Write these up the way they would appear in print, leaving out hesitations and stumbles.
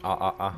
Ah.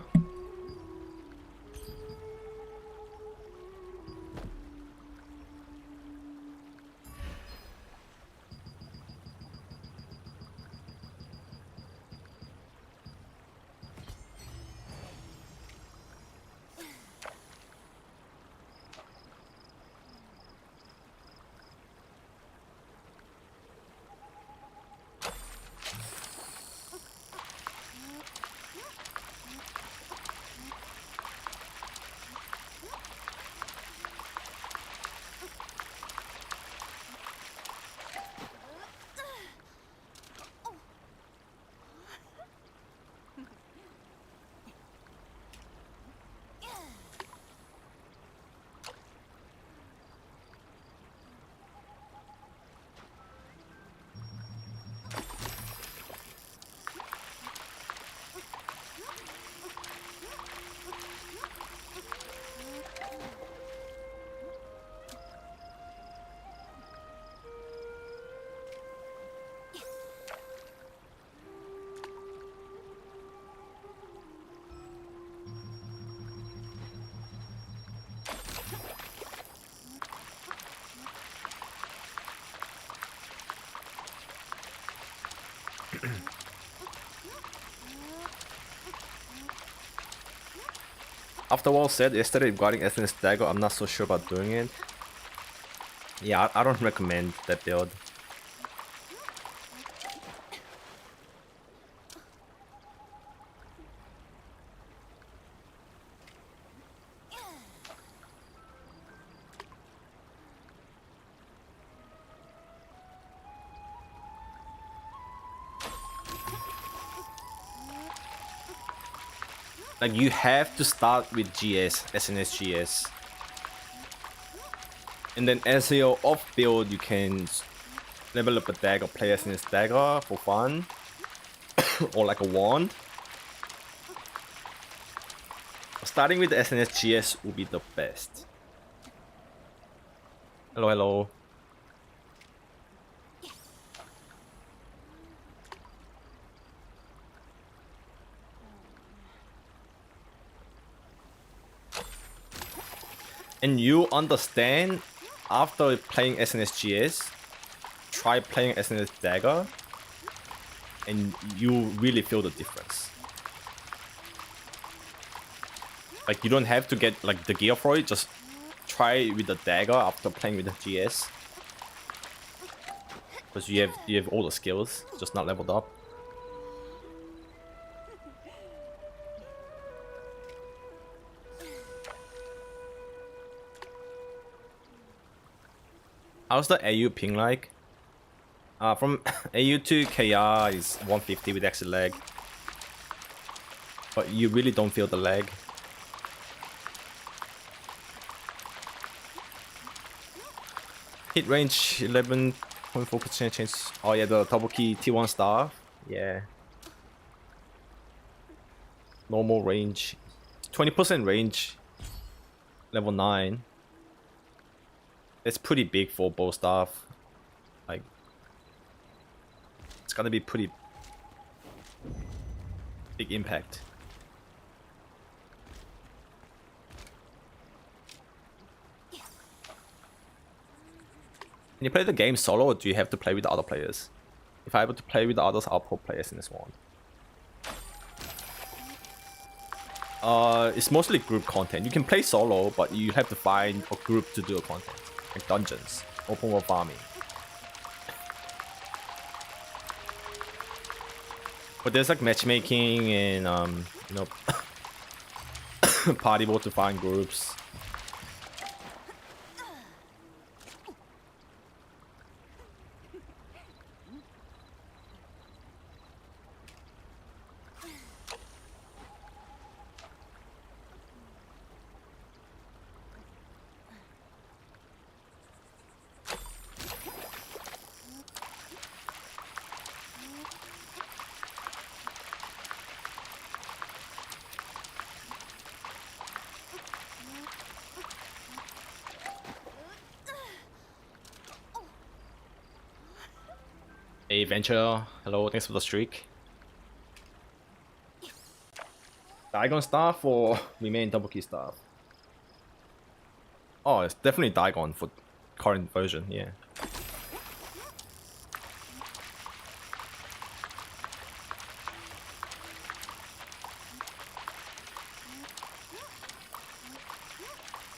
After what was said yesterday regarding SNS Dagger, I'm not so sure about doing it. Yeah, I don't recommend that build. Like, you have to start with GS, SNS GS. And then as your off build, you can level up a dagger, play SNS Dagger for fun. Or like a wand. Starting with the SNS GS will be the best. Hello, hello. And you understand, after playing SNS GS, try playing SNS Dagger, and you really feel the difference. Like, you don't have to get like the gear for it, just try with the dagger after playing with the GS. Because you have all the skills, just not leveled up. How's the AU ping like? From AU to KR is 150 with exit lag. But you really don't feel the lag. Hit range 11.4% change. Oh yeah, the double key T1 star. Yeah. Normal range. 20% range. Level 9. It's pretty big for bow staff. Like, it's gonna be pretty big impact. Can you play the game solo, or do you have to play with the other players? If I'm able to play with the others, I'll pro players in this one. It's mostly group content. You can play solo, but you have to find a group to do a content, like dungeons, open world farming. But there's like matchmaking and you know, party mode to find groups. Hey Venture, hello, thanks for the streak. Diagon staff or remain double key staff? Oh, it's definitely Diagon for current version, yeah.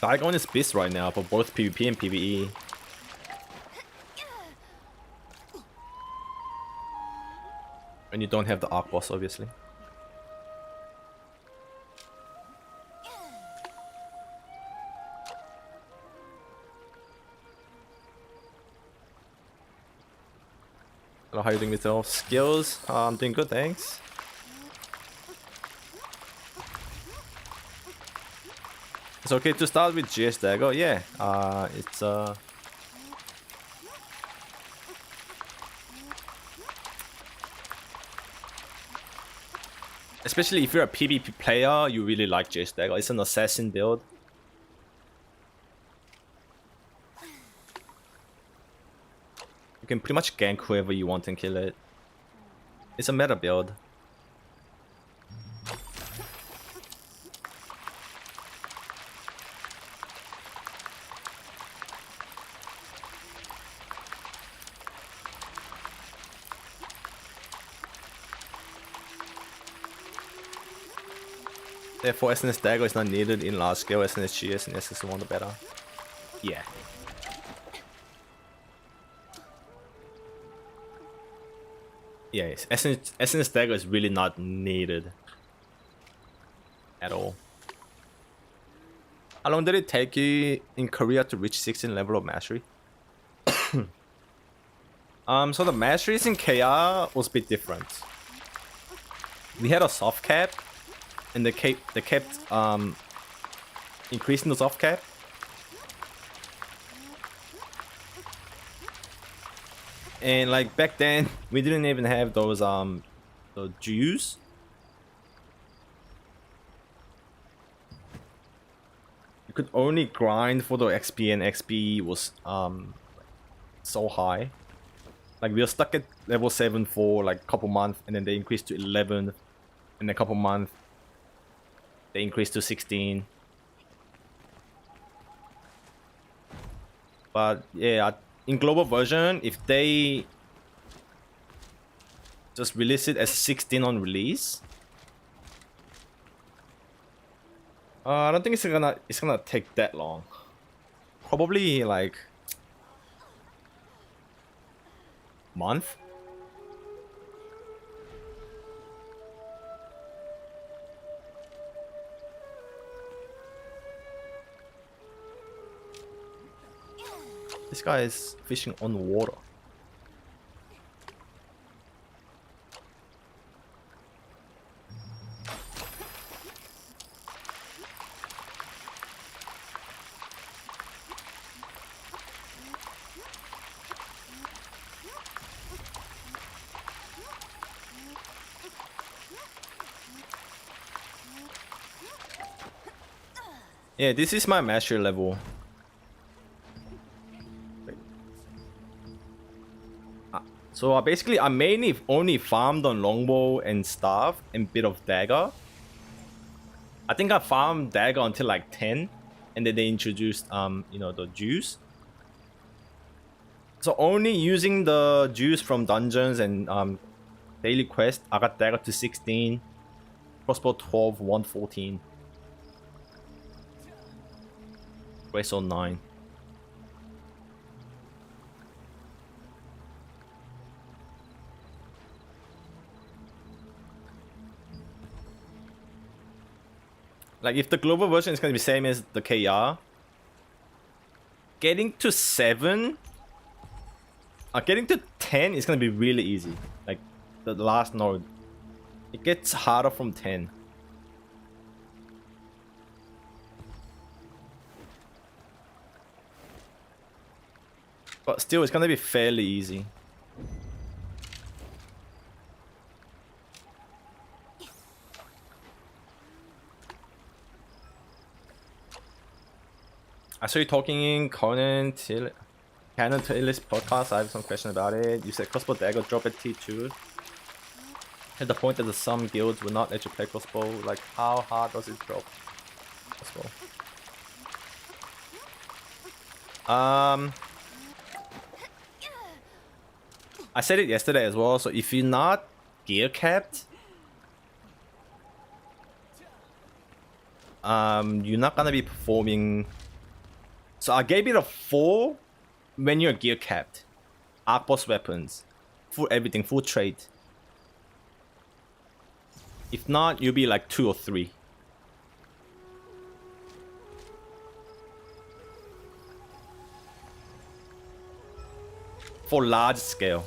Diagon is beast right now for both PvP and PvE. And you don't have the arc boss, obviously. Hello, how are you doing with your skills? I'm doing good, thanks. It's okay to start with GS Dagger, yeah. It's especially if you're a PvP player, you really like GS Dagger. It's an assassin build. You can pretty much gank whoever you want and kill it. It's a meta build. Therefore, SNS Dagger is not needed in large scale SNS GS and SS1 the better. Yeah. Yes, SNS Dagger is really not needed at all. How long did it take you in Korea to reach 16 level of mastery? So the masteries in KR was a bit different. We had a soft cap, and they kept increasing the soft cap. And like back then, we didn't even have those the Jews. You could only grind for the XP, and XP was so high. Like we were stuck at level 7 for like a couple months, and then they increased to 11 in a couple months. They increased to 16. But yeah, in global version, if they just release it as 16 on release, I don't think it's gonna take that long. Probably like month. This guy is fishing on water. Yeah, this is my mastery level. So basically, I mainly only farmed on longbow and staff and bit of dagger. I think I farmed dagger until like 10, and then they introduced you know, the juice. So only using the juice from dungeons and daily quest, I got dagger to 16, crossbow 12, 114, bracelet 9. Like if the global version is gonna be same as the KR, getting to 7, getting to 10 is gonna be really easy. Like the last node, it gets harder from 10. But still, it's gonna be fairly easy. I saw you talking in Canon to Illis podcast. I have some question about it. You said crossbow dagger drop at T2. At the point that some guilds will not let you play crossbow, like how hard does it drop crossbow? I said it yesterday as well, so if you're not gear capped, you're not gonna be performing. So I gave it a 4 when you're gear capped. Arc boss weapons, full everything, full trade. If not, you'll be like 2 or 3. For large scale.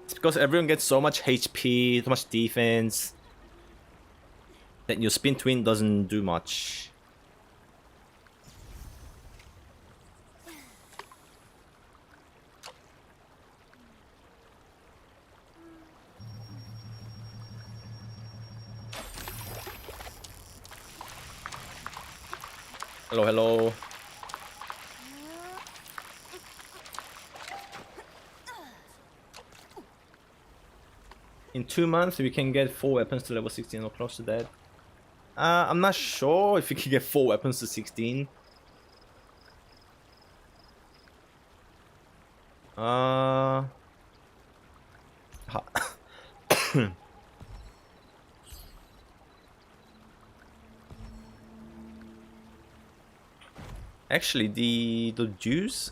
It's because everyone gets so much HP, so much defense, that your spin twin doesn't do much. Hello, hello. In 2 months, we can get 4 weapons to level 16 or close to that. I'm not sure if you can get 4 weapons to 16. Actually, the juice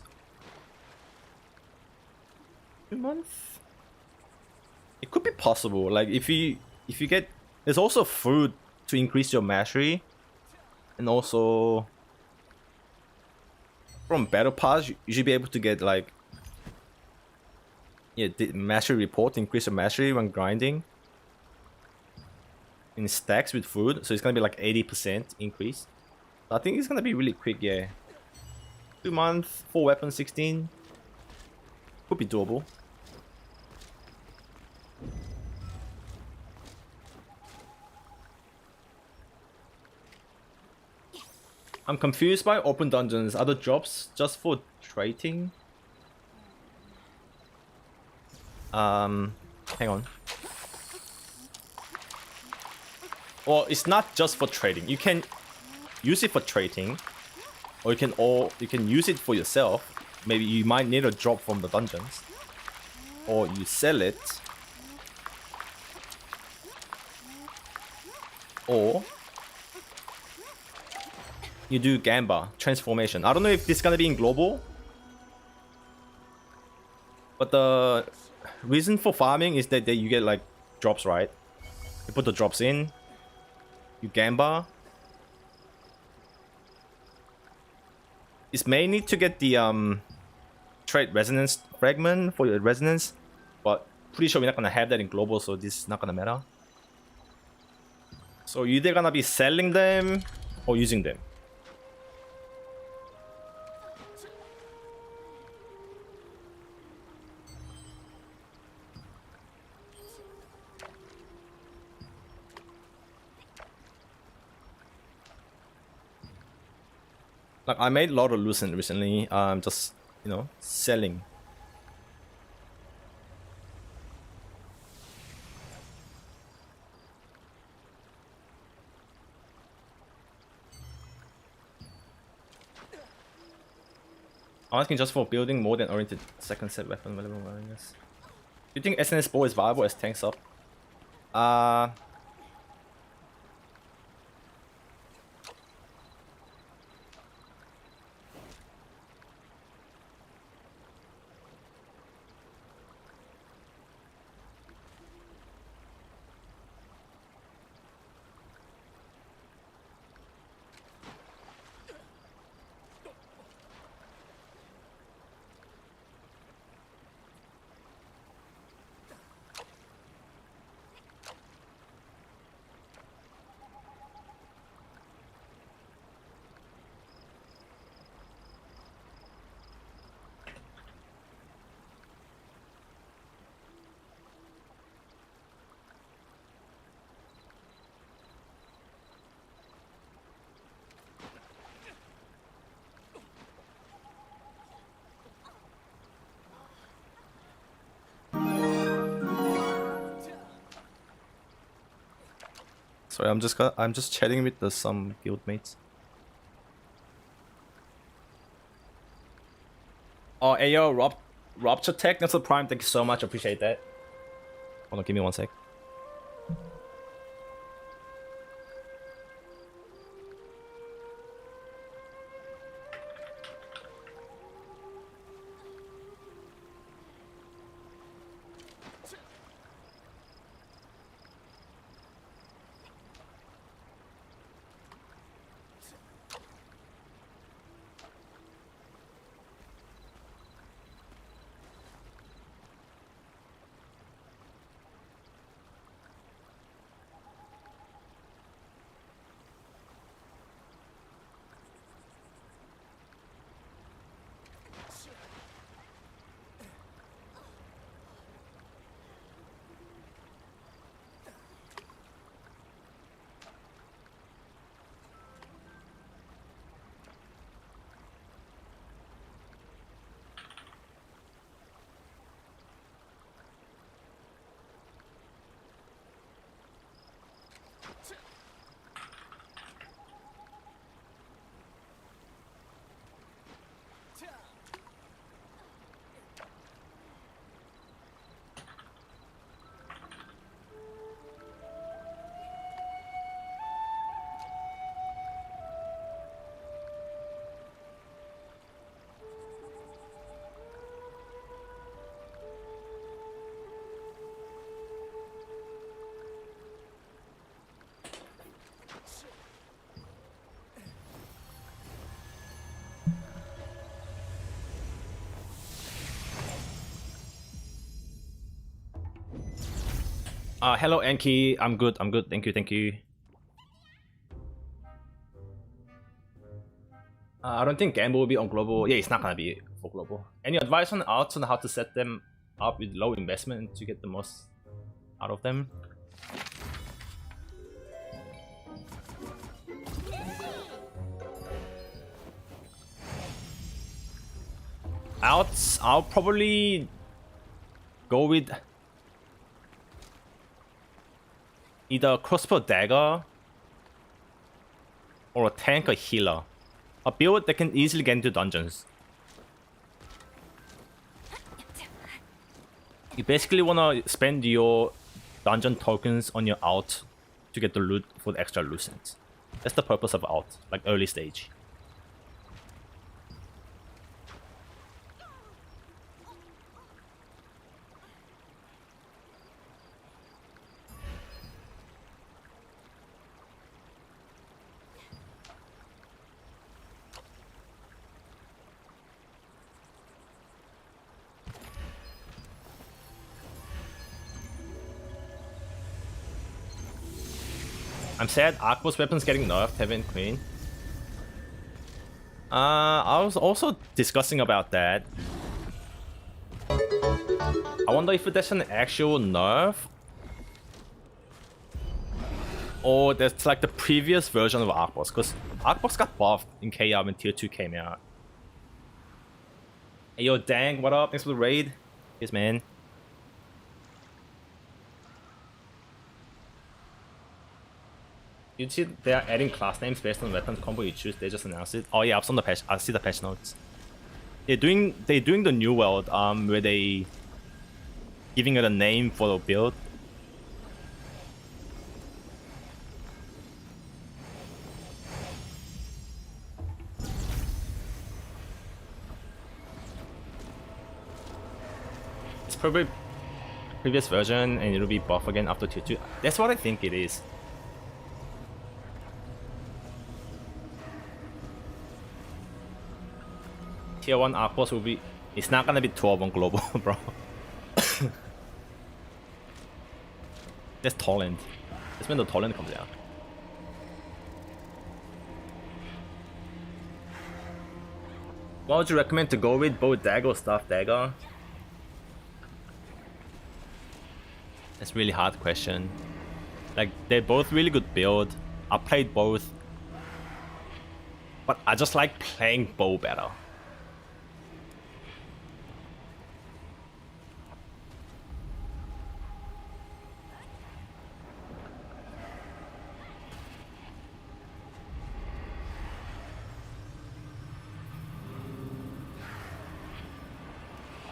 2 months. It could be possible. Like if you get, there's also food to increase your mastery, and also from battle pass you should be able to get like, yeah, the mastery report to increase your mastery when grinding in stacks with food. So it's gonna be like 80% increase. So I think it's gonna be really quick. Yeah, 2 months, 4 weapons, 16 could be doable. I'm confused by open dungeons. Are the jobs just for trading? Hang on. Well, it's not just for trading. You can use it for trading, or you can use it for yourself. Maybe you might need a drop from the dungeons, or you sell it, or you do Gamba transformation. I don't know if this is gonna be in global, but the reason for farming is that you get like drops, right? You put the drops in, you Gamba. It's mainly to get the trade resonance fragment for your resonance, but pretty sure we're not gonna have that in global, so this is not gonna matter. So you're either gonna be selling them or using them. Like I made a lot of lucent recently. Just, you know, selling. I'm asking just for building more than oriented second set weapon available awareness. Do you think SNS bow is viable as tanks up? Sorry, I'm just chatting with some guildmates. Oh, Ayo, Rupture Tech, that's a prime. Thank you so much. Appreciate that. Hold on, give me 1 sec. Hello, Enki. I'm good. I'm good. Thank you. Thank you. I don't think Gamble will be on global. Yeah, it's not gonna be for global. Any advice on outs on how to set them up with low investment to get the most out of them? Outs, I'll probably go with either crossbow dagger or a tank or healer. A build that can easily get into dungeons. You basically want to spend your dungeon tokens on your out to get the loot for the extra loot sets. That's the purpose of out, like early stage. I'm sad Aqua's weapons getting nerfed, Tevent Queen. I was also discussing about that. I wonder if there's an actual nerf or that's like the previous version of Arcboss, because Arcboss got buffed in KR when Tier 2 came out. Hey yo, Dang, what up? Thanks for the raid. Yes, man. You see they are adding class names based on weapons combo you choose. They just announced it. Oh yeah, I've seen the patch. I see the patch notes. They're doing the new world where they giving it a name for the build. It's probably previous version and it'll be buff again after tier 2. That's what I think it is. Tier 1 Arcboss will be... It's not gonna be 12 on global, bro. That's Torrent. That's when the Torrent comes out. What would you recommend to go with? Bow dagger or staff dagger? That's a really hard question. Like, they're both really good build. I played both. But I just like playing bow better.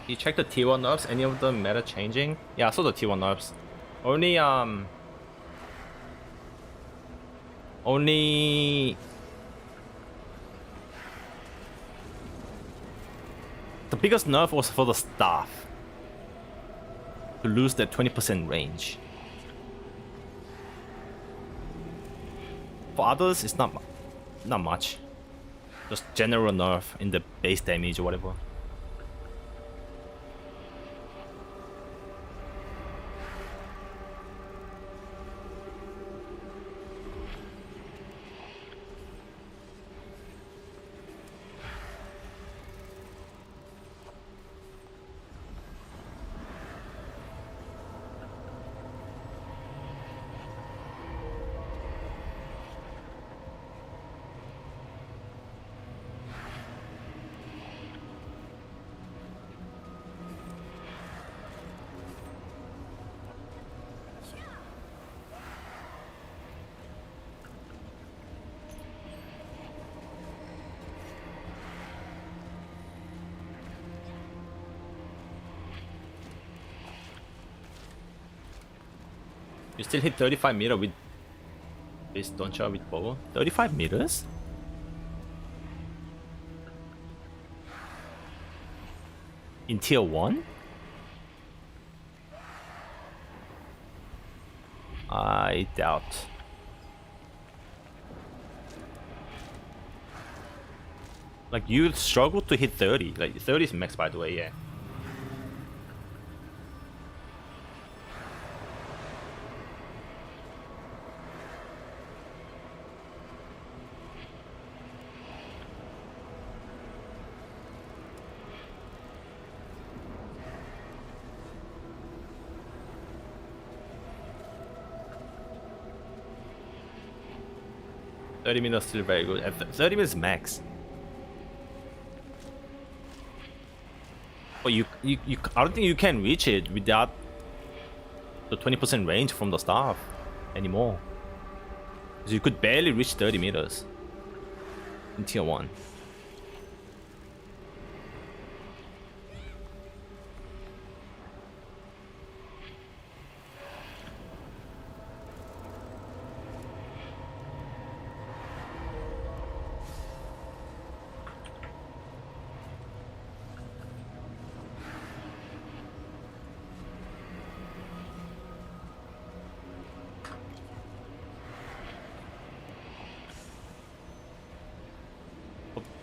You check the T1 nerfs, any of them meta changing? Yeah, I saw the T1 nerfs. Only the biggest nerf was for the staff to lose that 20% range. For others, it's not much. Just general nerf in the base damage or whatever. You still hit 35 meter with this Doncha with bow? 35 meters? In tier 1? I doubt. Like, you struggle to hit 30. Like, 30 is max, by the way, yeah. $30 still very good. At 30 minutes max. But I don't think you can reach it without the 20% range from the staff anymore. Because you could barely reach 30 meters in tier 1.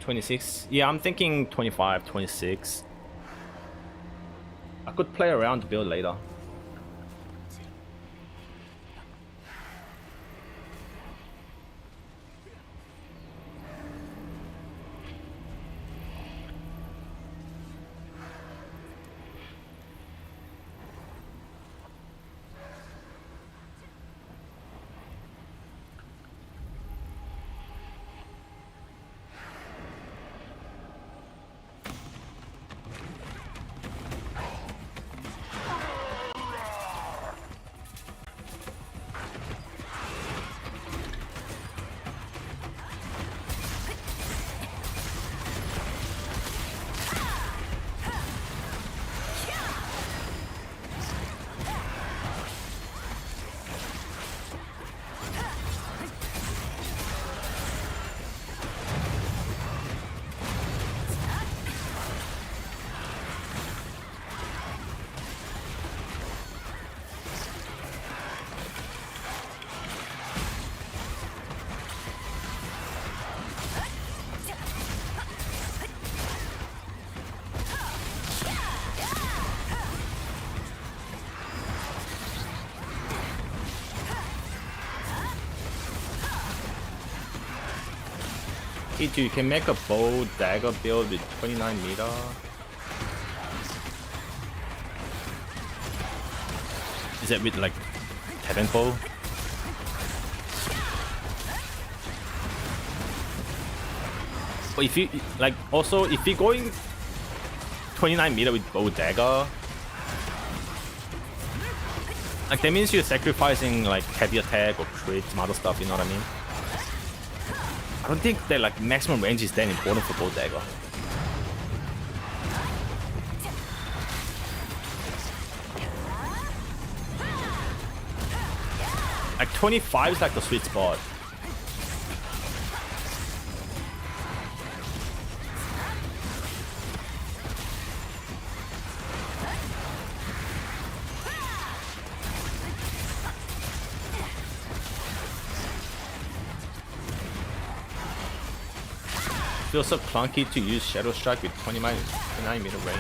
$26. Yeah, I'm thinking 25, 26. I could play around to build later. E2, you can make a bow dagger build with 29 meter. Is that with like Tevent bow? But if you like, also if you're going 29 meter with bow dagger, like that means you're sacrificing like heavy attack or crit, some other stuff. You know what I mean? I don't think that like maximum range is that important for bow dagger. 25 is like the sweet spot. Feels so clunky to use Shadow Strike with 29 meter range.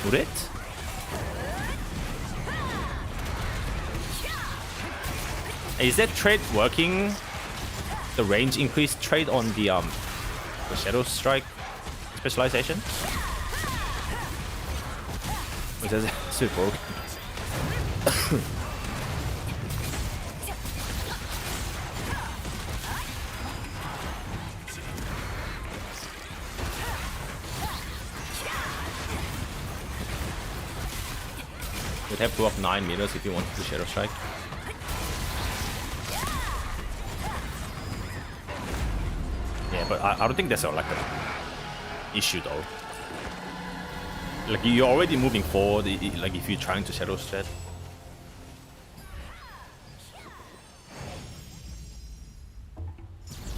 Would it? Is that trade working? The range increase trade on the Shadow Strike specialization? Which is super broken. You'd have to walk 9 meters if you wanted to Shadow Strike. Yeah, but I don't think that's like a issue though. Like you're already moving forward, like if you're trying to Shadow Strike.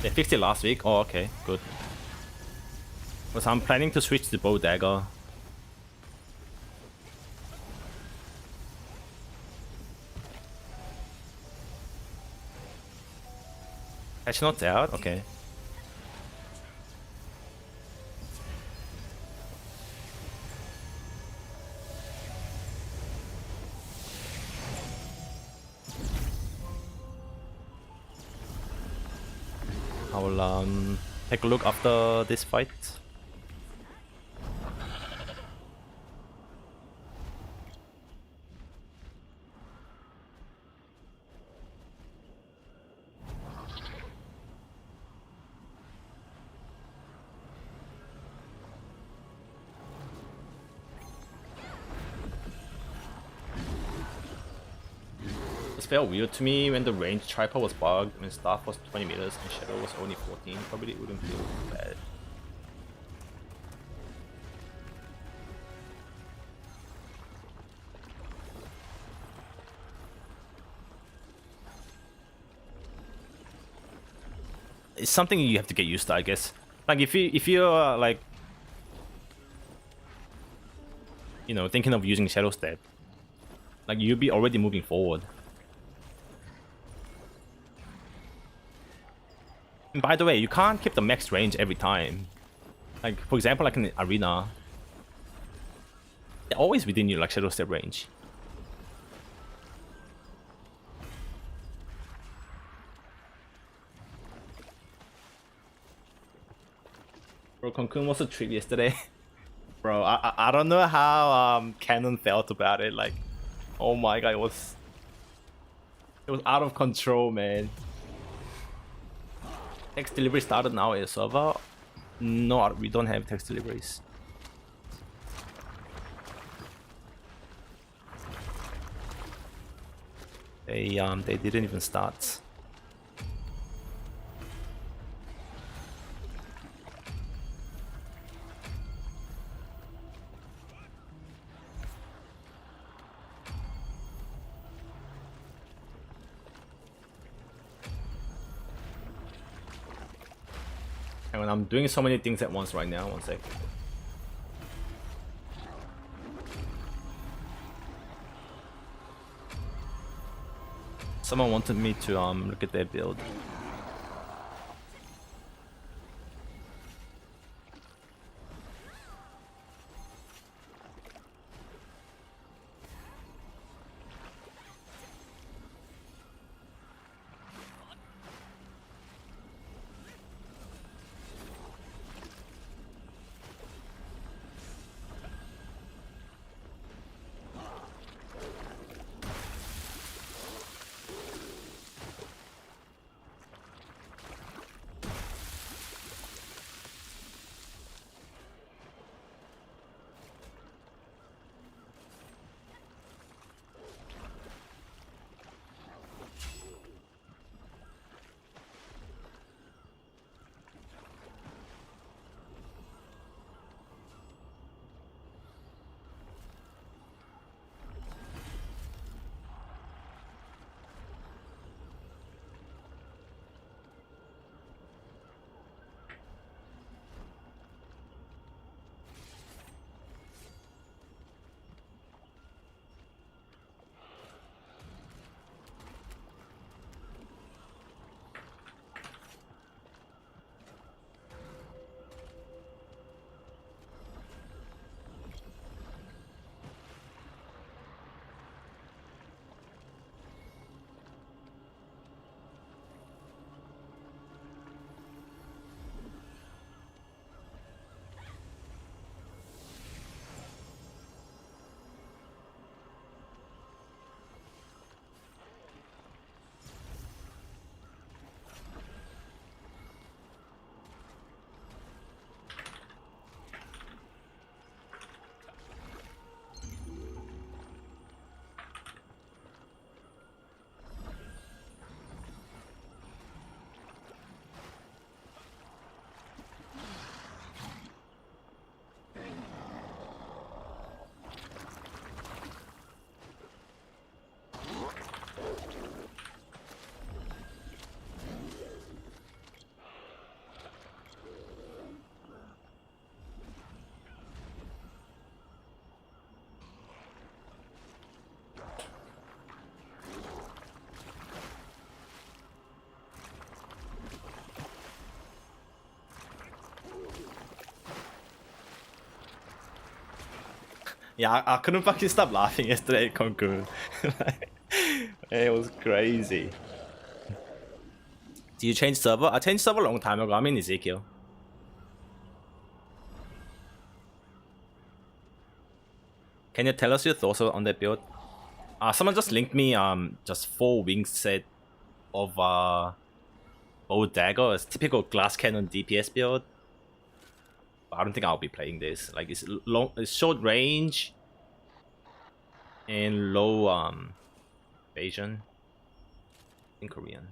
They fixed it last week? Oh, okay, good. Because I'm planning to switch to Bow Dagger. Patch notes out? Okay. I will take a look after this fight. It felt weird to me when the range tripod was bugged, when staff was 20 meters and shadow was only 14. Probably it wouldn't feel bad. It's something you have to get used to, I guess. Like if you're like, you know, thinking of using Shadow Step, like you'll be already moving forward. And by the way, you can't keep the max range every time. Like for example, like in the arena, they're always within your like Shadow Step range. Bro, Cocoon was a treat yesterday. Bro, I don't know how Canon felt about it. Like, oh my god, it was out of control, man. Text delivery started now in server. No, we don't have text deliveries. They didn't even start. And I'm doing so many things at once right now. One sec. Someone wanted me to look at their build. Yeah, I couldn't fucking stop laughing yesterday at Conquer. It was crazy. Do you change server? I changed server a long time ago. I'm in Ezekiel. Can you tell us your thoughts on that build? Someone just linked me just 4 wing set of bow dagger. It's typical glass cannon DPS build. But I don't think I'll be playing this. Like it's short range and low evasion in Korean.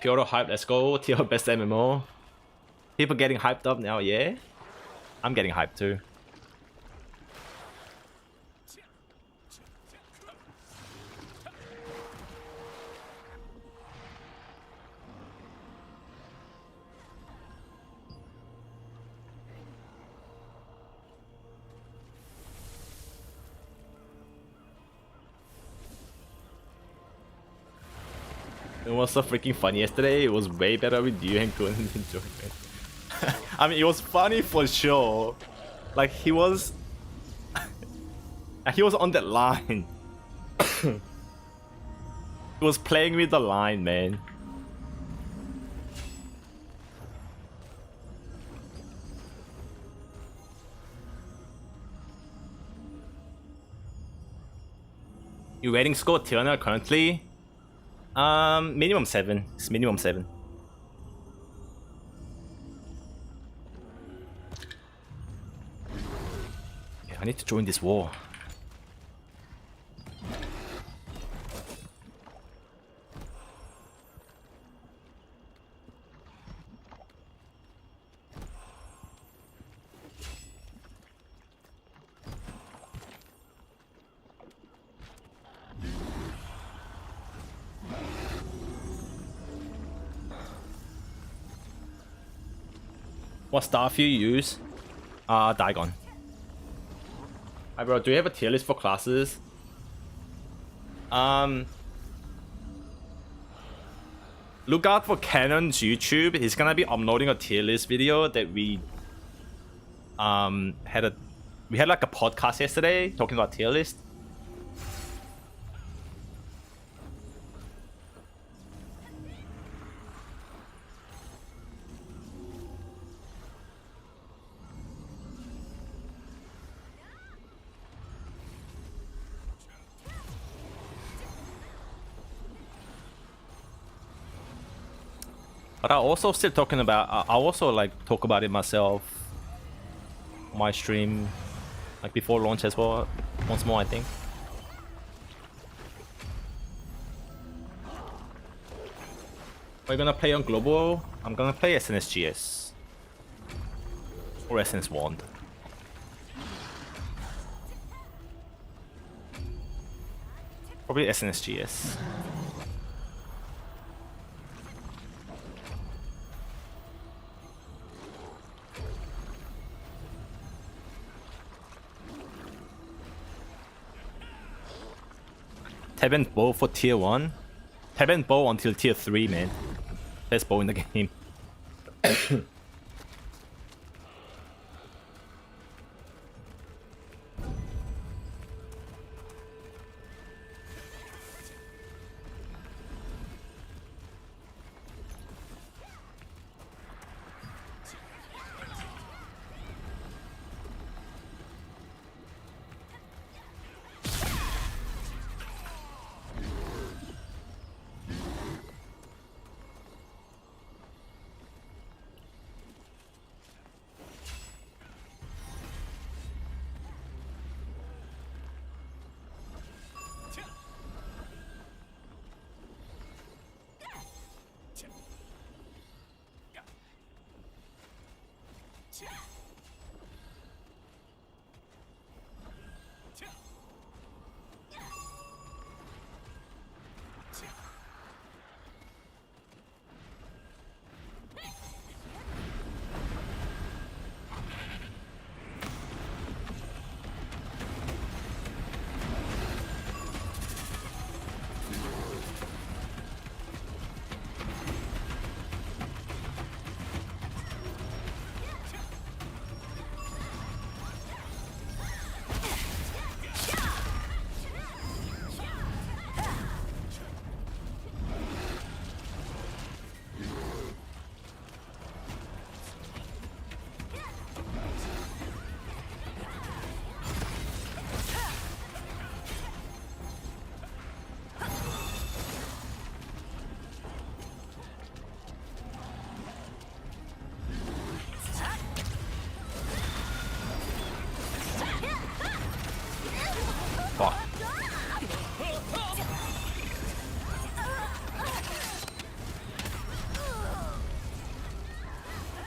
Pure hype, let's go. Tier best MMO. People getting hyped up now, yeah? I'm getting hyped too. It was so freaking funny yesterday. It was way better with you and couldn't enjoy it. I mean, it was funny for sure. Like he was on that line. He was playing with the line, man. Your rating score Tirana currently? Minimum 7. It's minimum 7. Yeah, I need to join this war. What staff you use? Dagon. Hi bro, do you have a tier list for classes? Look out for Canon's YouTube. He's gonna be uploading a tier list video that we had like a podcast yesterday talking about tier list. But I also still talking about. I also like talk about it myself. My stream, like before launch as well. Once more, I think. Are you gonna play on global? I'm gonna play SNSGS or SNS Wand. Probably SNSGS. Tevent bow for tier 1. Tevent bow until tier 3, man. Best bow in the game.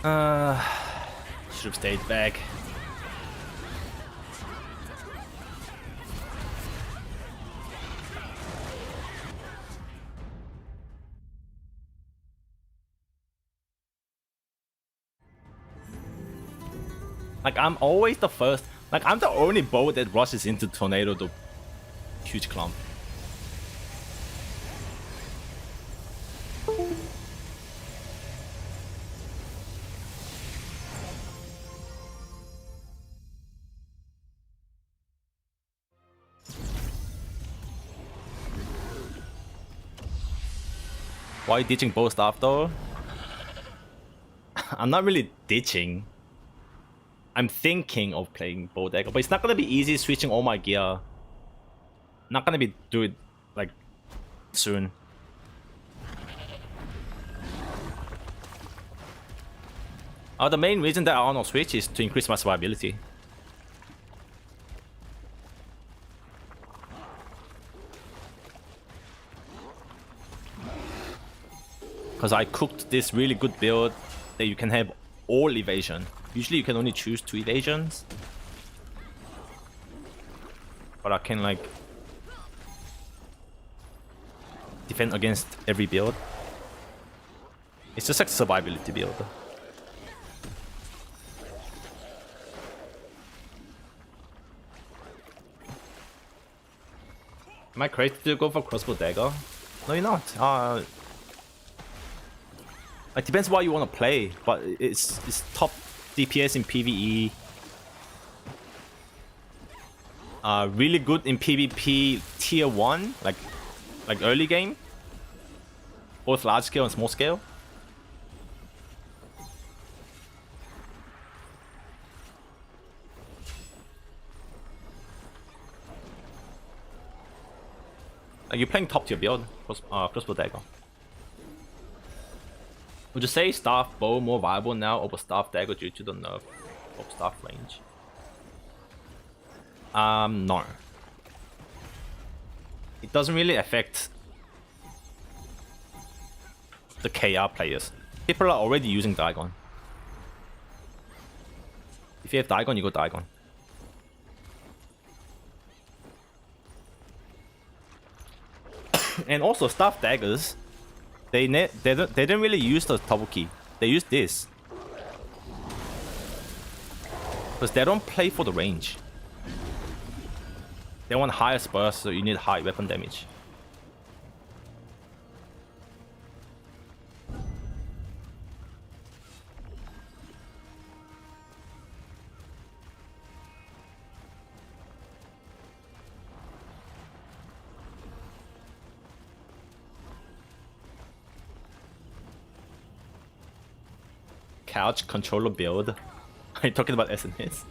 Should have stayed back. Like, I'm always the first. Like, I'm the only boat that rushes into Tornado, the huge clump. Why are you ditching both stuff though? I'm not really ditching. I'm thinking of playing bow dagger, but it's not gonna be easy switching all my gear. Not gonna be do it like soon. The main reason that I want to switch is to increase my survivability. Because I cooked this really good build that you can have all evasion. Usually you can only choose 2 evasions. But I can like defend against every build. It's just like survivability build. Am I crazy to go for crossbow dagger? No, you're not. It depends what you want to play, but it's top DPS in PvE. Really good in PvP tier 1, like early game. Both large scale and small scale. You're playing top tier build, crossbow dagger. Would you say staff bow more viable now over staff dagger due to the nerf of staff range? No. It doesn't really affect the KR players. People are already using Dagon. If you have Dagon, you go Dagon. And also staff daggers, they don't really use the double key. They use this because they don't play for the range. They want higher burst, so you need high weapon damage. Couch controller build. Are you talking about SNS?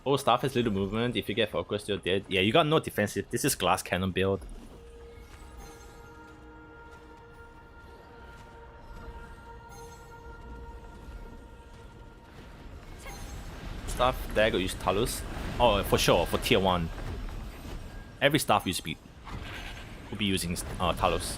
Oh, staff has little movement. If you get focused, you're dead. Yeah, you got no defensive. This is glass cannon build. Staff dagger use Talus. Oh, for sure, for tier 1. Every staff will be using Talus.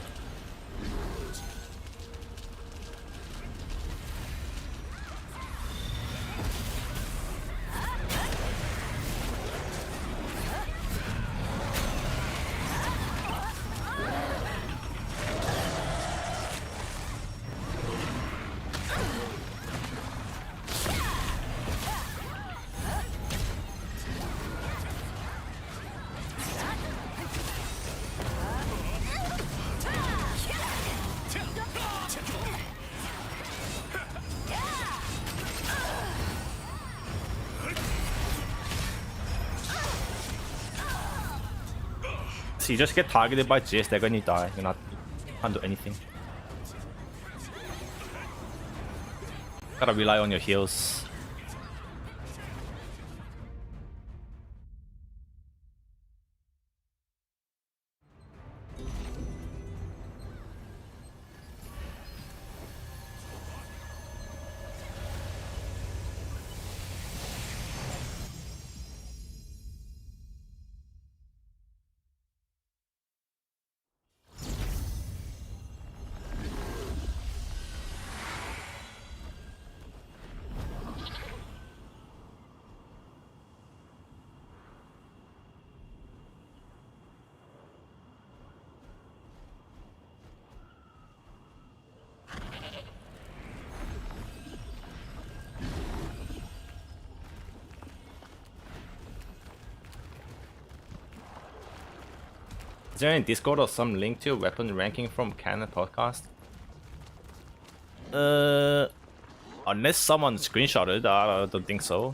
So you just get targeted by GS dagger and you die. You can't do anything. Gotta rely on your heals. Is there any Discord or some link to weapon ranking from Canon podcast? Unless someone screenshotted, I don't think so.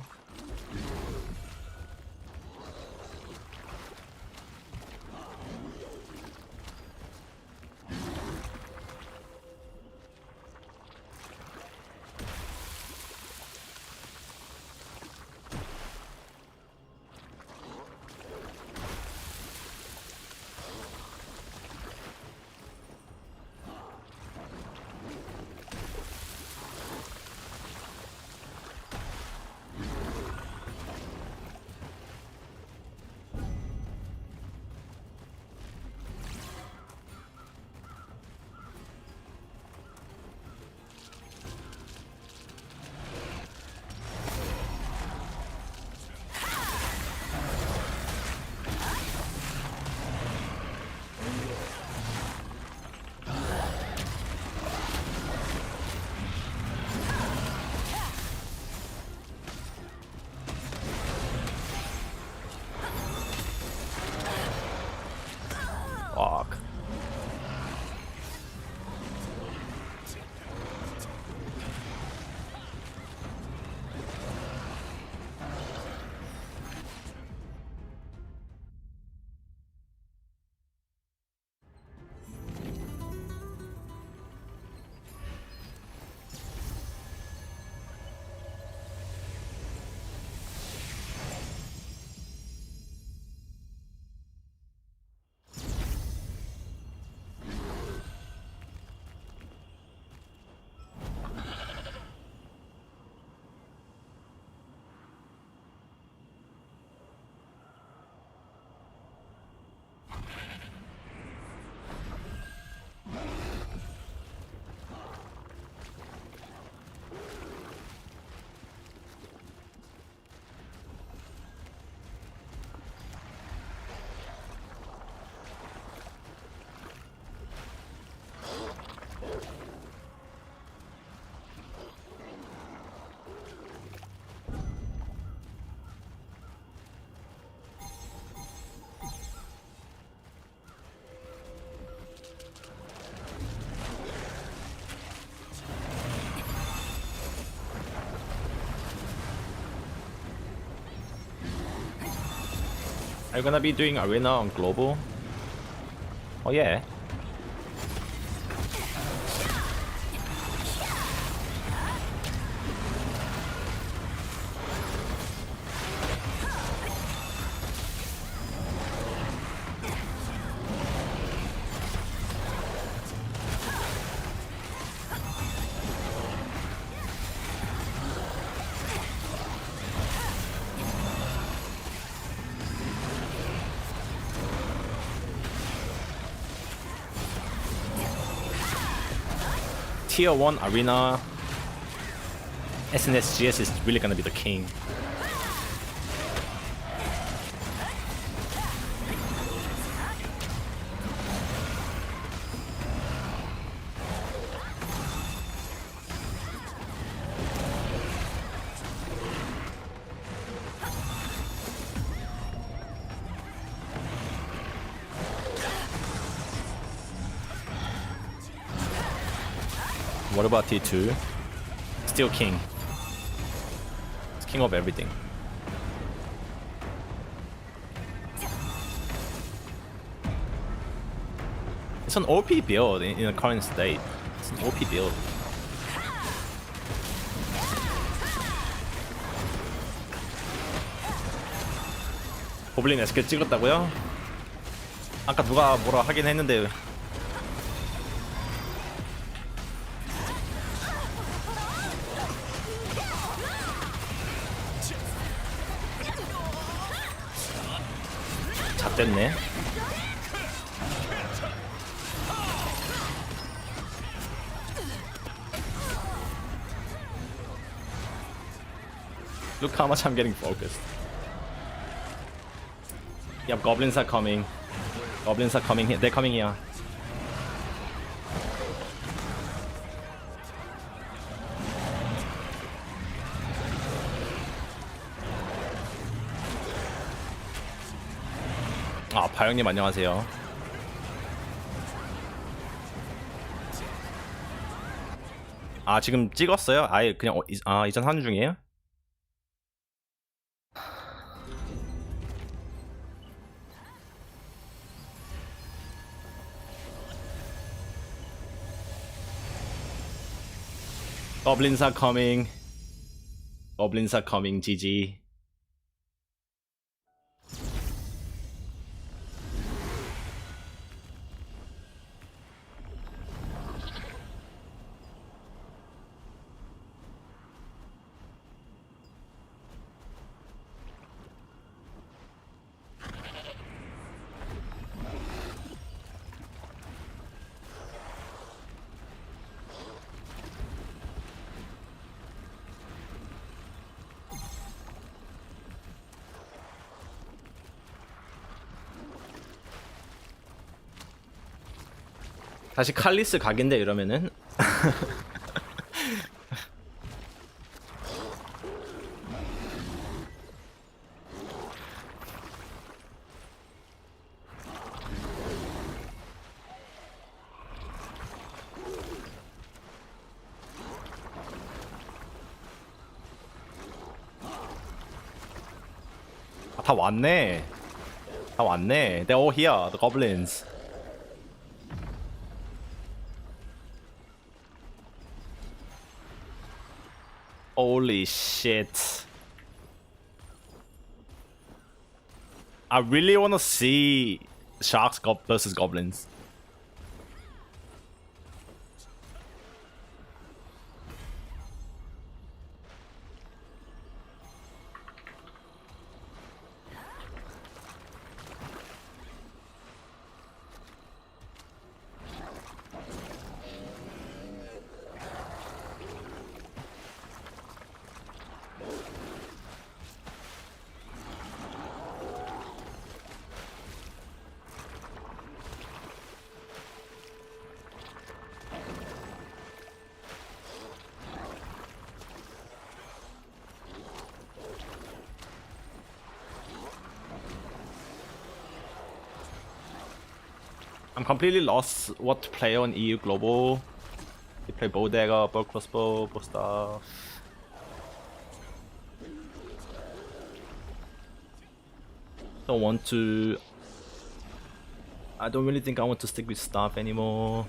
Fuck. Are you gonna be doing arena on global? Oh yeah. Tier 1 arena SNSGS is really gonna be the king. What about T2? Still king. It's king of everything. It's an OP build in the current state. It's an OP build. 고블린 SQ 찍었다고요? 아까 누가 뭐라 하긴 했는데 잣됐네. Look how much I'm getting focused. Yep, goblins are coming. Goblins are coming here. They're coming here. 아, 바영님 안녕하세요. 아 지금 찍었어요? 아예 그냥 이전 하는 중이에요? Goblins are coming. Goblins are coming. GG. 다시 칼리스 각인데 이러면은 아, 다 왔네. 다 왔네. They're all here. The goblins. Holy shit. I really want to see sharks versus goblins. I'm completely lost what to play on EU Global. They play bow dagger, bow crossbow, bow staff. Don't want to. I don't really think I want to stick with staff anymore.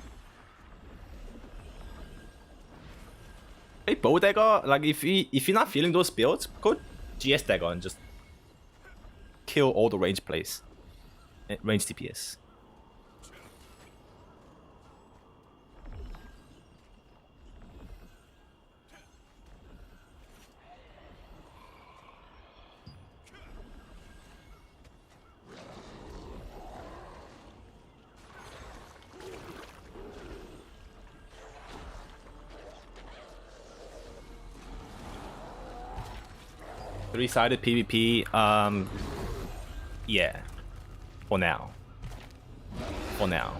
Hey, bow dagger. Like if you're not feeling those builds, go GS dagger and just kill all the range plays, range DPS. Three-sided PvP, yeah, for now. For now.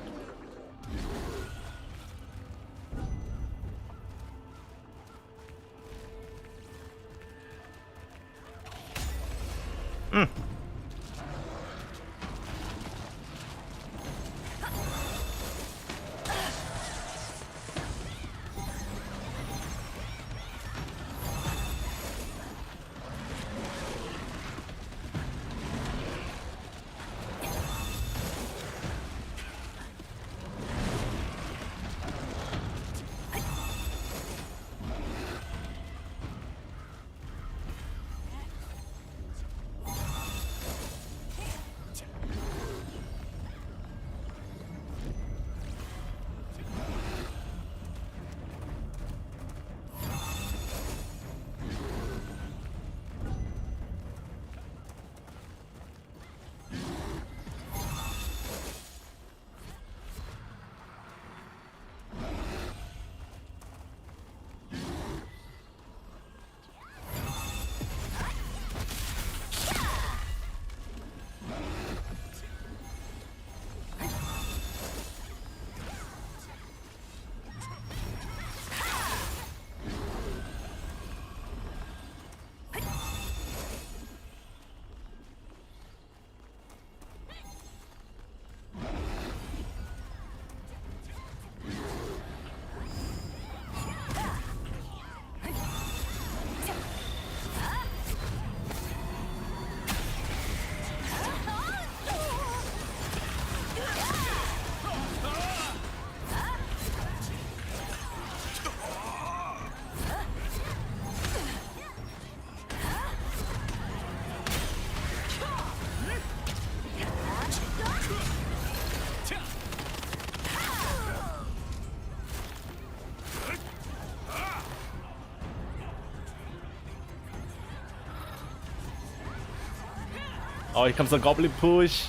Oh, here comes the goblin push.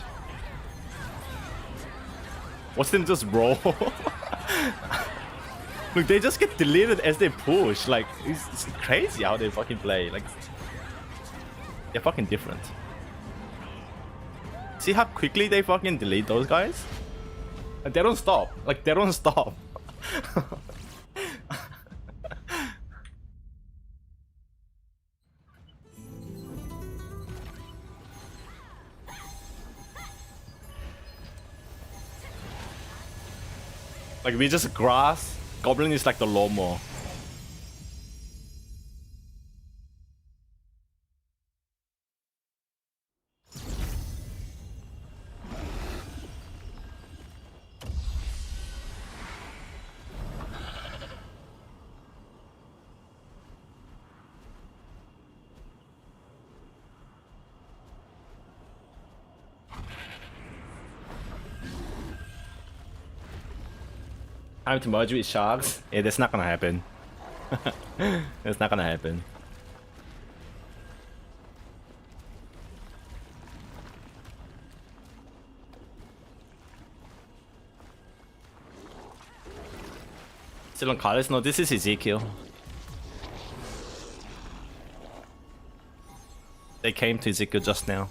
Watch them just roll. Look, they just get deleted as they push. Like, it's crazy how they fucking play. Like, they're fucking different. See how quickly they fucking delete those guys? Like, they don't stop. Like, they don't stop. Like, we just grass. Goblin is like the lawnmower. Time to merge with sharks? Yeah, that's not gonna happen. That's not gonna happen. Still on Carlos? No, this is Ezekiel. They came to Ezekiel just now.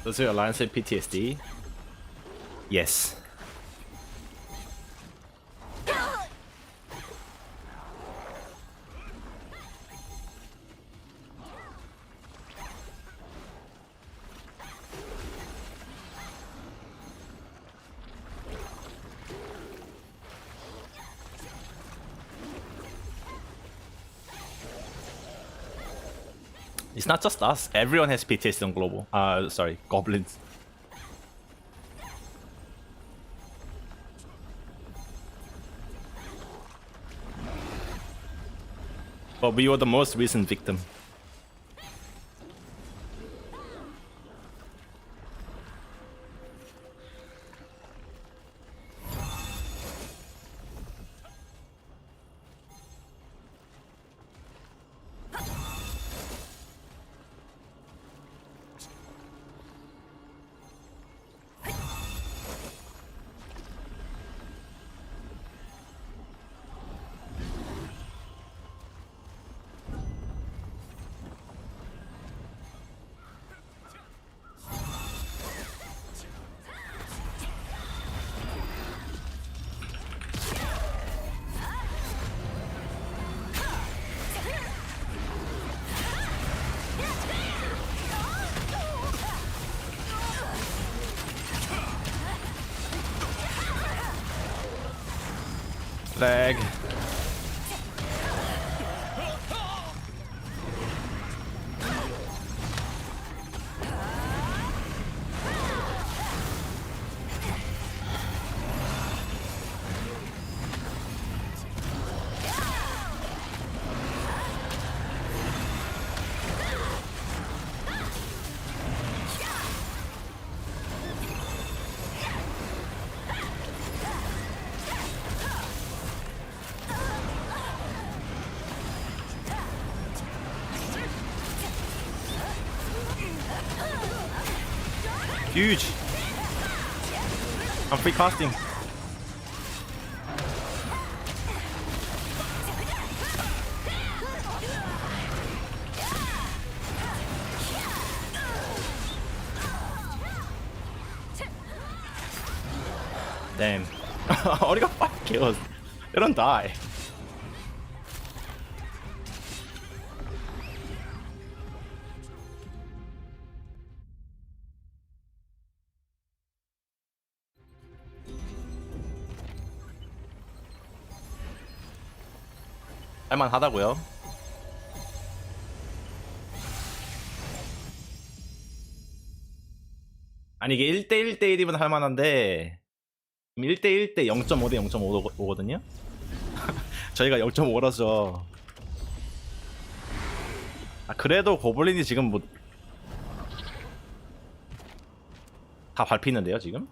Does your alliance say PTSD? Yes. It's not just us. Everyone has PTSD on global. Sorry, goblins. But we were the most recent victim. Lag. Huge. I'm free casting. Damn. I only got 5 kills. They don't die. 할만하다고요? 아니 이게 1대1 대 1이면 할만한데 1대1 대 0.5 대 0.5거든요? 저희가 0.5라서 아 그래도 고블린이 지금 뭐 다 밟히는데요 지금?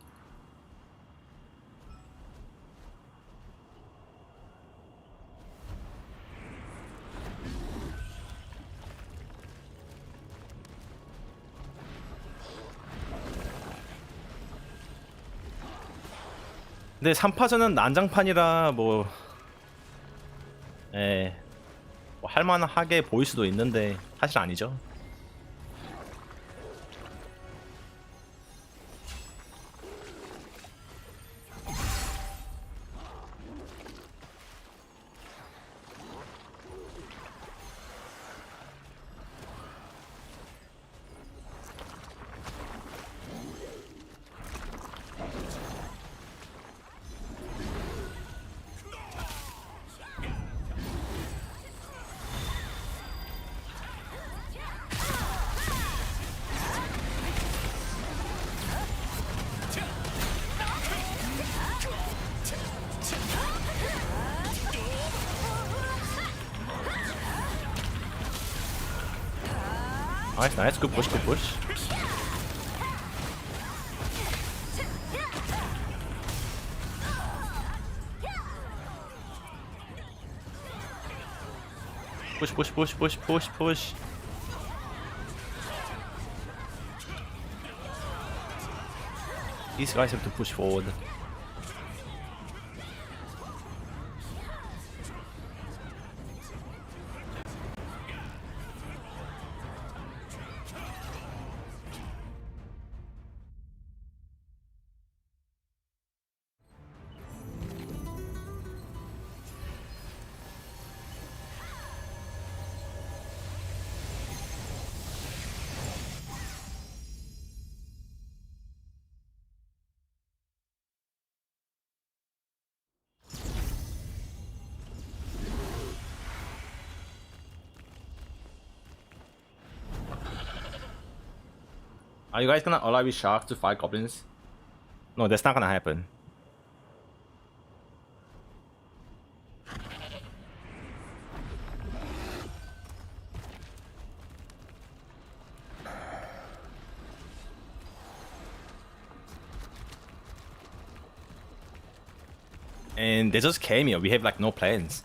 근데 3파전은 난장판이라 뭐 예, 뭐 할만하게 보일 수도 있는데 사실 아니죠. 나이스 나이스 굿 푸시 굿 푸시. 푸시 푸시 푸시 푸시 푸시 푸시. These guys have to push forward. Are you guys gonna allow me shark to fight goblins? No, that's not gonna happen. And they just came here. We have like no plans.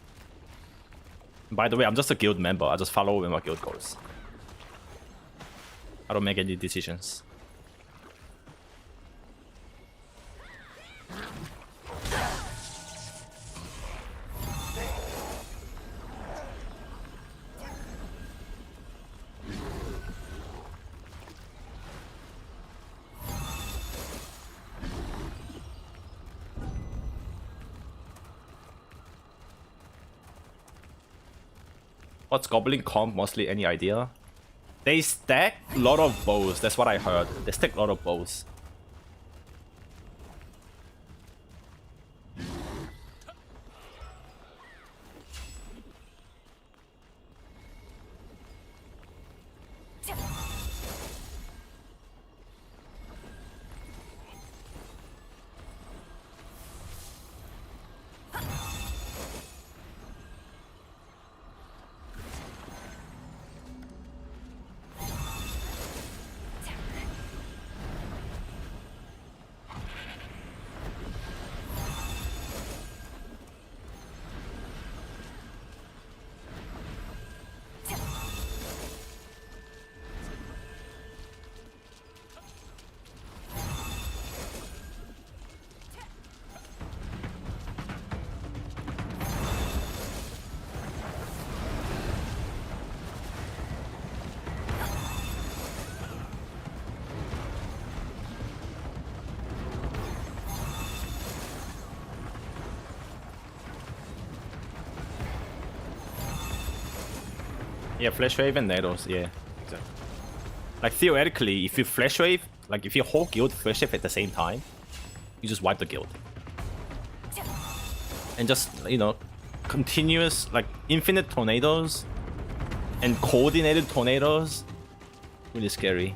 By the way, I'm just a guild member. I just follow where my guild goes. I don't make any decisions. What's Goblin comp mostly? Any idea? They stack a lot of bows. That's what I heard. They stack a lot of bows. Yeah, Flash Wave and Nettles, yeah. Exactly. Like theoretically, if you Flash Wave, like if your whole guild Flash Wave at the same time, you just wipe the guild. And just, you know, continuous, like infinite tornadoes and coordinated tornadoes. Really scary.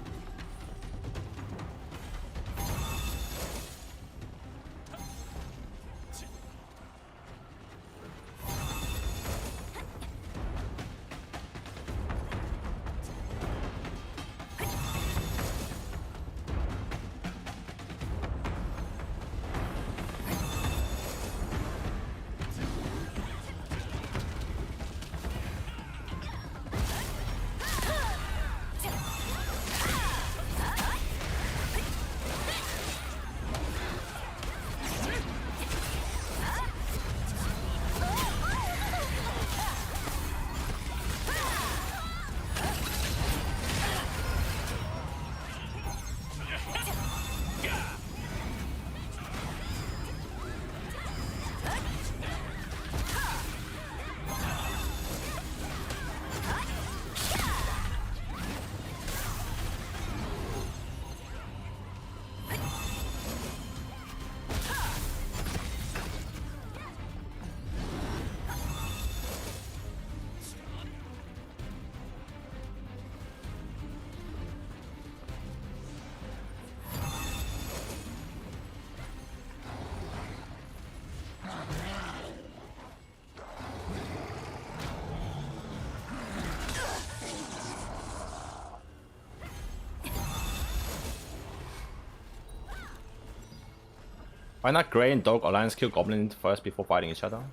Why not Grey and Dog Alliance kill goblins first before fighting each other?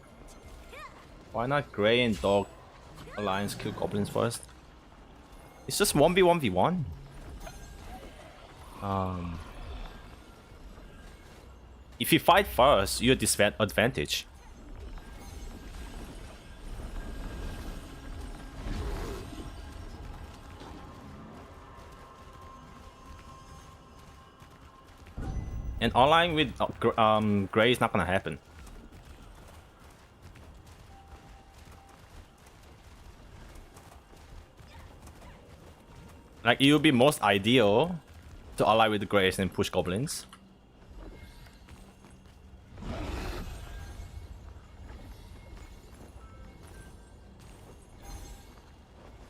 Why not Grey and Dog Alliance kill goblins first? It's just 1v1v1. If you fight first, you're disadvantage. And online with Grey is not gonna happen. Like, it would be most ideal to ally with the Greys and push goblins.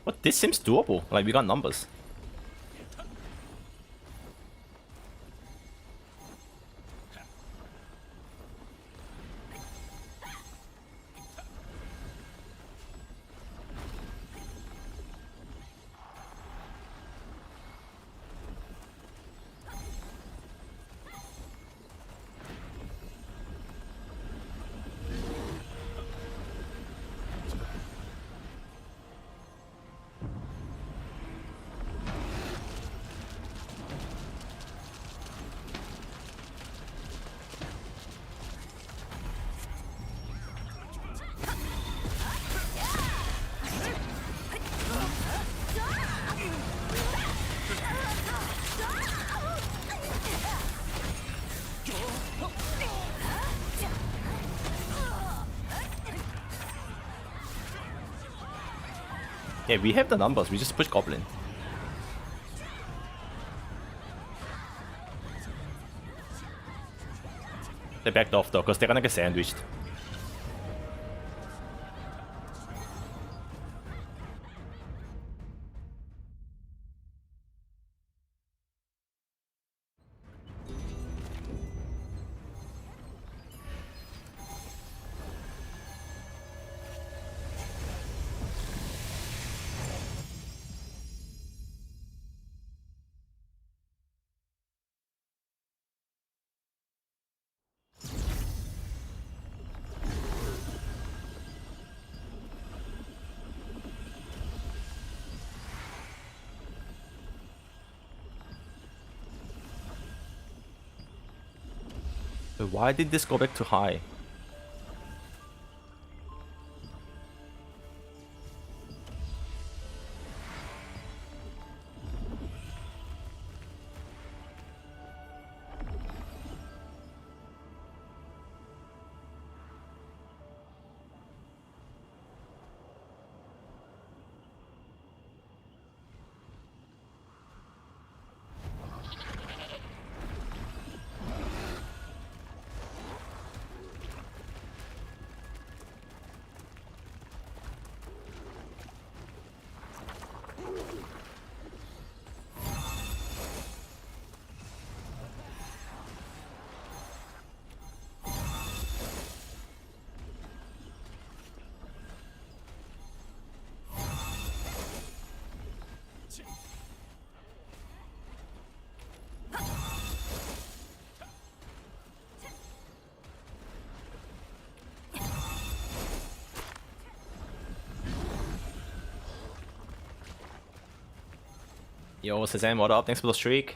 But this seems doable. Like, we got numbers. Yeah, we have the numbers, we just push goblin. They backed off though, because they're gonna get sandwiched. But why did this go back to high? Yo, Sazam, what up? Thanks for the streak.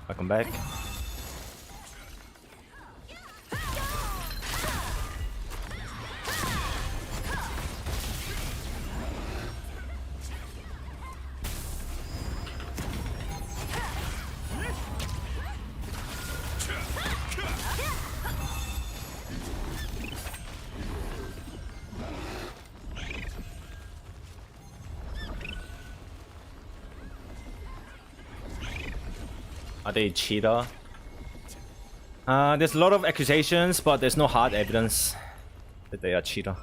Welcome back. Are they cheater? There's a lot of accusations, but there's no hard evidence that they are cheater.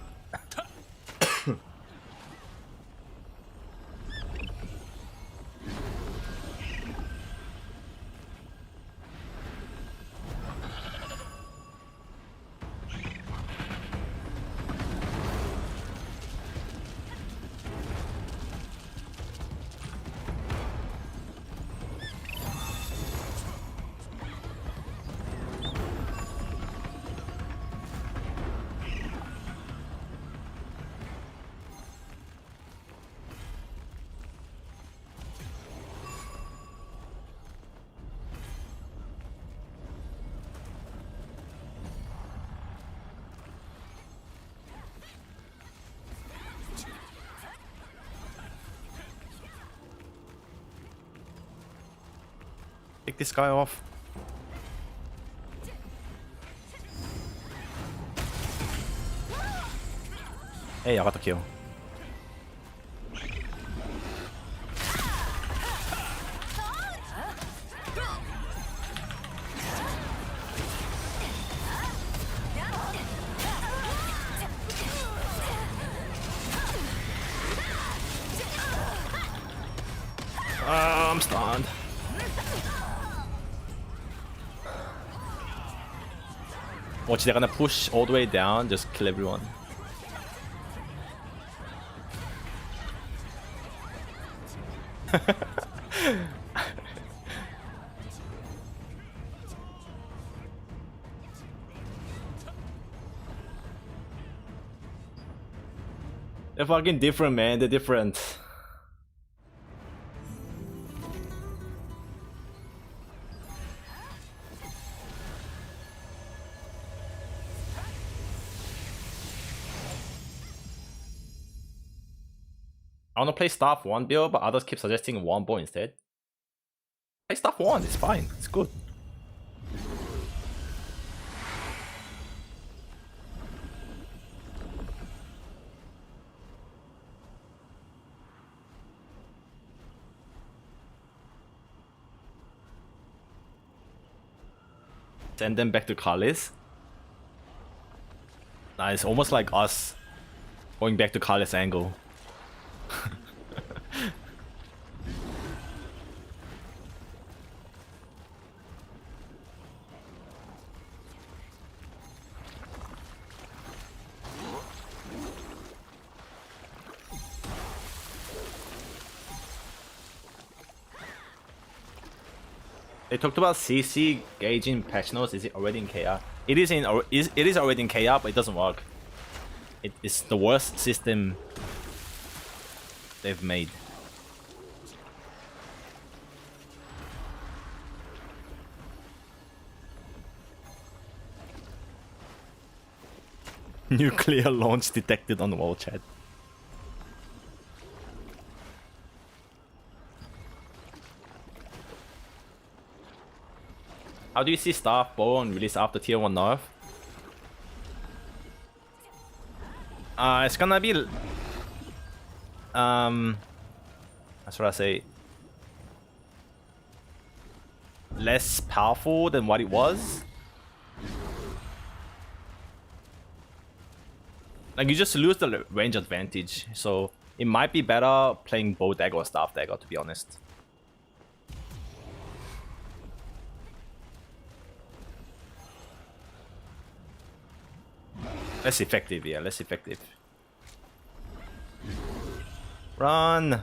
Take this guy off. Hey, I got the kill. I'm stunned. Watch, they're gonna push all the way down, just kill everyone. They're fucking different, man. They're different. I wanna play Staff 1 build, but others keep suggesting Wombo instead. Play Staff 1, it's fine, it's good. Send them back to Kalis. Nah, it's almost like us going back to Kalis angle. They talked about CC gauging patch notes. Is it already in KR? It is already in KR, but it doesn't work. It is the worst system they've made. Nuclear launch detected on the wall chat. How do you see Staff Bow on release after tier 1 nerf? It's gonna be that's what I say, less powerful than what it was. Like, you just lose the range advantage, so it might be better playing bow dagger or staff dagger, to be honest. Less effective, yeah, less effective. Run!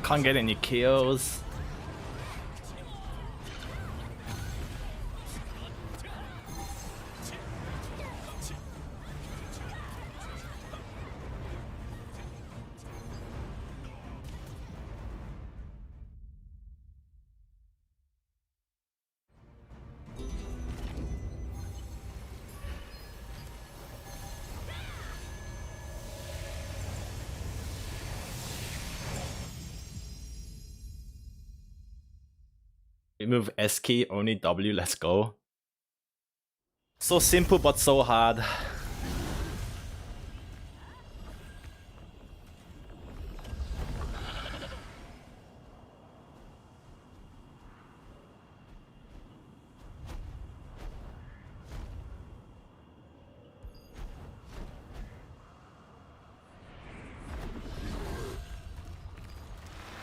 Can't get any kills. Remove S key, only W, let's go. So simple but so hard.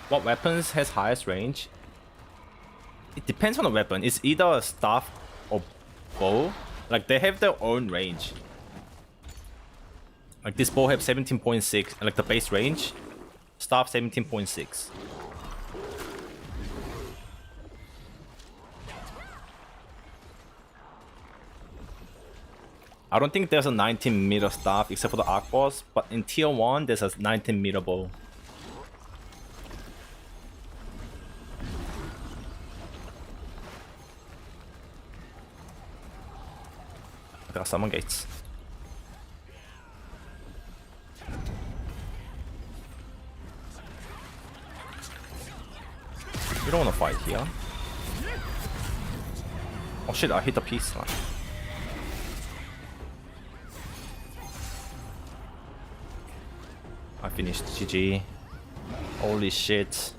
What weapons has highest range? It depends on the weapon. It's either a staff or bow. Like they have their own range. Like this bow have 17.6 and like the base range. Staff 17.6. I don't think there's a 19-meter staff except for the arc boss, but in tier 1 there's a 19-meter bow. There are summon gates. You don't want to fight here. Oh shit, I hit the piece. I finished. GG. Holy shit.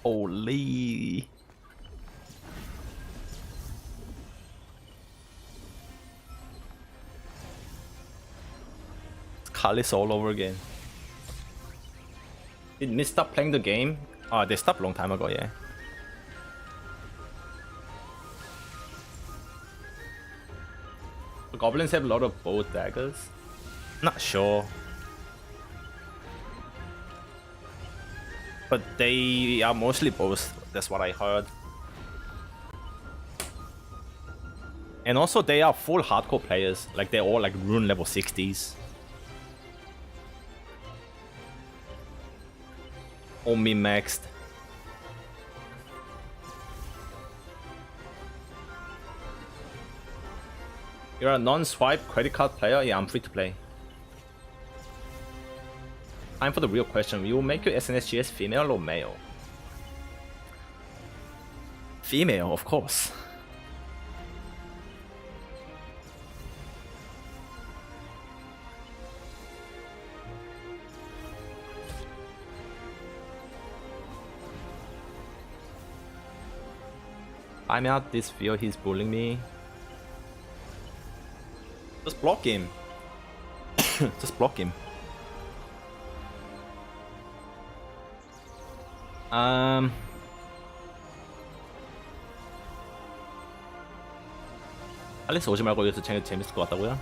Holy. It's Kalis all over again. Did Miss stop playing the game? Ah, they stopped a long time ago, yeah. The goblins have a lot of bow daggers. Not sure. But they are mostly bows, that's what I heard. And also they are full hardcore players, like they're all like rune level 60s. All min-maxed. You're a non-swipe credit card player? Yeah, I'm free to play. Time for the real question. You will make your SNSGS female or male? Female, of course. I'm out this field, he's bullying me. Just block him. Just block him. 알리스 오지 말고 여기서 재밌을 것 같다고요?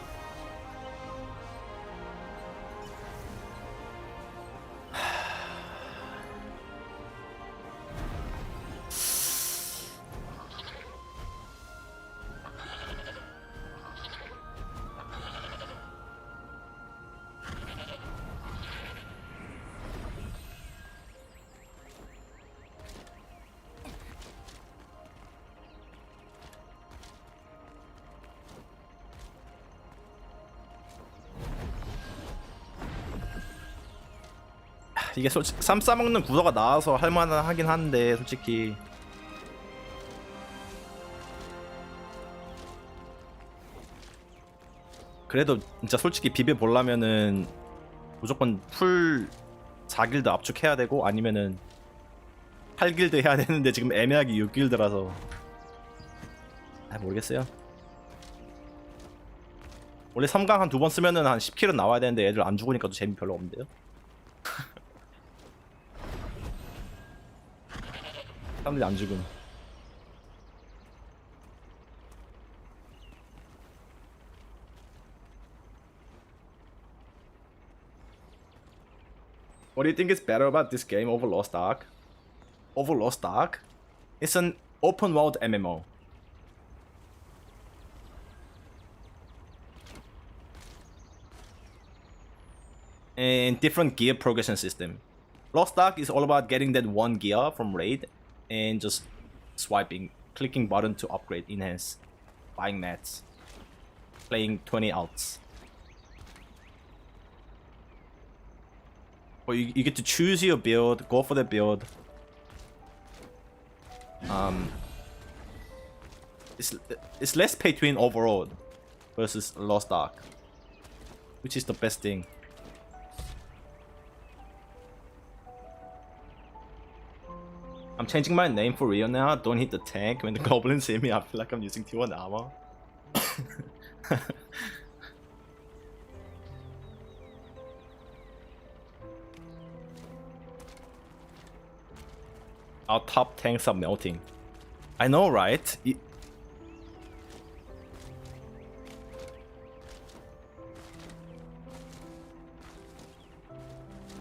이게 솔직히 쌈 싸먹는 구도가 나와서 할만은 하긴 한데 솔직히 그래도 진짜 솔직히 비벼 보려면은 무조건 풀 4길드 압축해야 되고 아니면은 8길드 해야 되는데 지금 애매하게 6길드라서 모르겠어요. 원래 3강 한 2번 쓰면은 한 10킬은 나와야 되는데 애들 안 죽으니까 또 재미 별로 없는데요. 사람들이 안 죽음. What do you think is better about this game over Lost Ark? Over Lost Ark? It's an open world MMO. And different gear progression system. Lost Ark is all about getting that one gear from raid and just swiping, clicking button to upgrade, enhance, buying mats, playing 20 outs. Or you get to choose your build, go for the build. It's less pay to win overall versus Lost Ark, which is the best thing. I'm changing my name for real now. Don't hit the tank. When the goblins see me, I feel like I'm using T1 armor. Our top tanks are melting. I know, right?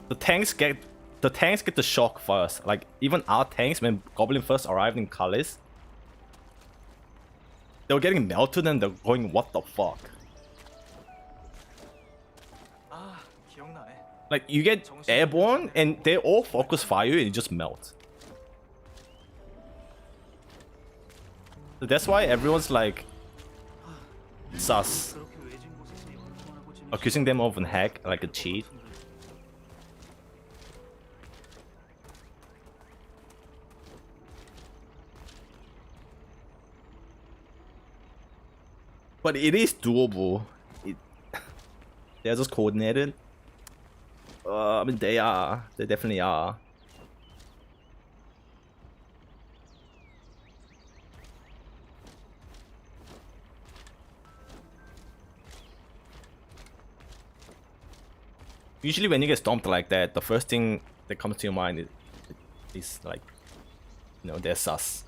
The tanks get the shock first. Like even our tanks, when Goblin first arrived in Kalis, they were getting melted and they're going, what the fuck? Like you get airborne and they all focus fire and you just melt. So that's why everyone's like sus, accusing them of a hack, like a cheat. But it is doable. They're just coordinated. I mean, they are. They definitely are. Usually when you get stomped like that, the first thing that comes to your mind is like, you know, they're sus.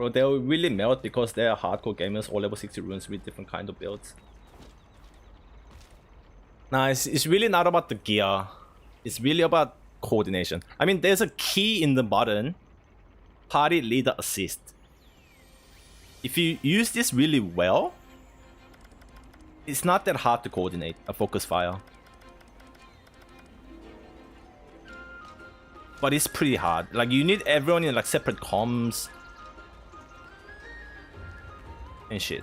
Bro, they'll really melt because they're hardcore gamers, all level 60 runes with different kind of builds. Nah, it's really not about the gear. It's really about coordination. I mean, there's a key in the button, party leader assist. If you use this really well, it's not that hard to coordinate a focus fire. But it's pretty hard. Like you need everyone in like separate comms and shit.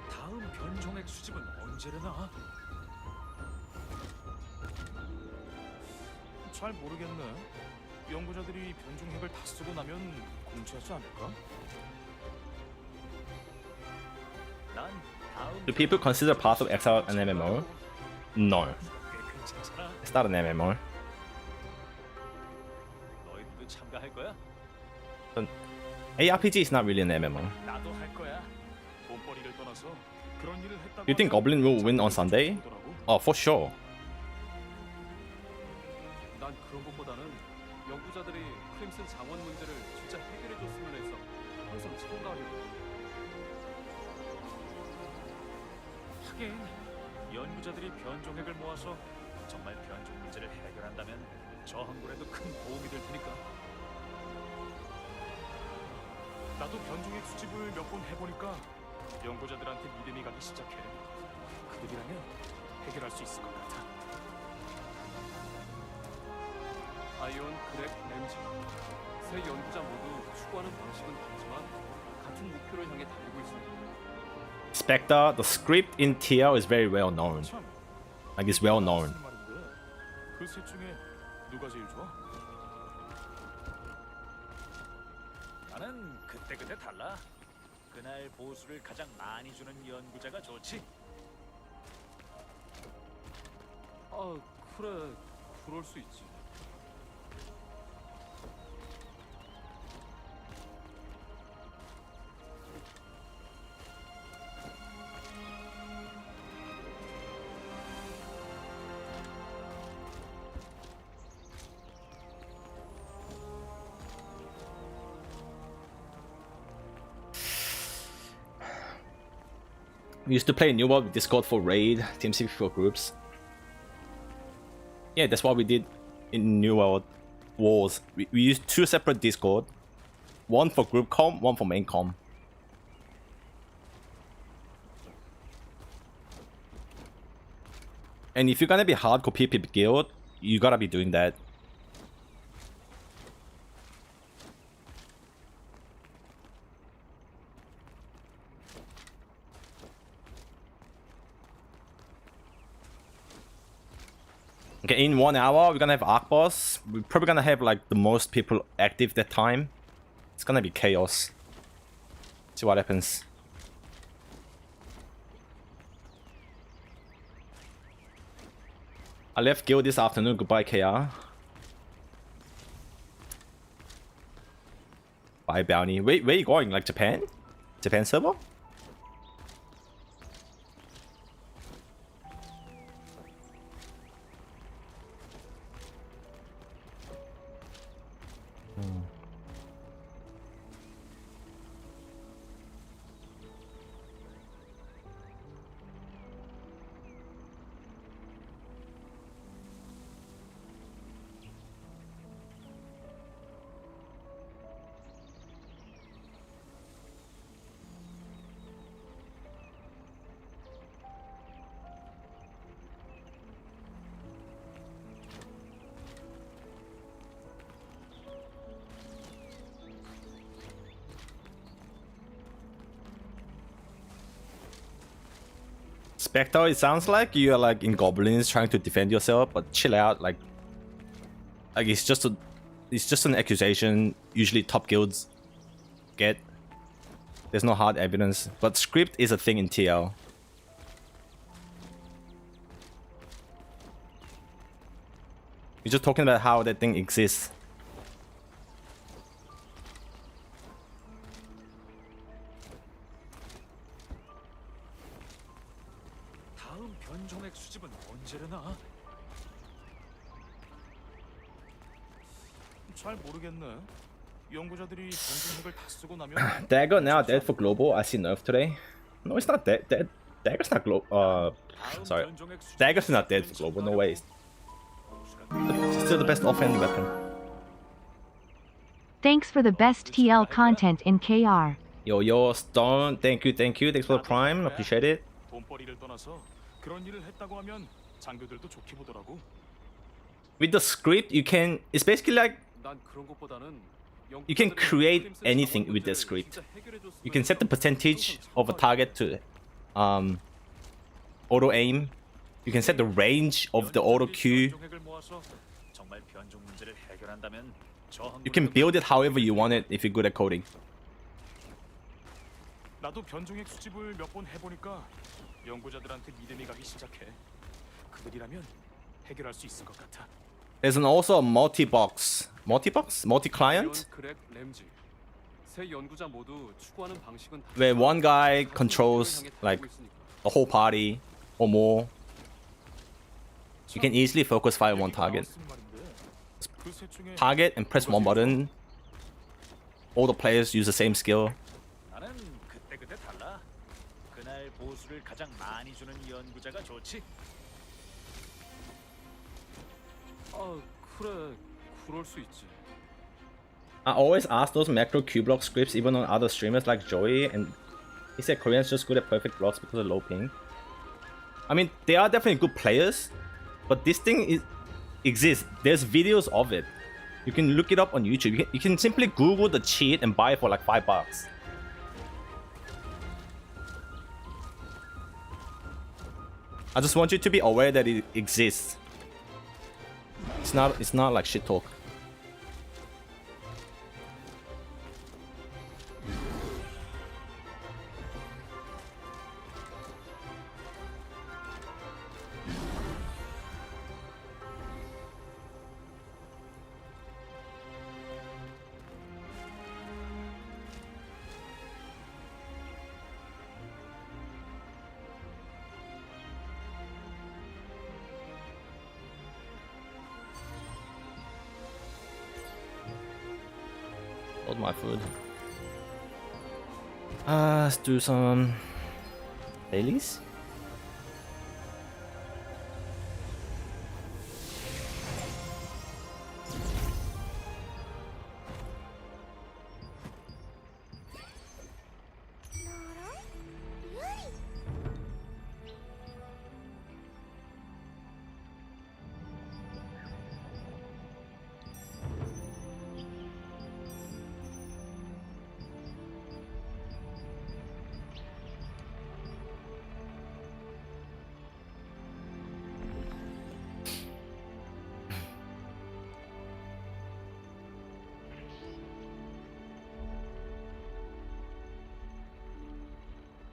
다음 변종액 수집은 언제려나? 잘 모르겠네. 연구자들이 변종액을 다 쓰고 나면 공지하지 않을까? 난 다음 Do people consider Path of Exile an MMO? No. 꽤 괜찮잖아. It's not an MMO. 너희들도 참가할 거야? ARPG is not really an MMO. 나도 할 거야. 돈벌이를 떠나서 그런 일을 했다고. You think Goblin will win on Sunday? Oh, for sure. 난 그런 것보다는 연구자들이 크림슨 장원 문제를 진짜 해결해 줬으면 해서 항상 참가하려고. 하긴 연구자들이 변종핵을 모아서 정말 변종 문제를 해결한다면 저 항구에도 큰 도움이 될 테니까. 나도 변종핵 수집을 몇 번 해보니까 연구자들한테 믿음이 가기 시작해. 그들이라면 해결할 수 있을 것 같아. 아이온, 그렉, 램지. 세 연구자 모두 추구하는 방식은 다르지만 같은 목표를 향해 달리고 있습니다. Spectre, the script in TL is very well known. 참, Like it's well known. 그셋 중에 누가 제일 좋아? 나는 그때 달라. 그날 보수를 가장 많이 주는 연구자가 좋지. 아, 그래. 그럴 수 있지. We used to play New World with Discord for raid, TeamSpeak for groups. Yeah, that's what we did in New World Wars. We used 2 separate Discord. One for group com, one for main com. And if you're gonna be hardcore PvP guild, you gotta be doing that. Okay, in 1 hour, we're gonna have Arc Boss. We're probably gonna have like the most people active that time. It's gonna be chaos. See what happens. I left guild this afternoon. Goodbye, KR. Bye, Bounty. Wait, where are you going? Like Japan? Japan server? Spectre, it sounds like you're like in goblins trying to defend yourself, but chill out. Like it's just an accusation. Usually top guilds get. There's no hard evidence, but script is a thing in TL. You're just talking about how that thing exists. 다음 변종액 수집은 언제려나? 잘 모르겠네. 연구자들이 변종액을 다 쓰고 나면 Dagger now dead for global. I see nerf today. No, it's not dead. Dagger's not global. Sorry. Dagger's not dead for global. No way. It's still the best offhand weapon. Thanks for the best TL content in KR. Yo, Stone. Thank you. Thanks for the prime. Appreciate it. 돈벌이를 떠나서 그런 일을 했다고 하면 장교들도 좋게 보더라고. With the script, you can. It's basically like 난 그런 것보다는 you can create anything with the script. You can set the percentage of a target to auto aim. You can set the range of the auto Q. 변종액을 모아서 정말 변종 문제를 해결한다면 저 You can build it however you want it if you're good at coding. 나도 변종액 수집을 몇 번 해보니까 연구자들한테 믿음이 가기 시작해. 그들이라면 해결할 수 있을 것 같아. There's also a multi-client. 아이온, 그렉, 램지. 세 연구자 모두 추구하는 방식은 다르지만 Where one guy 같은 controls 목표를 향해 like 달리고 있으니까. the whole party or more. You can easily focus fire on one target. 그셋 중에 Target and press one button. All the players use the same skill. 나는 그때 달라. 그날 보수를 가장 많이 주는 연구자가 좋지. 아, 그래. 그럴 수 있지. I always ask those macro Q block scripts even on other streamers like Joey, and He said Koreans just good at perfect blocks because of low ping. I mean, they are definitely good players, but this thing exists. There's videos of it. You can look it up on YouTube. You can simply Google the cheat and buy it for like $5. I just want you to be aware that it exists. It's not like shit talk. Hold my food. Let's do some dailies.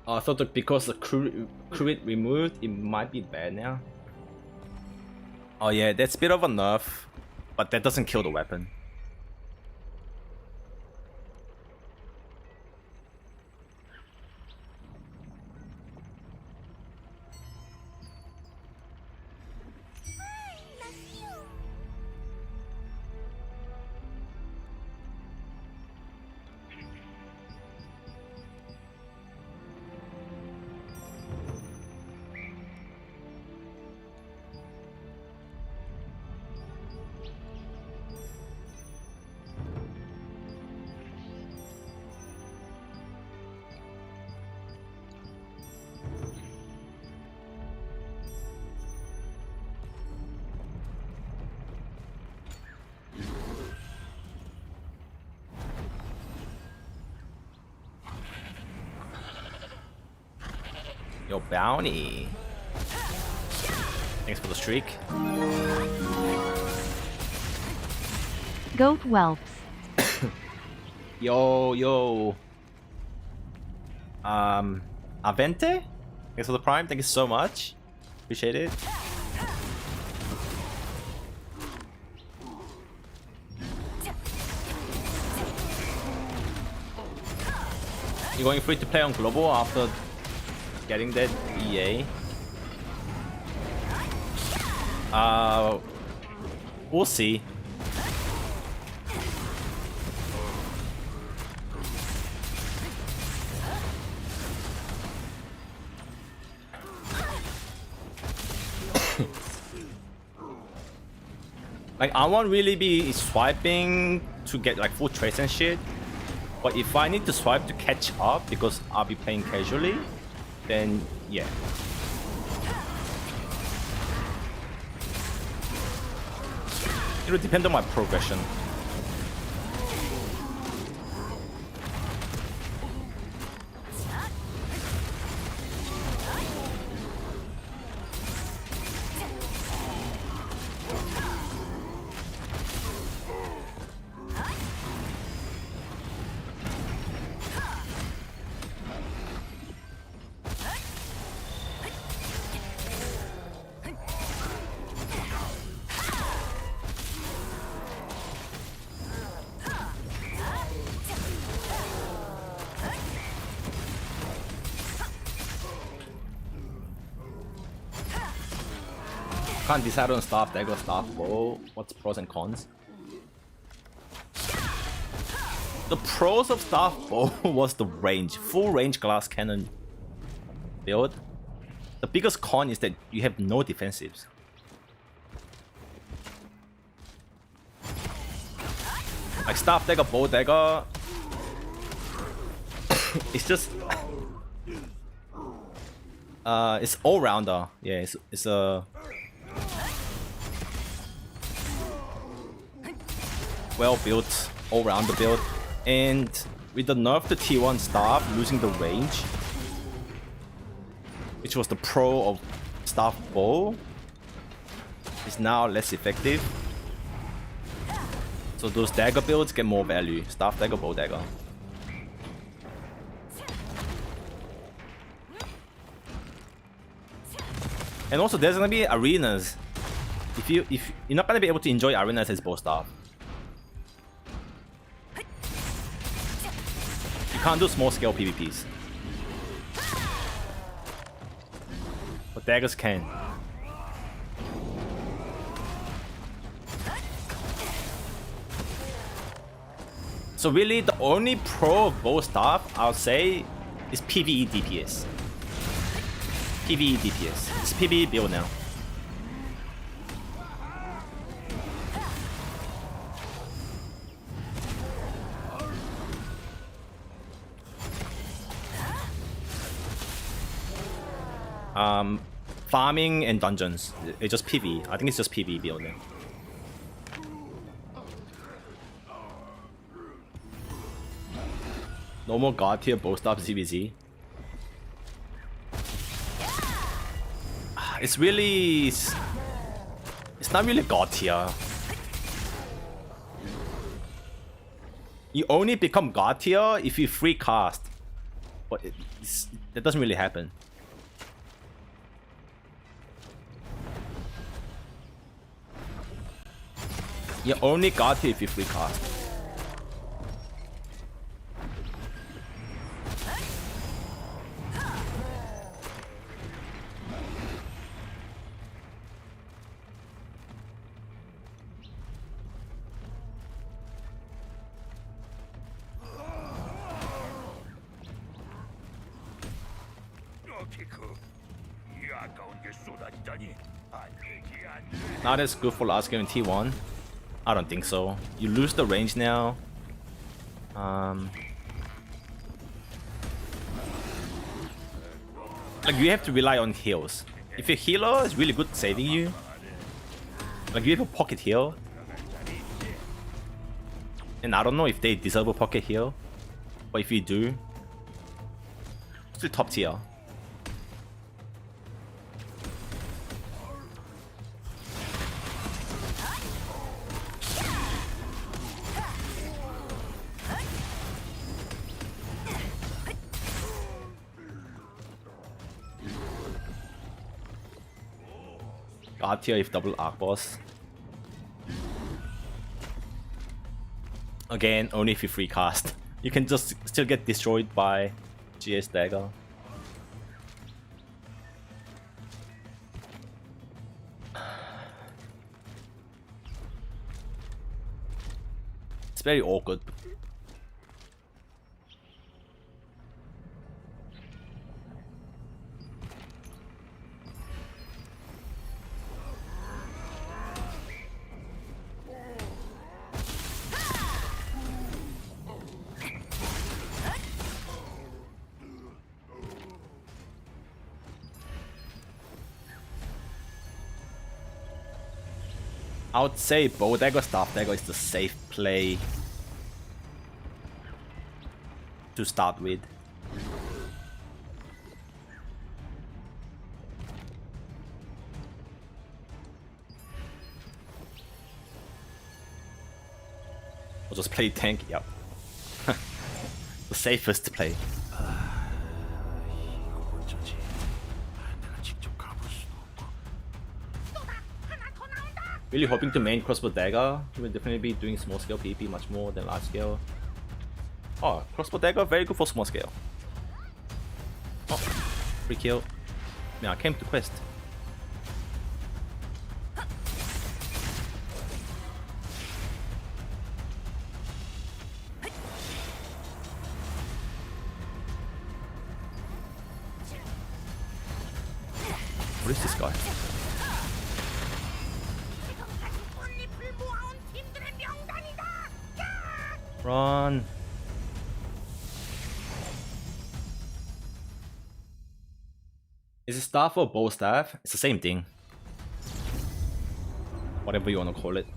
I thought that because the crit removed, it might be bad now. Oh yeah, that's a bit of a nerf, but that doesn't kill the weapon. Yo, bounty. Thanks for the streak. Goat whelps. Yo. Avente? Thanks for the prime. Thank you so much. Appreciate it. You're going free to play on global after getting that EA? We'll see. Like, I won't really be swiping to get like full trace and shit, but if I need to swipe to catch up because I'll be playing casually, then yeah. It will depend on my progression. Can't decide on staff dagger, staff bow. What's pros and cons? The pros of staff bow was the range, full range glass cannon build. The biggest con is that you have no defensives. Like staff dagger, bow dagger. It's just It's all rounder. Yeah, it's a well built all rounder build, and with the nerf to T1 staff losing the range, which was the pro of staff bow, is now less effective. So those dagger builds get more value. Staff dagger, bow dagger. And also there's gonna be arenas. If you're not gonna be able to enjoy arenas as bow staff. You can't do small scale PvPs. But daggers can. So really the only pro bow staff I'll say is PvE DPS. PvE DPS. It's PvE build now. Farming and dungeons. It's just PvE. I think it's just PvE build now. No more god tier bow staff CVZ. It's really... It's not really god tier. You only become god tier if you free cast. But that doesn't really happen. You're only god tier if you free cast. Not as good for last game in T1. I don't think so. You lose the range now. Like you have to rely on heals. If your healer is really good saving you, like you have a pocket heal, and I don't know if they deserve a pocket heal, but if you do, still top tier. God tier if double arc boss. Again, only if you free cast. You can just still get destroyed by GS dagger. It's very awkward. I would say bow dagger, staff dagger is the safe play to start with. Or just play tank, yep. The safest play. Really hoping to main crossbow dagger. He will definitely be doing small scale PvP much more than large scale. Oh, crossbow dagger, very good for small scale. Oh, free kill. Yeah, I came to quest. What is this guy? Run. Is it staff or bow staff? It's the same thing. Whatever you want to call it.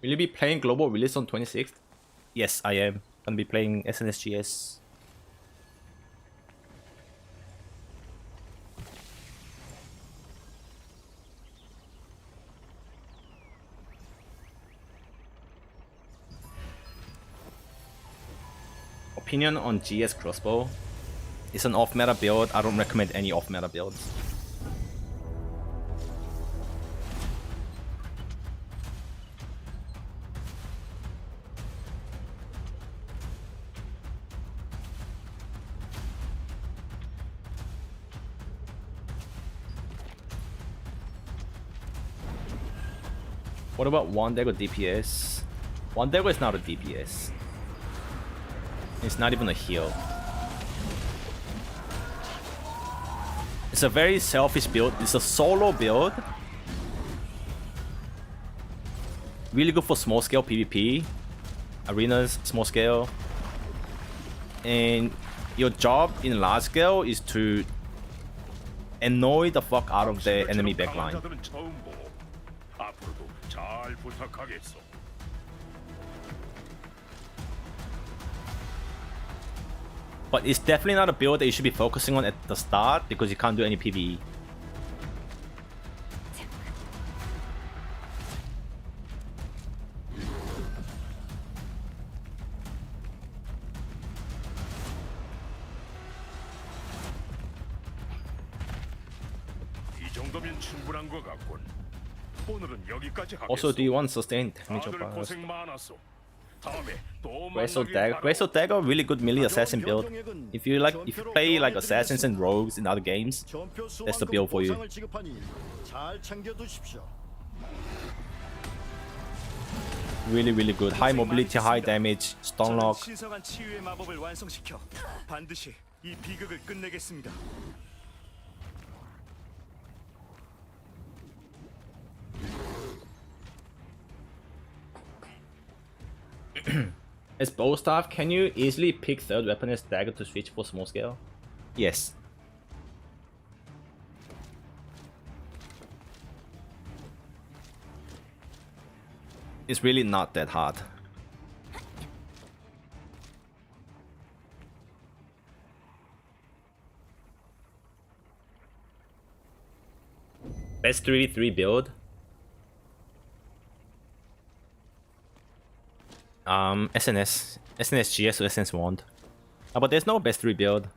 Will you be playing global release on 26th? Yes, I am. Gonna be playing SNSGS. Opinion on GS crossbow. It's an off-meta build. I don't recommend any off-meta builds. What about one Dagger DPS? One Dagger is not a DPS. It's not even a heal. It's a very selfish build. It's a solo build. Really good for small scale PvP. Arenas, small scale. And your job in large scale is to annoy the fuck out of the enemy backline. 강자들은 처음 보고 앞으로도 잘 부탁하겠소. But it's definitely not a build that you should be focusing on at the start because you can't do any PvE. 이 정도면 충분한 것 같군. 오늘은 여기까지 하겠소. Also, do you want sustained damage 다들 or burst? 고생 많았소. 다음에 또 Grasso 만나길 Dagger. 바라오. Grasso Dagger, really good melee assassin build. If you play like assassins and rogues in other games, that's the build for you. Really good. High mobility, high damage, stun lock. 신성한 치유의 마법을 완성시켜 반드시 이 비극을 끝내겠습니다. As bow staff, can you easily pick third weapon as dagger to switch for small scale? Yes. It's really not that hard. Best 3v3 build. SNS GS or SNS Wand. But there's no best 3 build.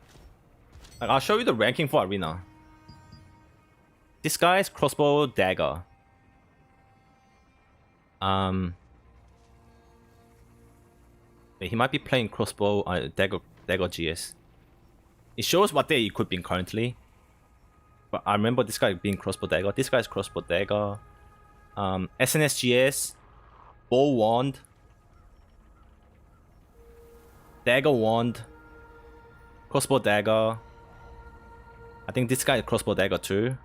Like, I'll show you the ranking for Arena. This guy's crossbow dagger. He might be playing crossbow dagger GS. It shows what they're equipping currently. But I remember this guy being crossbow dagger. This guy's crossbow dagger. SNS GS, bow wand, dagger wand, crossbow dagger. I think this guy is crossbow dagger too,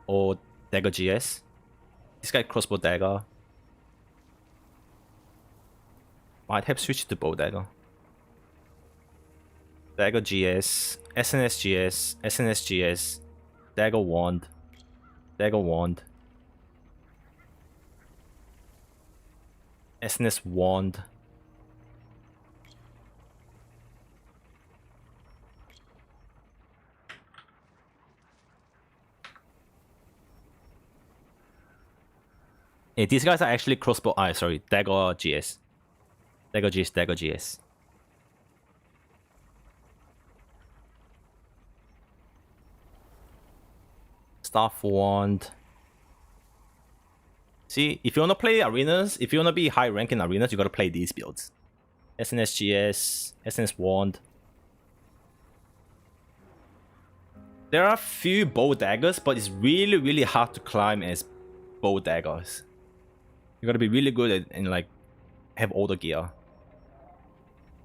or dagger GS. This guy crossbow dagger. Might have switched to bow dagger. Dagger GS, SNS GS, SNS GS, dagger wand, dagger wand, SNS wand. Yeah, these guys are actually crossbow. Sorry, dagger GS. Dagger GS, dagger GS. Staff wand. See, if you wanna play arenas, if you wanna be high rank in arenas, you gotta play these builds. SNS GS, SNS wand. There are a few bow daggers, but it's really hard to climb as bow daggers. You gotta be really good at and like have all the gear.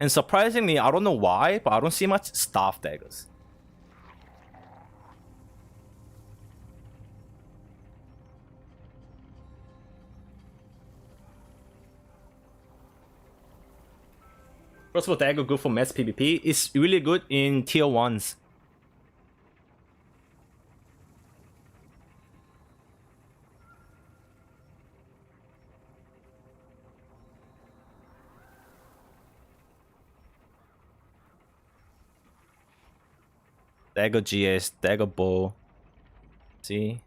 And surprisingly, I don't know why, but I don't see much staff daggers. Crossbow dagger good for mass PvP. It's really good in tier 1s. Dagger GS, dagger bow. See?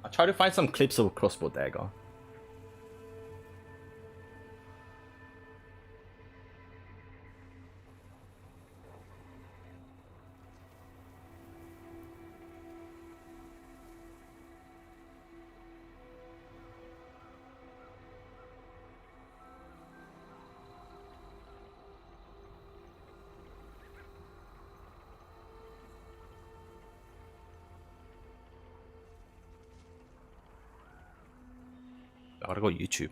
I'll try to find some clips of crossbow dagger. I gotta go YouTube.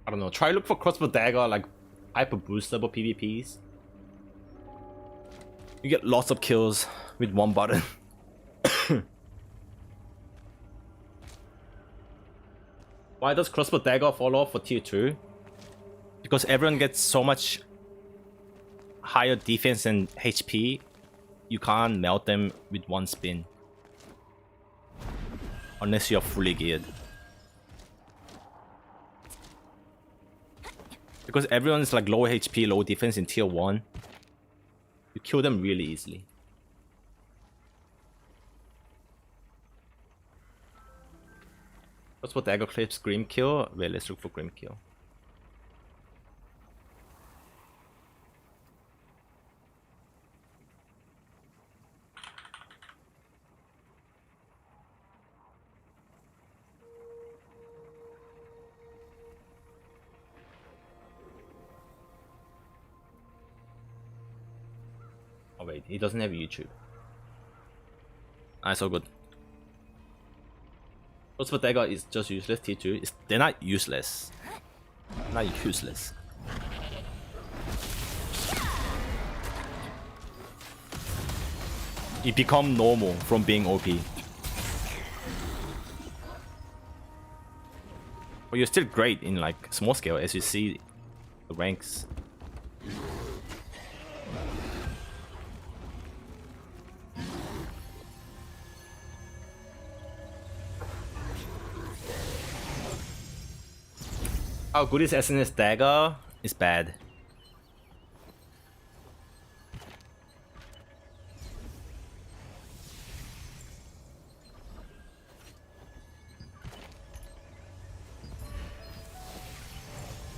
I don't know. Try look for crossbow dagger like hyper boostable PvPs. You get lots of kills with one button. Why does crossbow dagger fall off for tier 2? Because everyone gets so much higher defense and HP, you can't melt them with one spin. Unless you're fully geared. Because everyone's like low HP, low defense in tier 1. You kill them really easily. That's what dagger clips Grim kill. Well, let's look for Grim kill. Oh wait, he doesn't have YouTube. Ah, it's all good. Crossbow dagger is just useless. Tier 2 is they're not useless. Not useless. It become normal from being OP. But you're still great in like small scale as you see the ranks. How good is SNS dagger? Is bad.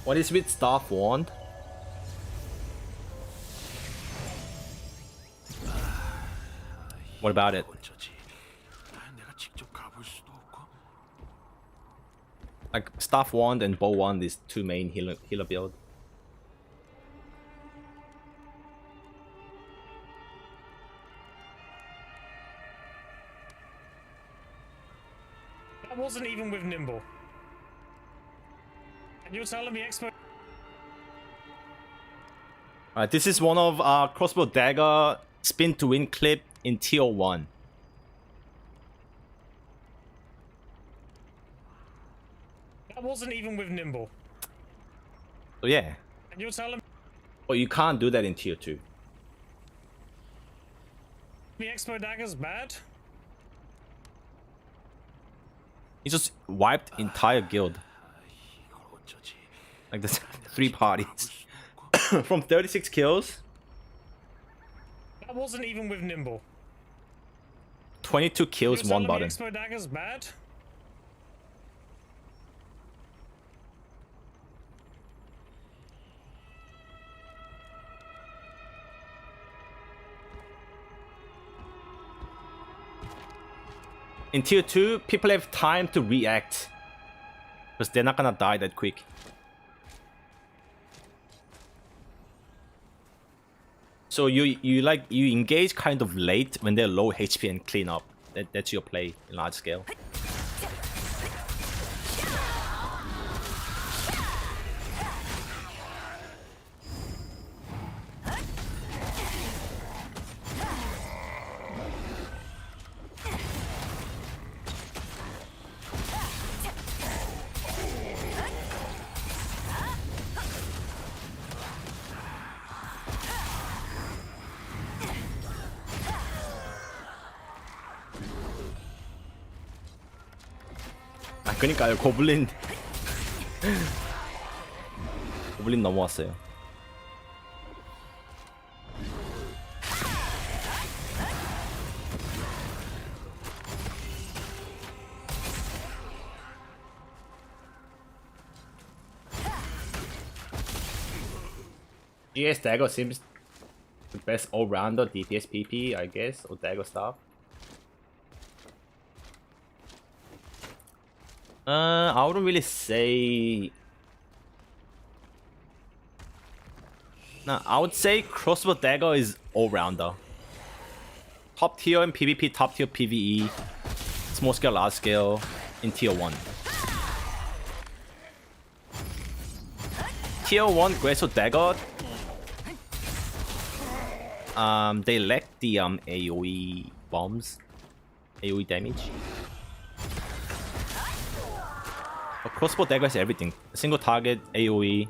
What is with staff wand? What about it? Like staff wand and bow wand is two main healer build. That wasn't even with Nimble. And you're telling me Expo... Alright, this is one of our crossbow dagger spin to win clip in tier 1. That wasn't even with Nimble. So yeah. And you're telling me... But you can't do that in tier 2. The Expo Dagger's bad? He just wiped entire guild. Like there's 3 parties. From 36 kills, That wasn't even with Nimble. 22 kills, You're 1 telling me button. Expo Dagger's bad? In tier 2, people have time to react. Because they're not gonna die that quick. So you engage kind of late when they're low HP and clean up. That's your play in large scale. 아 그니까요 고블린 고블린 넘어왔어요. GS Dagger seems the best all-rounder DPS PP, I guess, or Dagger stuff. I wouldn't really say. No, I would say Crossbow Dagger is all-rounder. Top tier in PvP, top tier PvE, small scale, large scale in tier 1. Tier 1 Graceful Dagger. They lack the AoE bombs, AoE damage. But Crossbow Dagger is everything. Single target, AoE,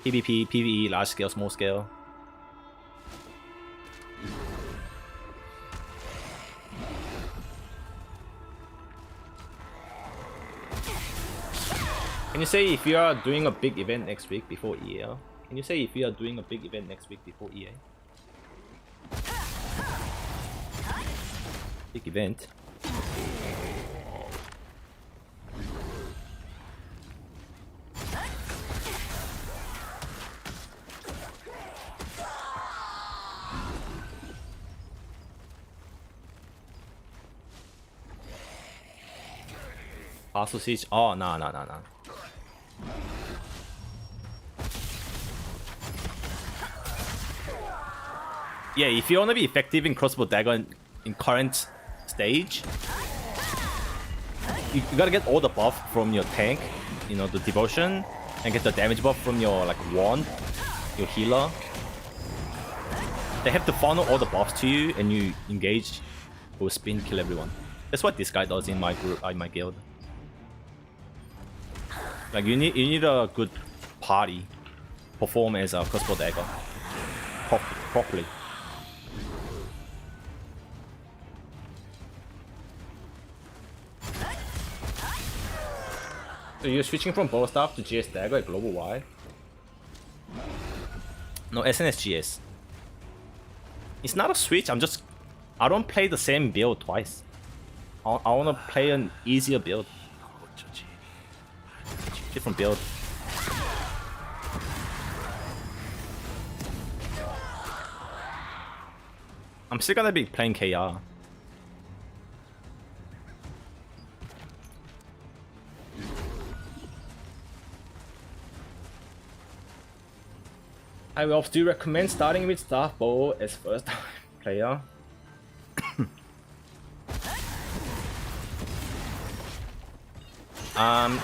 PvP, PvE, large scale, small scale. Can you say if you are doing a big event next week before EA? Can you say if you are doing a big event next week before EA? Big event. Castle Siege? Oh, no. Yeah, if you want to be effective in Crossbow Dagger in current stage, you gotta get all the buff from your tank, you know, the devotion, and get the damage buff from your like wand, your healer. They have to funnel all the buffs to you, and you engage, go spin, kill everyone. That's what this guy does in my group, in my guild. Like you need a good party, perform as a Crossbow Dagger properly. So you're switching from bow staff to GS Dagger at Global Y? No, SNS GS. It's not a switch, I don't play the same build twice. I wanna play an easier build. Different build. I'm still gonna be playing KR. Hi Whelps, do you recommend starting with Staff Bow as first time player?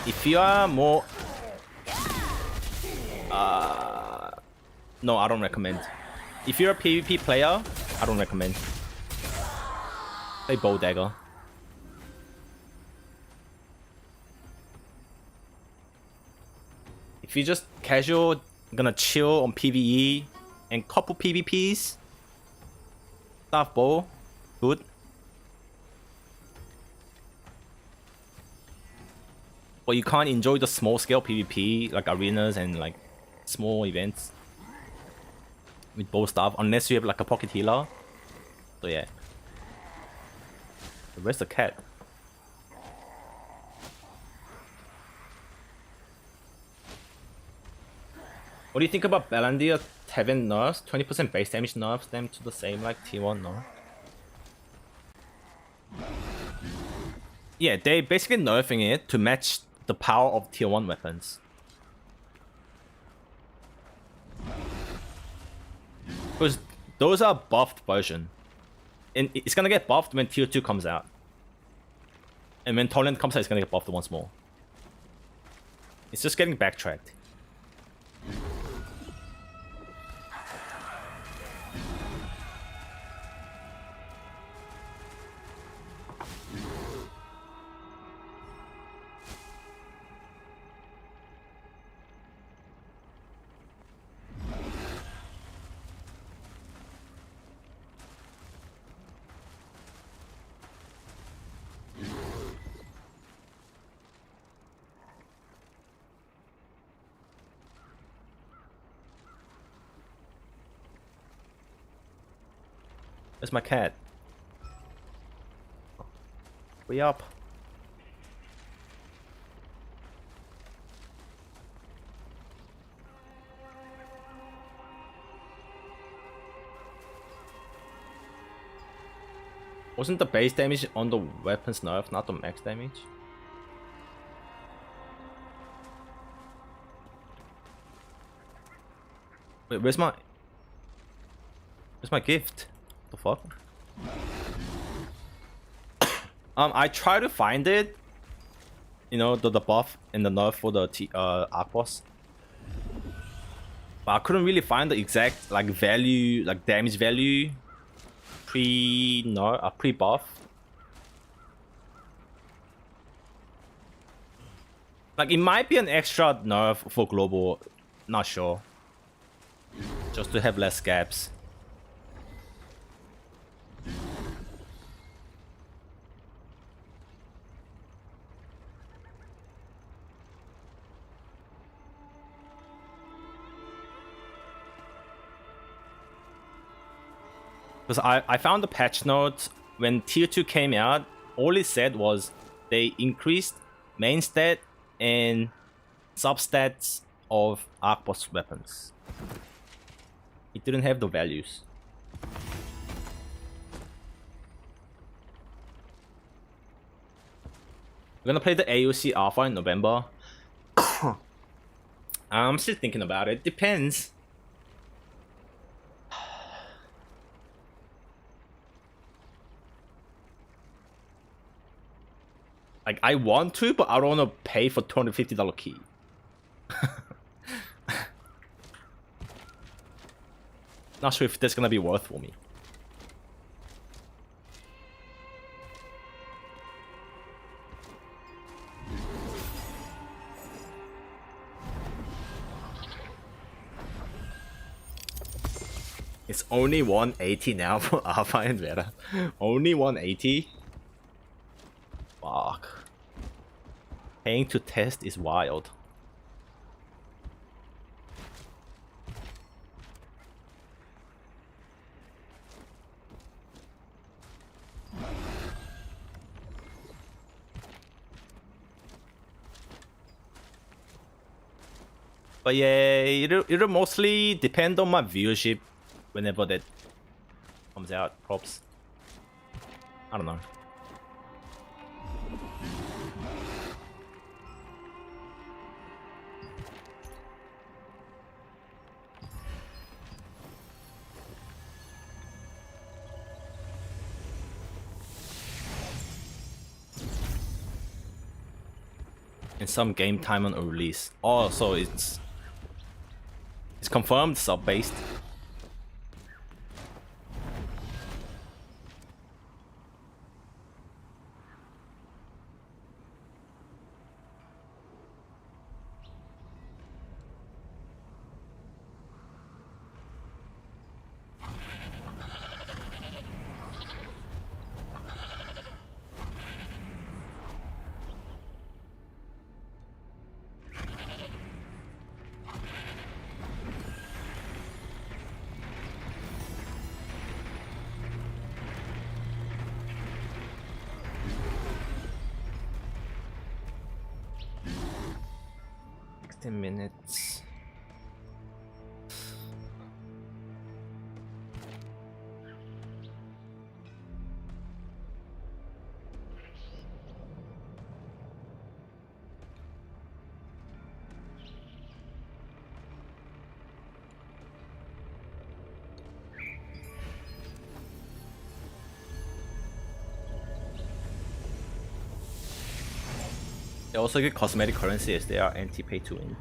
If you are more... no, I don't recommend. If you're a PvP player, I don't recommend. Play Bow Dagger. If you're just casual, gonna chill on PvE, and couple PvPs. Staff bow, good. But you can't enjoy the small scale PvP like arenas and like small events with bow staff unless you have like a pocket healer. So yeah. Where's the cat? What do you think about Balandir Tevent nerfs? 20% base damage nerfs them to the same like T1 nerf. Yeah, they basically nerfing it to match the power of tier 1 weapons. Because those are buffed version. And it's gonna get buffed when tier 2 comes out. And when Torrent comes out, it's gonna get buffed once more. It's just getting backtracked. Where's my cat? We up. Wasn't the base damage on the weapons nerf, not the max damage? Wait, where's my gift? The fuck? I try to find it. You know, the buff and the nerf for the arc boss. But I couldn't really find the exact like value, like damage value pre-buff. Like it might be an extra nerf for global, not sure. Just to have less gaps. Because I found the patch notes when tier 2 came out, all it said was they increased main stat and substats of arc boss weapons. It didn't have the values. We're gonna play the AOC Alpha in November. I'm still thinking about it. Depends. Like, I want to, but I don't want to pay for $250 key. Not sure if that's gonna be worth for me. It's only 180 now for Alpha and Beta. Only 180? Fuck. Paying to test is wild. But yeah, it'll mostly depend on my viewership whenever that comes out, props. I don't know. And some game time on release. Oh, so it's confirmed sub-based. 16 minutes. They also get cosmetic currency as they are anti-pay to win.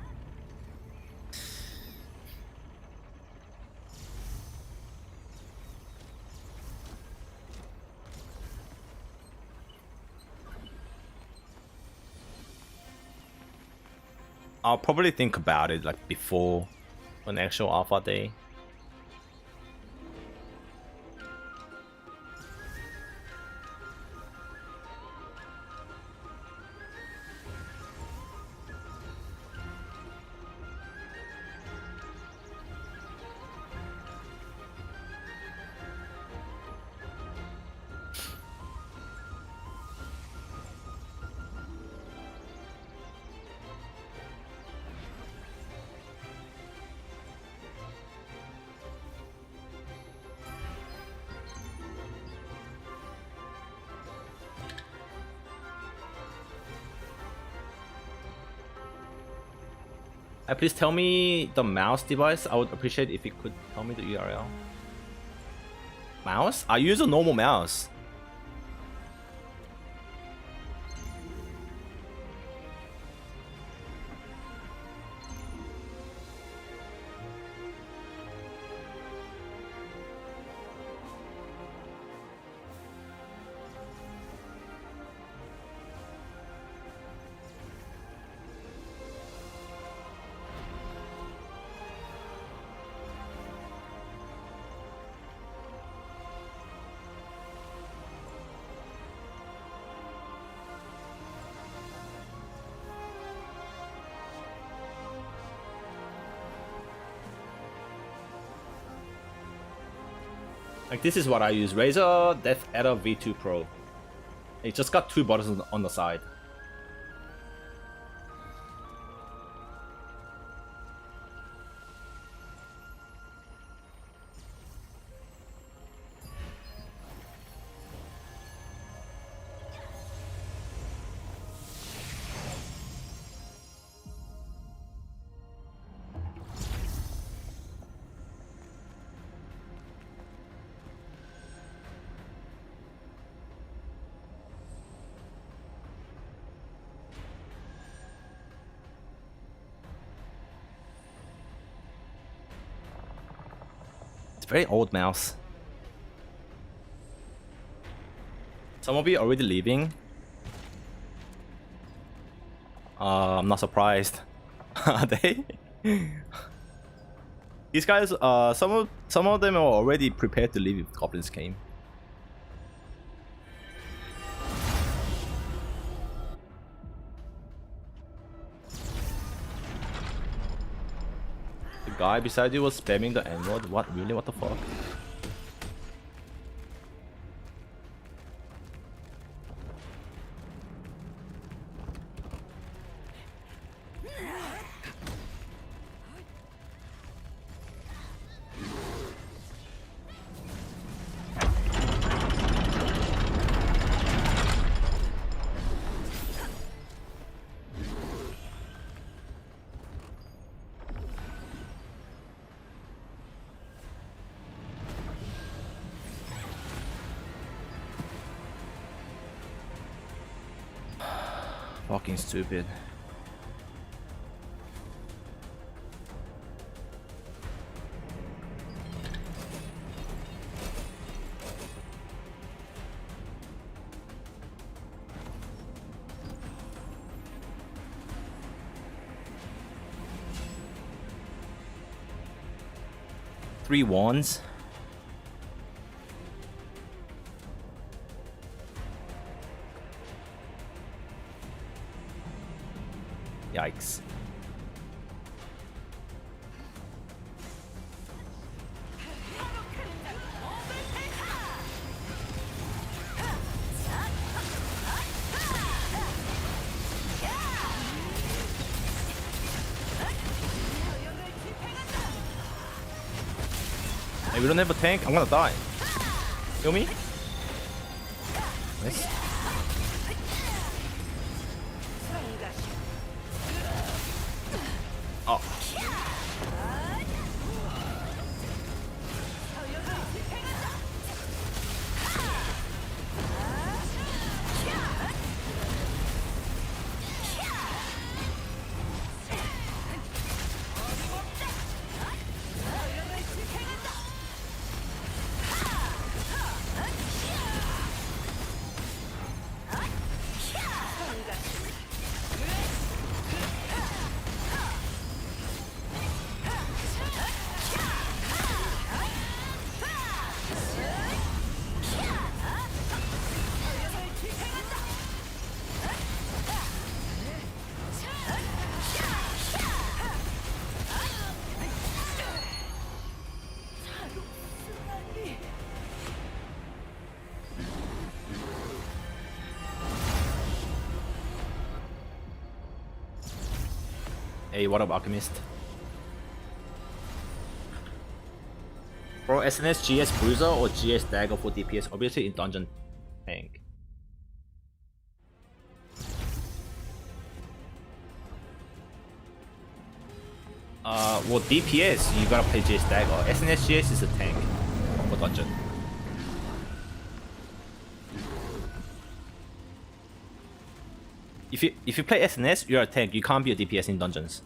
I'll probably think about it like before an actual alpha day. Please tell me the mouse device. I would appreciate if you could tell me the URL. Mouse? I use a normal mouse. Like this is what I use. Razer Death Adder V2 Pro. It just got 2 buttons on the side. Very old mouse. Some of you already leaving. I'm not surprised. Are they? These guys, some of them are already prepared to leave if goblins came. The guy beside you was spamming the N-word. What? Really? What the fuck? Fucking stupid. Three wands. Yikes. Hey, we don't have a tank. I'm gonna die. Kill me. Nice. Oh. Hey, what up, Alchemist? Bro, SNS GS Bruiser or GS Dagger for DPS? Obviously in Dungeon Tank. Well, DPS, you gotta play GS Dagger. SNS GS is a tank for Dungeon. If you play SNS, you're a tank. You can't be a DPS in dungeons.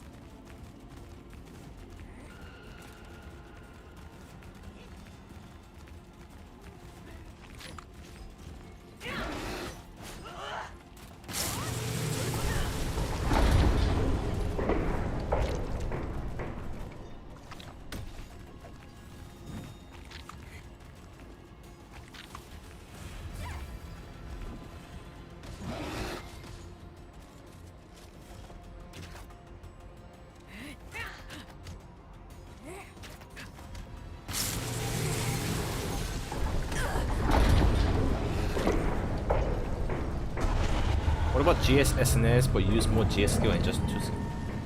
What about GS SNS but use more GS skill and just choose?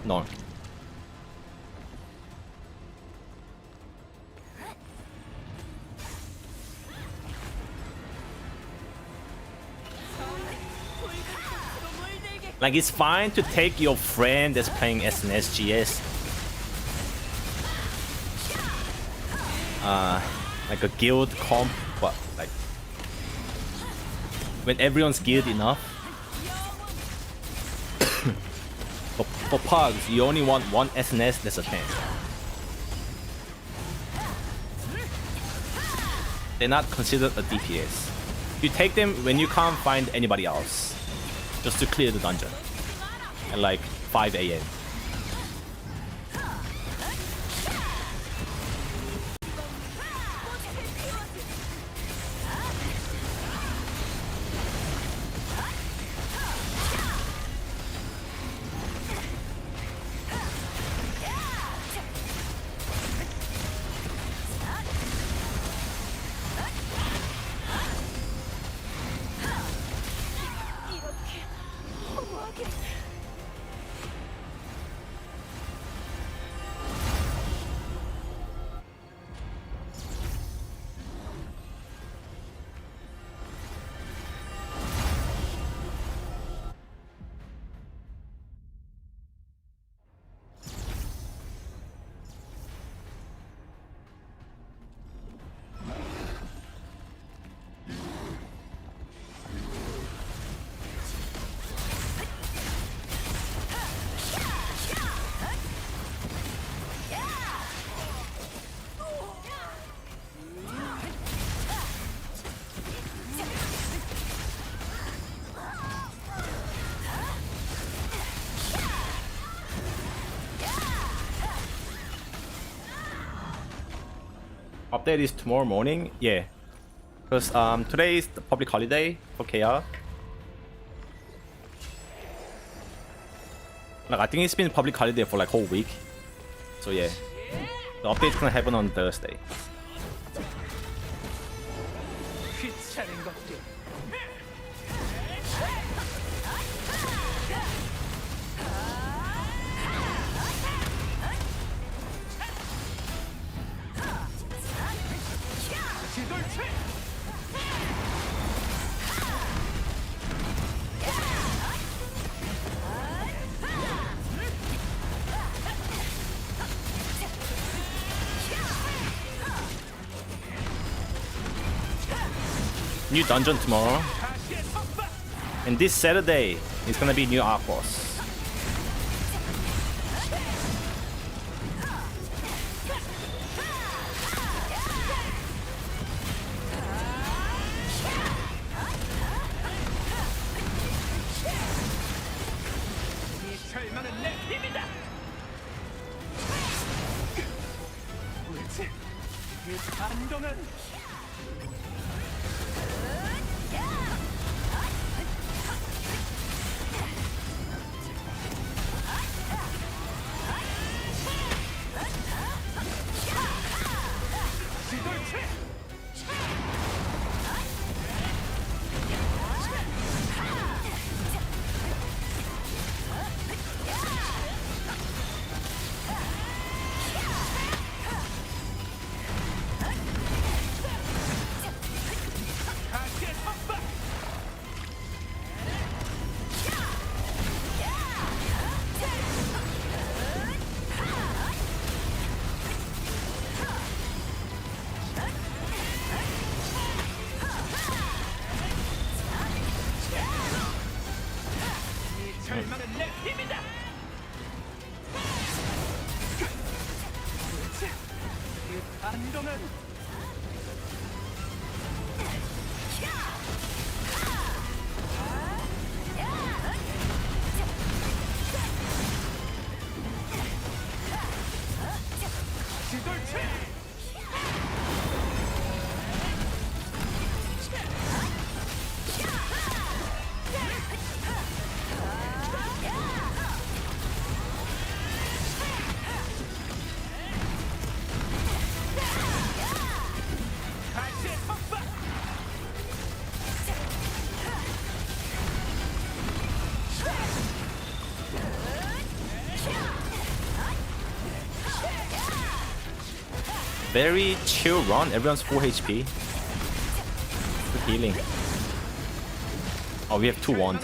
No. Like, it's fine to take your friend that's playing SNS GS. Like a guild comp, but like when everyone's geared enough. For pugs, you only want one SNS that's a tank. They're not considered a DPS. You take them when you can't find anybody else, just to clear the dungeon at like 5 AM. Update is tomorrow morning? Yeah. Because today is the public holiday for KR. Like, I think it's been public holiday for like whole week. So yeah. The update's gonna happen on Thursday. new dungeon tomorrow. And this Saturday is gonna be new arc boss. Very chill run, everyone's full HP. Good healing. Oh, we have 2 wand.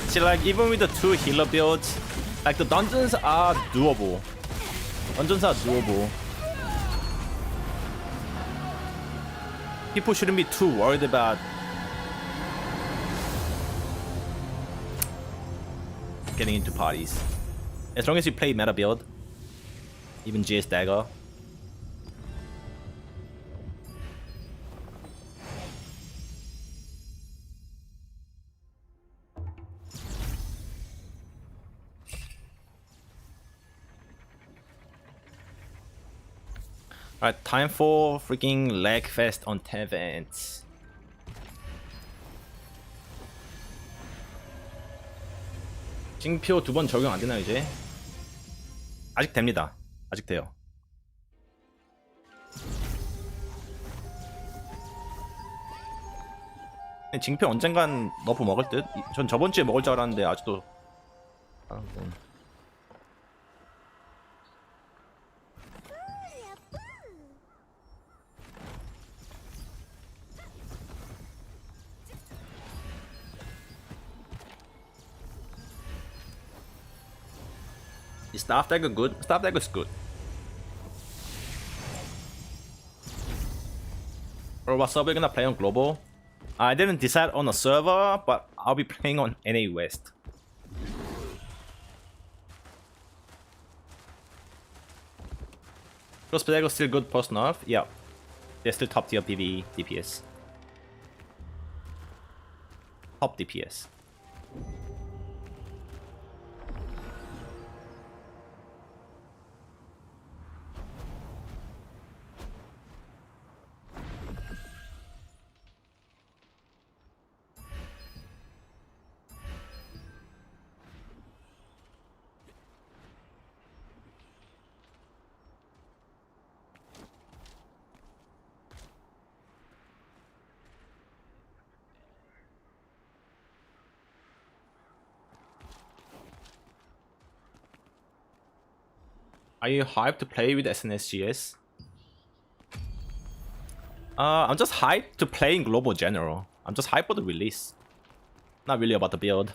See, like, even with the 2 healer builds, like, the dungeons are doable. Dungeons are doable. People shouldn't be too worried about getting into parties. As long as you play meta build, even GS Dagger. Alright, time for freaking lag fest on Tevent. 징표 2번 적용 안 되나요, 이제? 아직 됩니다. 아직 돼요. 징표 언젠간 너프 먹을 듯? 전 저번 주에 먹을 줄 알았는데 아직도. Is Staff Dagger good? Staff Dagger is good. Or what server you gonna play on global? I didn't decide on a server, but I'll be playing on NA West. Cross Dagger still good post nerf? Yeah. They're still top tier PvE DPS. Top DPS. Are you hyped to play with SNSGS? I'm just hyped to play in global general. I'm just hyped for the release. Not really about the build.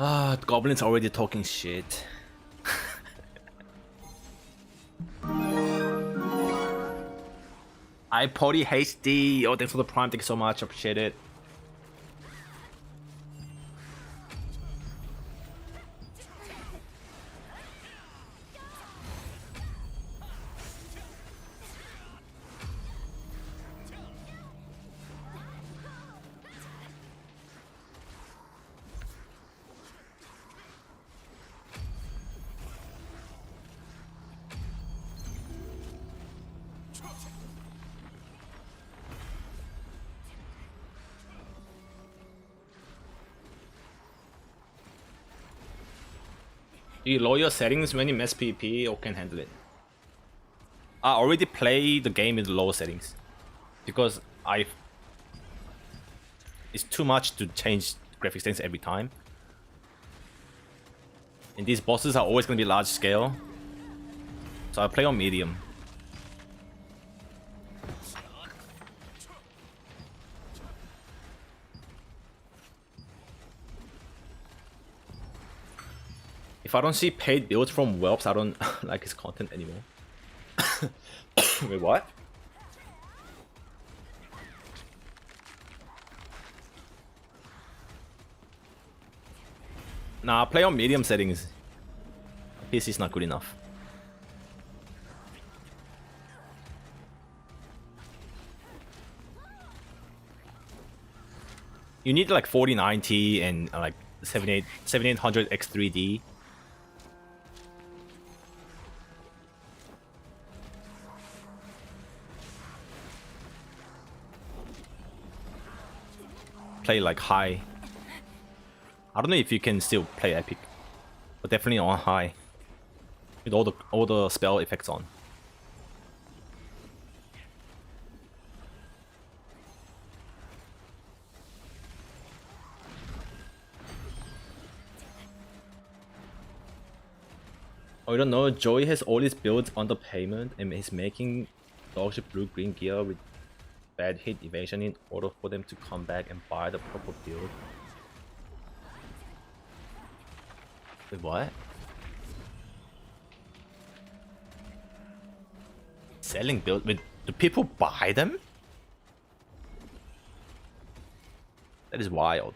Ah, the goblins already talking shit. I Potty HD. Oh, thanks for the prime. Thank you so much. Appreciate it. Do you lower your settings when you mess PvP or can handle it? I already play the game in the lower settings because it's too much to change graphics settings every time. And these bosses are always going to be large scale, so I play on medium. If I don't see paid builds from whelps, I don't like his content anymore. Wait, what? Nah, play on medium settings. PC is not good enough. You need like 4090 and like 7800 X3D. Play like high. I don't know if you can still play epic, but definitely on high with all the spell effects on. Oh, you don't know? Joey has all his builds under payment and he's making dogshit blue-green gear with bad hit evasion in order for them to come back and buy the proper build. Wait, what? Selling build? Wait, do people buy them? That is wild.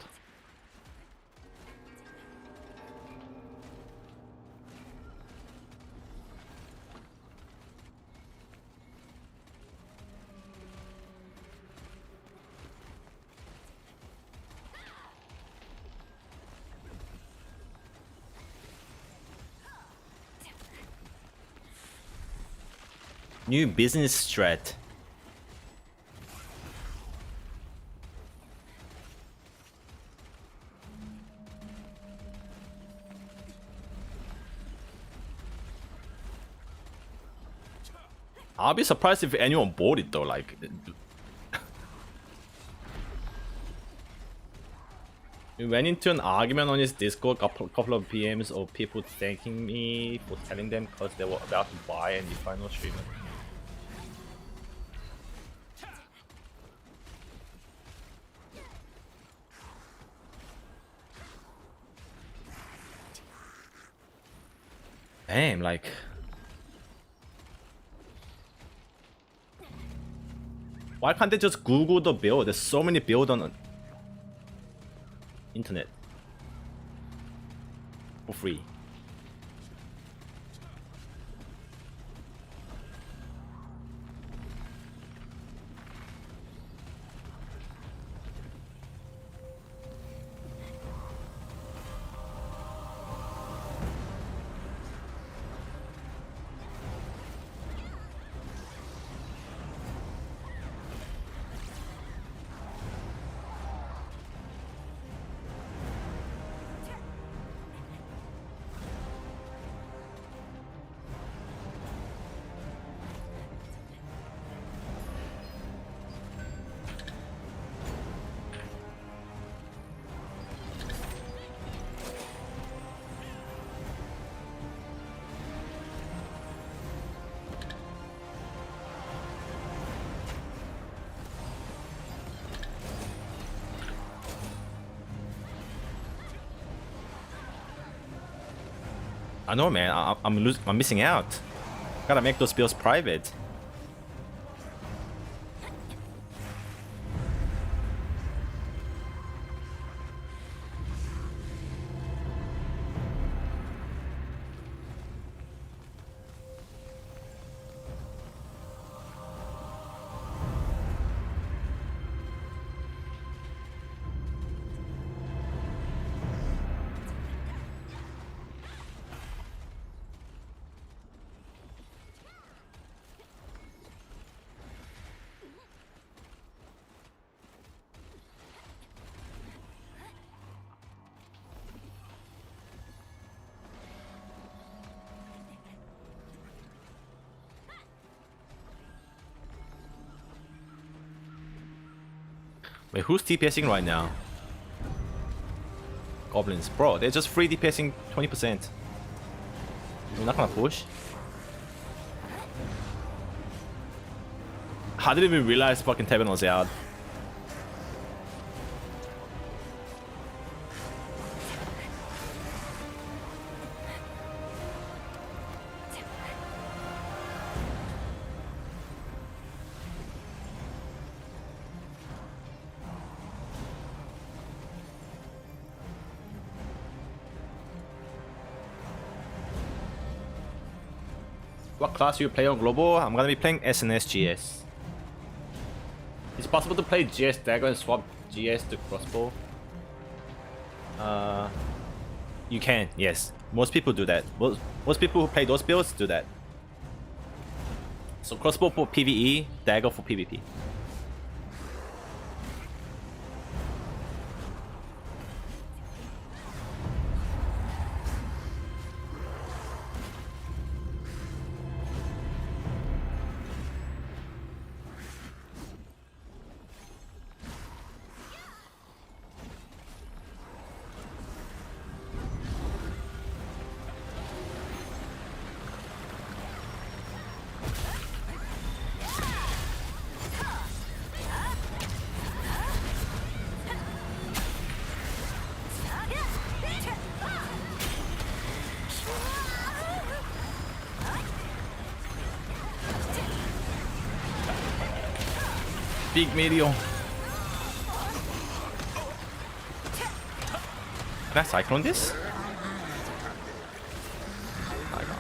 New business strat. I'll be surprised if anyone bought it though, like... We went into an argument on his Discord, couple of PMs of people thanking me for telling them because they were about to buy and the final streamer. Damn, like... Why can't they just Google the build? There's so many builds on internet for free. I know, man. I'm missing out. Gotta make those builds private. Wait, who's DPSing right now? Goblins. Bro, they're just free DPSing 20%. We're not gonna push. I didn't even realize fucking Tevent was out. What class you play on Global? I'm gonna be playing SNSGS. It's possible to play GS Dagger and swap GS to crossbow. You can, yes. Most people do that. Most people who play those builds do that. So crossbow for PvE, dagger for PvP. Big meteor. Can I cyclone this? I can't.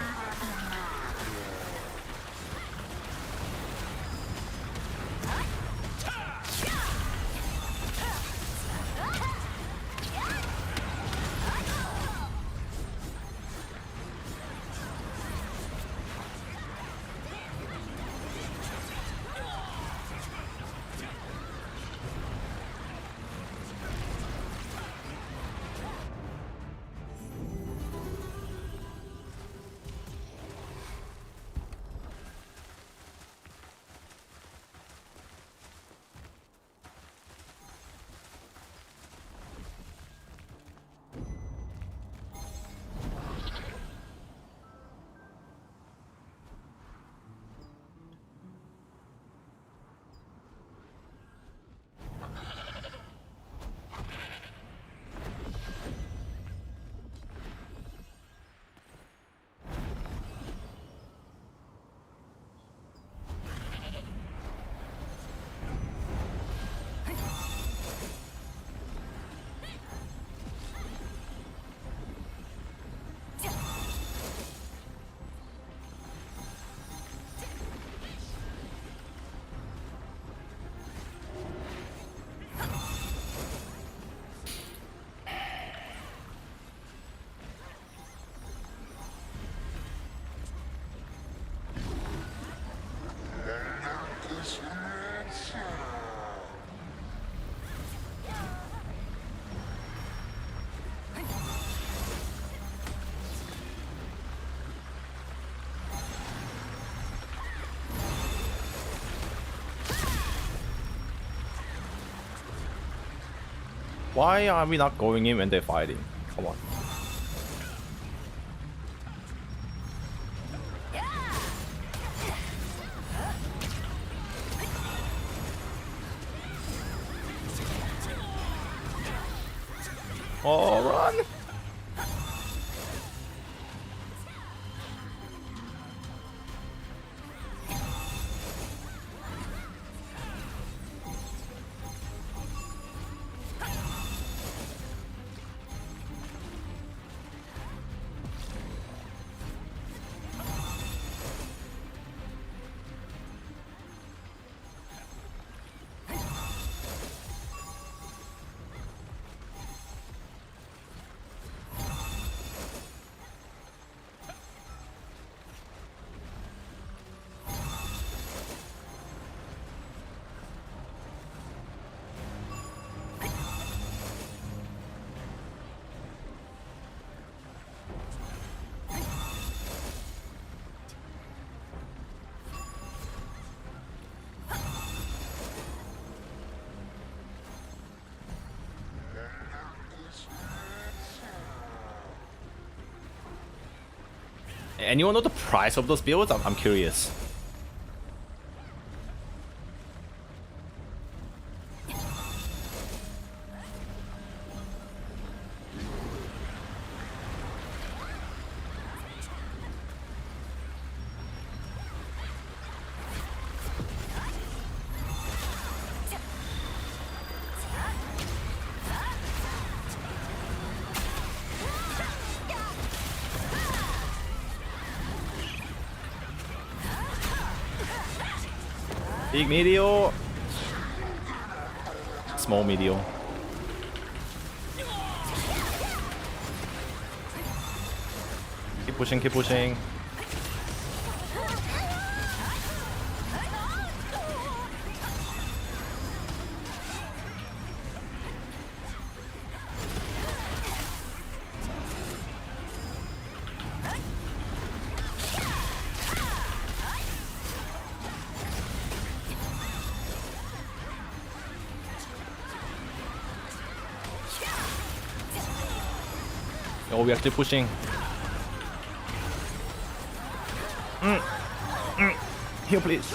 Why are we not going in when they're fighting? Come on. Oh, run! Anyone know the price of those builds? I'm curious. Big meteor. Small meteor. Keep pushing, keep pushing. Oh, we are still pushing. Heal, please.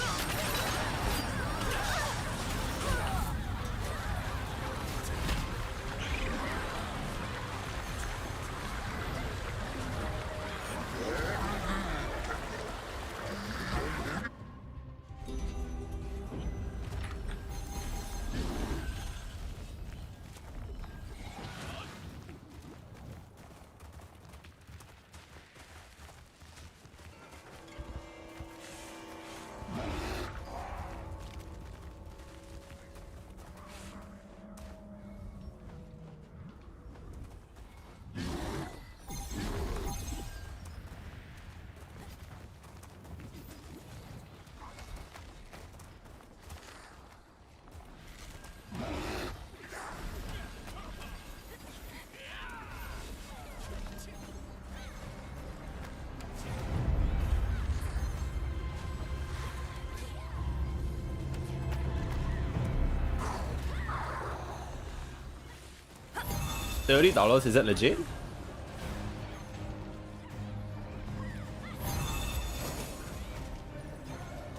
$30? Is that legit?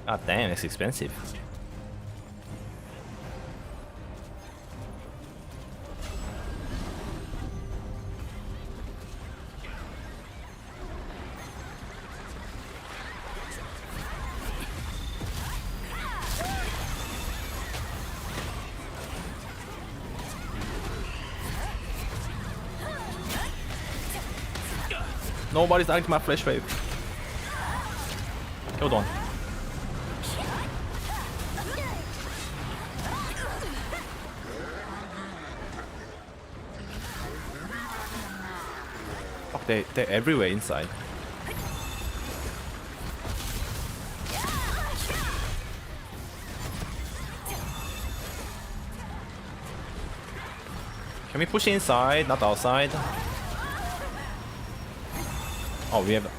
Ah damn, it's expensive. Nobody's dying to my flash wave. Hold on. Fuck, they're everywhere inside. Can we push inside, not outside? Oh, we have.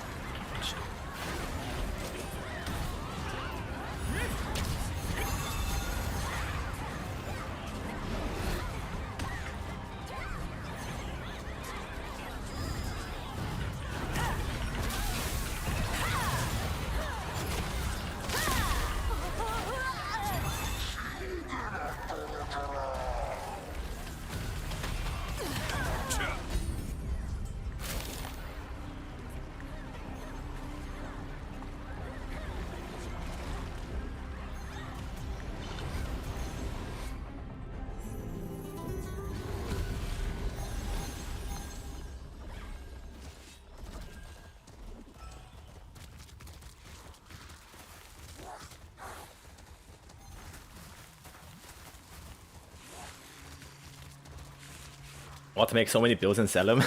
Want to make so many builds and sell them?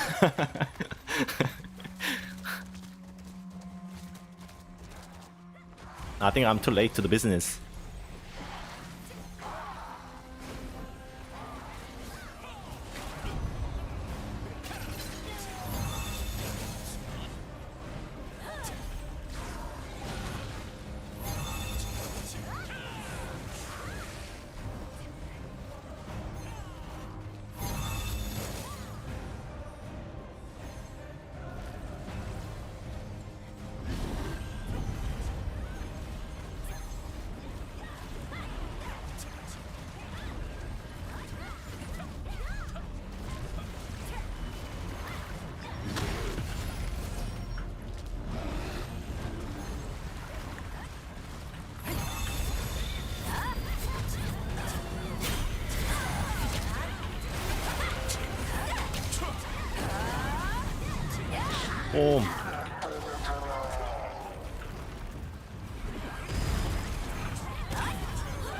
I think I'm too late to the business. Boom.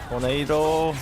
Tornado.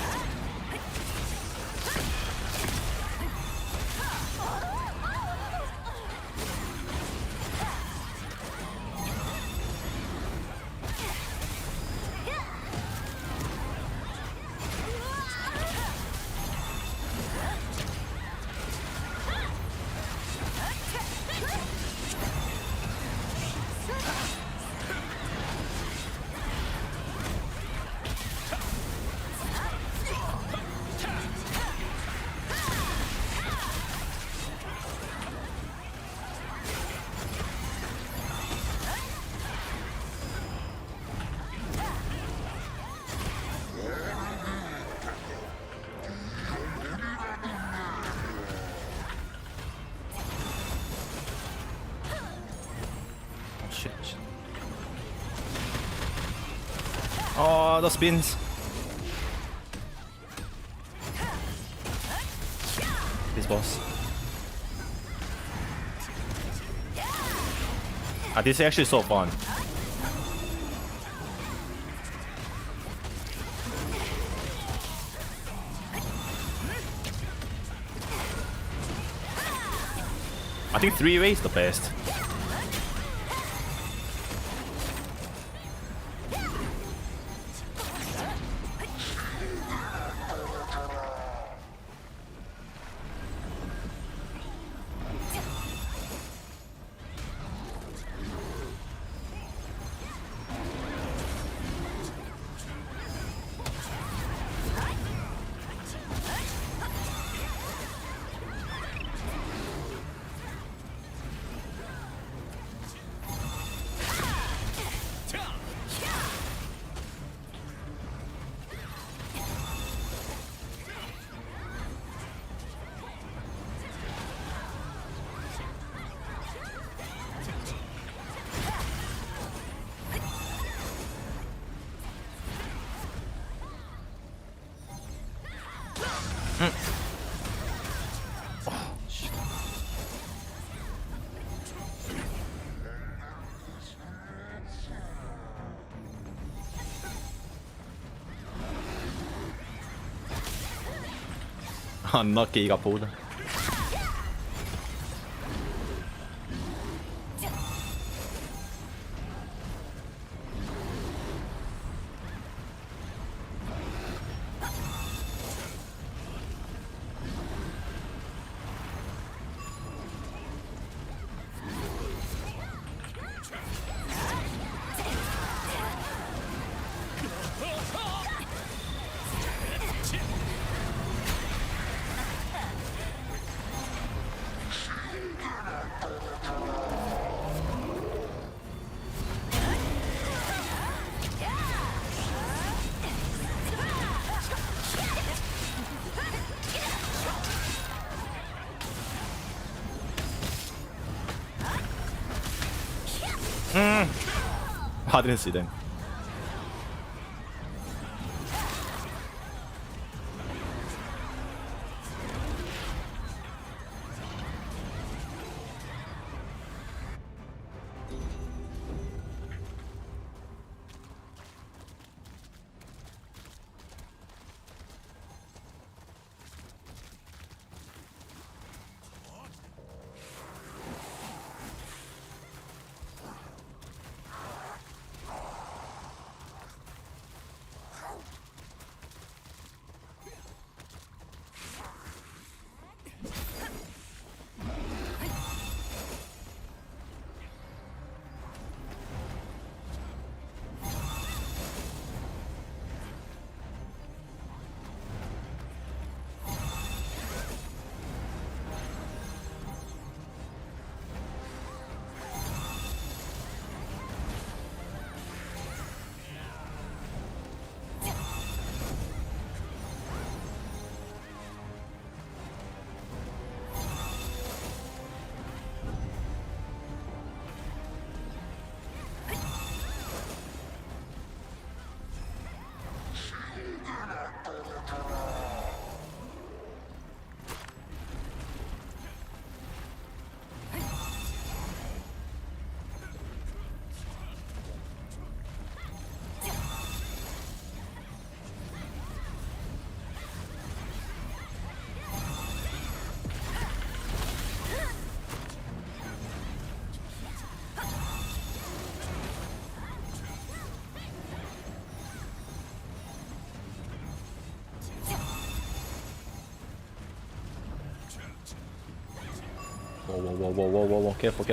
Oh, the spins. This boss. Ah, this is actually so fun. I think 3-way is the best. Unlucky, got pulled. I didn't see them. Whoa, careful.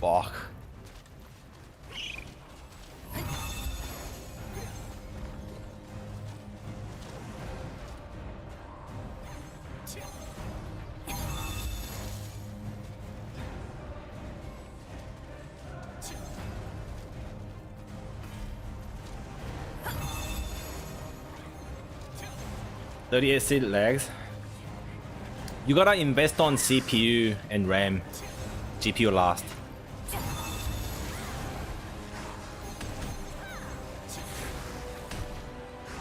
Fuck. .38 lags. You gotta invest on CPU and RAM. GPU last.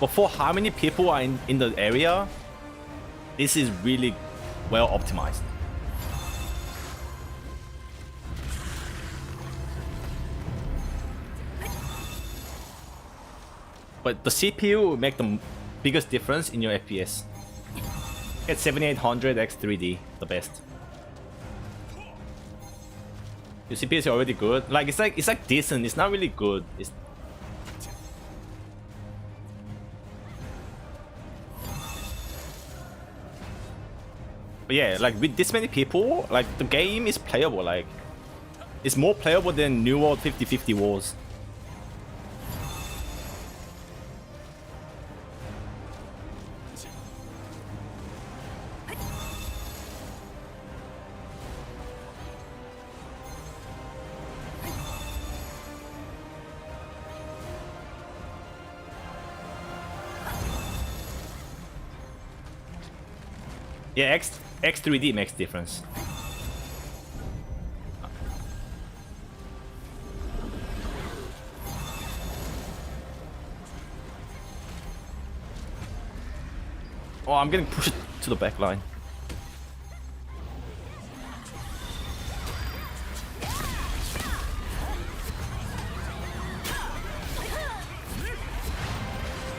But for how many people are in the area, this is really well optimized. But the CPU will make the biggest difference in your FPS. Get 7800 X 3D, the best. Your CPU is already good. Like it's like decent. It's not really good. It's but yeah, like with this many people, like the game is playable. Like it's more playable than New World 50/50 Wars. Yeah, X3D makes difference. Oh, I'm getting pushed to the back line.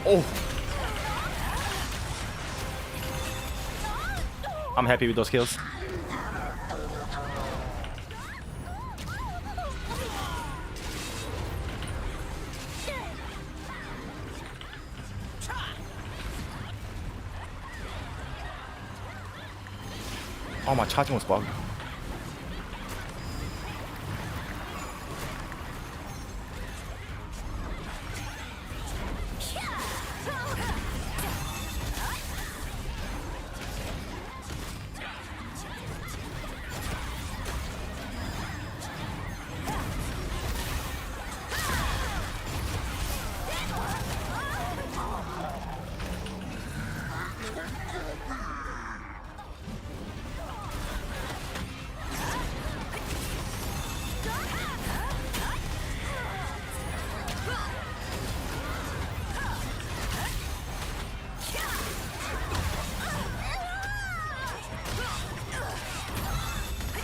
Oh! I'm happy with those kills. Oh, my charging was bugged.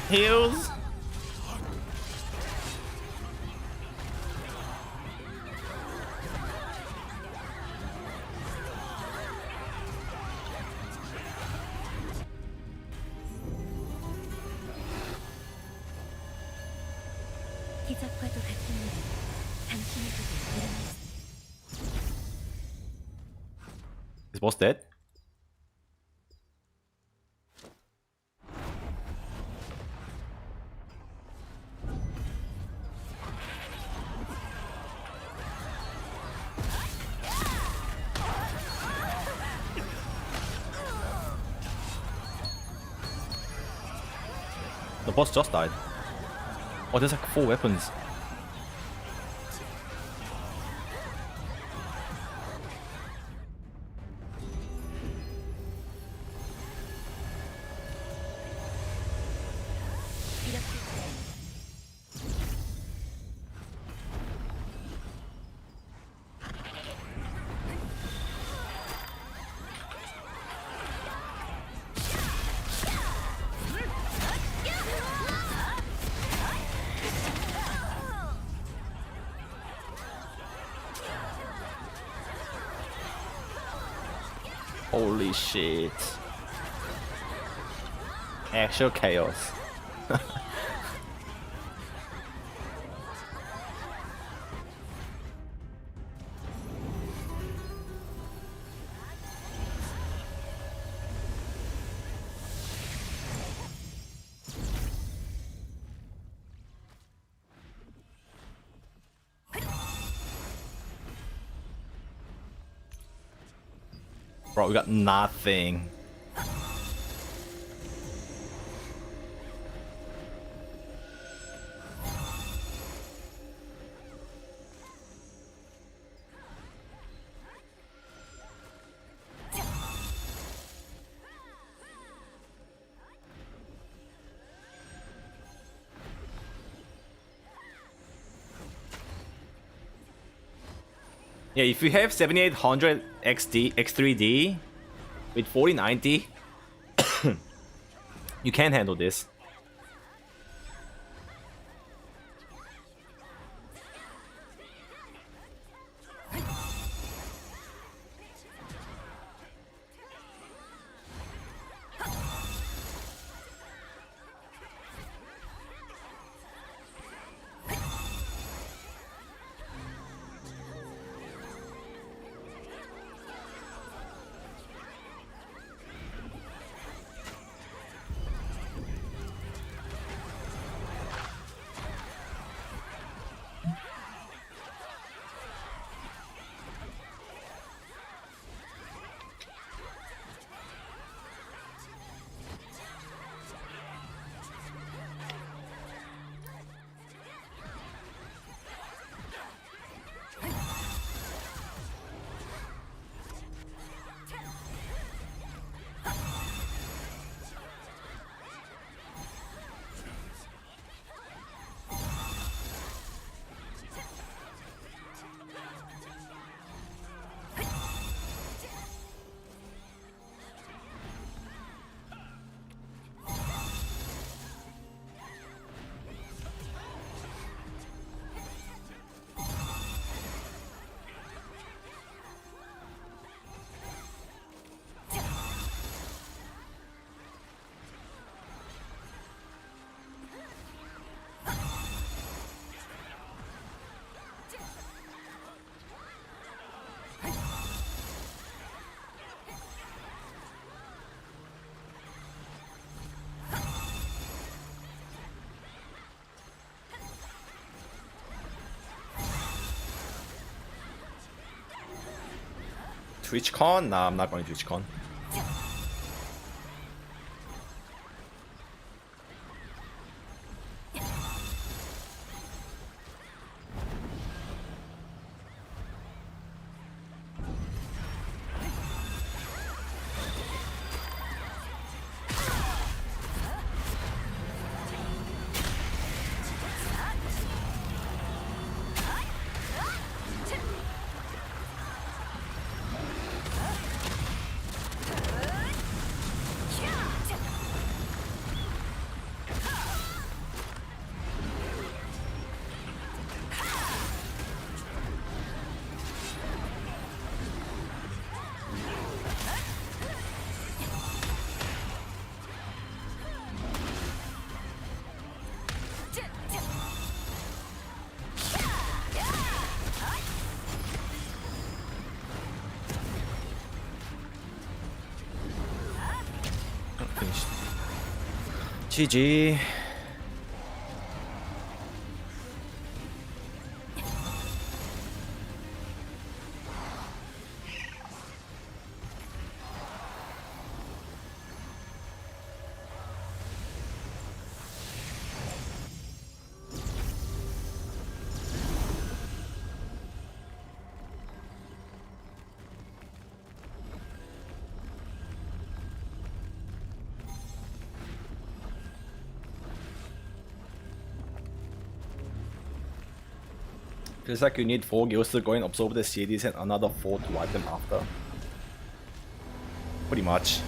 Heals. 기적과도 같은 일이 당신에게도 일어났습니다. Is boss dead? The boss just died. Oh, there's like 4 weapons. Holy shit. Actual chaos. Bro, we got nothing. Yeah, if you have 7800 XD, X3D with 4090, you can handle this. TwitchCon? Nah, I'm not going to TwitchCon. Finished. GG. Feels like you need 4 guilds to go and absorb the CDs and another 4 to wipe them after. Pretty much.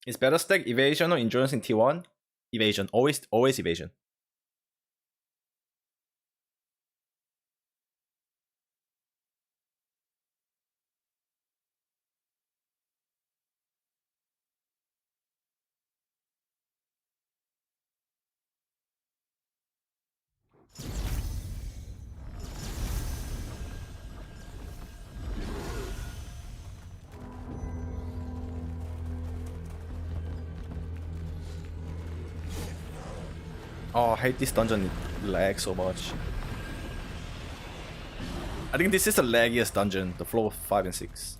Is better stack evasion or endurance in T1? Evasion. Always evasion. Oh, I hate this dungeon lag so much. I think this is the laggiest dungeon, the floor 5 and 6.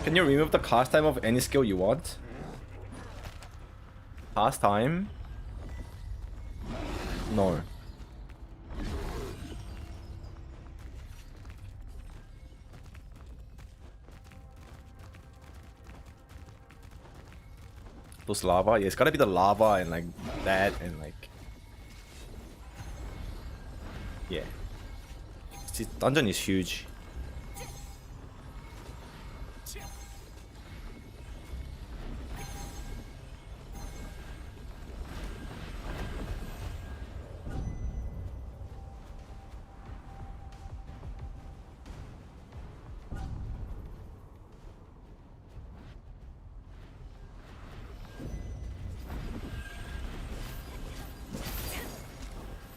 Can you remove the cast time of any skill you want? Cast time? No. Those lava? Yeah, it's gotta be the lava and like that and like... Yeah. This dungeon is huge.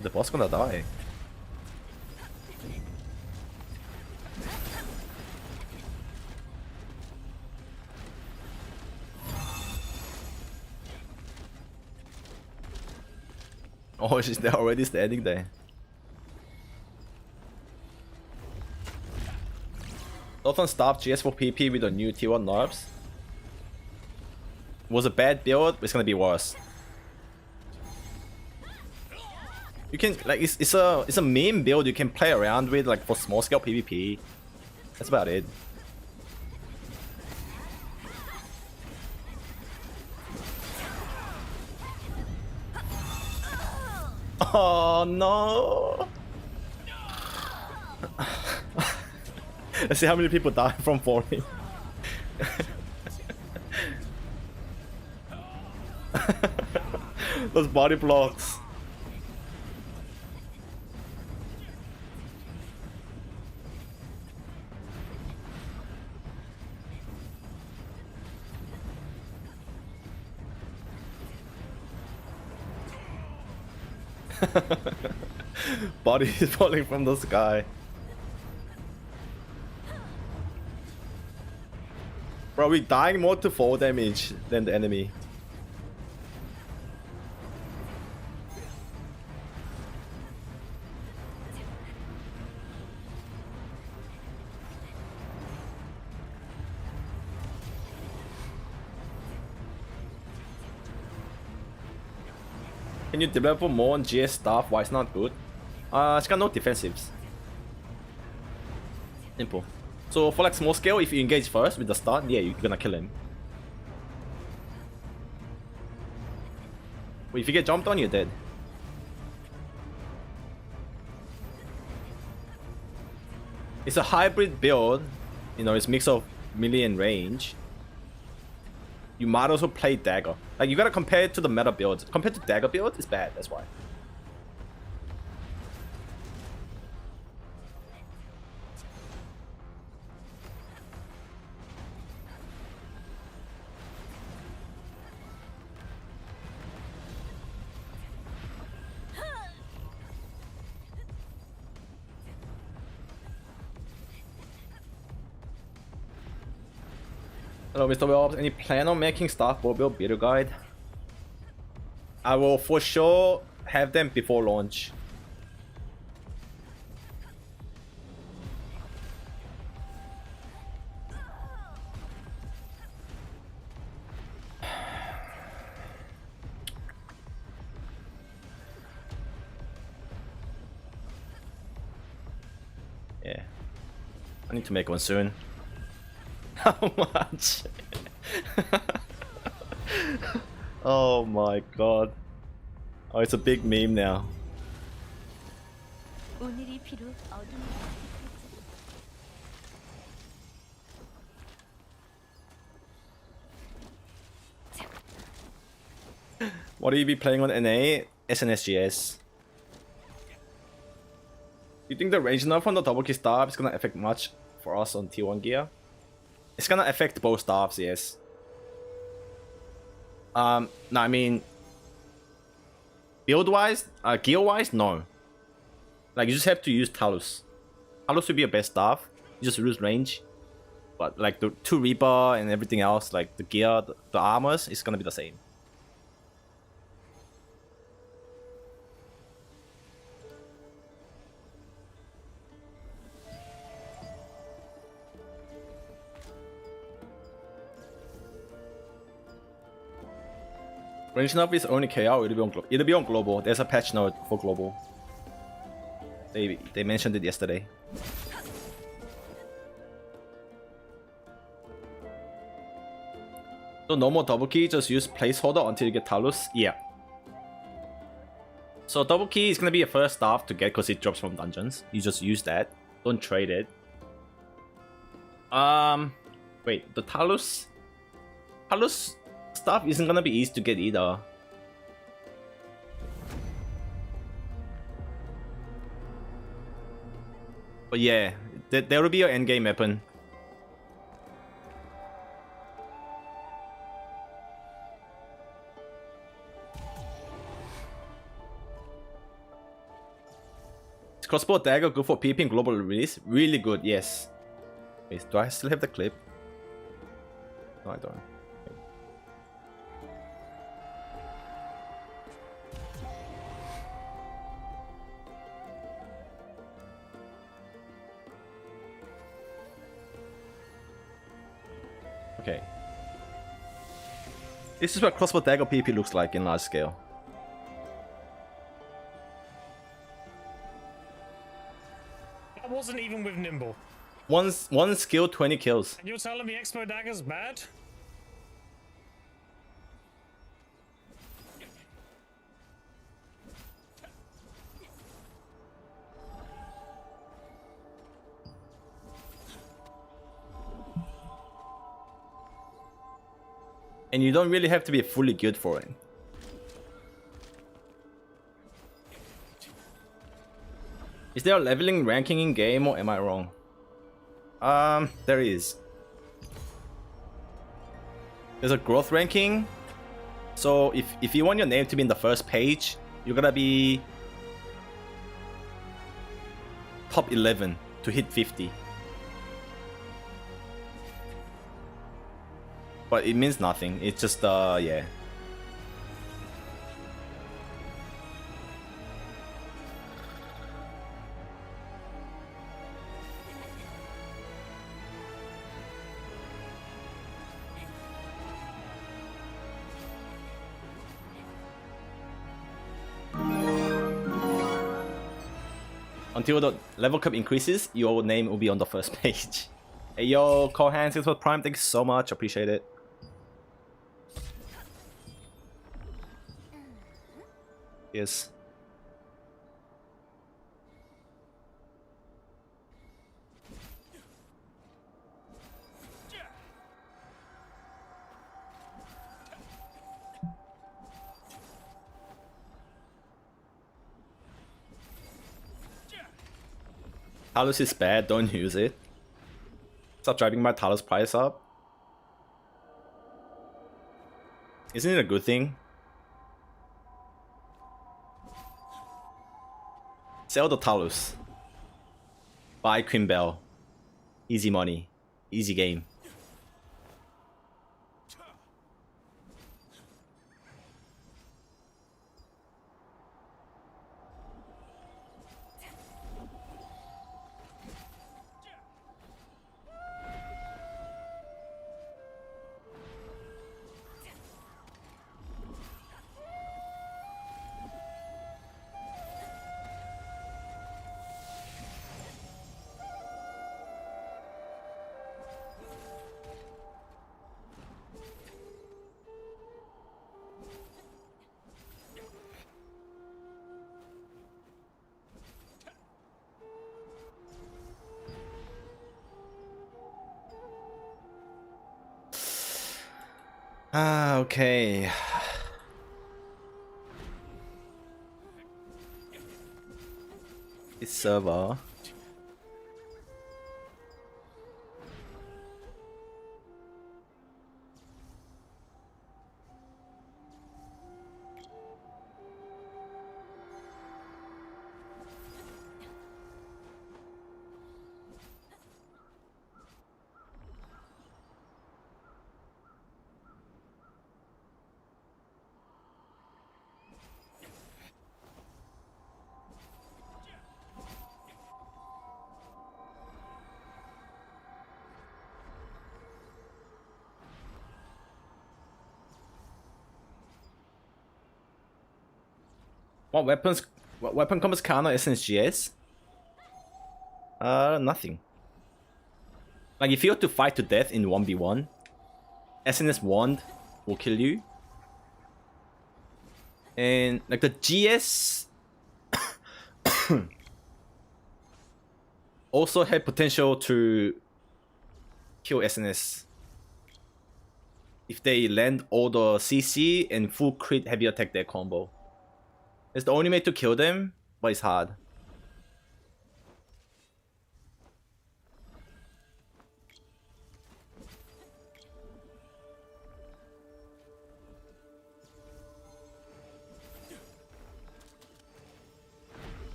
The boss gonna die. Oh, they're already standing there. Dolphin stopped GS for PP with the new T1 nerfs. Was a bad build, but it's gonna be worse. You can like it's a meme build you can play around with like for small scale PvP. That's about it. Oh no! Let's see how many people die from falling. Those body blocks. Body is falling from the sky. Bro, we dying more to fall damage than the enemy. Can you develop more on GS stuff? Why it's not good? It's got no defensives. Simple. So for like small scale, if you engage first with the stun, yeah, you're gonna kill him. But if you get jumped on, you're dead. It's a hybrid build. You know, it's a mix of melee and range. You might also play dagger. Like, you gotta compare it to the meta build. Compared to dagger build, it's bad, that's why. Hello, Mr. Whelps. Any plan on making staff bow build builder guide? I will for sure have them before launch. Yeah. I need to make one soon. How much? Oh my god. Oh, it's a big meme now. 오늘이 비록 어둠이 What do you be playing on NA? SNSGS. You think the range nerf on the double key staff is gonna affect much for us on T1 gear? It's gonna affect both staffs, yes. No, I mean, build-wise, gear-wise, no. Like, you just have to use Talus. Talus will be your best staff. You just lose range. But, like, the 2 Reaper and everything else, like, the gear, the armors, is gonna be the same. Range nerf is only KR, it'll be on global. There's a patch note for global. They mentioned it yesterday. So no more double key, just use placeholder until you get Talus. Yeah. So double key is gonna be your first staff to get because it drops from dungeons. You just use that. Don't trade it. Wait, the Talus stuff isn't gonna be easy to get either. But yeah, there will be your endgame weapon. Is crossbow dagger good for PvP global release? Really good, yes. Wait, do I still have the clip? No, I don't. Okay. This is what crossbow dagger PvP looks like in large scale. That wasn't even with Nimble. One skill, 20 kills. And you're telling me Expo Dagger's bad? And you don't really have to be fully good for it. Is there a leveling ranking in game or am I wrong? There is. There's a growth ranking. So if you want your name to be in the first page, you gotta be top 11 to hit 50. But it means nothing. It's just yeah. Until the level cap increases, your name will be on the first page. Hey yo, Kohan, thanks for Prime, thanks so much, appreciate it. Yes. Talos is bad, don't use it. Stop driving my Talos price up. Isn't it a good thing? Sell the Talos. Buy Queen Bell. Easy money. Easy game. Ah, okay. This server. What weapon combos counter SNSGS? Nothing. Like if you have to fight to death in 1v1, SNS wand will kill you. And like the GS also have potential to kill SNS if they land all the CC and full crit heavy attack their combo. It's the only way to kill them, but it's hard.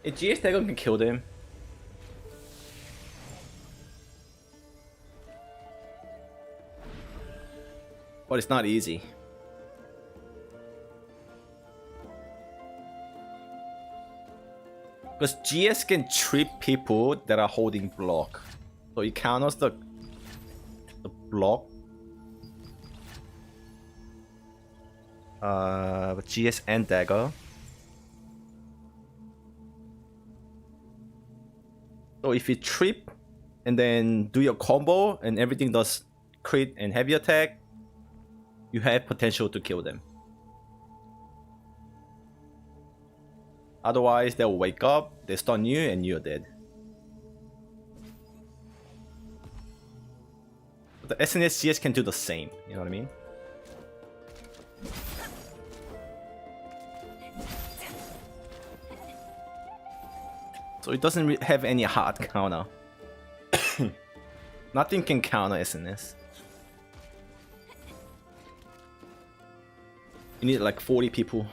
A GS Dagon can kill them. But it's not easy. Because GS can trip people that are holding block. So it counters the block. GS and dagger. So if you trip and then do your combo and everything does crit and heavy attack, you have potential to kill them. Otherwise, they'll wake up, they stun you, and you're dead. But the SNS CS can do the same, you know what I mean? So it doesn't have any hard counter. Nothing can counter SNS. You need like 40 people.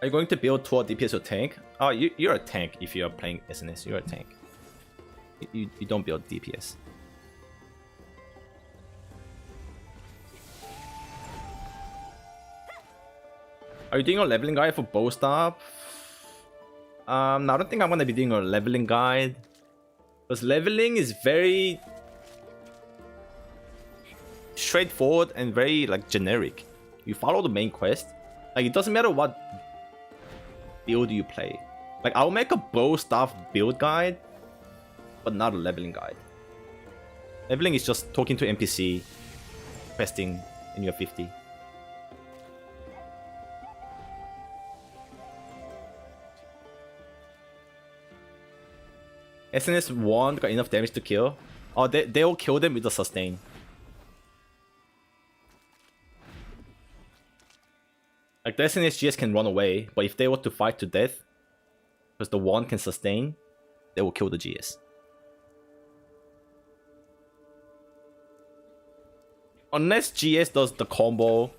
Are you going to build toward DPS or tank? Oh, you're a tank if you're playing SNS. You're a tank. You don't build DPS. Are you doing a leveling guide for bow staff? I don't think I'm gonna be doing a leveling guide. Because leveling is very straightforward and very like generic. You follow the main quest. Like it doesn't matter what build you play. Like I'll make a bow staff build guide, but not a leveling guide. Leveling is just talking to NPC, questing, and you're 50. SNS 1 got enough damage to kill. Oh, they'll kill them with the sustain. Like the SNS GS can run away, but if they were to fight to death, because the 1 can sustain, they will kill the GS. Unless GS does the combo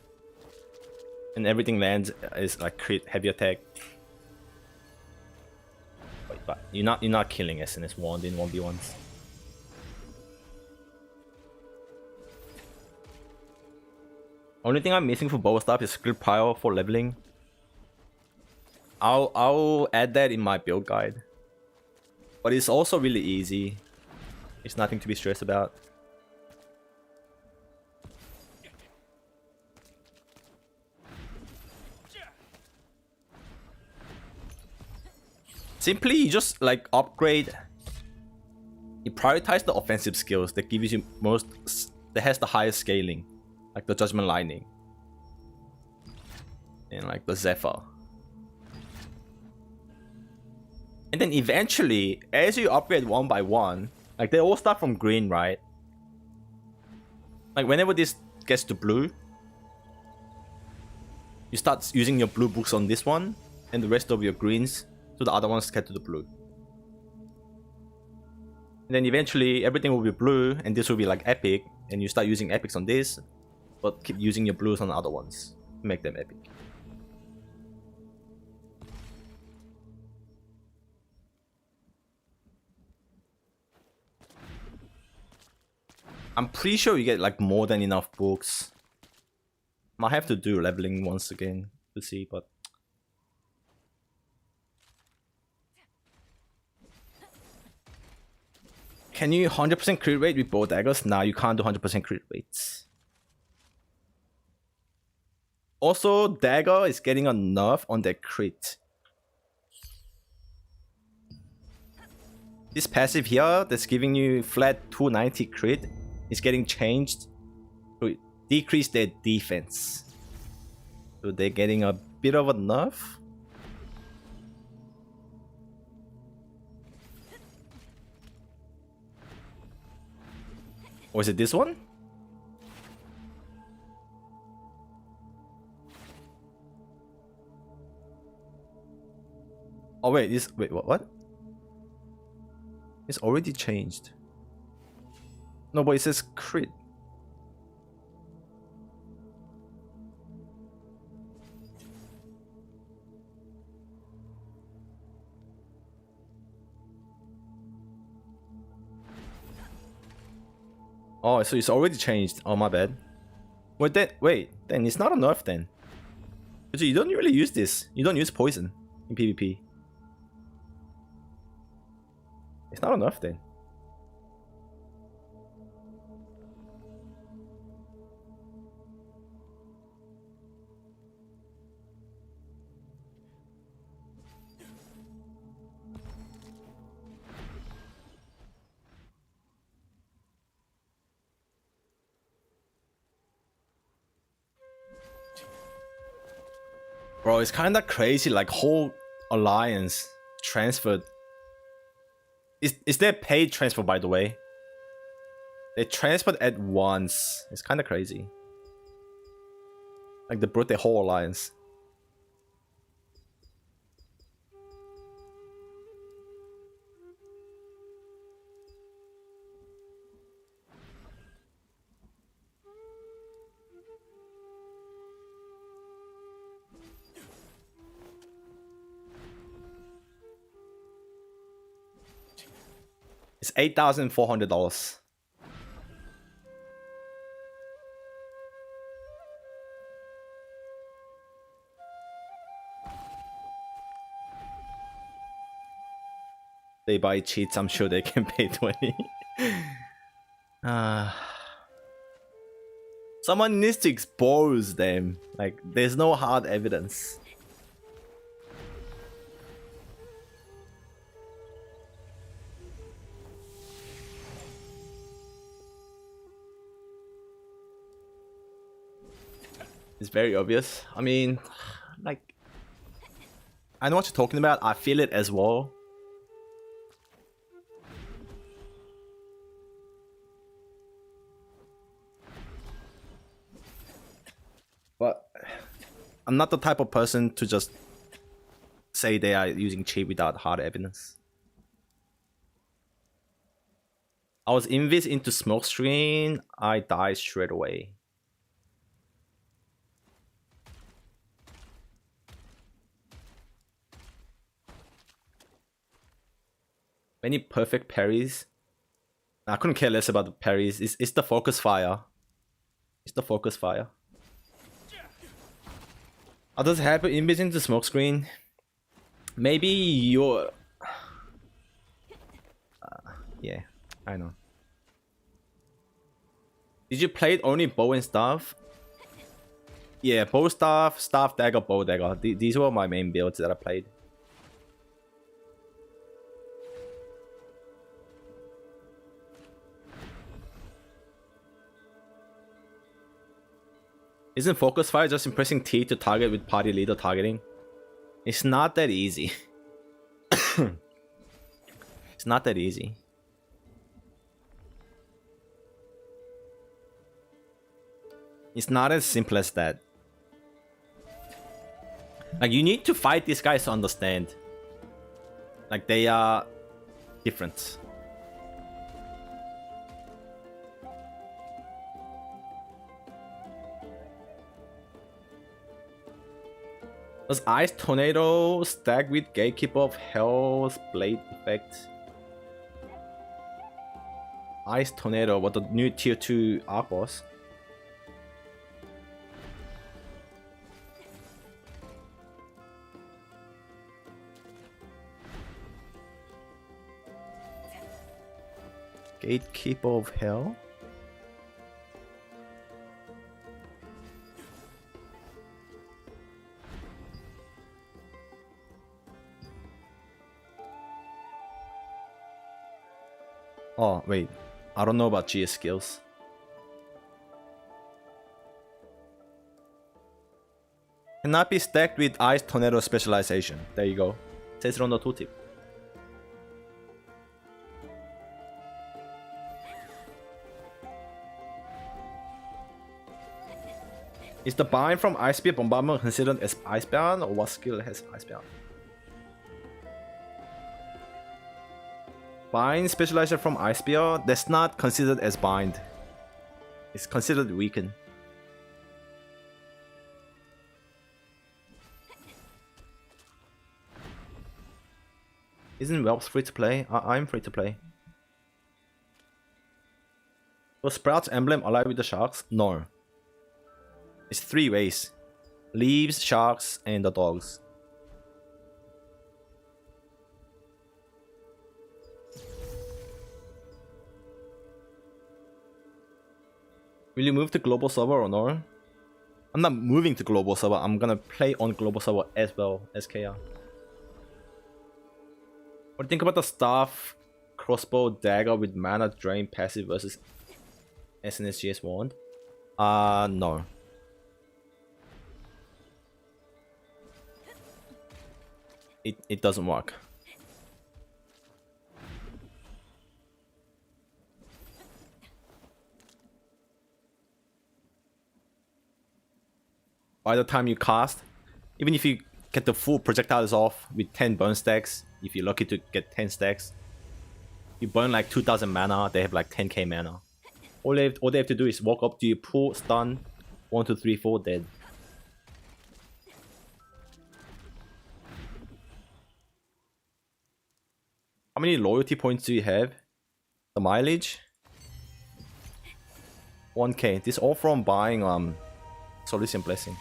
and everything lands is like crit heavy attack. But you're not killing SNS 1 in 1v1s. Only thing I'm missing for bow staff is script pile for leveling. I'll add that in my build guide. But it's also really easy. It's nothing to be stressed about. Simply, you just like upgrade. You prioritize the offensive skills that gives you most, that has the highest scaling, like the Judgment Lightning and like the Zephyr. And then eventually, as you upgrade one by one, like they all start from green, right? Like whenever this gets to blue, you start using your blue books on this one, and the rest of your greens to the other ones get to the blue. And then eventually everything will be blue and this will be like epic, and you start using epics on this, but keep using your blues on the other ones to make them epic. I'm pretty sure you get like more than enough books. Might have to do leveling once again to see, but can you 100% crit rate with bow daggers? Nah, you can't do 100% crit rates. Also, dagger is getting a nerf on their crit. This passive here that's giving you flat 290 crit is getting changed to decrease their defense. So they're getting a bit of a nerf. Or is it this one? Oh wait, wait, what? It's already changed. No, but it says crit. Oh, so it's already changed. Oh, my bad. Wait, then it's not a nerf then. So you don't really use this. You don't use poison in PvP. It's not a nerf then. Bro, it's kind of crazy, like whole alliance transferred. Is there paid transfer, by the way? They transferred at once. It's kind of crazy. Like they brought their whole alliance. It's $8,400. They buy cheats, I'm sure they can pay 20. Someone needs to expose them. Like, there's no hard evidence. It's very obvious. I mean, like, I know what you're talking about. I feel it as well. But I'm not the type of person to just say they are using cheat without hard evidence. I was invis into smoke screen. I died straight away. Many perfect parries. I couldn't care less about the parries. It's the focus fire. It's the focus fire. Does it happen in between the smoke screen? Maybe you're... yeah, I know. Did you play it only bow and staff? Yeah, bow staff, staff dagger, bow dagger. These were my main builds that I played. Isn't focus fire just pressing T to target with party leader targeting? It's not that easy. It's not that easy. It's not as simple as that. Like, you need to fight these guys to understand. Like, they are different. Does Ice Tornado stack with Gatekeeper of Hell's Blade effect? Ice Tornado, what, the new tier 2 arc boss? Gatekeeper of Hell? Oh, wait. I don't know about GS skills. Cannot be stacked with Ice Tornado specialization. There you go. Says it on the tooltip. Is the bind from Ice Spear Bombardment considered as Icebound, or what skill has Icebound? Bind specialization from Ice Spear, that's not considered as bind. It's considered weaken. Isn't whelps free to play? I'm free to play. Was Sprout's emblem alive with the sharks? No. It's 3 ways. Leaves, sharks, and the dogs. Will you move to global server or no? I'm not moving to global server. I'm gonna play on global server as well as KR. What do you think about the staff crossbow dagger with mana drain passive versus SNSGS wand? No. It doesn't work. By the time you cast, even if you get the full projectiles off with 10 burn stacks, if you're lucky to get 10 stacks, you burn like 2000 mana, they have like 10k mana. All they have to do is walk up to you, pull, stun, 1, 2, 3, 4, dead. How many loyalty points do you have? The mileage? 1k. This all from buying Solution Blessing.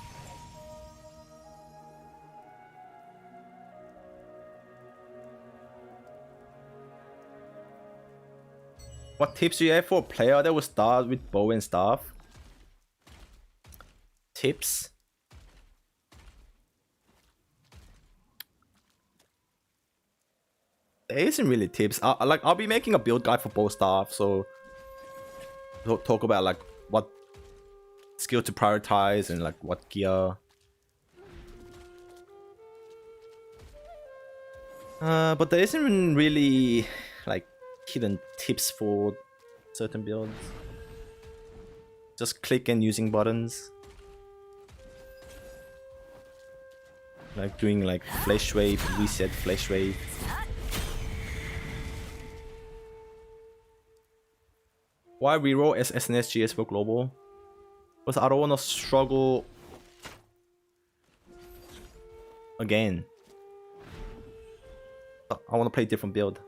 What tips do you have for a player that will start with bow and staff? Tips? There isn't really tips. I'll be making a build guide for bow staff, so talk about like what skill to prioritize and like what gear. But there isn't really like hidden tips for certain builds. Just click and using buttons. Like doing like flash wave, reset flash wave. Why reroll as SNSGS for global? Because I don't want to struggle again. I want to play a different build.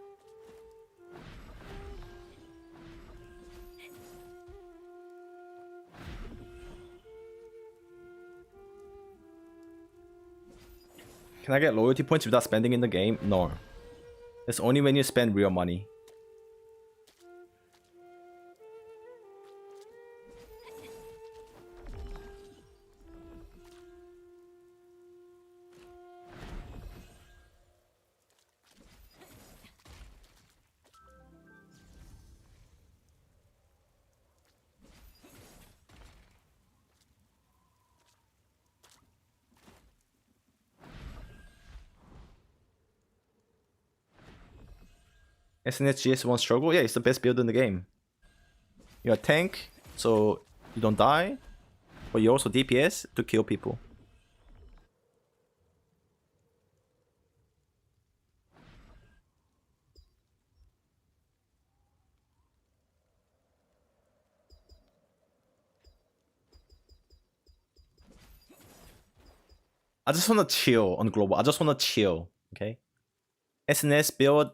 Can I get loyalty points without spending in the game? No. It's only when you spend real money. SNSGS won't struggle? Yeah, it's the best build in the game. You're a tank, so you don't die, but you're also DPS to kill people. I just wanna chill on global. I just wanna chill, okay? SNS build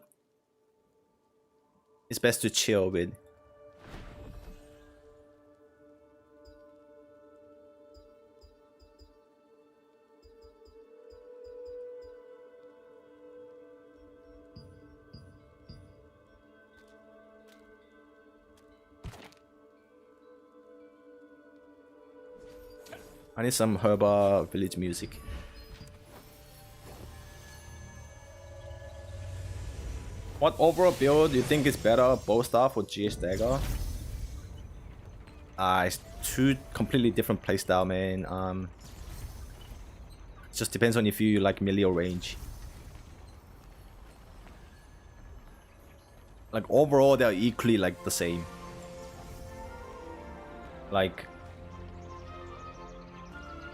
is best to chill with. I need some Herba village music. What overall build do you think is better, bow staff or GS dagger? It's two completely different playstyle, man. It just depends on if you like melee or range. Like overall, they're equally like the same. Like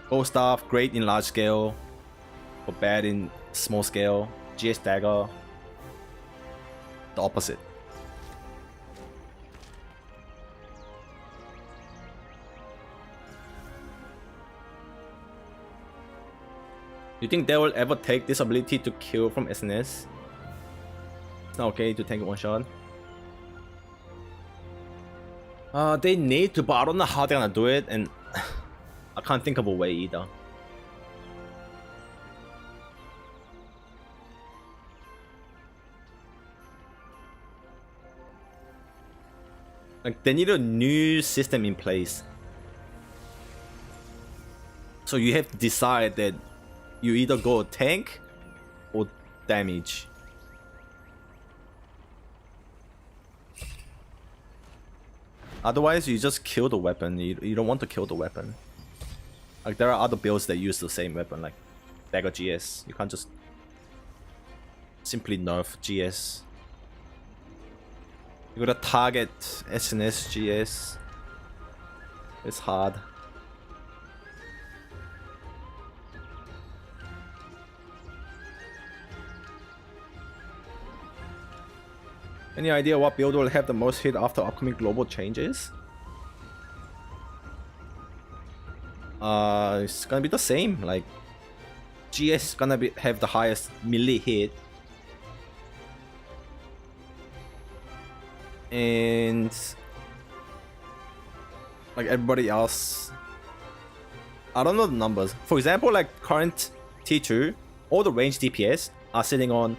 bow staff, great in large scale, but bad in small scale. GS dagger, the opposite. You think they will ever take this ability to kill from SNS? It's not okay to tank one shot. They need to, but I don't know how they're gonna do it, and I can't think of a way either. Like, they need a new system in place. So you have to decide that you either go tank or damage. Otherwise, you just kill the weapon. You don't want to kill the weapon. Like, there are other builds that use the same weapon, like Dagger GS. You can't just simply nerf GS. You gotta target SNS GS. It's hard. Any idea what build will have the most hit after upcoming global changes? It's gonna be the same. Like, GS is gonna have the highest melee hit. and like everybody else, I don't know the numbers. For example, like current T2, all the range DPS are sitting on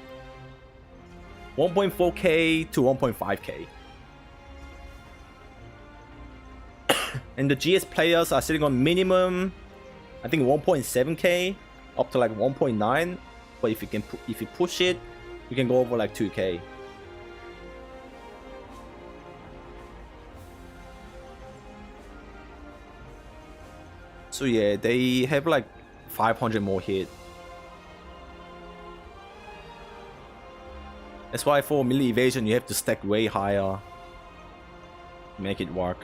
1.4k to 1.5k. And the GS players are sitting on minimum, I think 1.7k up to like 1.9. But if you push it, you can go over like 2k. So yeah, they have like 500 more hit. That's why for melee evasion you have to stack way higher to make it work.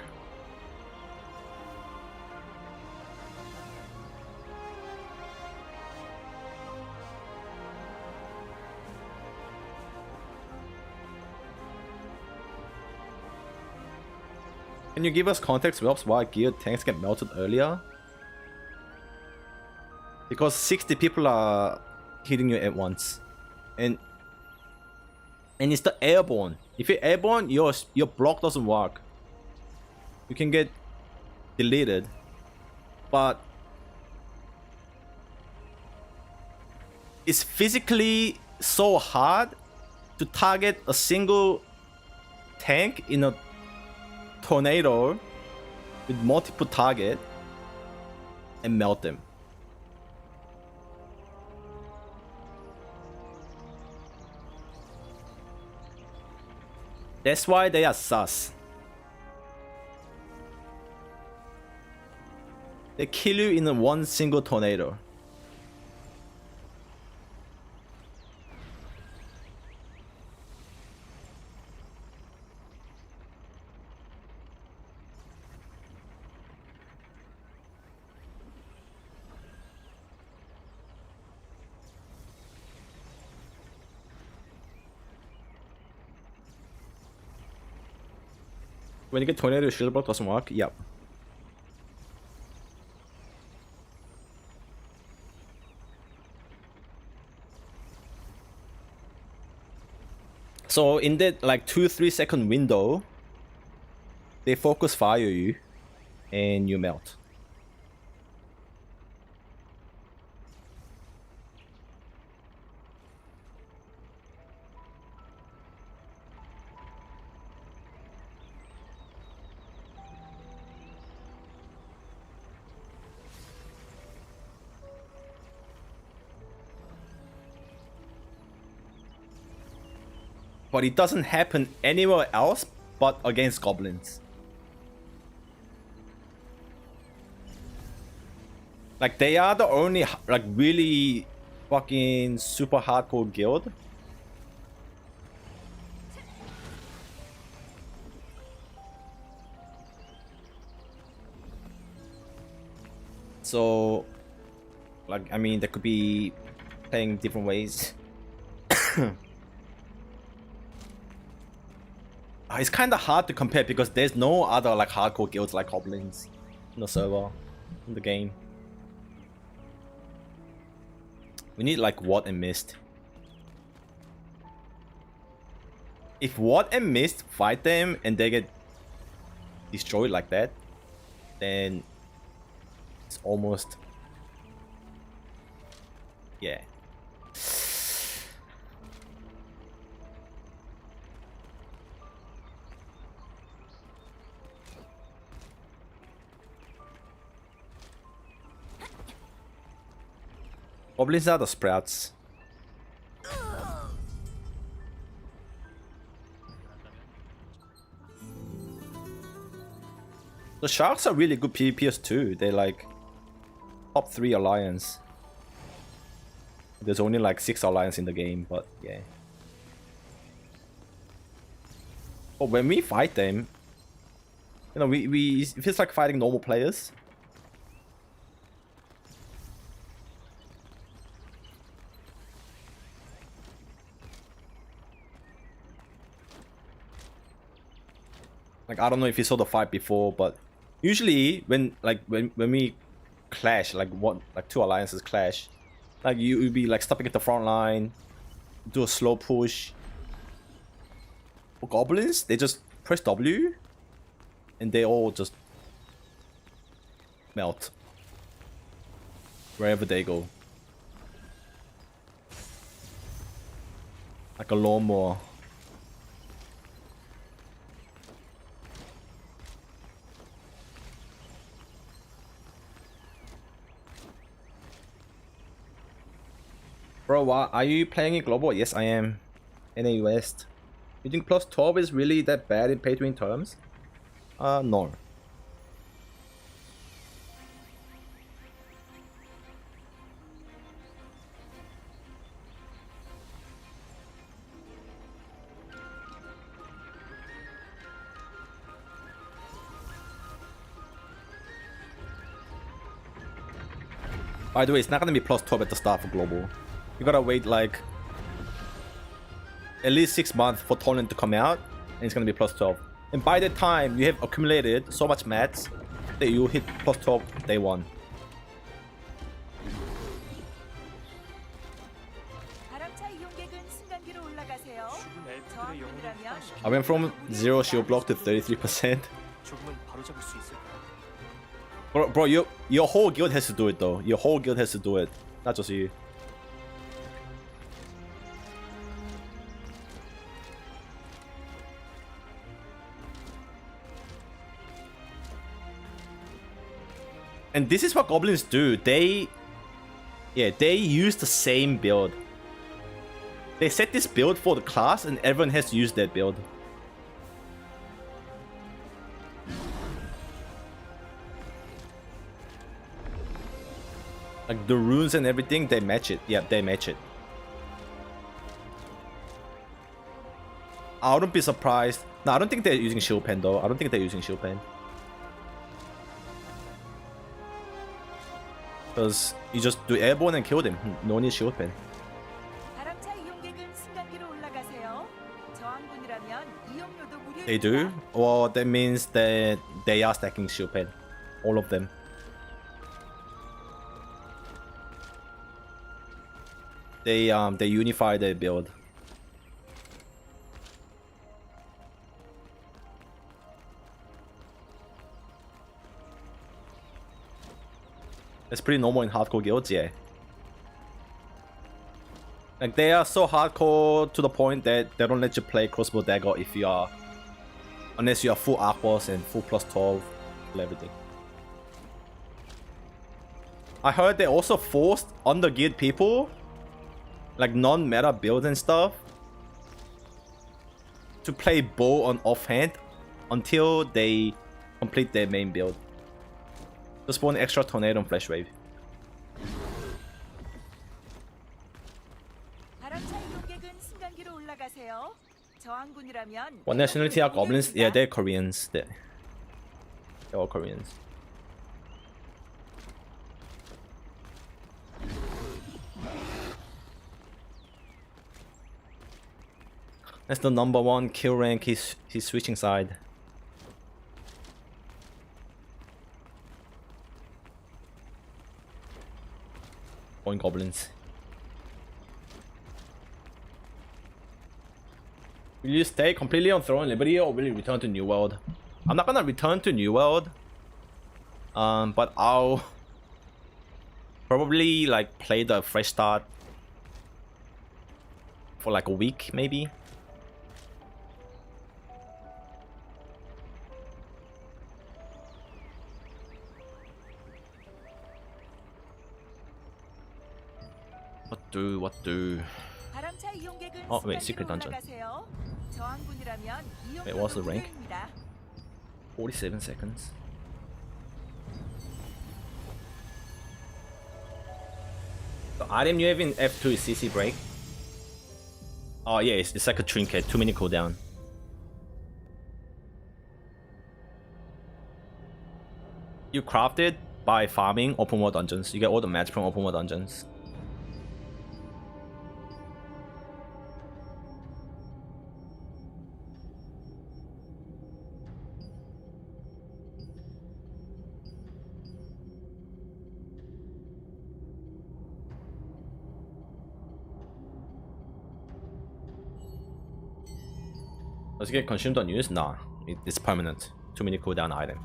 Can you give us context, whelps, why geared tanks get melted earlier? Because 60 people are hitting you at once, and it's the airborne. If you're airborne, your block doesn't work. You can get deleted, but it's physically so hard to target a single tank in a tornado with multiple target and melt them. That's why they are sus. They kill you in one single tornado. When you get tornado, shield block doesn't work. Yep. So in that like 2-3 second window, they focus fire you, and you melt. But it doesn't happen anywhere else but against goblins. Like they are the only like really fucking super hardcore guild. So like I mean they could be playing different ways. It's kind of hard to compare because there's no other like hardcore guilds like goblins in the server, in the game. We need like Watt and Mist. If Watt and Mist fight them and they get destroyed like that, then it's almost... yeah. Goblins are the sprouts. The sharks are really good PvPers too. They're like top 3 alliance. There's only like 6 alliance in the game, but yeah. But when we fight them, you know, it feels like fighting normal players. Like I don't know if you saw the fight before, but usually when we clash, like 2 alliances clash, like you'd be like stopping at the front line, do a slow push. For goblins, they just press W and they all just melt wherever they go. Like a lawnmower. Bro, what? Are you playing in global? Yes, I am. NA West. You think plus 12 is really that bad in pay to win terms? No. By the way, it's not gonna be plus 12 at the start for global. You gotta wait like at least 6 months for tournament to come out, and it's gonna be plus 12. And by the time you have accumulated so much mats that you hit plus 12 day one. I went from 0 shield block to 33%. 조금은 바로잡을 수 있을까? Bro, your whole guild has to do it though. Your whole guild has to do it, not just you. And this is what goblins do. They use the same build. They set this build for the class and everyone has to use that build. Like the runes and everything, they match it. Yeah, they match it. I wouldn't be surprised. No, I don't think they're using shield pen though. I don't think they're using shield pen. Because you just do airborne and kill them. No need shield pen. They do? Well, that means that they are stacking shield pen. All of them. They unify their build. It's pretty normal in hardcore guilds, yeah. Like they are so hardcore to the point that they don't let you play crossbow dagger if you are, unless you are full arc boss and full plus 12 and everything. I heard they also forced on the guild people, like non-meta builds and stuff, to play bow on offhand until they complete their main build. To spawn extra tornado and flash wave. What nationality are goblins? Yeah, they're Koreans. They're all Koreans. That's the #1 kill rank. He's switching side. Point goblins. Will you stay completely on Throne Liberty or will you return to New World? I'm not gonna return to New World. But I'll probably like play the fresh start for like a week maybe. What do? Oh wait, secret dungeon. Wait, what's the rank? 47 seconds. The item you have in F2 is CC break. Oh yeah, it's like a trinket, 2 minute cooldown. You craft it by farming open world dungeons. You get all the mats from open world dungeons. Does it get consumed on use? Nah. It's permanent. 2 minute cooldown item.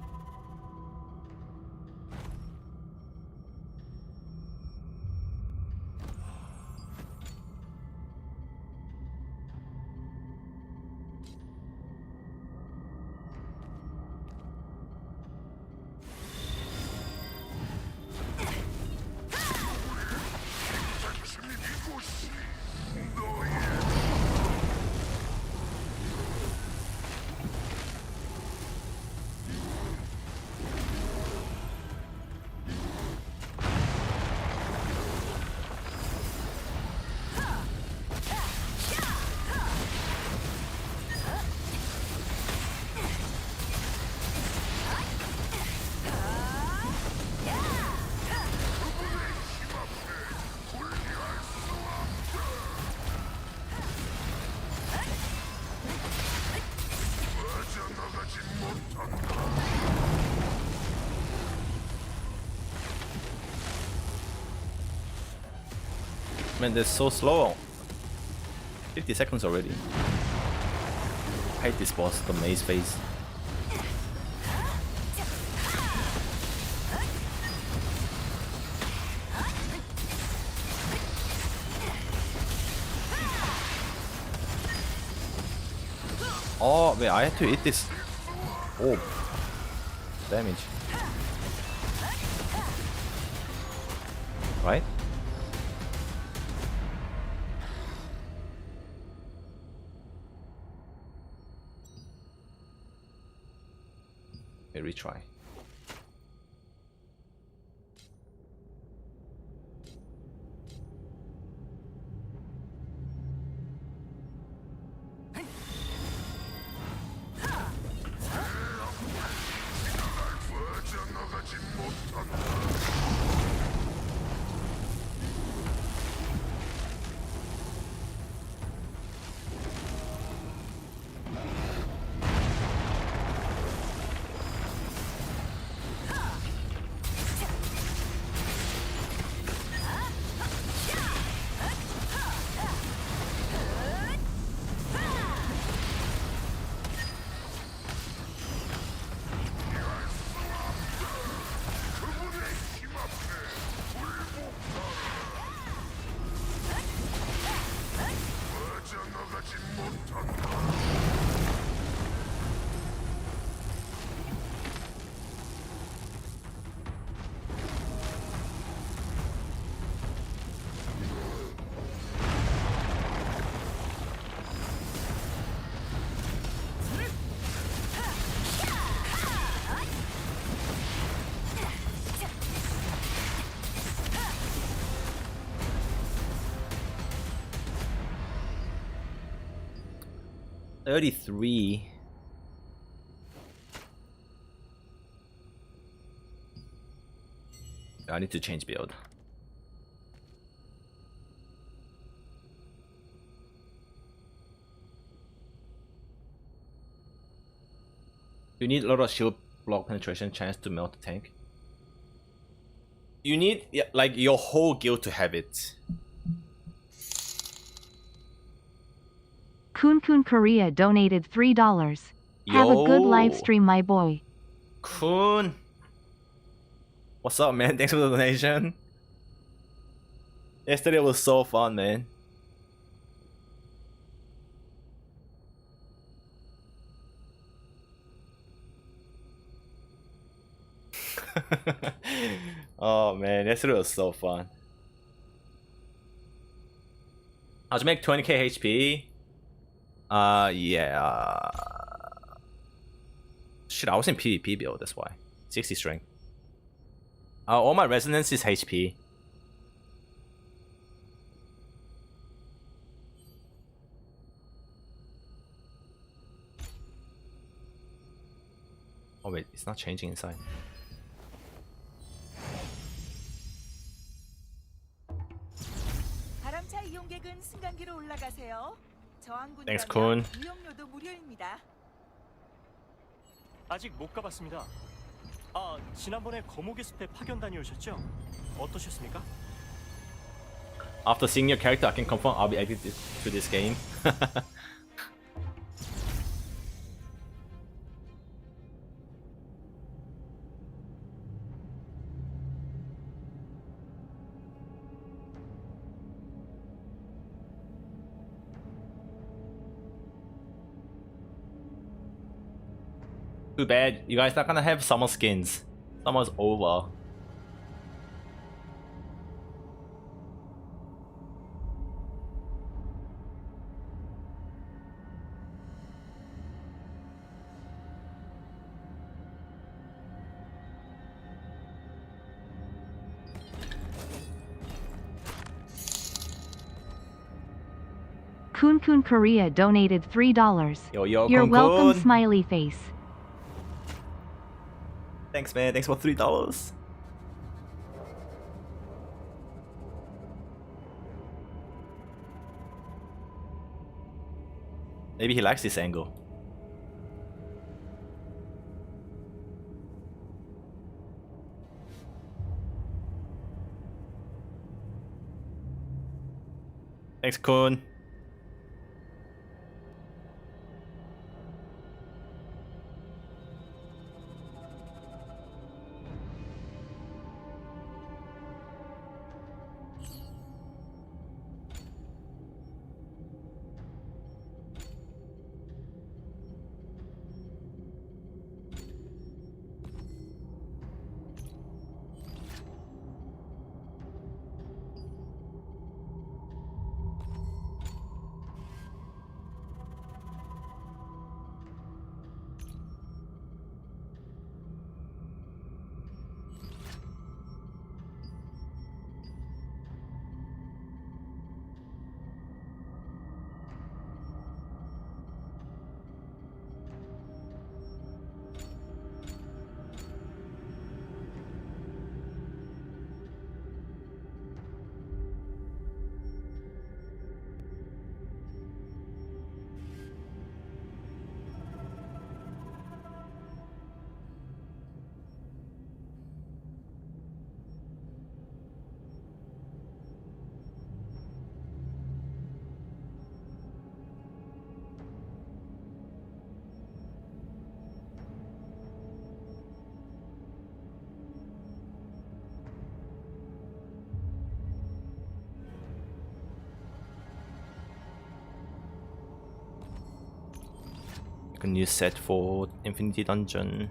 Man, they're so slow. 50 seconds already. I hate this boss, the maze phase. Oh, wait, I have to eat this. Oh, damage. Right? Okay, retry. $33. I need to change build. You need a lot of shield block penetration chance to melt the tank. You need like your whole guild to have it. Kun Kun Korea donated $3. Have a good live stream, my boy. Kun, what's up, man? Thanks for the donation. Yesterday was so fun, man. Oh man, yesterday was so fun. How'd you make 20k HP? Yeah. Shit, I was in PvP build, that's why. 60 strength. All my resonance is HP. Oh wait, it's not changing inside. 바람차 이용객은 승강기로 올라가세요. Thanks, Kun. 이용료도 무료입니다. 아직 못 가봤습니다. 아, 지난번에 거목의 숲에 파견 다녀오셨죠? 어떠셨습니까? After seeing your character, I can confirm I'll be addicted to this game. Too bad you guys not gonna have summer skins. Summer's over. Kun Kun Korea donated $3. Yo, yo, You're Kun welcome, Kun. smiley face. Thanks, man. Thanks for $3. Maybe he likes this angle. Thanks, Kun. Like a new set for Infinity Dungeon.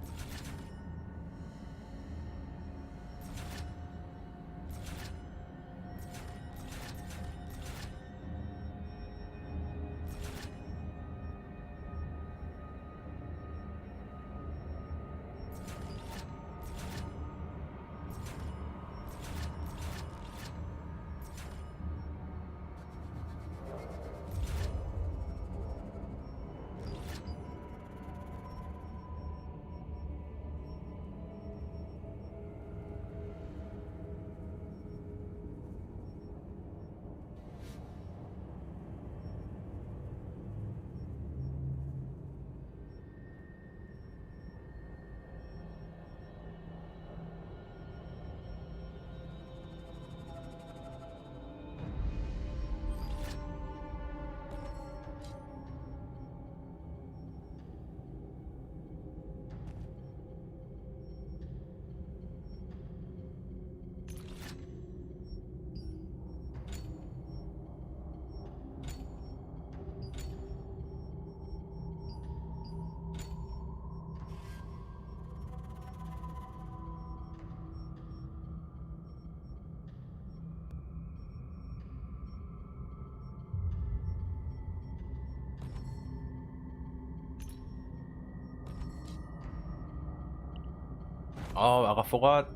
Oh, I forgot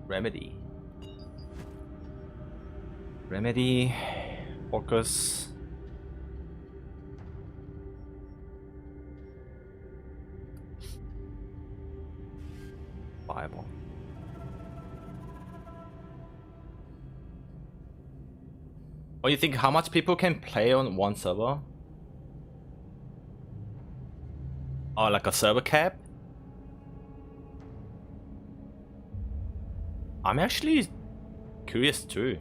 Remedy. Remedy, Focus. Bible. Oh, you think how much people can play on one server? Oh, like a server cap? I'm actually curious too.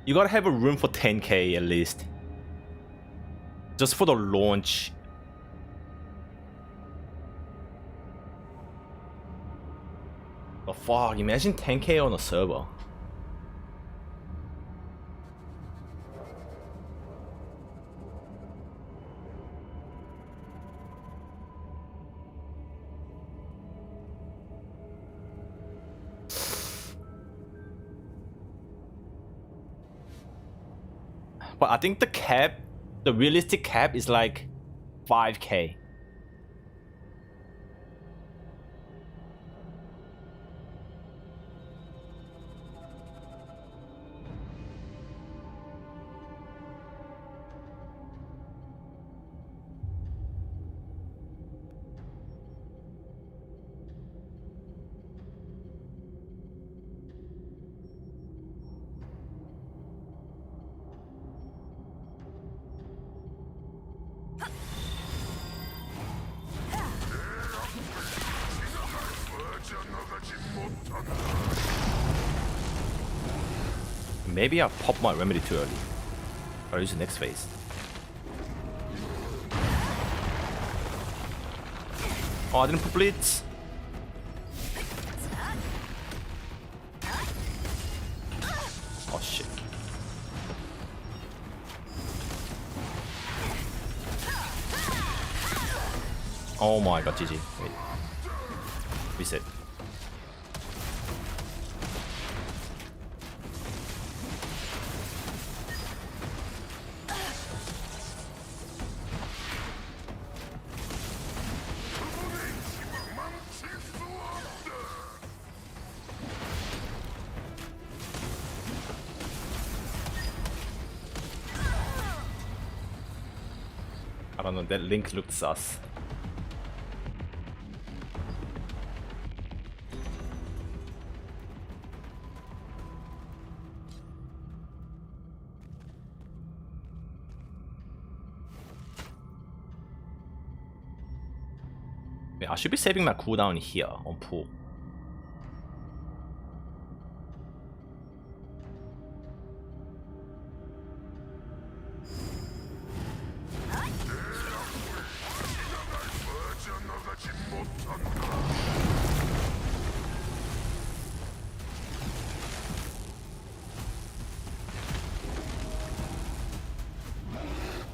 You gotta have a room for 10k at least. just for the launch. But fuck, imagine 10k on a server. But I think the cap, the realistic cap is like 5k. Maybe I popped my remedy too early. I'll use the next phase. Oh, I didn't put blitz. Oh shit. Oh my god, GG. Wait. Reset. I don't know, that link looked sus. I should be saving my cooldown here on pool.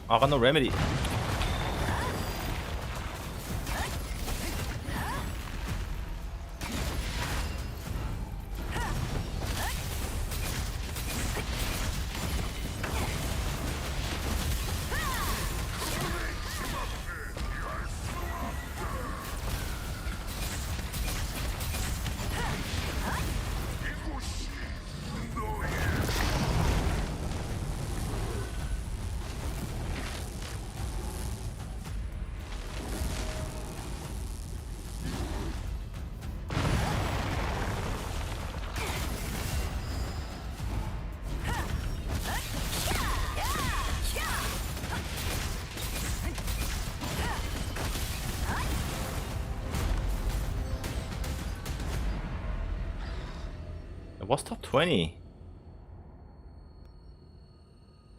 I got no remedy. What's top 20?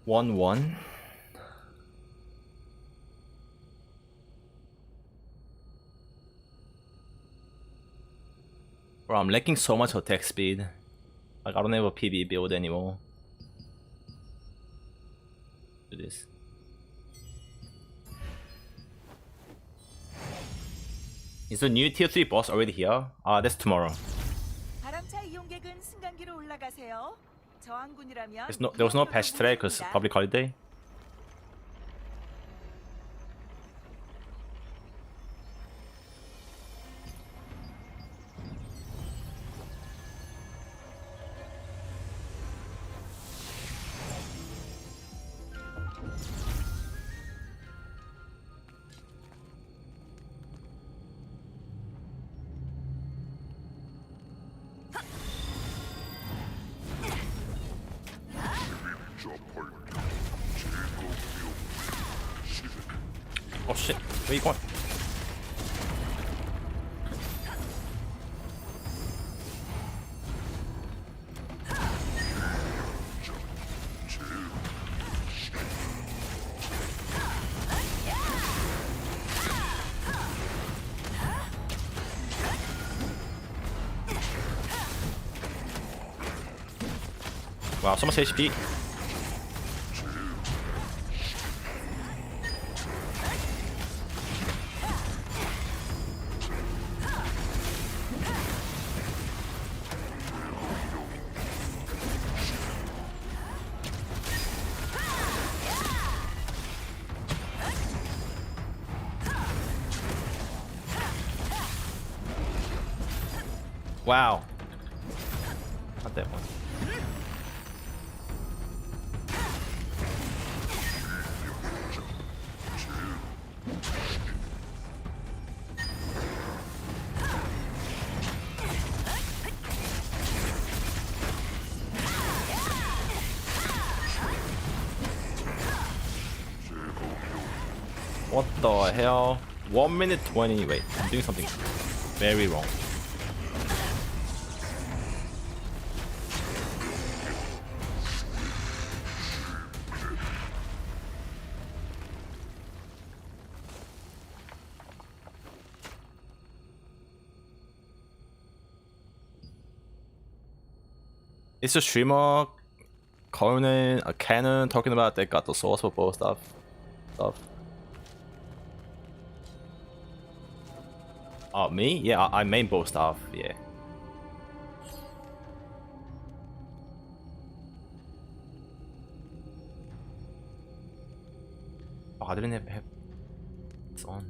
1-1. Bro, I'm lacking so much attack speed. Like I don't have a PB build anymore. Do this. Is the new tier 3 boss already here? That's tomorrow. 바람차 이용객은 승강기로 올라가세요. 저항군이라면 There was no patch today because public holiday. Oh shit, where you going? Wow, so much HP. Wow. Not that one. What the hell? 1 minute 20. Wait, I'm doing something very wrong. It's a streamer, Conan, a Canon, talking about they got the source for both stuff. Oh, me? Yeah, I main both stuff. Yeah. Oh, I didn't have it's on.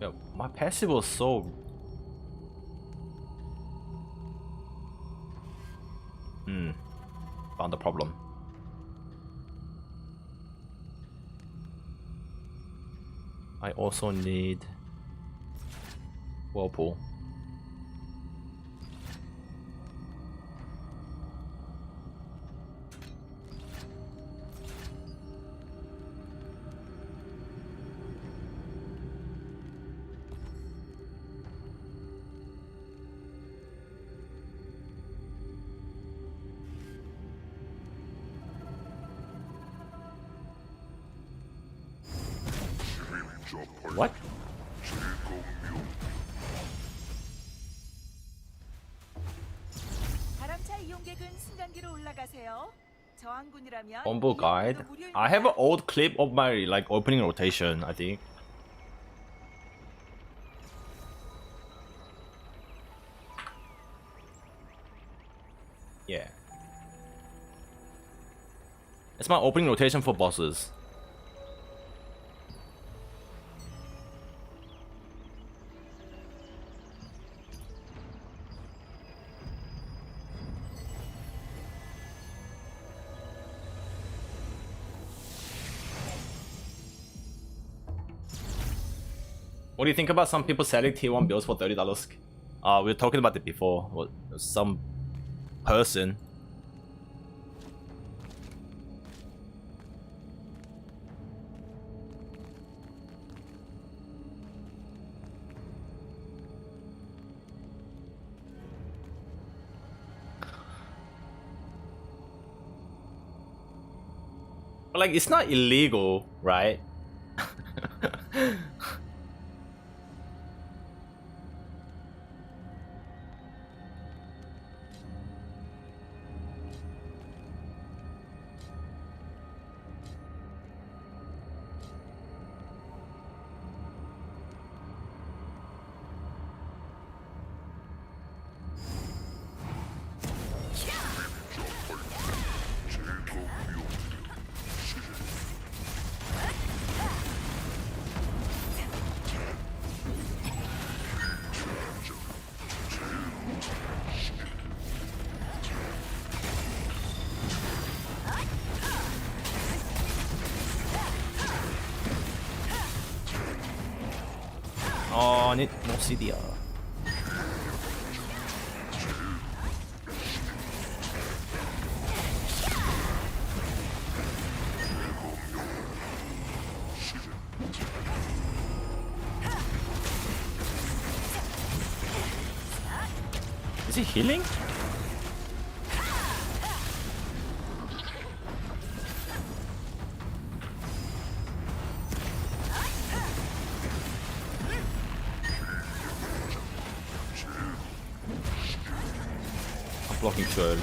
Yo, my passive was so. Found the problem. I also need whirlpool. What? 바람차 이용객은 승강기로 올라가세요. 저항군이라면 Combo guide. I have an old clip of my like opening rotation, I think. Yeah. It's my opening rotation for bosses. What do you think about some people selling T1 builds for $30? We were talking about it before. What, some person. But like, it's not illegal, right? Oh, I need more CDR. Is he healing? Blocking too early.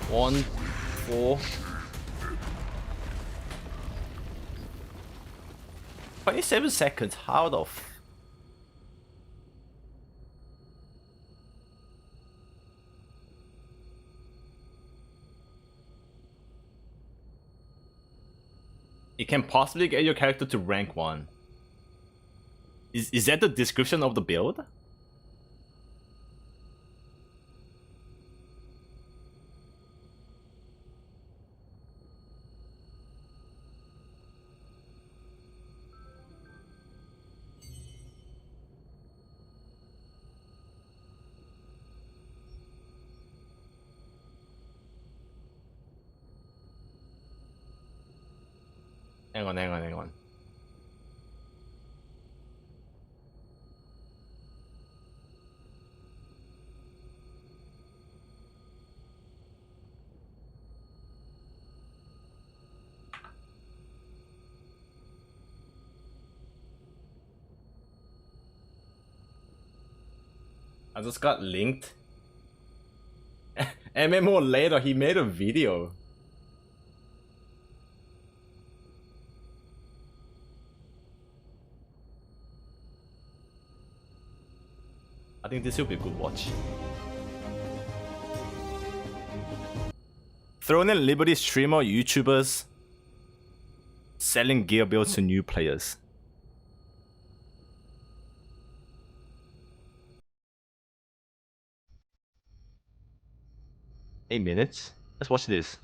One, 4. 27 seconds. How the You can possibly get your character to rank 1. Is that the description of the build? Hang on. I just got linked. MMO later, he made a video. I think this will be a good watch. Throne and Liberty streamer YouTubers selling gear builds to new players. 8 minutes? Let's watch this.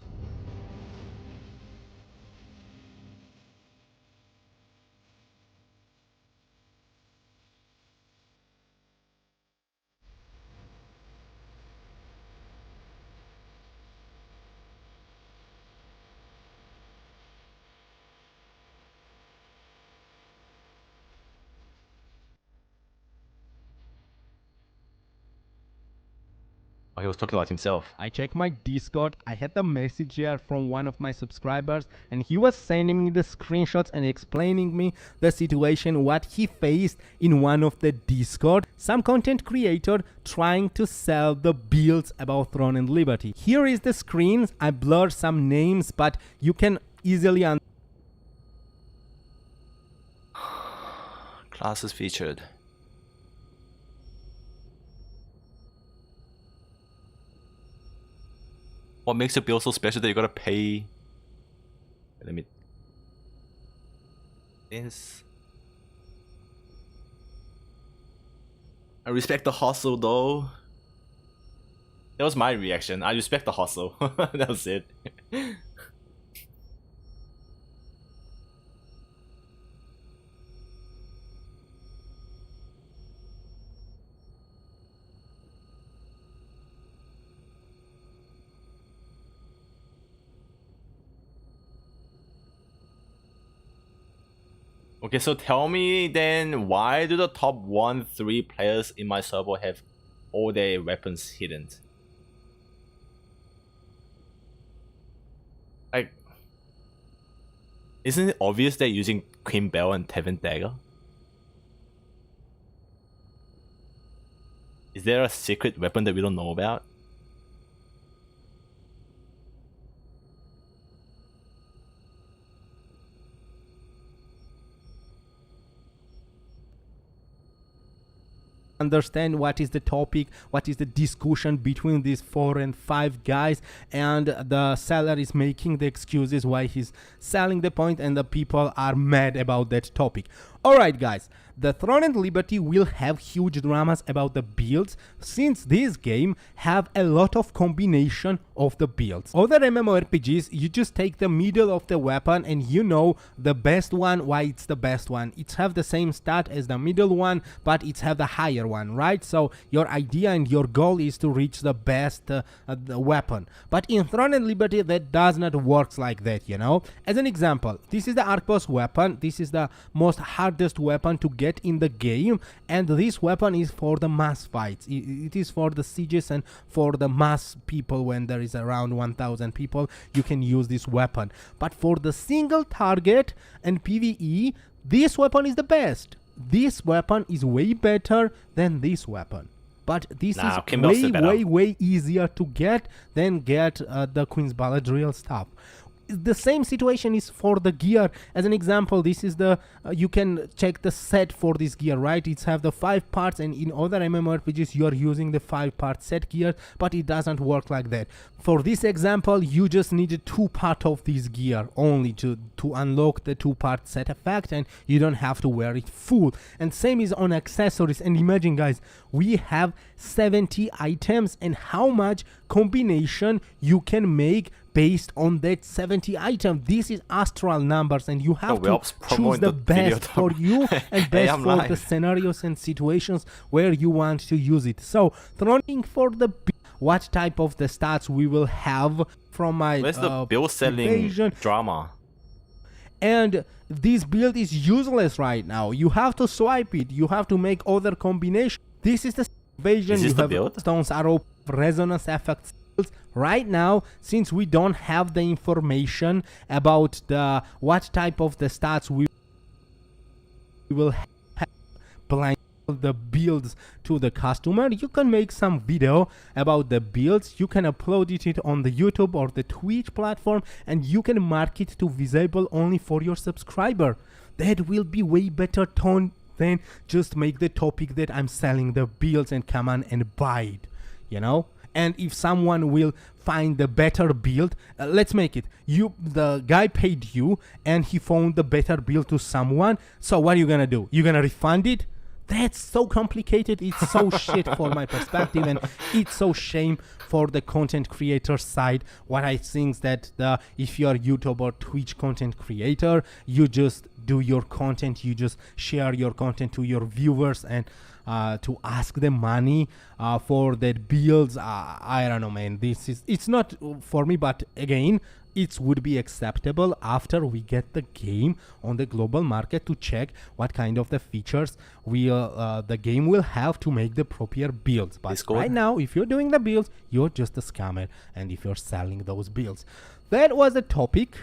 Oh, he was talking about himself. I checked my Discord. I had a message here from one of my subscribers, and he was sending me the screenshots and explaining me the situation, what he faced in one of the Discord. Some content creator trying to sell the builds about Throne and Liberty. Here is the screen. I blurred some names, but you can easily Classes featured. What makes a build so special that you gotta pay? Let me. This. I respect the hustle though. That was my reaction. I respect the hustle. That was it. Okay, so tell me then, why do the top 1-3 players in my server have all their weapons hidden? Like, isn't it obvious they're using Queen Bell and Tevent Dagger? Is there a secret weapon that we don't know about? understand what is the topic, what is the discussion between these 4 and 5 guys, and the seller is making the excuses why he's selling the point, and the people are mad about that topic. Alright guys, the Throne and Liberty will have huge dramas about the builds, since this game have a lot of combination of the builds. Other MMORPGs, you just take the middle of the weapon and you know the best one, why it's the best one. It's have the same stat as the middle one, but it's have the higher one, right? So your idea and your goal is to reach the best the weapon. But in Throne and Liberty, that does not work like that, you know? As an example, this is the Arcboss weapon. This is the most hardest weapon to get in the game, and this weapon is for the mass fights. It is for the sieges and for the mass people. When there is around 1000 people, you can use this weapon. But for the single target and PvE, this weapon is the best. this weapon is way better than this weapon. But this Nah, is Kimmel's way, better. way easier to get than get the Queen's Baladriel stuff. The same situation is for the gear. As an example, this is the you can check the set for this gear, right? It's have the 5 parts, and in other MMORPGs you are using the 5-part set gear, but it doesn't work like that. For this example, you just need 2 part of this gear only to unlock the 2-part set effect, and you don't have to wear it full. And same is on accessories. And imagine, guys, we have 70 items, and how much combination you can make based on that 70 item. This is astral numbers, and you have to whelps choose promote the the video best for you and Hey, best I'm for the live. scenarios and situations where you want to use it. So throwing for the what type of the stats we will have from my Where's the bill selling evasion. drama? And this build is useless right now. You have to swipe it. You have to make other combinations. This is the evasion. Is this You the have build? stones, arrow, resonance effects. Right now, since we don't have the information about the what type of the stats we will have blind the builds to the customer, you can make some video about the builds. You can upload it on the YouTube or the Twitch platform, and you can mark it to visible only for your subscriber. That will be way better tone than just make the topic that I'm selling the builds and come on and buy it, you know. And if someone will find the better build, let's make it the guy paid you and he found the better build to someone, so what are you gonna do? You're gonna refund it? That's so complicated. It's so shit for my perspective, and it's so shame for the content creator side. What I think that if you're YouTube or Twitch content creator, you just do your content, you just share your content to your viewers, and to ask them money for that builds, I don't know, man. It's not for me, but again, it would be acceptable after we get the game on the global market to check what kind of the features the game will have to make the proper builds. But right now, if you're doing the builds, you're just a scammer, and if you're selling those builds. That was the topic.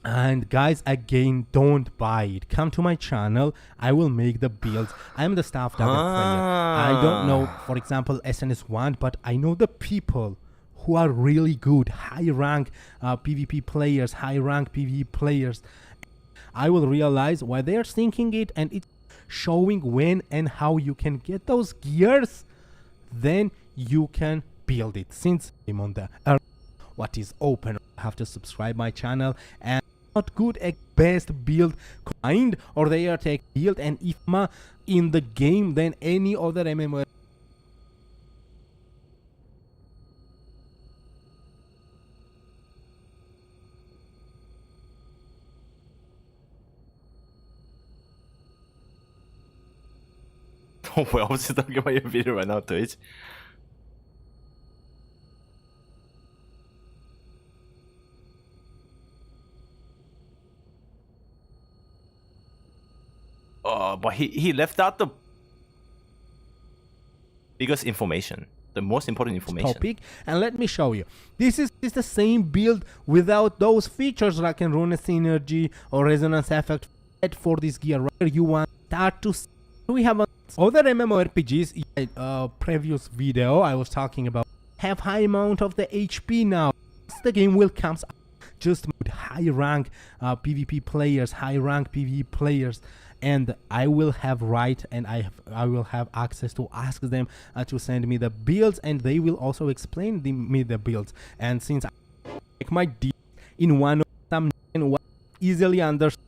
And guys, again, don't buy it. Come to my channel. I will make the builds. I'm the staff player. I don't know, for example, SNS1, but I know the people who are really good, high rank PvP players, high rank PvE players. I will realize why they are thinking it, and it's showing when and how you can get those gears. Then you can build it. Since I'm on the what is open, you have to subscribe my channel, and not good at best build kind, or they are take build and if in the game than any other MMO. whelps is talking about your video right now, Twitch. But he left out the biggest information, the most important information. Topic, and let me show you. This is the same build without those features like a rune synergy or resonance effect for this gear. Where you want start to see. We have other MMORPGs. Previous video I was talking about have high amount of the HP now. The game will come just with high rank PvP players, high rank PvE players, and I will have and I will have access to ask them to send me the builds, and they will also explain me the builds. And since I make my deal in one of them, easily understand.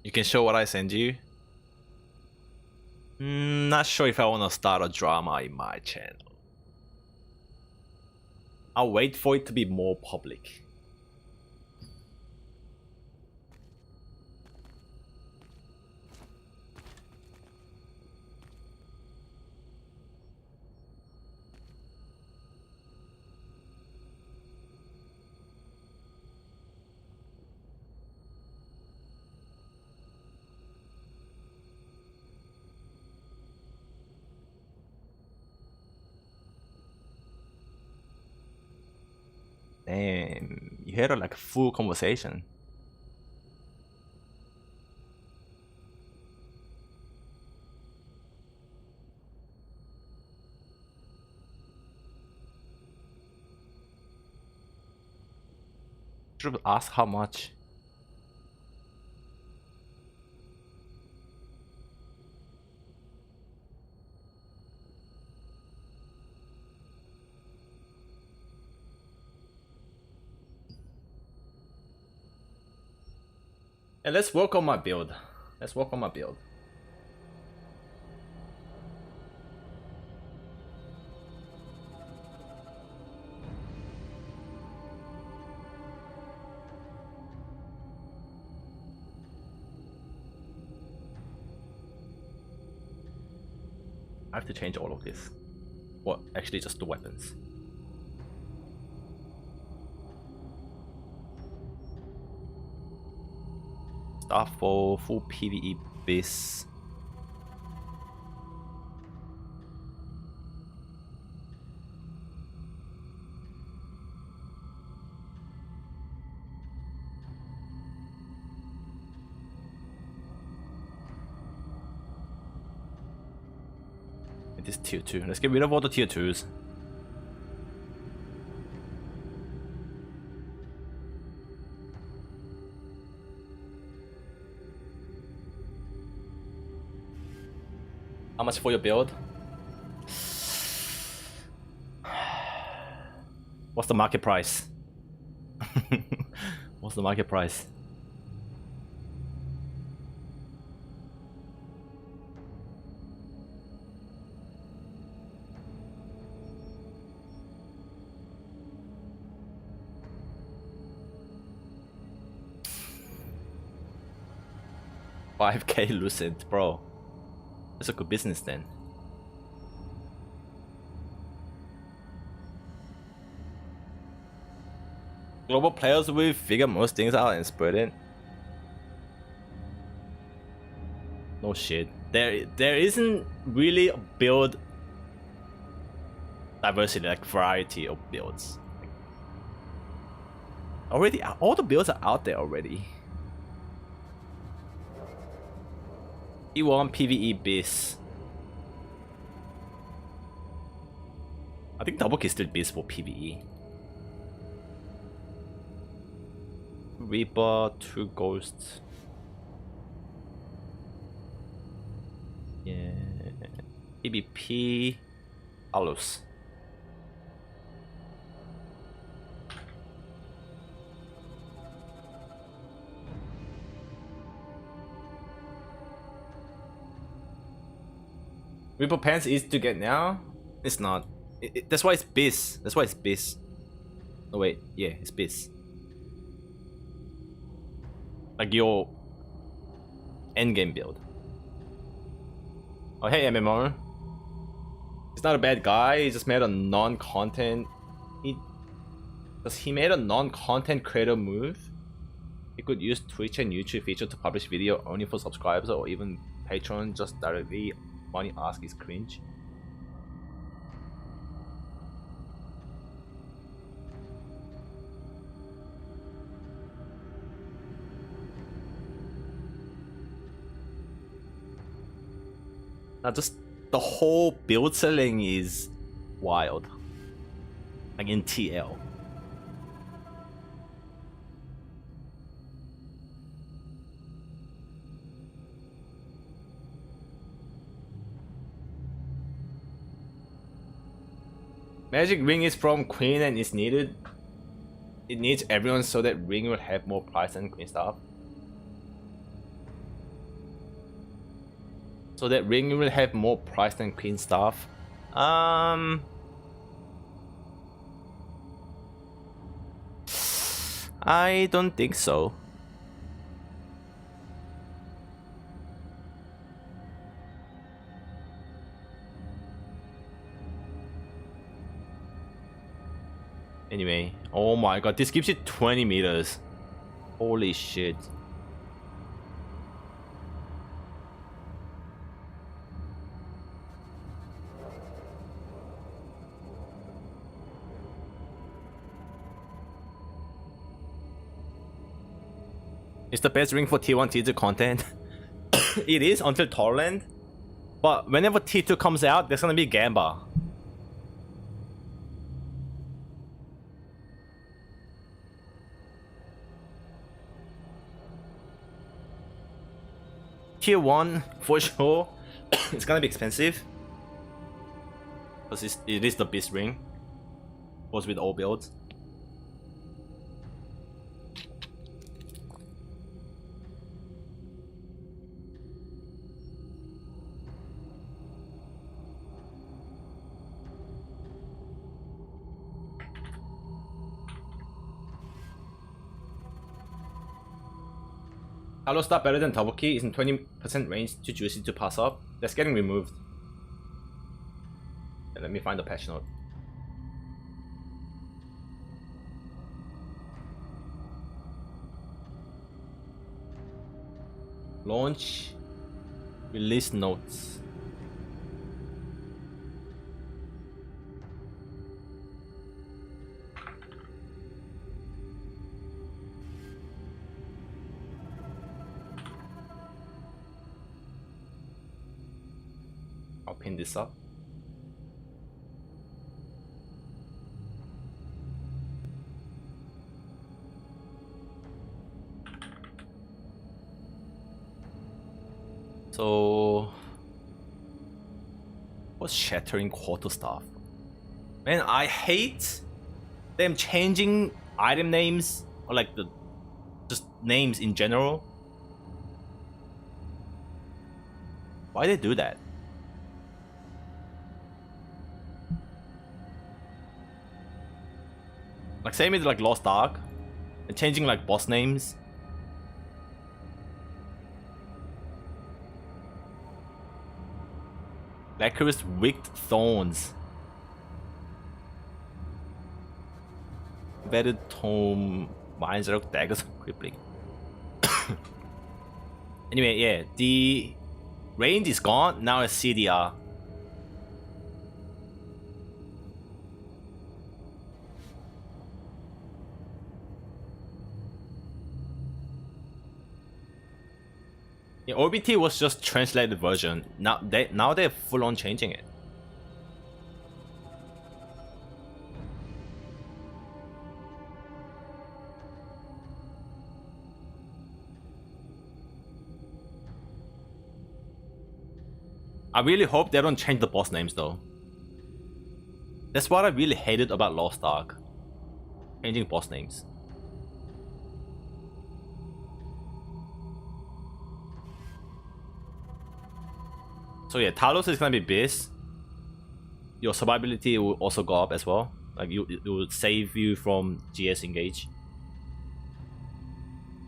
You can show what I send you. Not sure if I want to start a drama in my channel. I'll wait for it to be more public. Damn, you had a like full conversation. Should ask how much. And let's work on my build. Let's work on my build. I have to change all of this. Well, actually just the weapons. Start for full PvE base. It is tier 2. Let's get rid of all the tier 2s. How much for your build? What's the market price? What's the market price? $5K Lucent, bro. That's a good business then. Global players will figure most things out and spread it. No shit. There isn't really a build diversity, like variety of builds. Already, all the builds are out there already. E1 PvE Beast. I think double kill is still Beast for PvE. Reaper, 2 ghosts. Yeah. PvP, Alus. Reaper pants is to get now? It's not. That's why it's Beast. That's why it's Beast. Oh wait, yeah, it's Beast. Like your endgame build. Oh hey MMO. He's not a bad guy, he just made a non-content. He made a non-content creator move. He could use Twitch and YouTube feature to publish video only for subscribers or even Patreon just directly. Money ask is cringe. Now just the whole build selling is wild. Like in TL. Magic ring is from Queen and is needed. It needs everyone so that ring will have more price than Queen stuff. So that ring will have more price than Queen stuff. I don't think so. Anyway, oh my god, this gives you 20 meters. Holy shit. It's the best ring for tier 1, tier 2 content. It is until Torland. But whenever tier 2 comes out, there's gonna be Gamba. Tier 1, for sure, it's gonna be expensive. Because it is the beast ring. Goes with all builds. Hello Star better than double key is in 20% range, too juicy to pass up. That's getting removed. Yeah, let me find the patch note. Launch release notes. I'll pin this up. So, what's shattering quarterstaff? Man, I hate them changing item names or like the just names in general. Why they do that? Like same with like Lost Ark, and changing like boss names. Blackcurse Wicked Thorns. Vetted Tome Mind's Daggers Crippling. Anyway, yeah, the range is gone, now it's CDR. Yeah, OBT was just translated version. Now they're full on changing it. I really hope they don't change the boss names though. That's what I really hated about Lost Ark. Changing boss names. So yeah, Talos is gonna be Beast. Your survivability will also go up as well. Like it will save you from GS engage.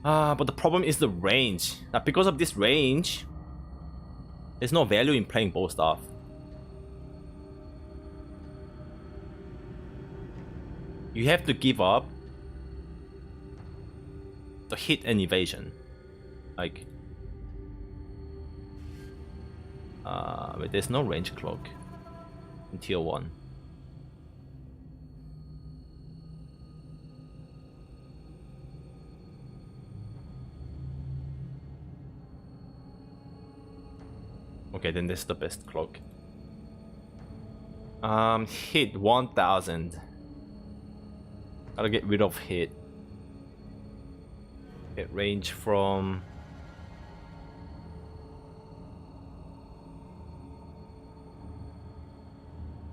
But the problem is the range. Now because of this range, there's no value in playing both stuff. You have to give up the hit and evasion. Like but there's no range cloak in tier 1. Okay, then this is the best cloak. Hit 1000. Gotta get rid of hit. Hit range from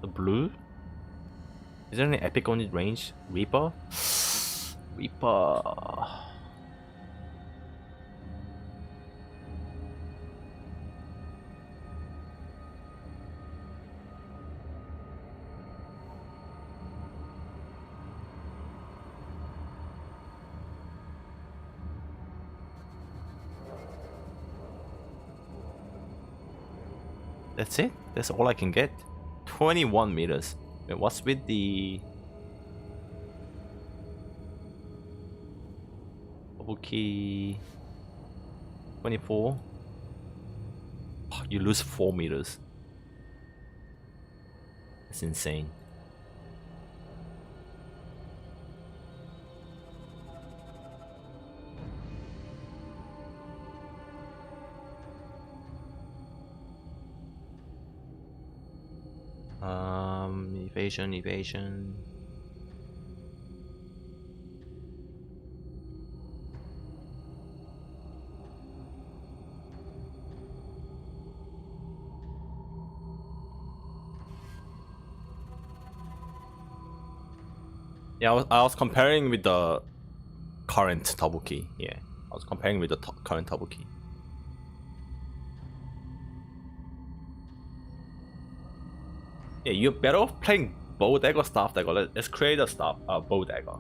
the blue. Is there any epic on it range? Reaper? Reaper. That's it. That's all I can get. 21 meters. Wait, what's with the double key? 24. Oh, you lose 4 meters. That's insane. Evasion, evasion. Yeah, I was comparing with the current double key. Yeah, I was comparing with the current double key. Yeah, you're better off playing bow dagger, staff dagger. Let's create a bow dagger.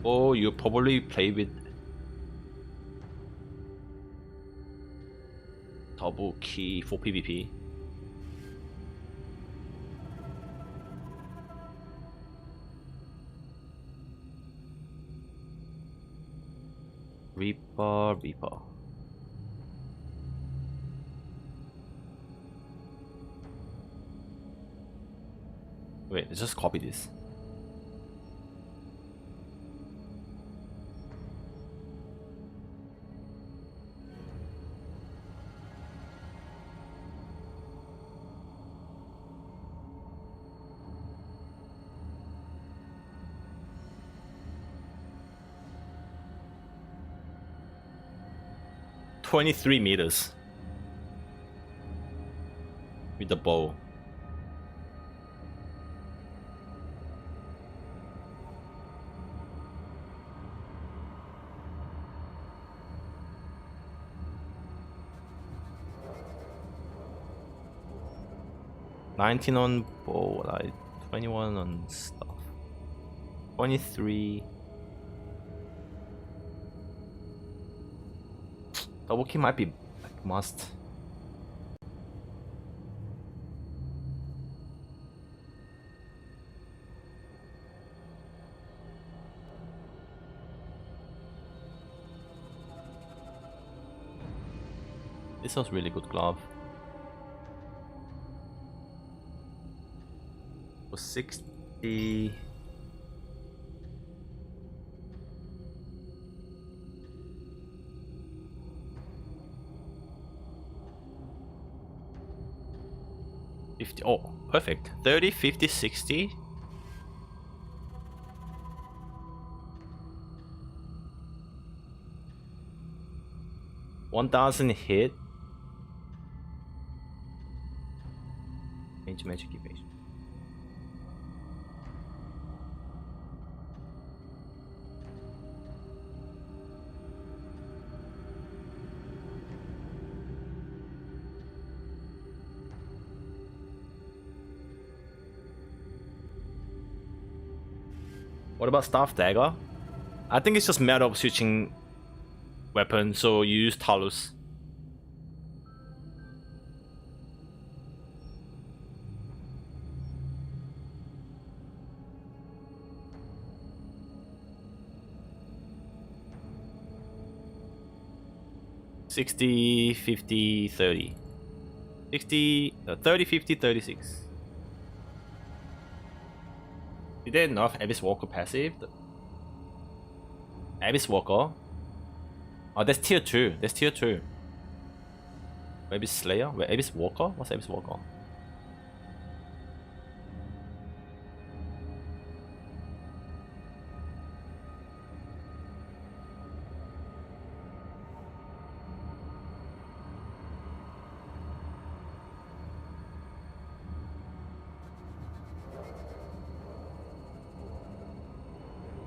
Or you probably play with double key for PvP. Reaper. Wait, let's just copy this. $23 meters with the bow. $19 on bow, like 21 on stuff. 23. Double key might be like must. This was really good glove. For 60. Oh, perfect. 30, 50, 60. $1,000 hit. Magic evasion. What about staff dagger? I think it's just a matter of switching weapon, so you use Talus. $60, $50, $30. 60, $30, $50, $36. Did they nerf Abyss Walker passive? Abyss Walker? Oh, that's tier 2. That's tier 2. Abyss Slayer? Wait, Abyss Walker? What's Abyss Walker?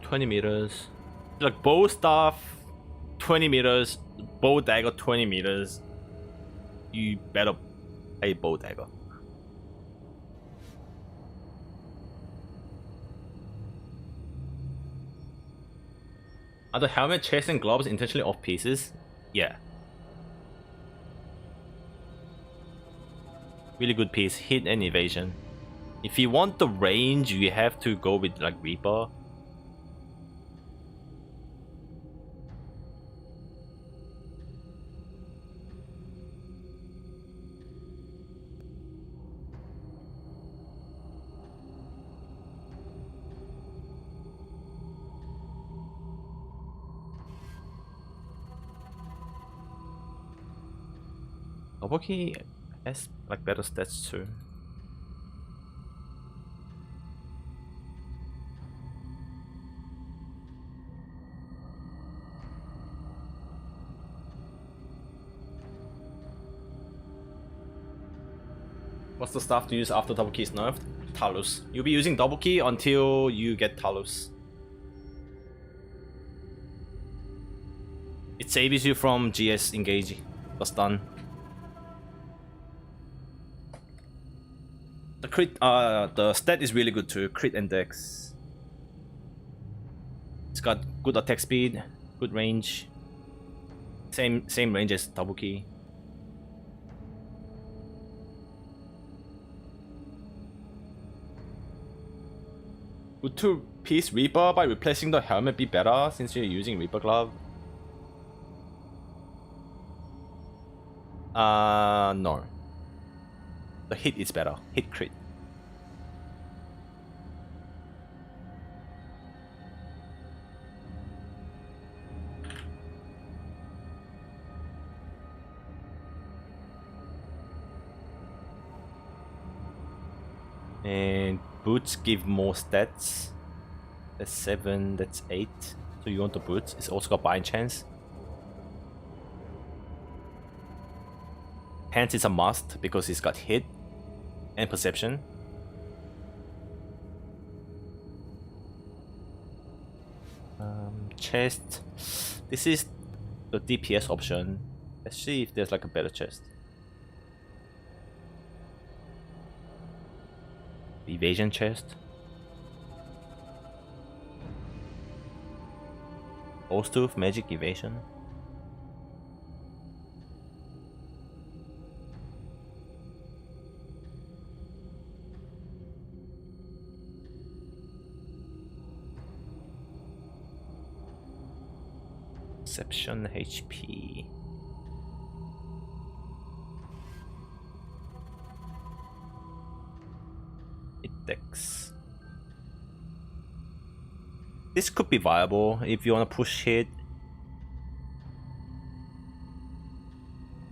$20 meters. Like bow staff 20 meters, bow dagger 20 meters. You better play bow dagger. Are the helmet, chest, and gloves intentionally off pieces? Yeah. Really good piece, hit and evasion. If you want the range, you have to go with like Reaper. Double key, has like better stats too. What's the stuff to use after double key is nerfed? Talus. You'll be using double key until you get Talus. It saves you from GS engage. The stun. The crit, the stat is really good too. Crit and dex. It's got good attack speed, good range. Same range as double key. Would two-piece Reaper by replacing the helmet be better since you're using Reaper glove? No. The hit is better. Hit crit. And boots give more stats. That's 7, that's 8. So you want the boots. It's also got bind chance. Pants is a must because it's got hit and perception. Chest. This is the DPS option. Let's see if there's like a better chest. Evasion chest. Tooth magic evasion. Perception HP. Dex. This could be viable if you want to push hit.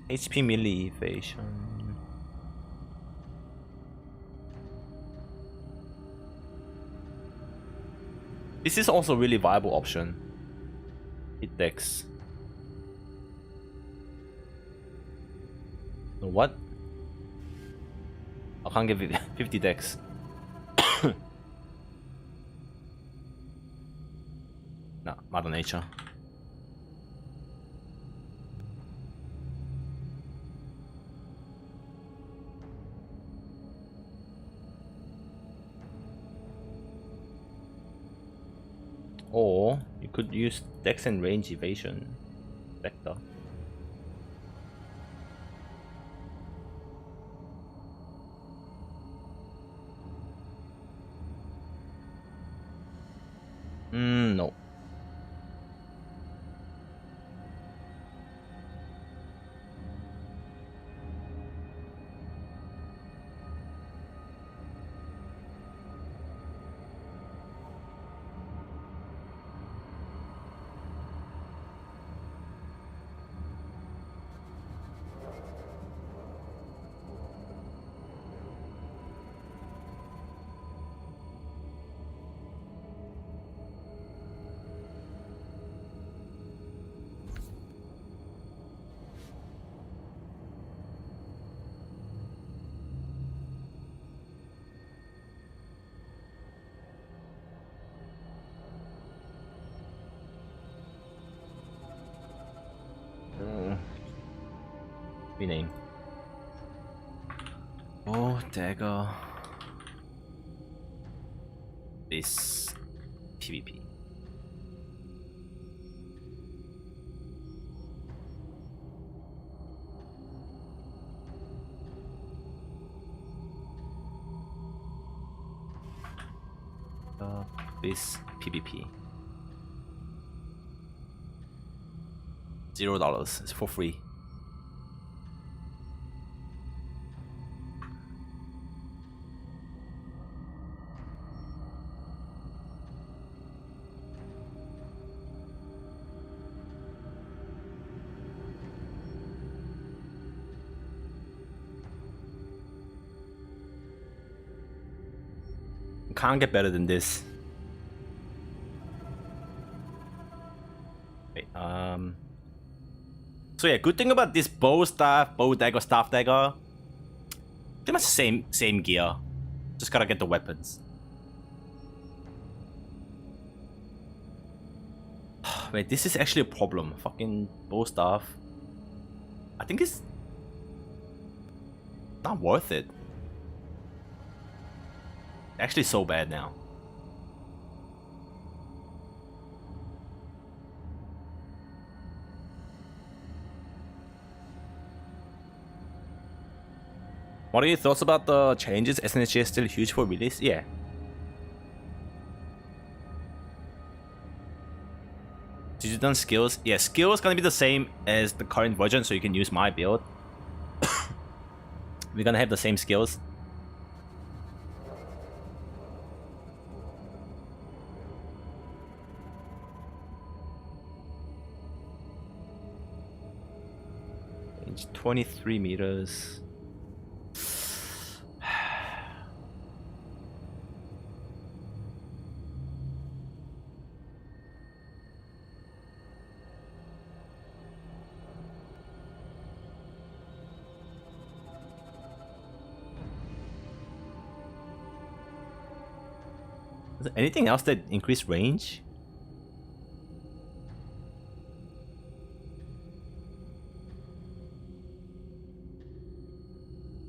HP melee evasion. This is also a really viable option. Hit dex. No, what? I can't give it 50 dex. No, Mother Nature. Or you could use dex and range evasion vector. No. Rename. Oh, dagger. This PvP. This PvP. $0. It's for free. can't get better than this. Wait, so yeah, good thing about this bow dagger, staff dagger. Pretty much same gear. Just gotta get the weapons. Wait, this is actually a problem. Fucking bow staff. I think it's not worth it. Actually so bad now. What are your thoughts about the changes? SNHG is still huge for release? Yeah. Did you done skills? Yeah, skills gonna be the same as the current version, so you can use my build. We're gonna have the same skills. Range 23 meters. Is there anything else that increased range?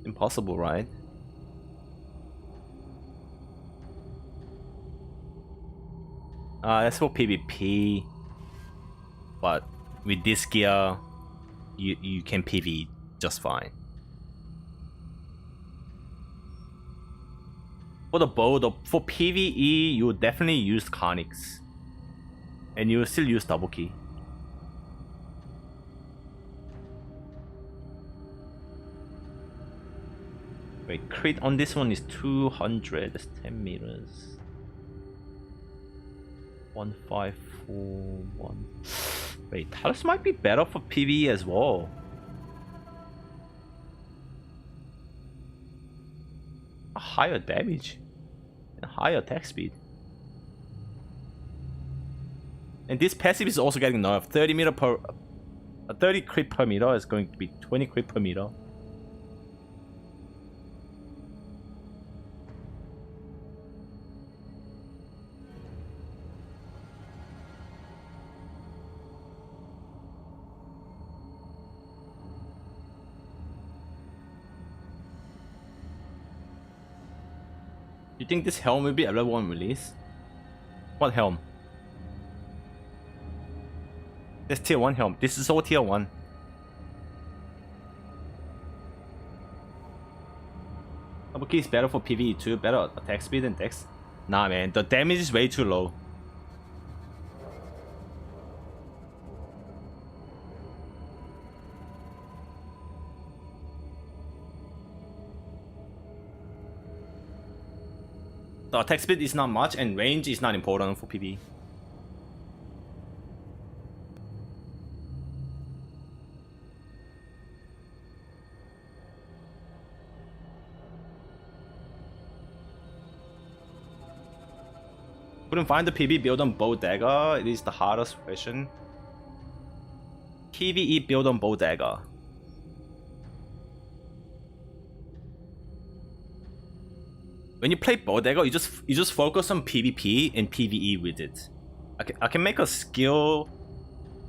Impossible, right? That's for PvP. But with this gear, you can PvE just fine. For the bow, for PvE, you would definitely use Conics. And you will still use double key. Wait, crit on this one is 200. That's 10 meters. 1541. Wait, Talos might be better for PvE as well. A higher damage and higher attack speed. And this passive is also getting nerfed. 30 crit per meter is going to be 20 crit per meter. You think this helm will be a level 1 release? What helm? This tier 1 helm. This is all tier 1. Double key is better for PvE too. Better attack speed and dex. Nah man, the damage is way too low. The attack speed is not much and range is not important for PvE. Couldn't find the PvE build on bow dagger. It is the hardest question. PvE build on bow dagger. When you play bow dagger, you just focus on PvP and PvE with it. I can make a skill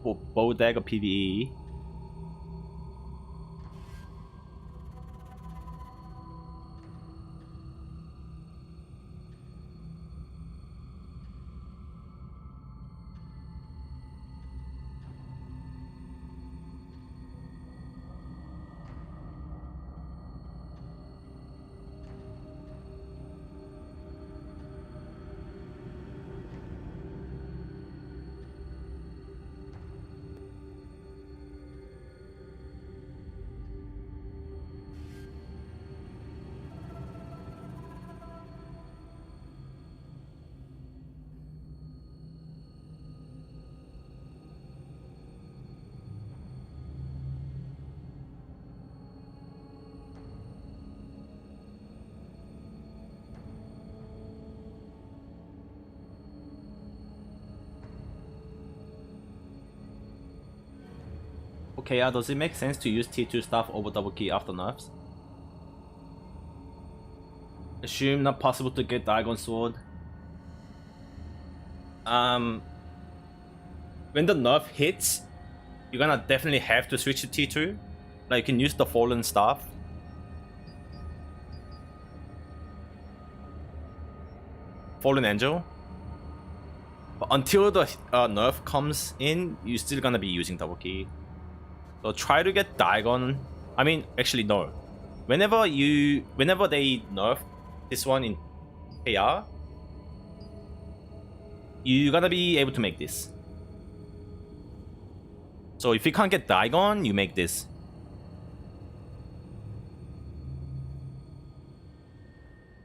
for bow dagger PvE. Okay, does it make sense to use T2 stuff over double key after nerfs? Assume not possible to get Diagon Sword. When the nerf hits, you're gonna definitely have to switch to T2. Like, you can use the Fallen Staff. Fallen Angel. But until the nerf comes in, you're still gonna be using double key. So try to get Diagon. I mean, actually no. Whenever they nerf this one in KR, you're gonna be able to make this. So if you can't get Diagon, you make this.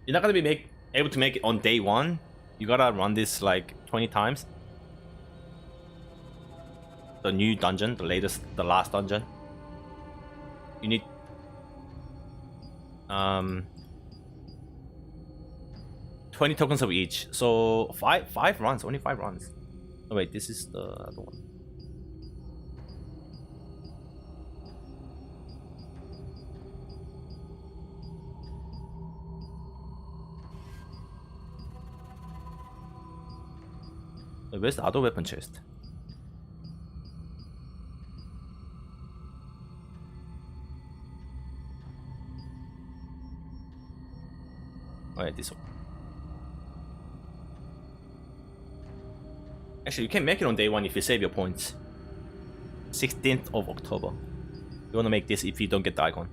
You're not gonna be able to make it on day one. You gotta run this like 20 times. The new dungeon, the last dungeon. You need 20 tokens of each. So five runs, only 5 runs. Oh wait, this is the other one. Wait, where's the other weapon chest? Alright, this one. Actually, you can make it on day one if you save your points. 16th of October. You wanna make this if you don't get the icon.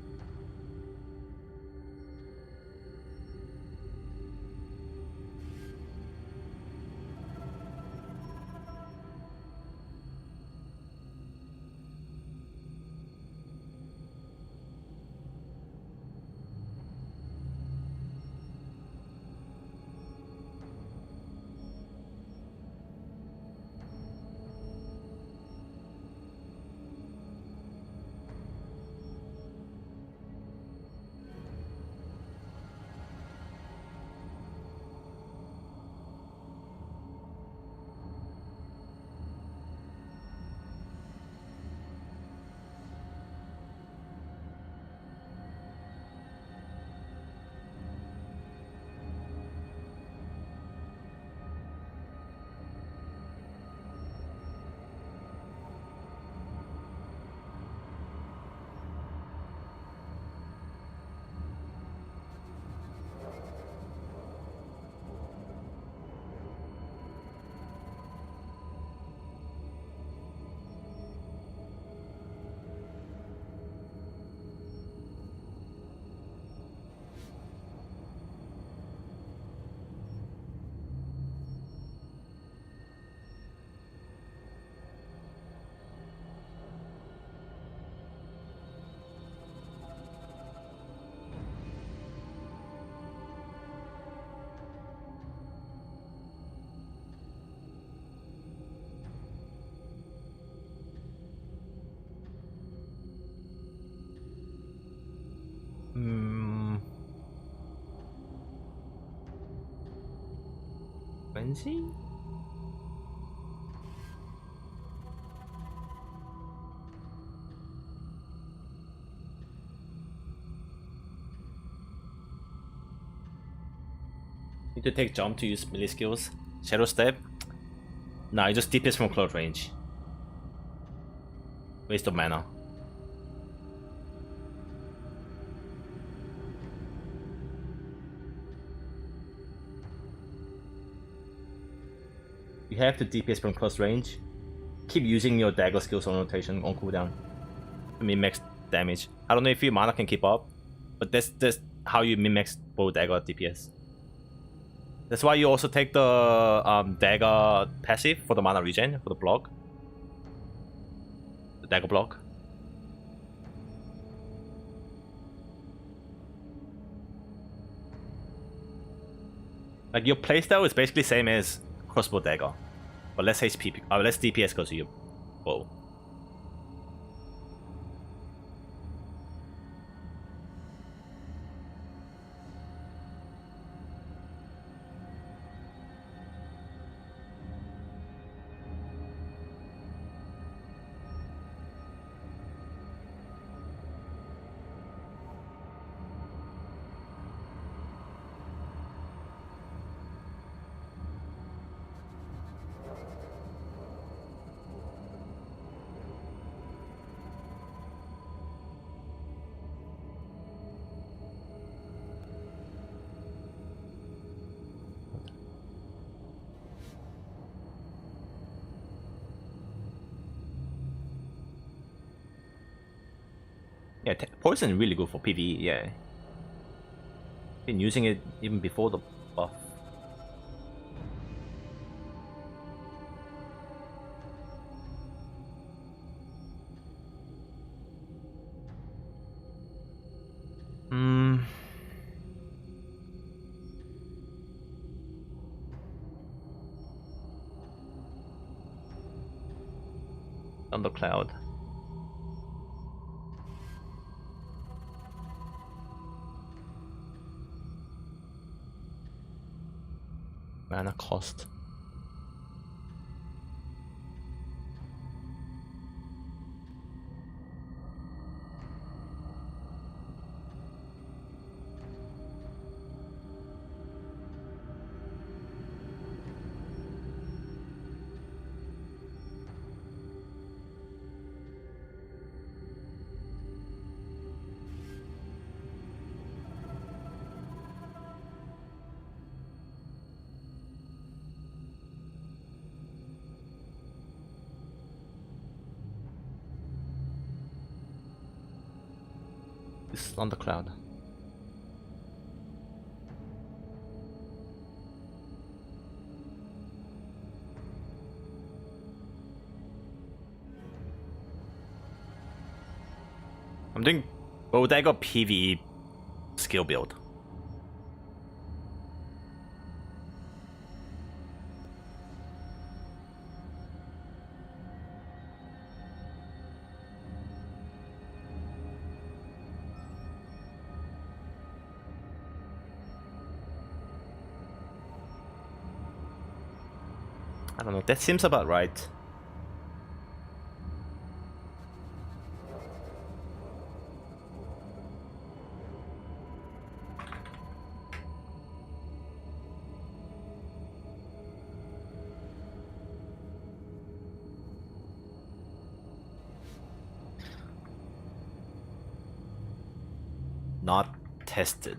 Frenzy? Need to take jump to use melee skills. Shadow step? Nah, you just DPS from close range. Waste of mana. You have to DPS from close range. Keep using your dagger skills on rotation on cooldown. I mean max damage. I don't know if your mana can keep up, but that's how you min-max bow dagger DPS. That's why you also take the dagger passive for the mana regen, for the block. The dagger block. Like your playstyle is basically same as crossbow dagger, but less HP, less DPS goes to your bow. Yeah, poison is really good for PvE. Yeah, been using it even before the buff. Hmm. Thundercloud. Mana cost. This is Thundercloud. I'm doing Bodega PvE skill build. I don't know, that seems about right. Not tested.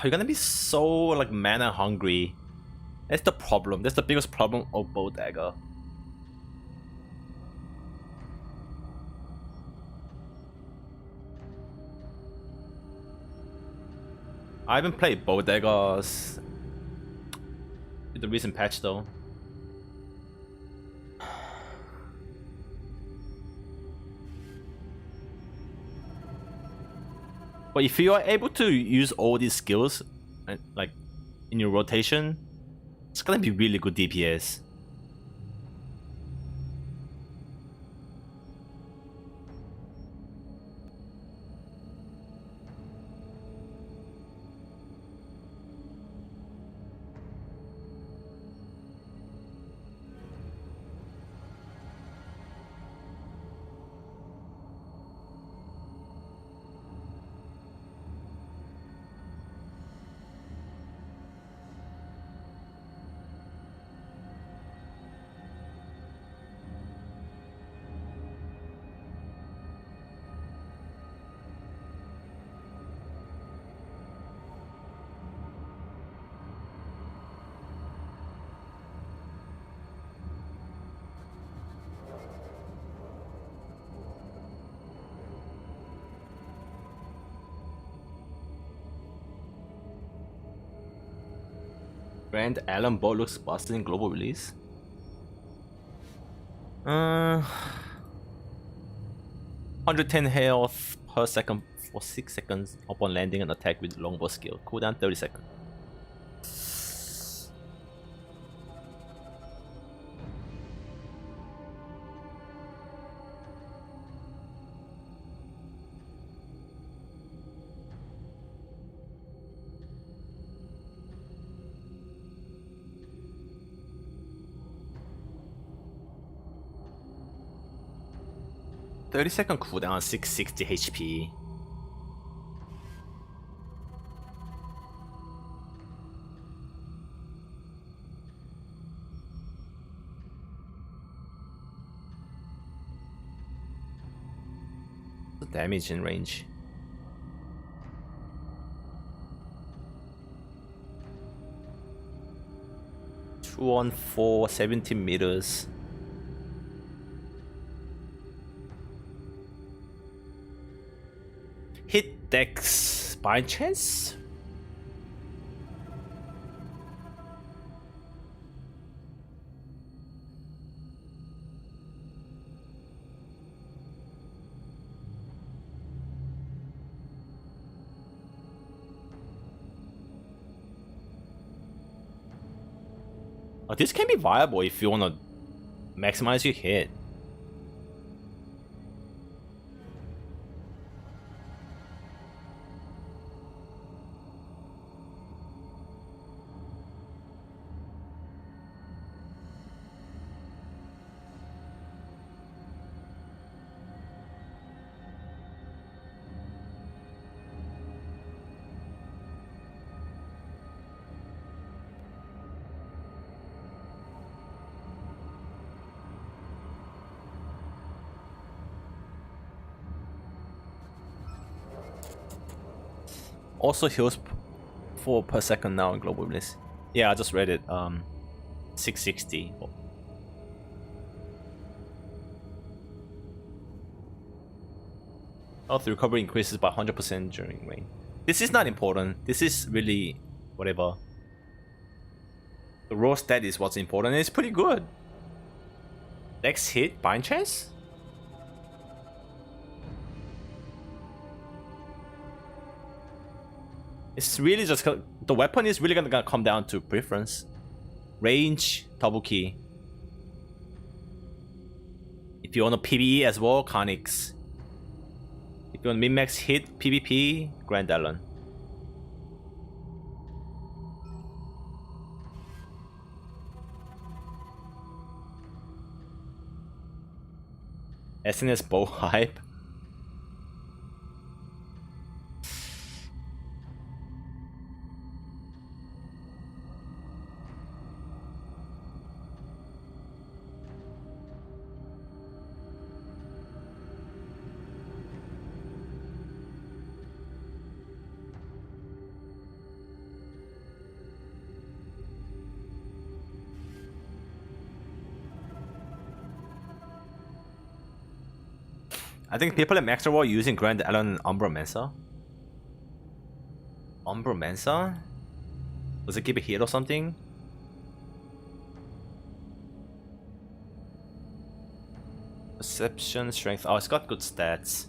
You're gonna be so like mana hungry. That's the problem. That's the biggest problem of Bodega. I haven't played Bodegas with the recent patch though. But if you are able to use all these skills, like in your rotation, it's gonna be really good DPS. Grand Allen boat looks busted in global release. 110 health per second for 6 seconds upon landing an attack with longbow skill. Cooldown 30 seconds. 30-second cooldown, 660 HP. The damage in range. 214, 17 meters. Hit dex by chance? Oh, this can be viable if you want to maximize your hit. Also heals 4 per second now in global bliss. Yeah, I just read it. 660. Health recovery increases by 100% during rain. This is not important. This is really whatever. The raw stat is what's important. It's pretty good. Dex hit, bind chance? It's really just the weapon is really gonna come down to preference. Range, double key. If you want a PvE as well, Connix. If you want min-max hit, PvP, Grand Allen. SNS bow hype. I think people at Max War using Grand Allen Umbra Mensa. Umbra Mensa? Does it give a hit or something? Perception, strength. Oh, it's got good stats.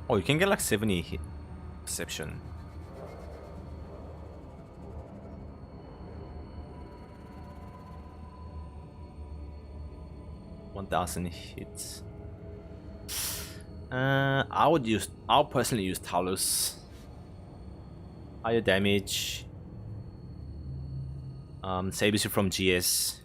Oh, you can get like 70 hit perception. $1,000 hits. I'll personally use Talus. Higher damage. Saves you from GS.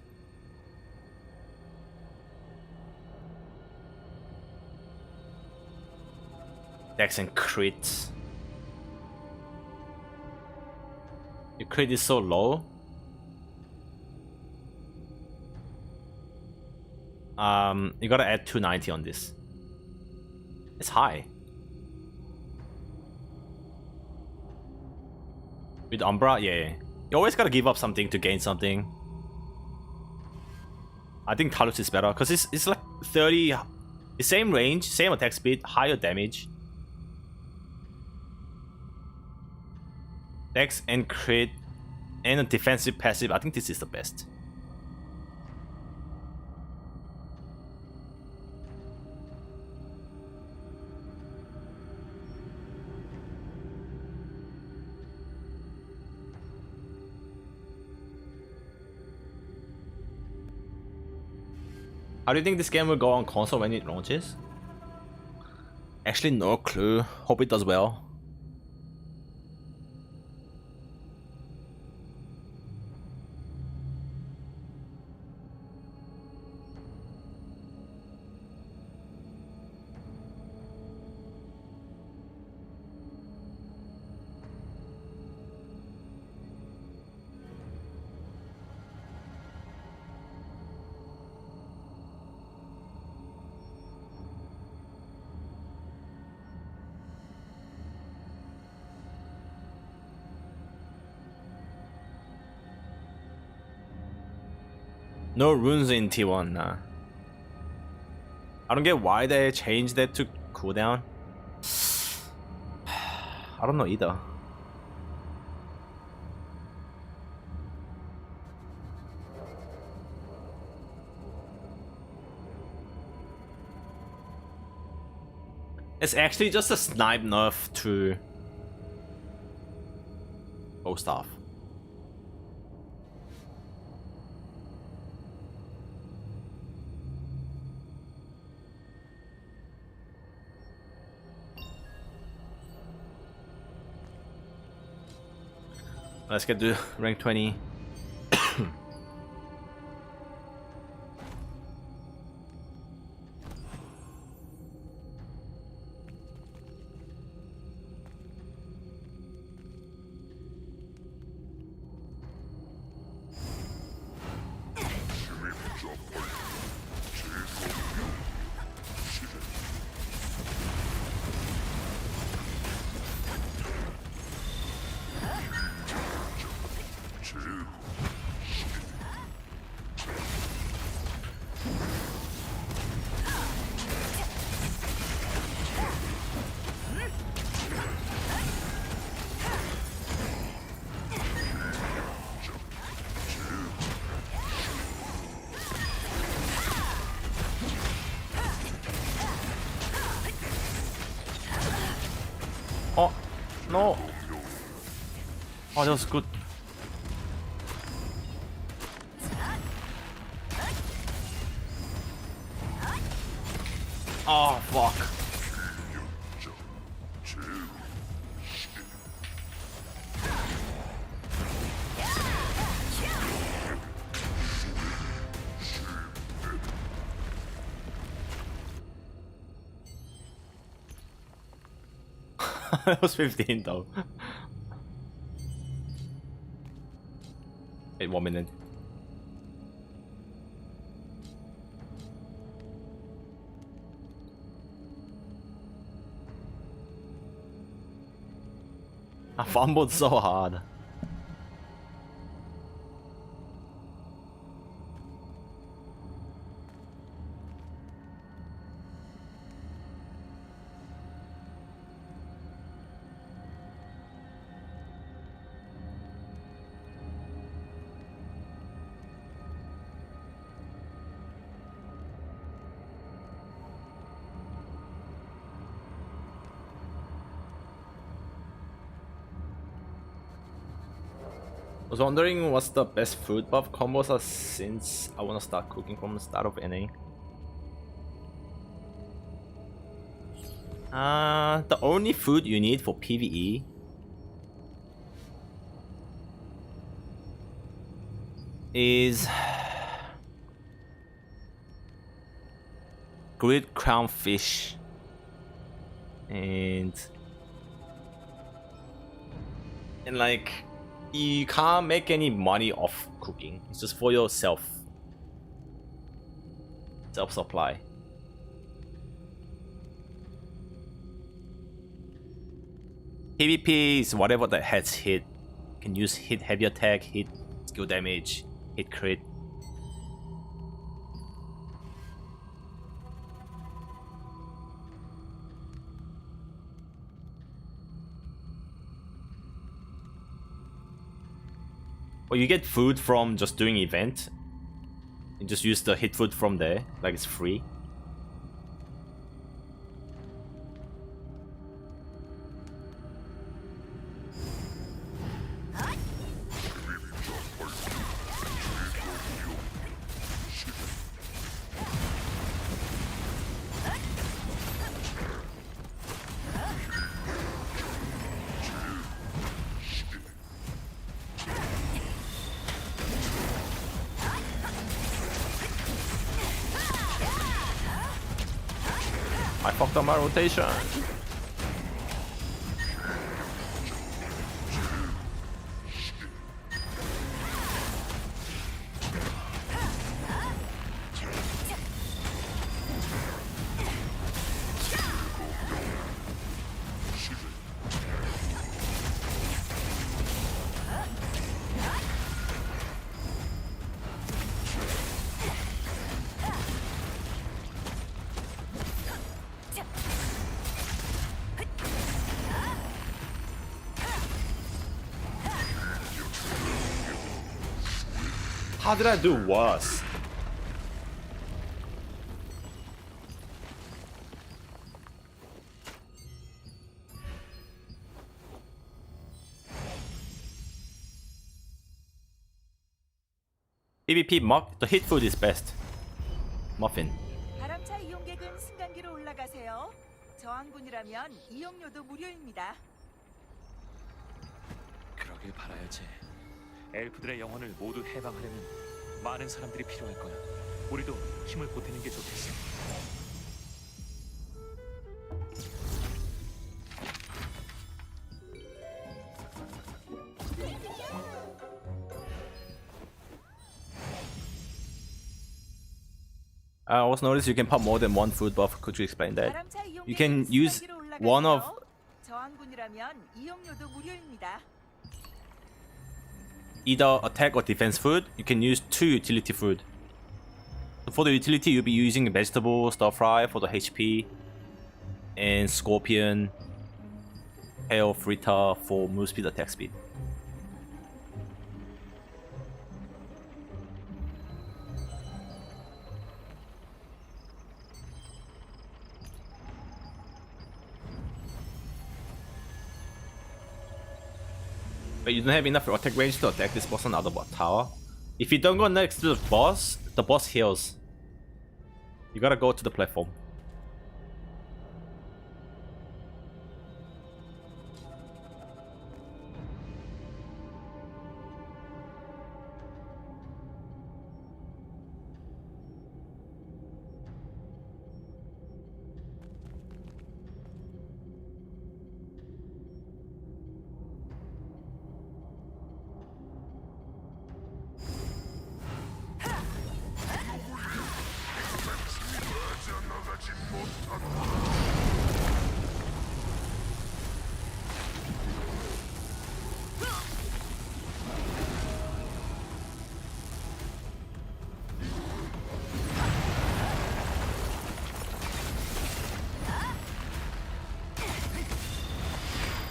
Dex and crit. Your crit is so low. You gotta add 290 on this. It's high. With Umbra, yeah. You always gotta give up something to gain something. I think Talus is better because it's like 30, the same range, same attack speed, higher damage. Dex and crit and a defensive passive. I think this is the best. How do you think this game will go on console when it launches? Actually, no clue. Hope it does well. No runes in T1, nah. I don't get why they changed that to cooldown. I don't know either. It's actually just a snipe nerf to bow staff. Let's get to rank 20. Oh, no. Oh, that was good. Oh, fuck. That was 15 though. Wait 1 minute. I fumbled so hard. I was wondering what's the best food buff combos are since I want to start cooking from the start of NA. The only food you need for PvE is grilled crown fish and like you can't make any money off cooking. It's just for yourself. Self-supply. PvP is whatever the heads hit. You can use hit heavy attack, hit skill damage, hit crit. Or you get food from just doing event. You just use the hit food from there, like it's free. I fucked up my rotation. How did I do worse? PvP muck, the hit food is best. Muffin. 바람차 이용객은 승강기로 올라가세요. 저항군이라면 이용료도 무료입니다. 그러길 바라야지. 엘프들의 영혼을 모두 해방하려면 많은 사람들이 필요할 거야. 우리도 힘을 보태는 게 좋겠어. I also noticed you can pop more than one food buff. Could you explain that? 바람차 이용객은 You can use 승강기로 one of 올라가세요. 저항군이라면 이용료도 무료입니다. either attack or defense food. You can use 2 utility food. So for the utility, you'll be using vegetable stir fry for the HP, and scorpion, hail fritter for move speed, attack speed. But you don't have enough attack range to attack this boss on other tower. If you don't go next to the boss heals. You gotta go to the platform.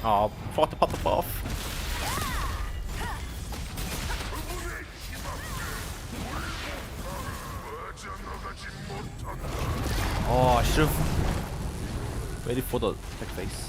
Oh, forgot to pop the buff. Oh, I should've waited for the attack phase.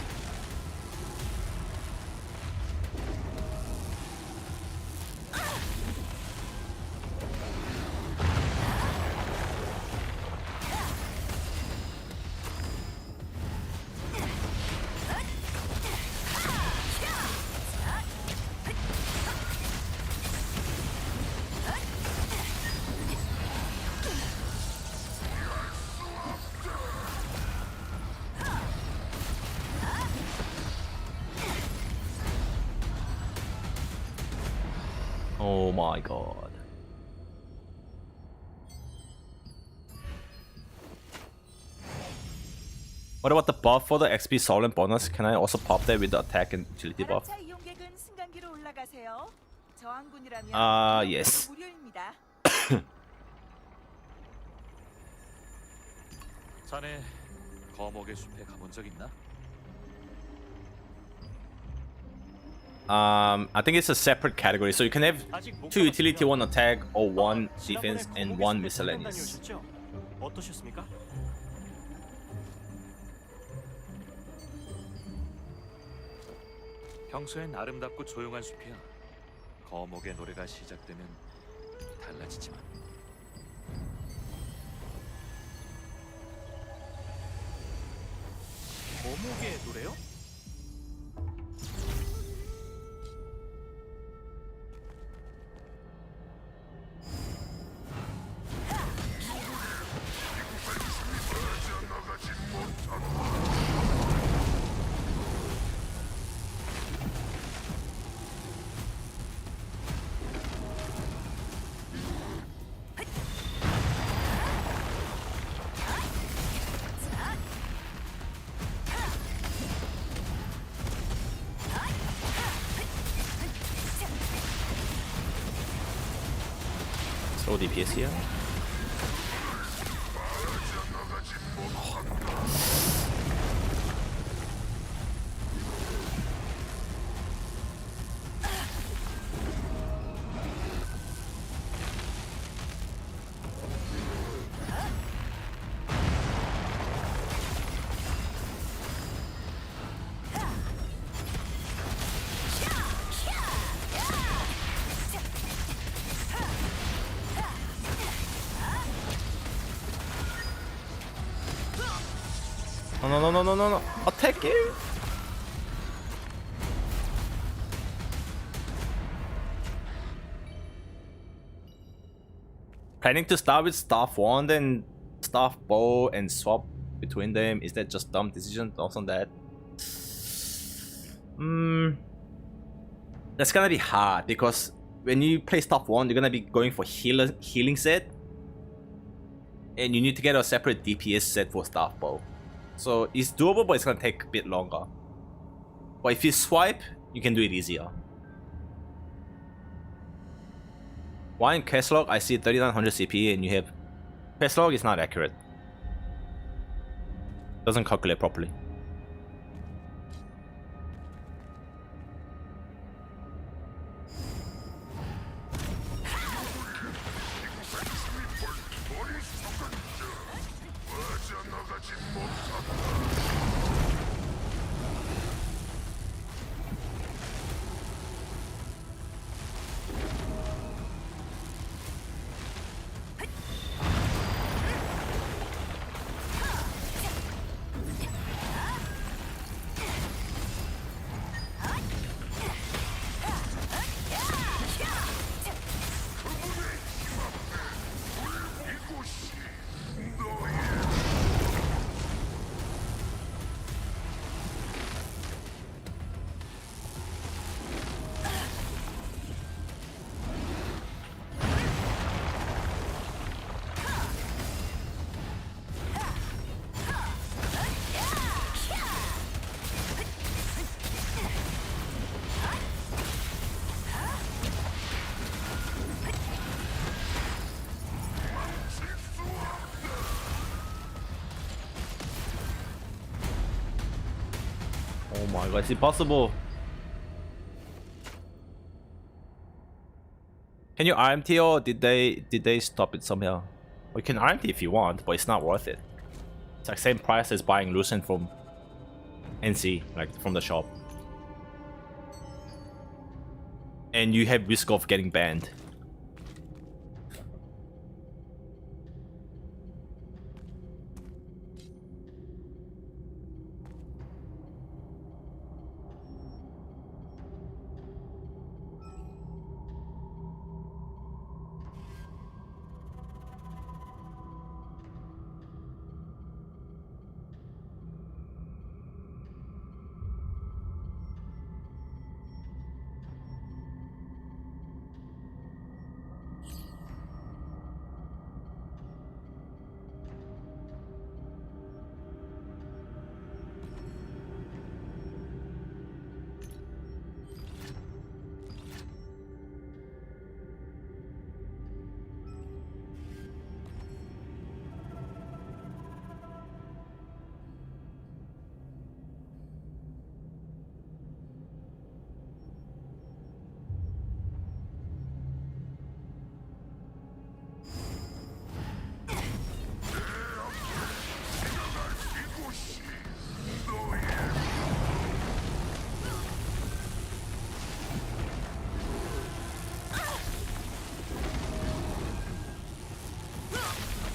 Oh my god. What about the buff for the XP soul and bonus? Can I also pop that with the attack and utility buff? 바람차 이용객은 승강기로 올라가세요. 저항군이라면 yes. 이용료도 무료입니다. 자네 거목의 숲에 가본 적 있나? I think it's a separate category, so you can have 2 utility, 1 attack, or 1 defense, and 1 miscellaneous. 어떠셨습니까? 평소엔 아름답고 조용한 숲이야. 거목의 노래가 시작되면 달라지지만. 거목의 노래요? Low DPS here. No. Attack you! Planning to start with Staff Wand and Staff Bow and swap between them. Is that just dumb decision? Thoughts on that? That's gonna be hard because when you play Staff Wand, you're gonna be going for healing set. And you need to get a separate DPS set for Staff Bow. So it's doable, but it's gonna take a bit longer. But if you swipe, you can do it easier. Why in Questlog I see 3900 CP and you have... Questlog is not accurate. Doesn't calculate properly. Oh my god, is it possible? Can you RMT or did they stop it somehow? Well, you can RMT if you want, but it's not worth it. It's like same price as buying Lucent from NC, like from the shop. And you have risk of getting banned.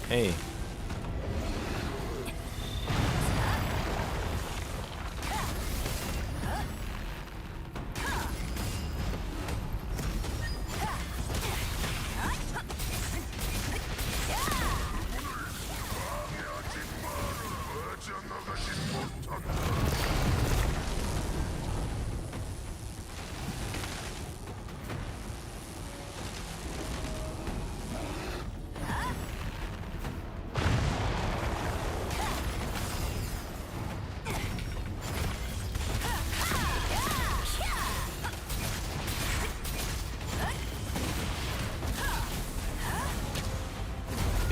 Hey.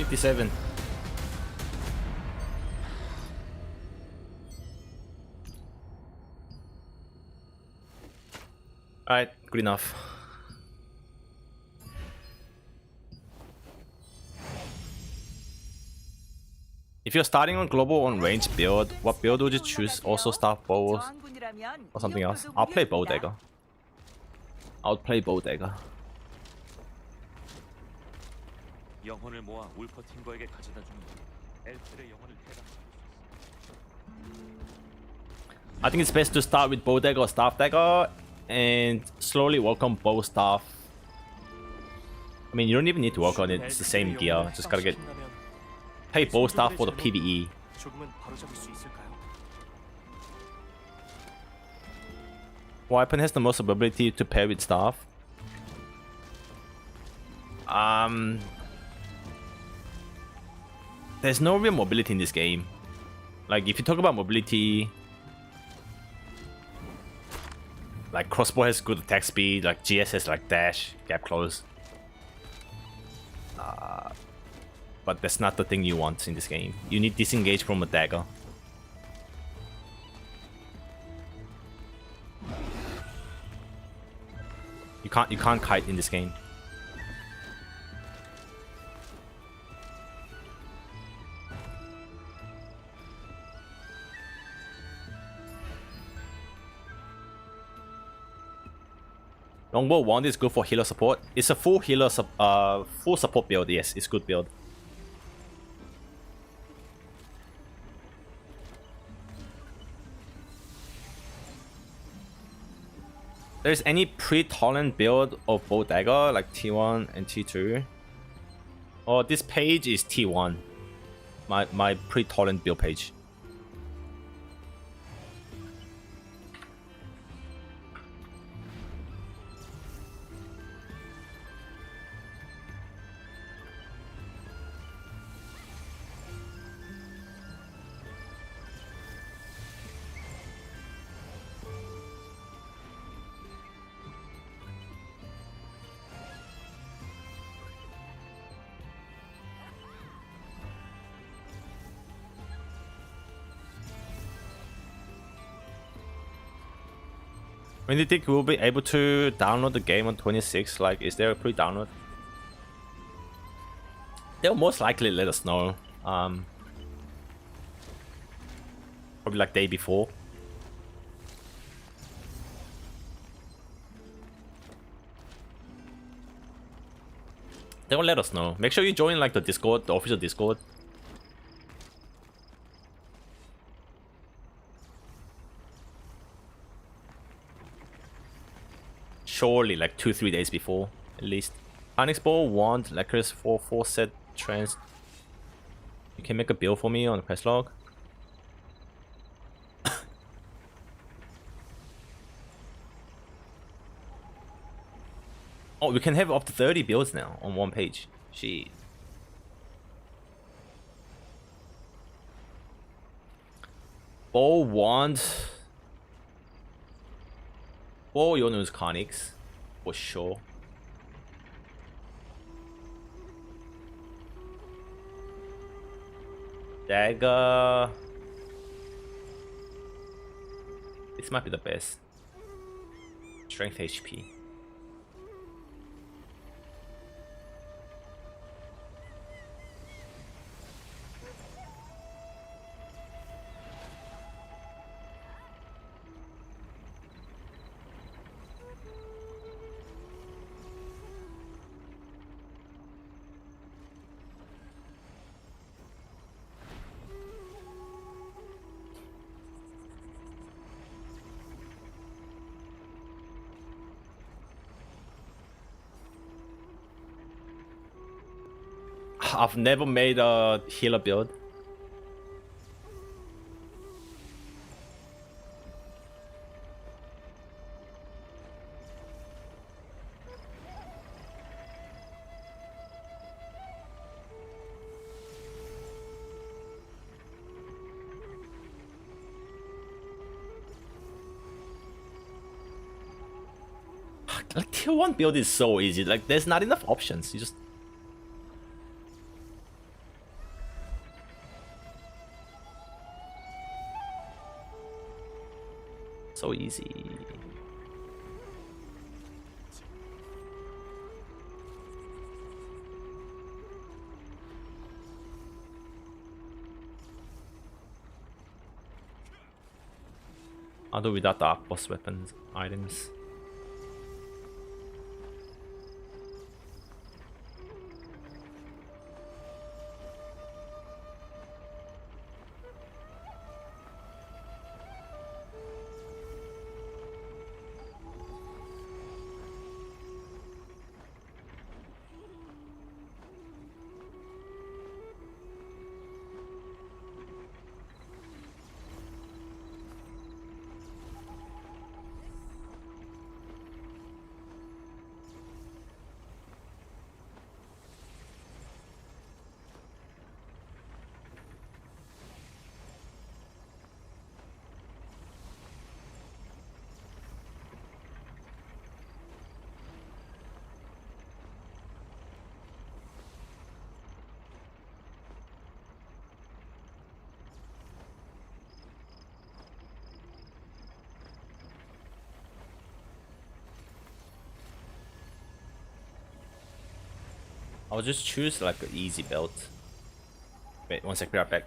57. Alright, good enough. If you're starting on global on range build, what build would you choose? Also staff bow 저항군이라면 or something else? 이용료도 I'll play bow 무료입니다. dagger. I'll play bow dagger. 영혼을 모아 울퍼 팀거에게 가져다 주는 엘프의 영혼을 해당. I think it's best to start with bow dagger or staff dagger and slowly work on bow staff. I mean, you don't even need to work on it, it's the same gear. Just gotta get pay bow staff for the PvE. 조금은 바로잡을 수 있을까요? What weapon has the most ability to pair with staff? There's no real mobility in this game. Like, if you talk about mobility, like crossbow has good attack speed, like GS has like dash, gap close. But that's not the thing you want in this game. You need disengage from a dagger. You can't kite in this game. Longbow 1 is good for healer support. It's a full healer full support build. Yes, it's good build. There's any pre-tolerant build of bow dagger like T1 and T2. Oh, this page is T1. My pre-tolerant build page. When do you think we'll be able to download the game on 26? Like, is there a pre-download? They'll most likely let us know. Probably like day before. They will let us know. Make sure you join like the Discord, the official Discord. Surely like 2-3 days before, at least. Onyx Ball, Wand, Lacquer's 4 set trans. You can make a build for me on the quest log. Oh, we can have up to 30 builds now on one page. Jeez. Bow, Wand. Bow, you'll use Conix. For sure. Dagger. This might be the best. Strength HP. I've never made a healer build. Like tier 1 build is so easy. Like there's not enough options. You just So easy. I'll do without the boss weapons items. I'll just choose like an easy belt. Wait, one sec, be right back.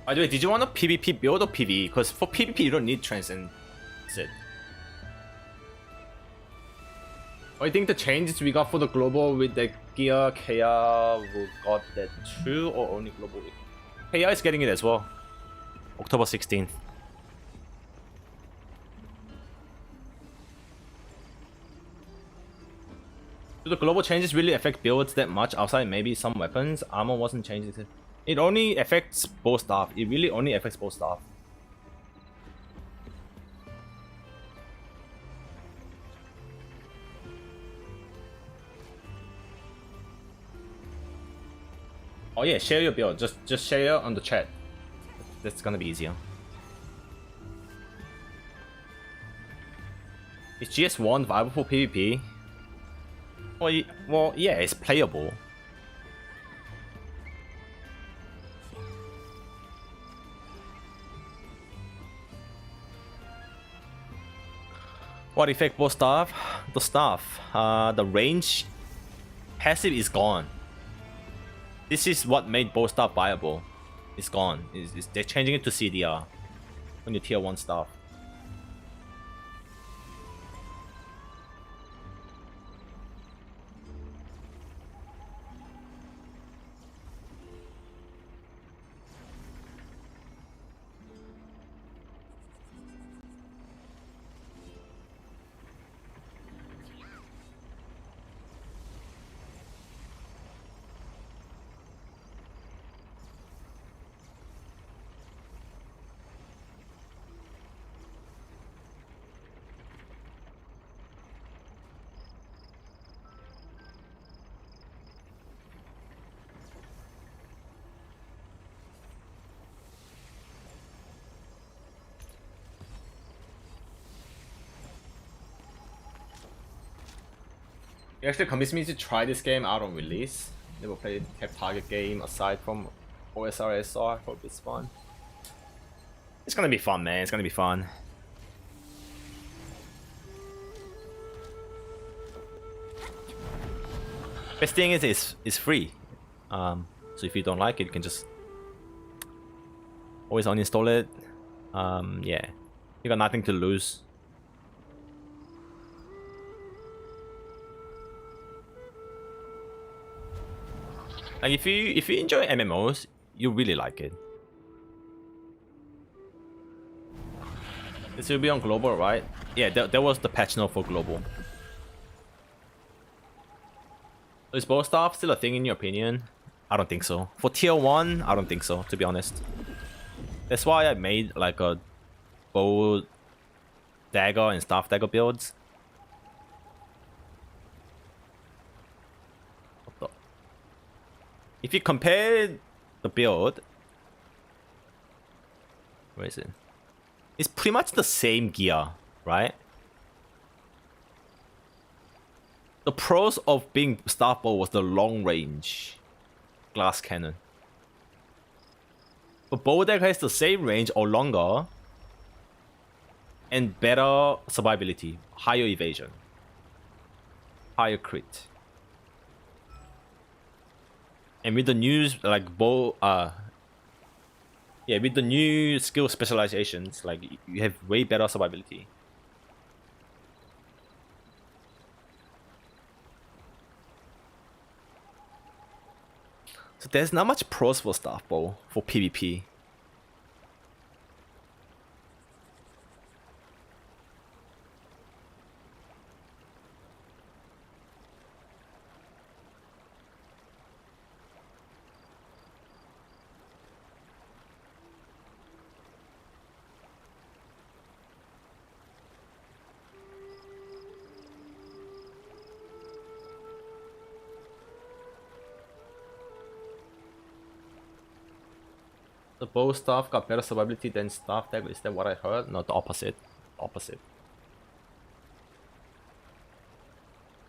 By the way, did you want a PvP build or PvE? Because for PvP you don't need Transcend. That's it. I think the changes we got for the global with the gear, KR, we got that too, or only global? KR is getting it as well. October 16th. Do the global changes really affect builds that much outside maybe some weapons? Armor wasn't changed. It only affects both staff. It really only affects both staff. Oh yeah, share your build. Just share on the chat. That's gonna be easier. Is GS1 viable for PvP? Well, yeah, it's playable. What effect both staff? The staff. The range passive is gone. This is what made both staff viable. It's gone. They're changing it to CDR when you tier 1 staff. You actually convinced me to try this game out on release. Never played a target game aside from OSRSR, hope it's fun. It's gonna be fun, man. It's gonna be fun. Best thing is it's free. So if you don't like it, you can just always uninstall it. Yeah, you got nothing to lose. Like if you enjoy MMOs, you really like it. This will be on global, right? Yeah, there was the patch note for global. Is bow staff still a thing in your opinion? I don't think so. For tier 1, I don't think so, to be honest. That's why I made like a bow dagger and staff dagger builds. What the? If you compare the build, where is it? It's pretty much the same gear, right? The pros of being staff bow was the long range glass cannon. But bow dagger has the same range or longer and better survivability, higher evasion, higher crit. And with the new like bow yeah, with the new skill specializations, like you have way better survivability. So there's not much pros for staff bow for PvP. The bow staff got better survivability than staff dagger. Is that what I heard? No, the opposite. Opposite.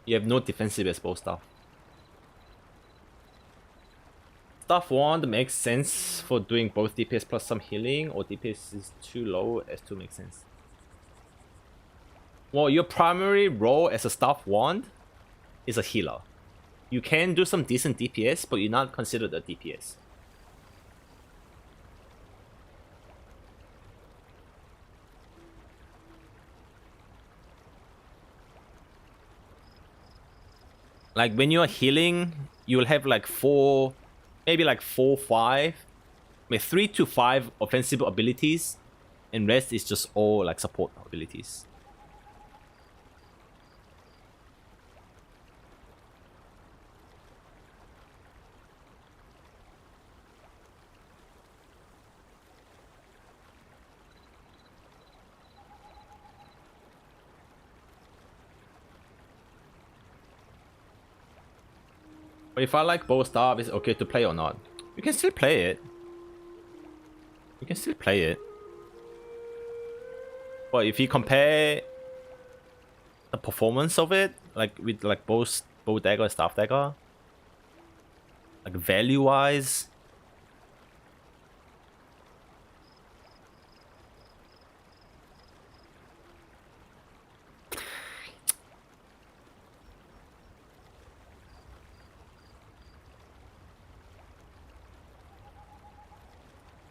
You have no defensive as bow staff. Staff wand makes sense for doing both DPS plus some healing, or DPS is too low as to make sense. Well, your primary role as a staff wand is a healer. You can do some decent DPS, but you're not considered a DPS. Like when you're healing, you'll have like maybe 5, 3 to 5 offensive abilities, and rest is just all like support abilities. But if I like bow staff, is it okay to play or not? You can still play it. You can still play it. But if you compare the performance of it, like with like bow dagger and staff dagger, like value wise,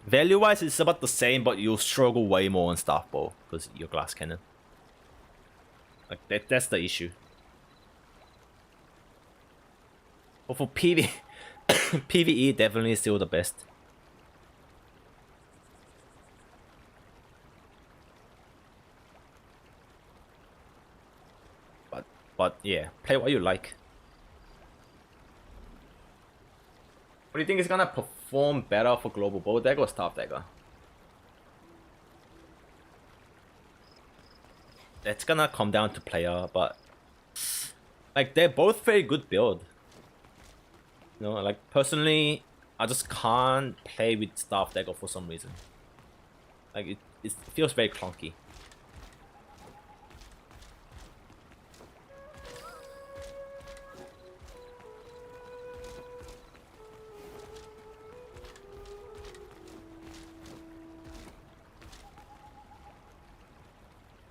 value-wise, it's about the same, but you'll struggle way more on staff bow because you're glass cannon. Like that's the issue. But for PvE, definitely still the best. But yeah, play what you like. What do you think is gonna perform better for global, bow dagger or staff dagger? That's gonna come down to player, but like they're both very good build. You know, like personally, I just can't play with staff dagger for some reason. Like it feels very clunky.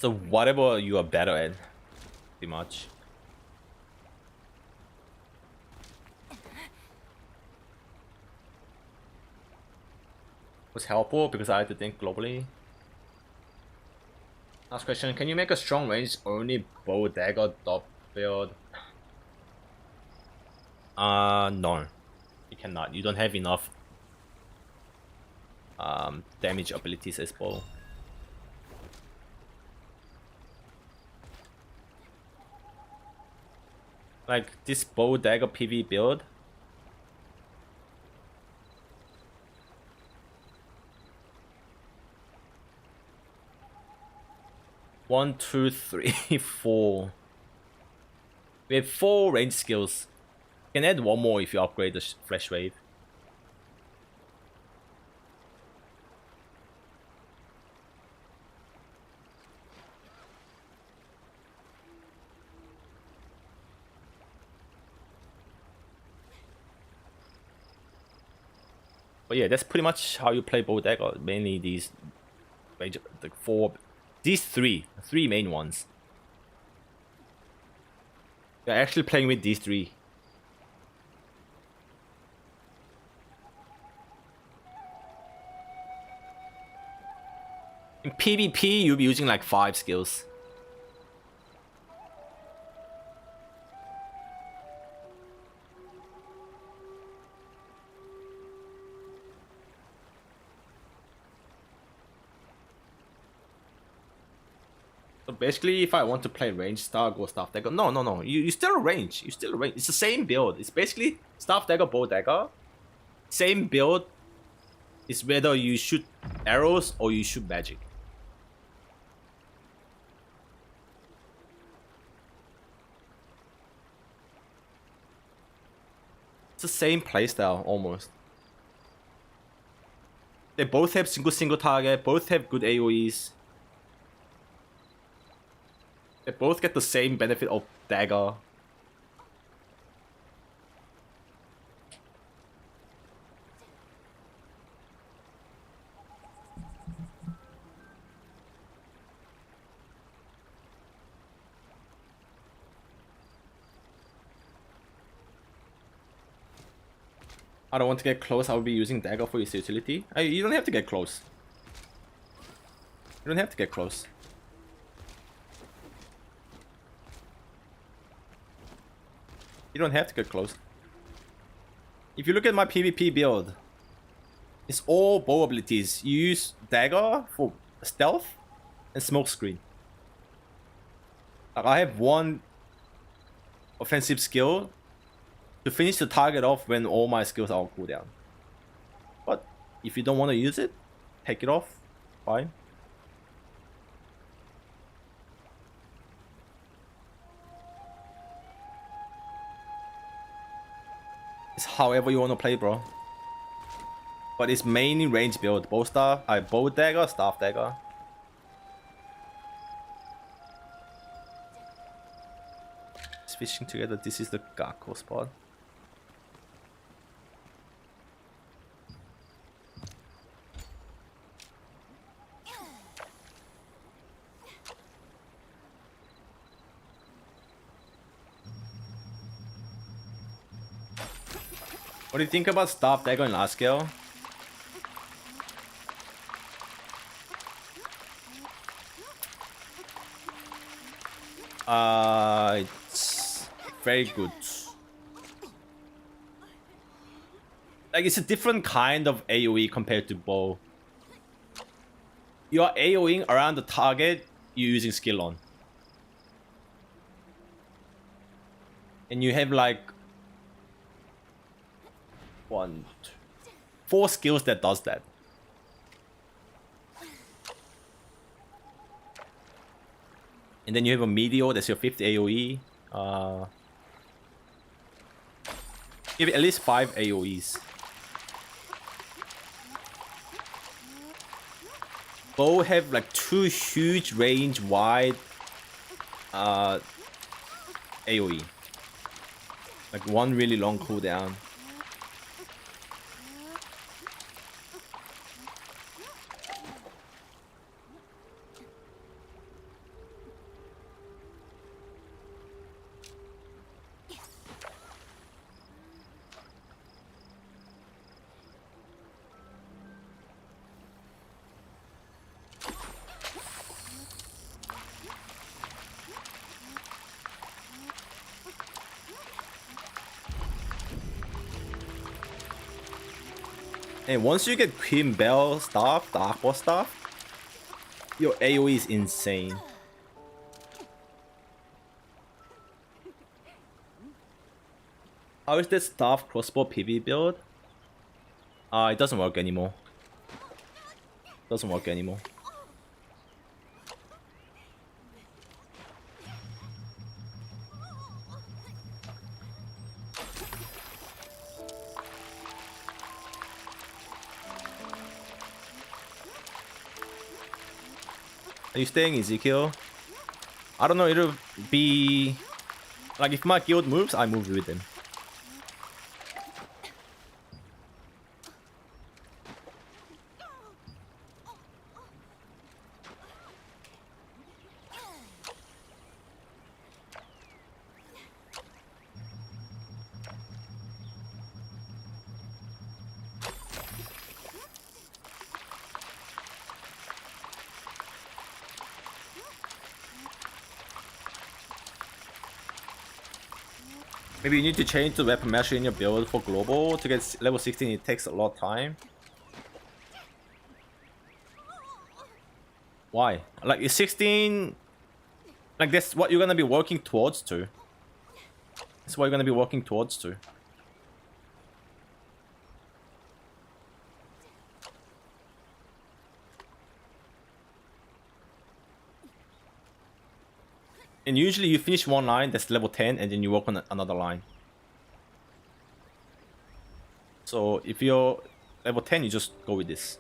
So whatever you are better at, pretty much. Was helpful because I had to think globally. Last question, can you make a strong range only bow dagger dot build? No. You cannot. You don't have enough damage abilities as bow. Like this bow dagger PV build. One, two, three, four. We have 4 range skills. You can add one more if you upgrade the flash wave. But yeah, that's pretty much how you play bow dagger. Mainly these, the 4, these three main ones. You're actually playing with these 3. In PvP, you'll be using like 5 skills. So basically, if I want to play range star, go staff dagger. No. You still range. You still range. It's the same build. It's basically staff dagger, bow dagger. Same build. It's whether you shoot arrows or you shoot magic. It's the same playstyle almost. They both have single target. Both have good AoEs. They both get the same benefit of dagger. I don't want to get close. I'll be using dagger for its utility. You don't have to get close. You don't have to get close. You don't have to get close. If you look at my PvP build, it's all bow abilities. You use dagger for stealth and smoke screen. Like I have one offensive skill to finish the target off when all my skills are on cooldown. But if you don't want to use it, take it off. Fine. It's however you want to play, bro. But it's mainly range build. Bow dagger, staff dagger. Switching together, this is the Gakko spot. What do you think about staff dagger in last scale? It's very good. Like it's a different kind of AoE compared to bow. You are AoEing around the target you're using skill on. And you have like 4 skills that does that. And then you have a meteor, that's your 5th AoE. You have at least 5 AoEs. Bow have like 2 huge range wide AoE. Like 1 really long cooldown. And once you get Queen Bell stuff, the Aqua stuff, your AoE is insane. How is this staff crossbow PV build? It doesn't work anymore. Doesn't work anymore. Are you staying, Ezekiel? I don't know, it'll be... Like, if my guild moves, I move with them. Maybe you need to change the weapon mastery in your build for global. To get level 16, it takes a lot of time. Why? Like, is 16... Like, that's what you're gonna be working towards to. That's what you're gonna be working towards to. And usually you finish one line that's level 10 and then you work on another line. So if you're level 10, you just go with this.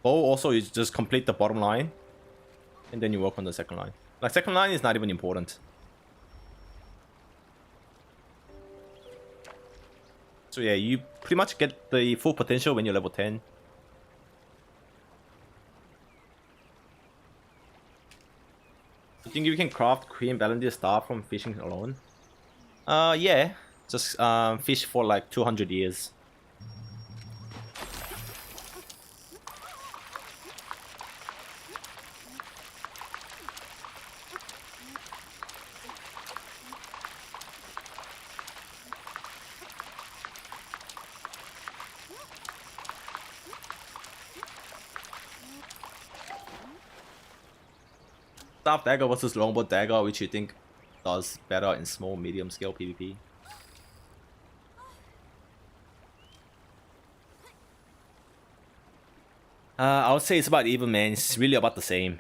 Bow also, you just complete the bottom line and then you work on the second line. Like, second line is not even important. So yeah, you pretty much get the full potential when you're level 10. You think you can craft Queen Balandir staff from fishing alone? Yeah. Just fish for like 200 years. Staff dagger versus longbow dagger, which you think does better in small, medium scale PvP? I would say it's about even, man. It's really about the same.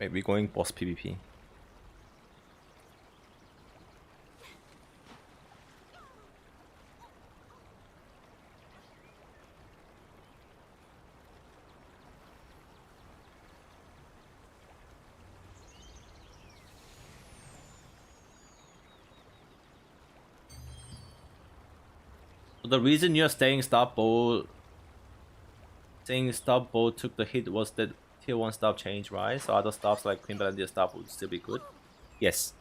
Wait, we're going boss PvP. The reason you're staying Star Bowl, saying Star Bowl took the hit was that tier 1 stuff changed, right? So other stuffs like Queen Balandir stuff would still be good. Yes.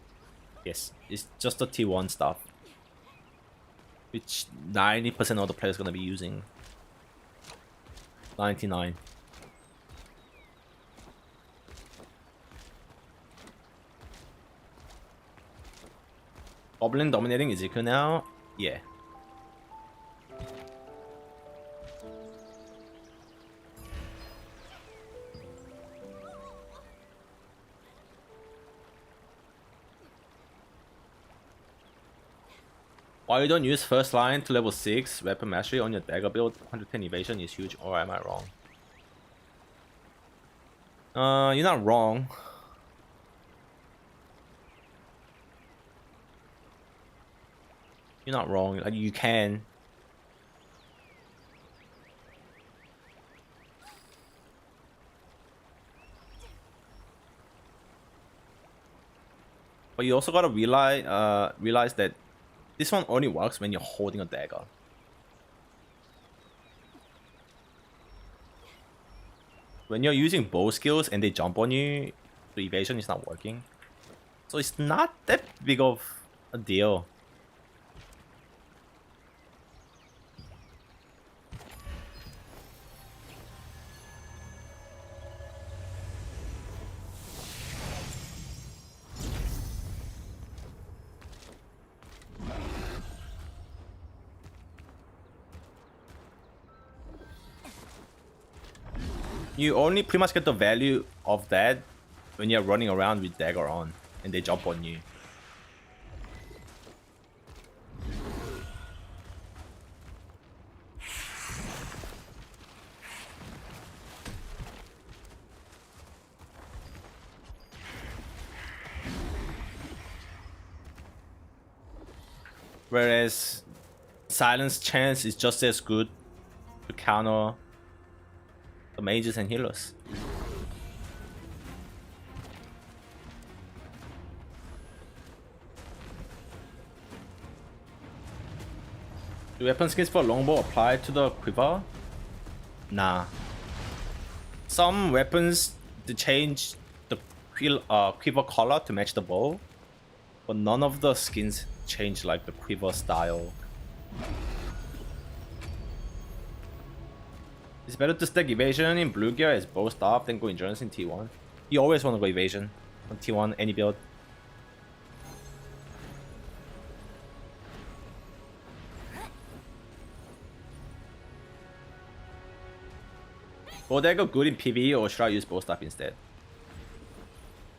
Yes. It's just the tier 1 stuff, which 90% of the players gonna be using. 99. Goblin dominating Ezekiel now? Yeah. Why you don't use first line to level 6 weapon mastery on your dagger build? 110 evasion is huge, or am I wrong? You're not wrong. You're not wrong. Like, you can. But you also gotta realize that this one only works when you're holding a dagger. When you're using bow skills and they jump on you, the evasion is not working. So it's not that big of a deal. You only pretty much get the value of that when you're running around with dagger on and they jump on you. Whereas silence chance is just as good to counter the mages and healers. Do weapon skins for longbow apply to the quiver? Nah. Some weapons to change the quiver color to match the bow, but none of the skins change like the quiver style. It's better to stack evasion in blue gear as bow staff than go endurance in T1. You always want to go evasion on T1, any build. Bow dagger good in PvE or should I use bow staff instead?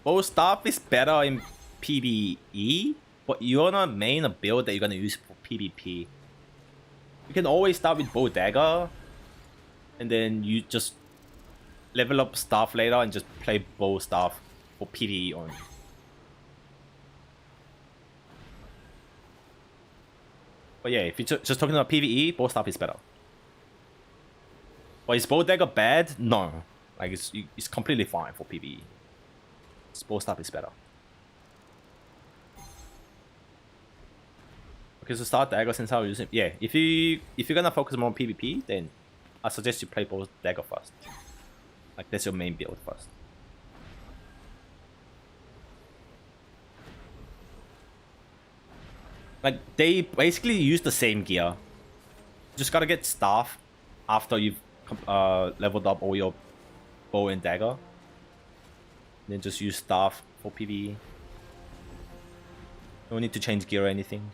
Bow staff is better in PvE, but you're not main a build that you're gonna use for PvP. You can always start with bow dagger, and then you just level up staff later and just play bow staff for PvE only. But yeah, if you're just talking about PvE, bow staff is better. But is bow dagger bad? No. Like it's completely fine for PvE. Bow staff is better. Okay, so start dagger since I'm using. Yeah, if you're gonna focus more on PvP, then I suggest you play bow dagger first. Like that's your main build first. Like they basically use the same gear. You just gotta get staff after you've leveled up all your bow and dagger. Then just use staff for PvE. No need to change gear or anything.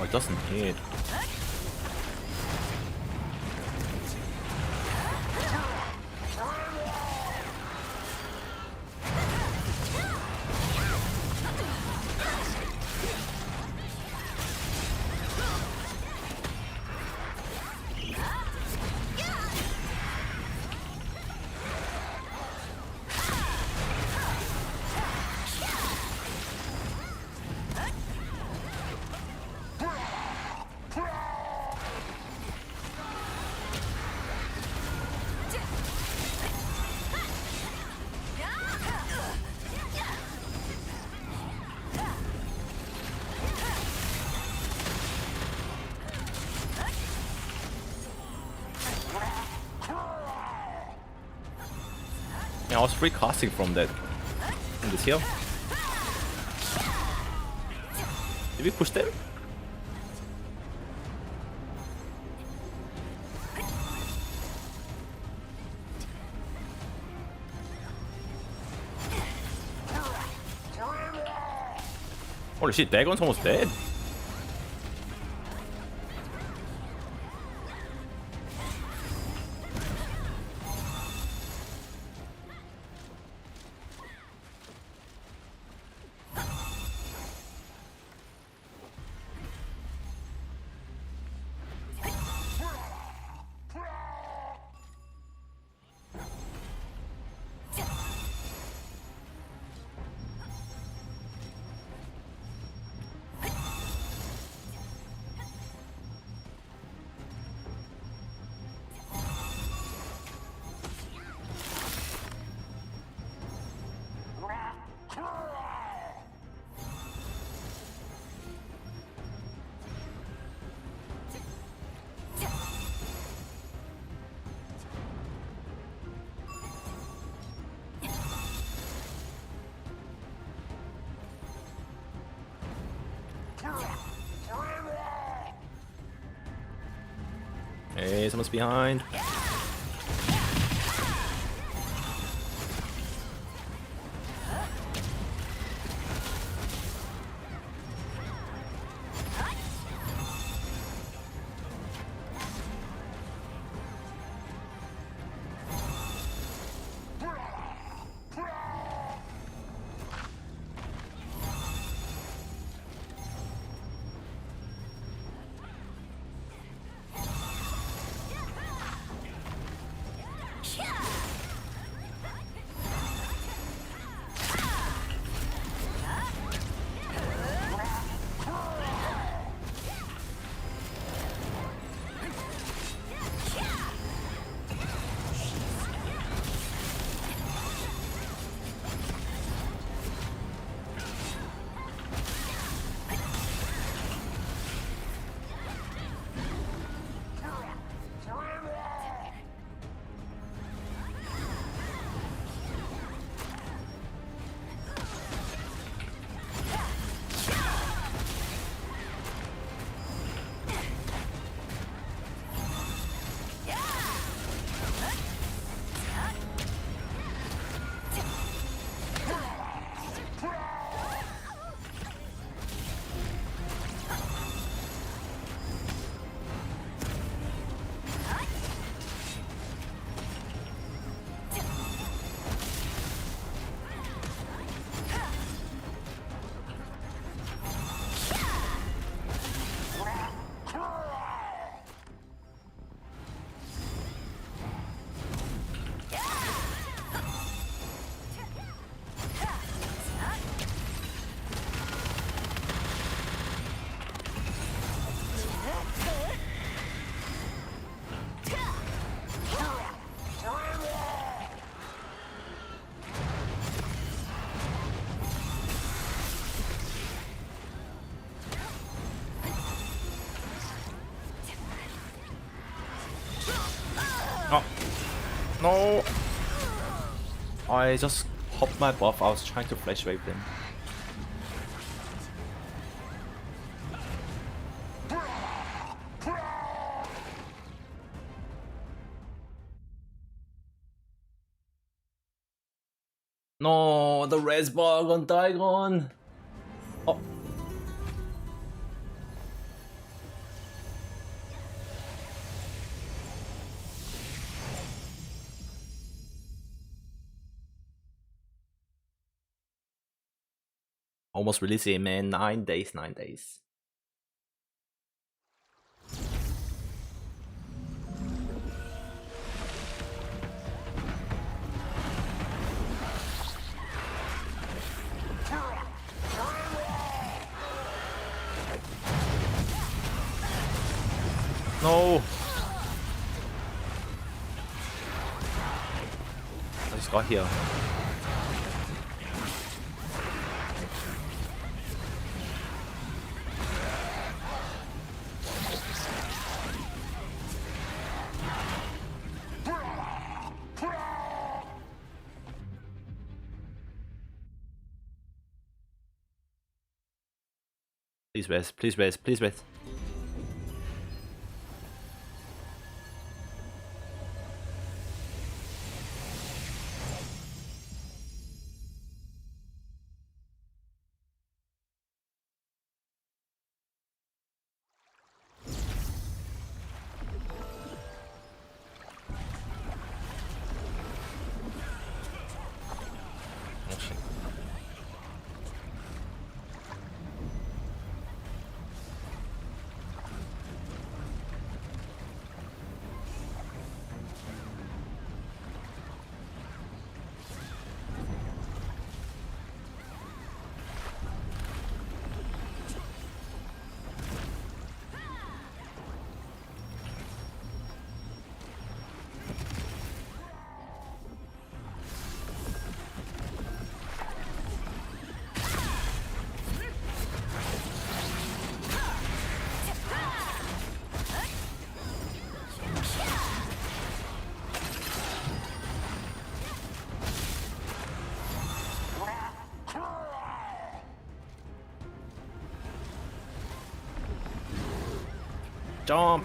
Oh, it doesn't hit. Yeah, I was free casting from that. From this hill. Did we push them? Holy shit, Dagon's almost dead. Hey, someone's behind. Oh, no! I just popped my buff. I was trying to flash wave them. No, the res bug on Daigon. Oh. Almost releasing, man. 9 days, 9 days. No. I just got here. Please rest, please rest, please rest. Oh shit. Jump!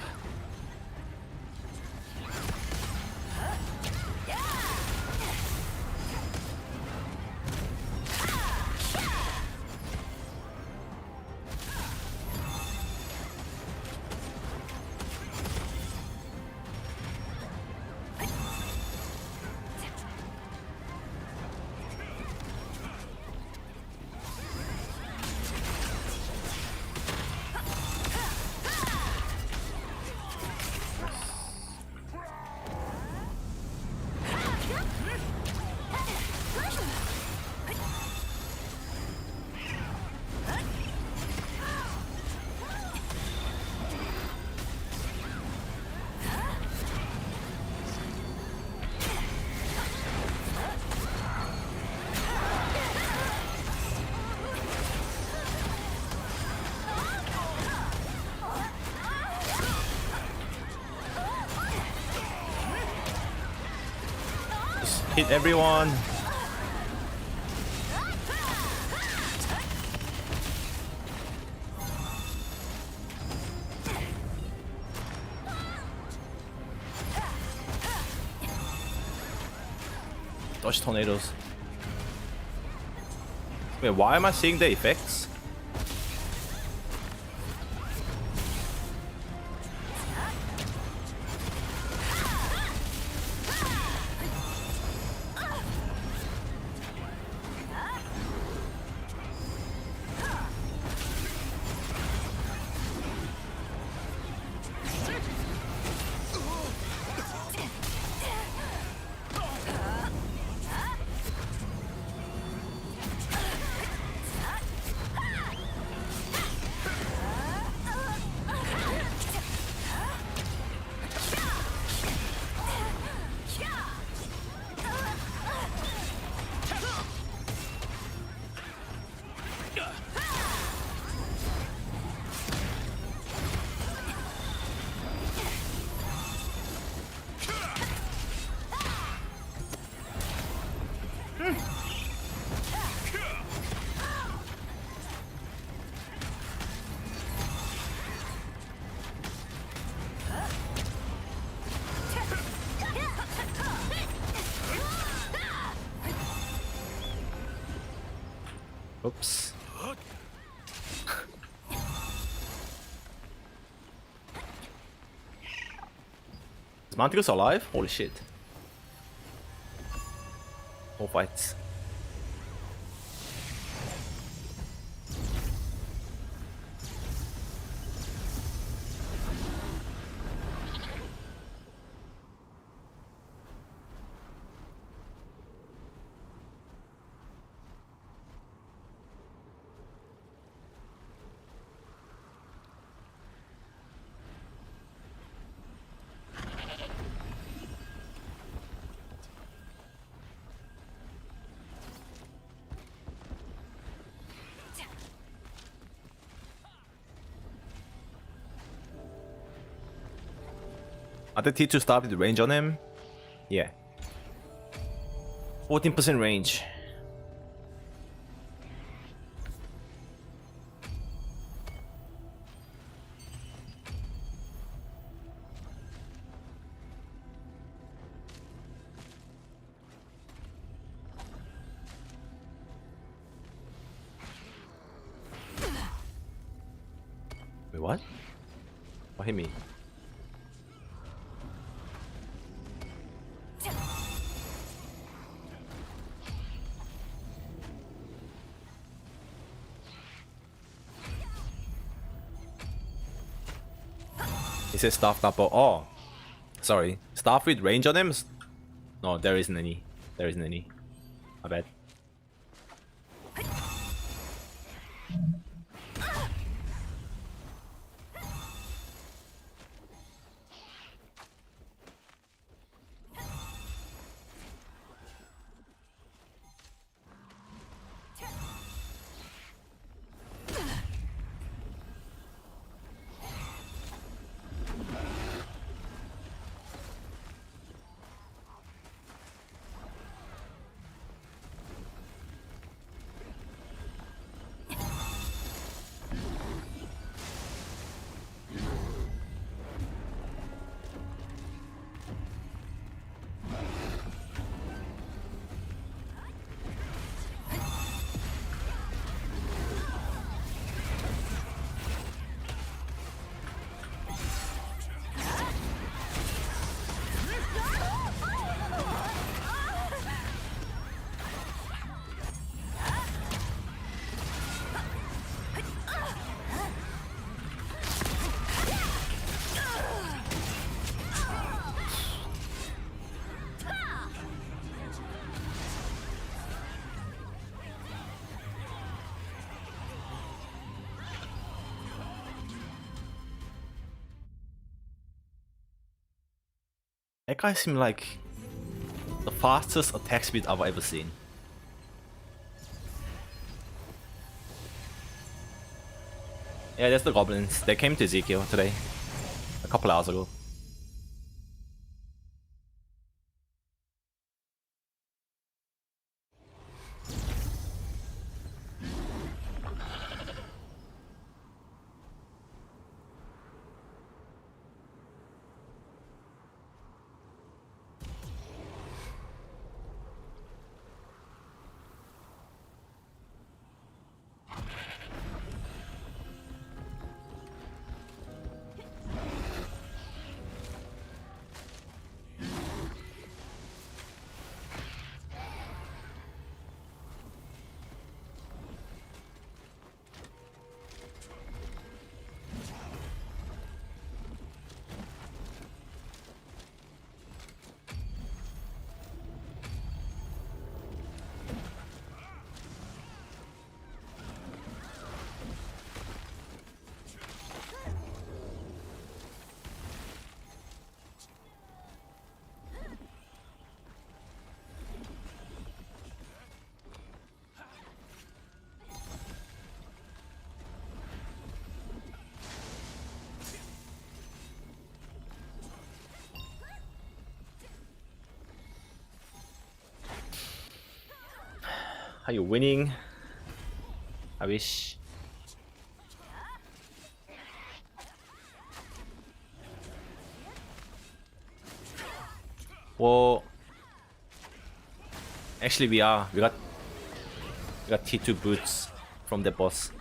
Just hit everyone. Dodge tornadoes. Wait, why am I seeing the effects? Oops. Is Manticus alive? Holy shit. No fights. Are the T2 staff with range on him? Yeah. 14% range. Wait, what? What hit me? He says staff double. Oh, sorry. Staff with range on him? No, there isn't any. There isn't any. I bet. That guy seemed like the fastest attack speed I've ever seen. Yeah, that's the goblins. They came to Ezekiel today. A couple hours ago. Are you winning? I wish. Well, actually we are. We got T2 boots from the boss.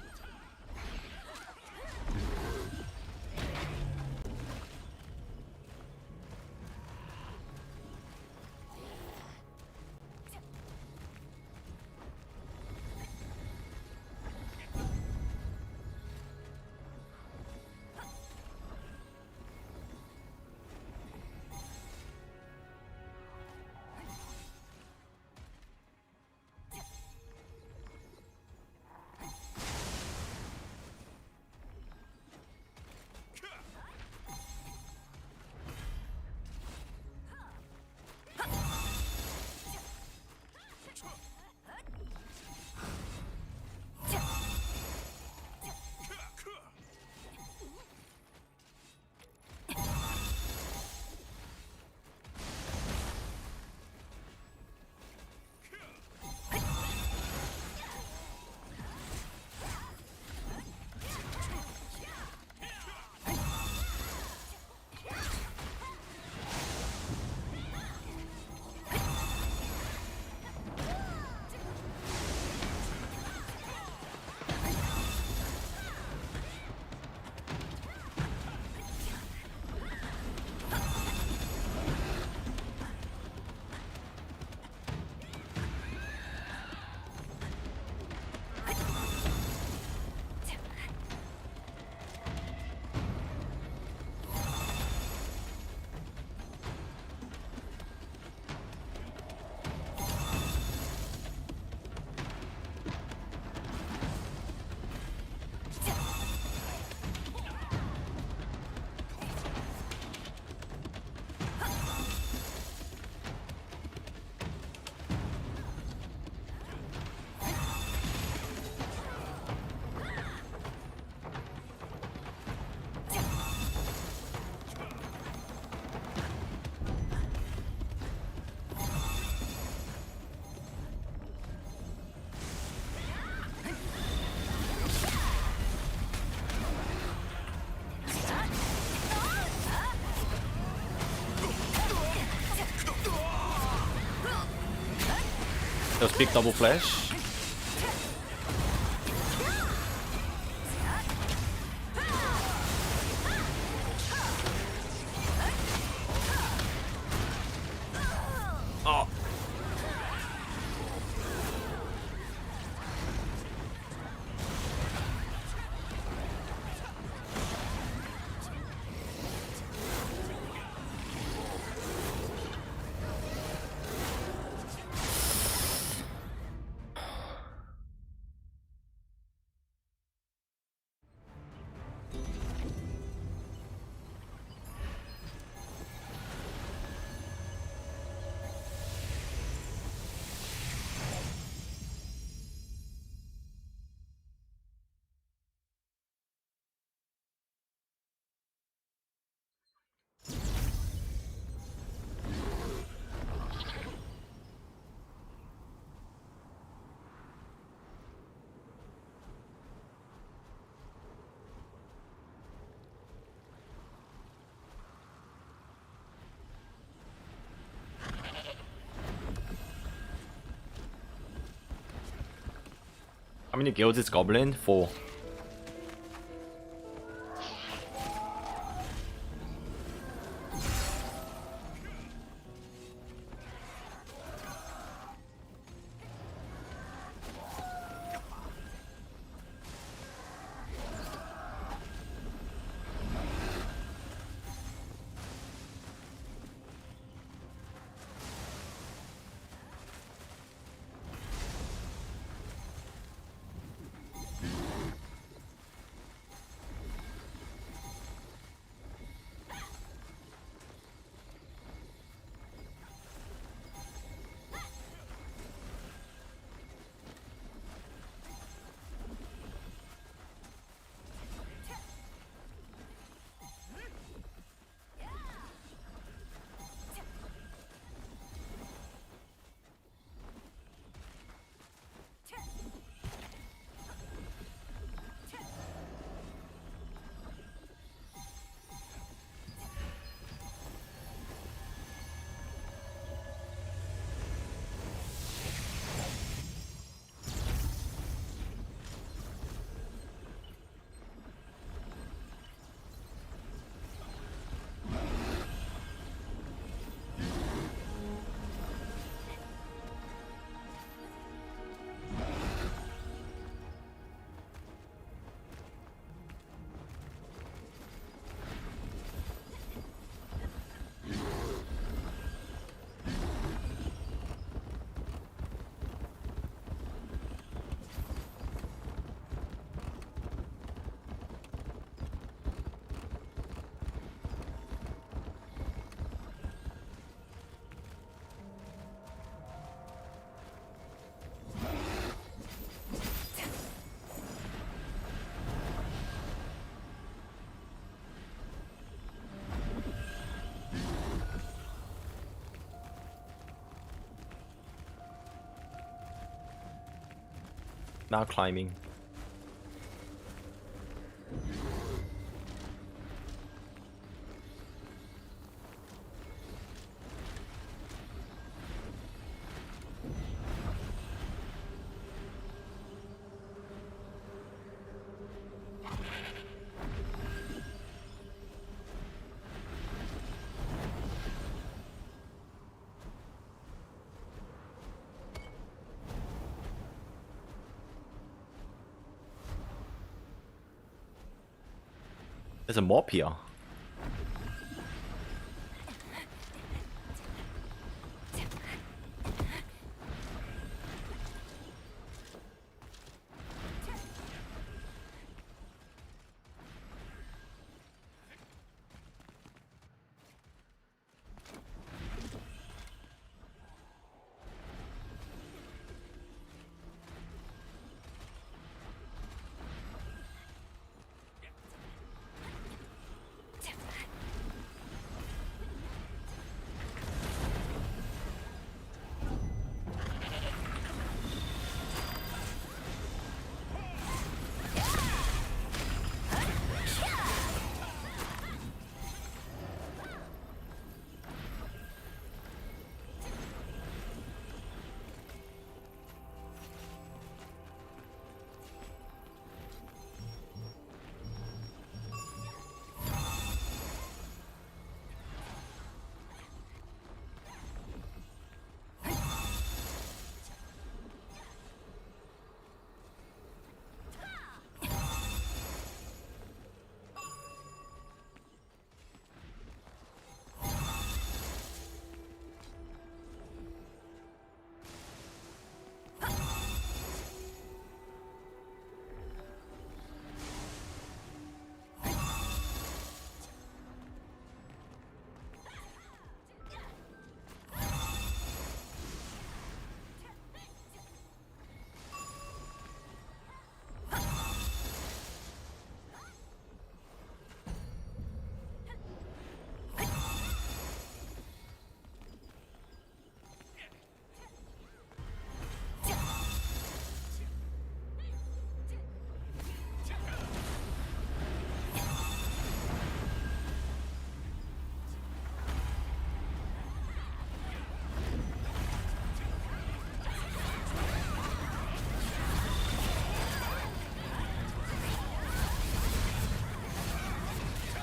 Just big double flash. Oh. How many guilds is Goblin? 4. Now climbing. There's a mob here.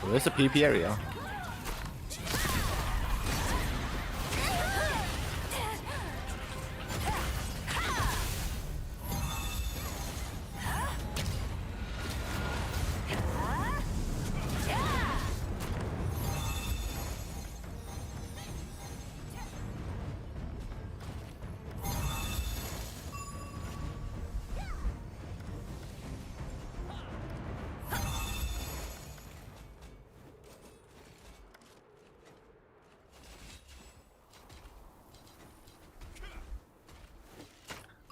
Where's the PvP area?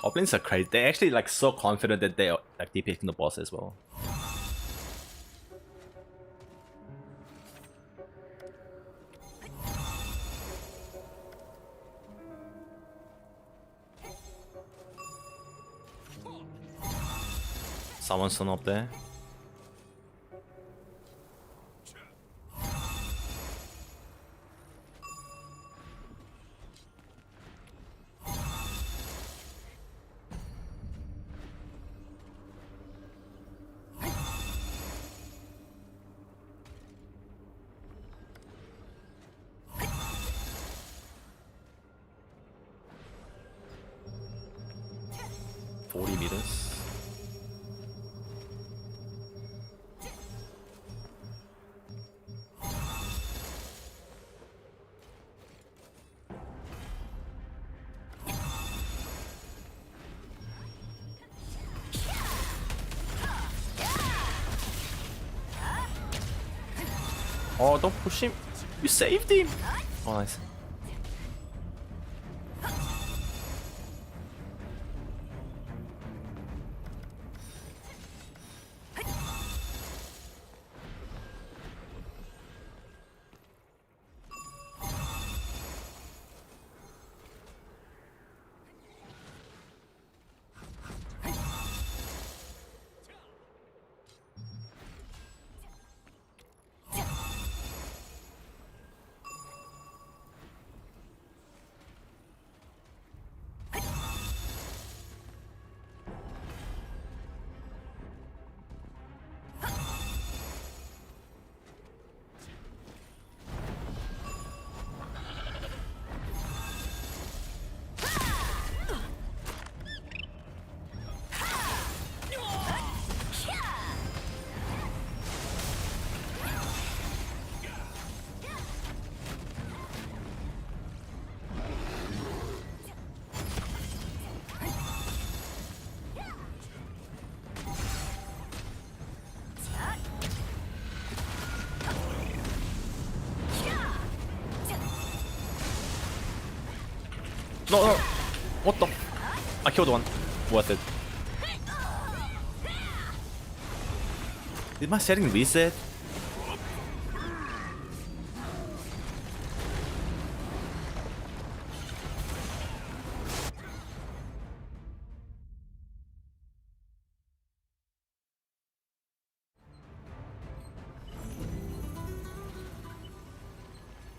Goblins are crazy. They're actually like so confident that they're like depicting the boss as well. Someone's still up there. Oh, don't push him. You saved him. Oh, nice. No, no. What the? I killed one. Worth it. Did my setting reset?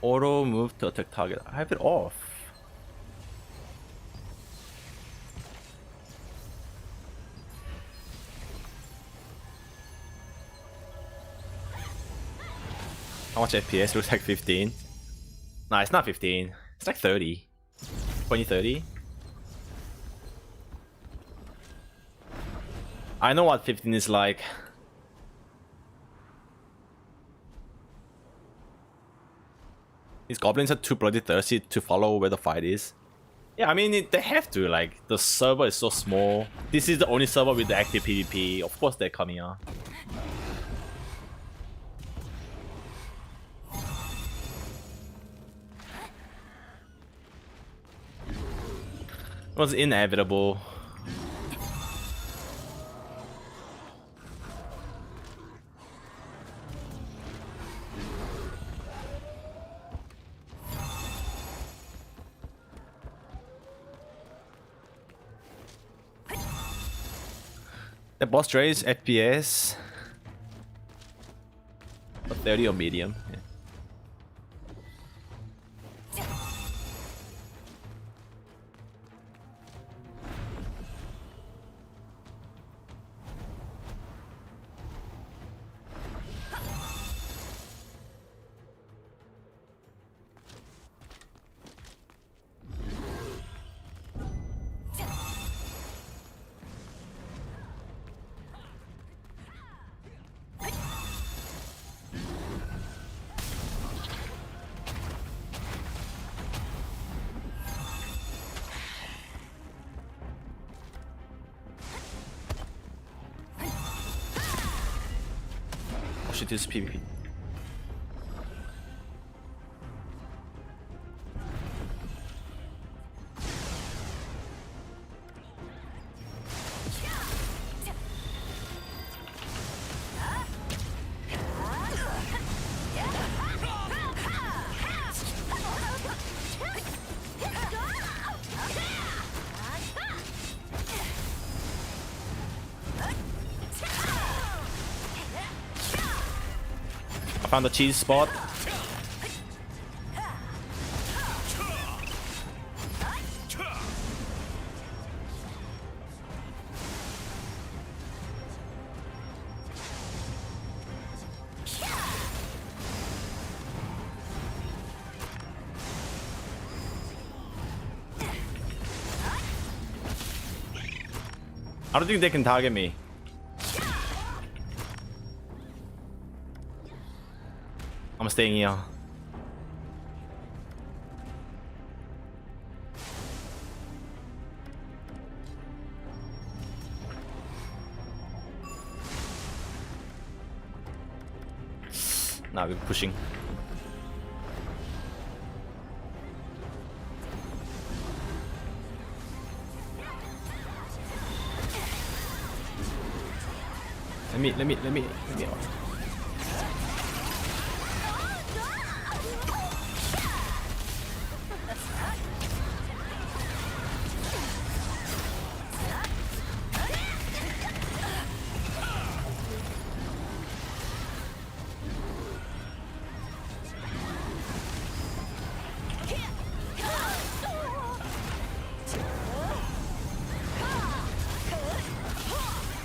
Auto move to attack target. I have it off. How much FPS? Looks like 15. Nah, it's not 15. It's like 30. 20, 30. I know what 15 is like. These goblins are too bloody thirsty to follow where the fight is. Yeah, I mean, they have to. Like, the server is so small. This is the only server with the active PvP. Of course they're coming out. It was inevitable. The boss raise FPS 30 or medium. Yeah. push it to PvP. I found the cheese spot. I don't think they can target me. I'm staying here. Now we're pushing. Let me.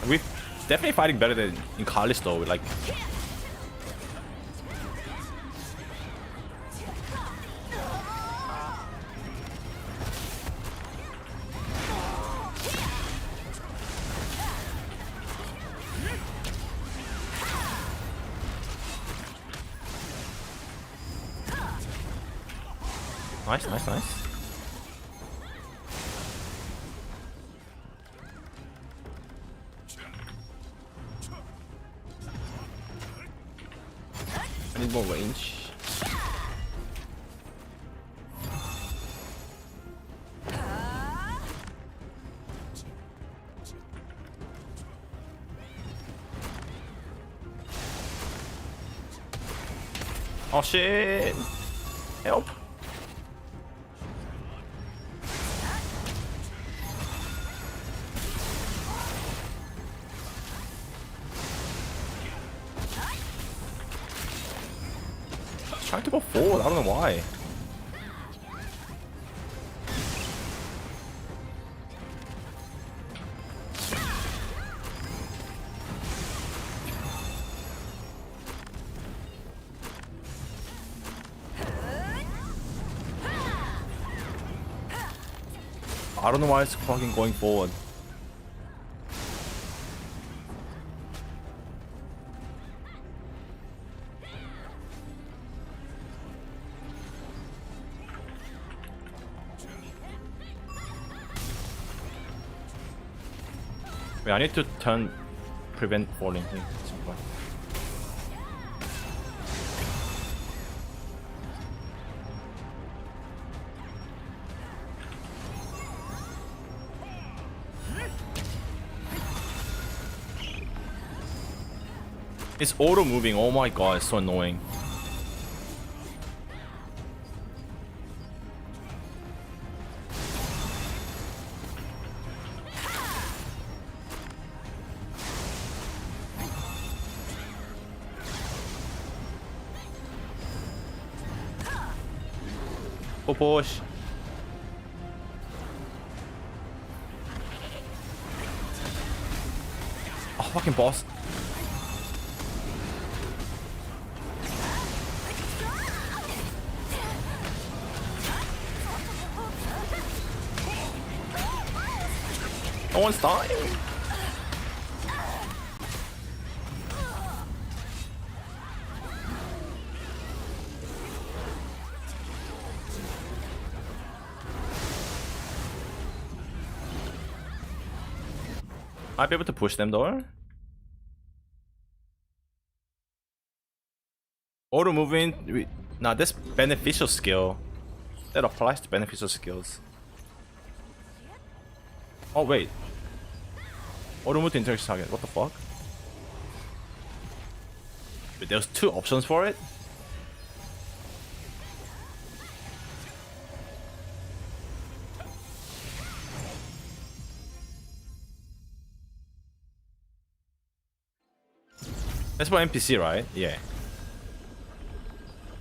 We're definitely fighting better than in Callisto. Like, nice. I need more range. Oh shit! Help! Trying to go forward, I don't know why. I don't know why it's fucking going forward. Wait, I need to prevent falling here at some point. It's auto moving, oh my god, it's so annoying. Oh push. Oh fucking boss. No one's dying. Might be able to push them though. Auto movement. Nah, this beneficial skill. That applies to beneficial skills. Oh wait. Auto move to interaction target. What the fuck? Wait, there's two options for it? That's for NPC, right? Yeah.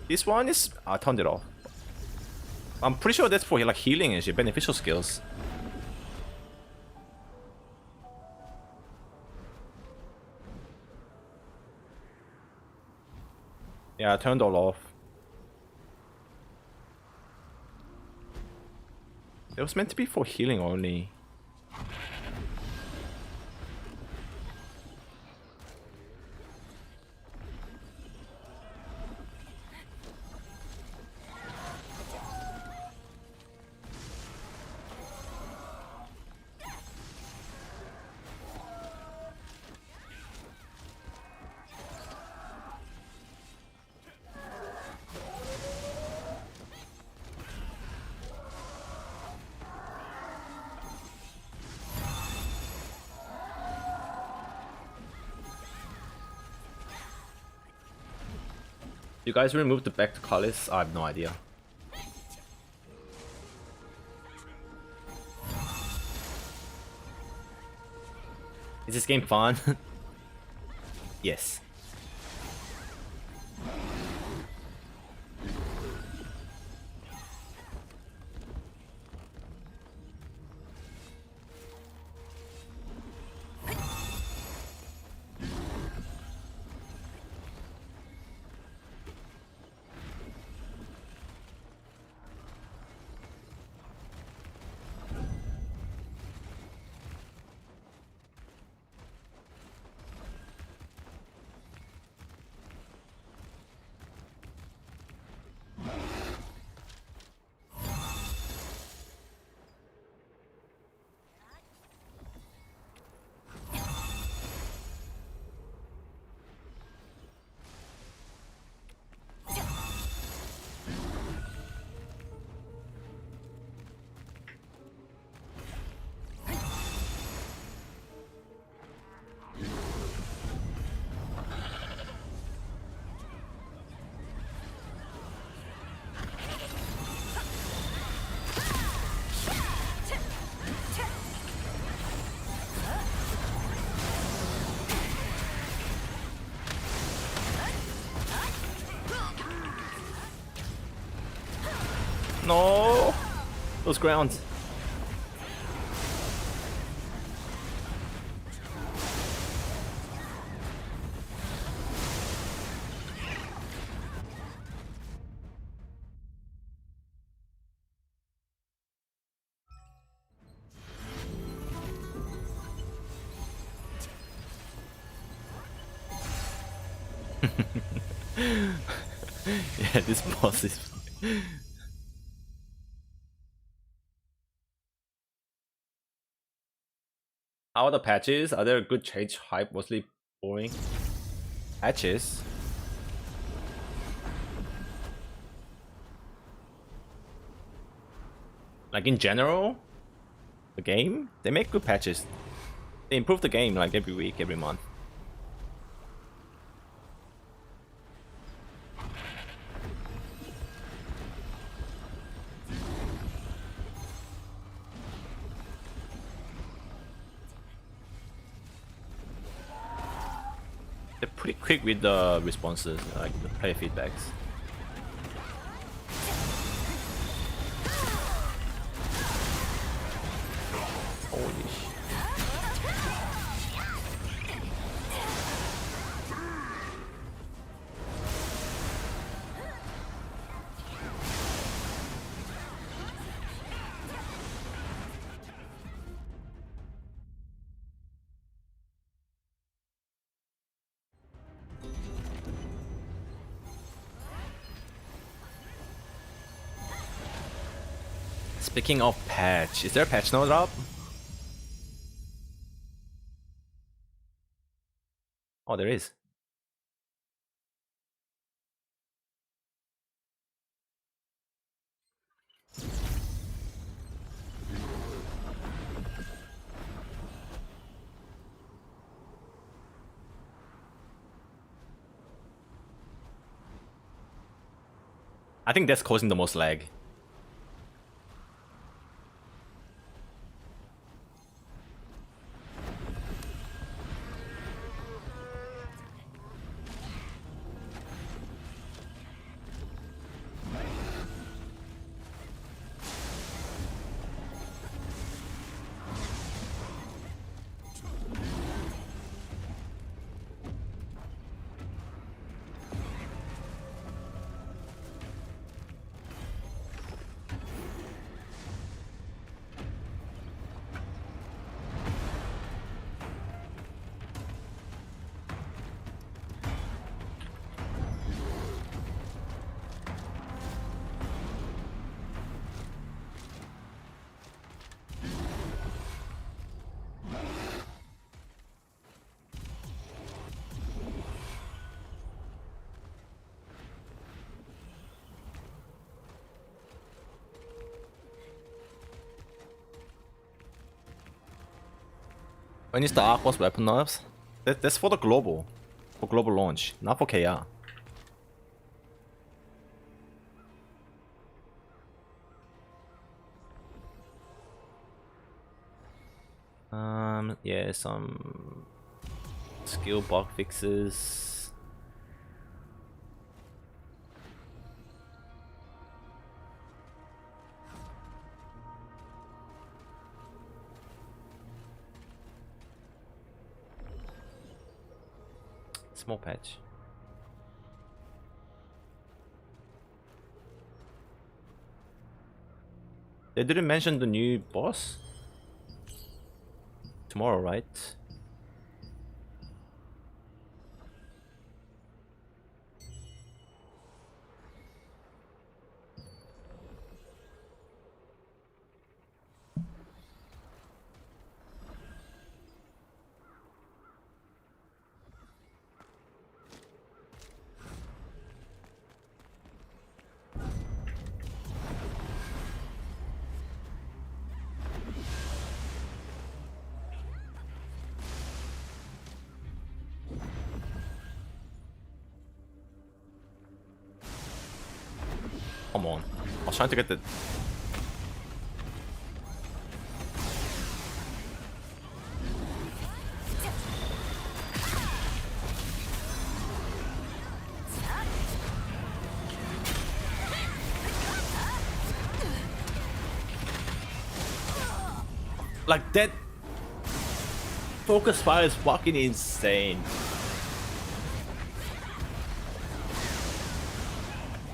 This one is... I turned it off. I'm pretty sure that's for like healing and shit, beneficial skills. Yeah, I turned all off. It was meant to be for healing only. You guys removed the back to Callis? I have no idea. Is this game fun? Yes. No! Those grounds. Yeah, this boss is... How are the patches? Are there a good change hype? Mostly boring. Patches? Like in general? The game? They make good patches. They improve the game like every week, every month. They're pretty quick with the responses, like the player feedbacks. Holy shit. Speaking of patch, is there a patch note up? Oh, there is. I think that's causing the most lag. When is the Aqua's weapon nerfs? That's for the global. For global launch, not for KR. Yeah, some skill bug fixes. Small patch. They didn't mention the new boss? Tomorrow, right? Come on. I was trying to get the... Like that focus fire is fucking insane.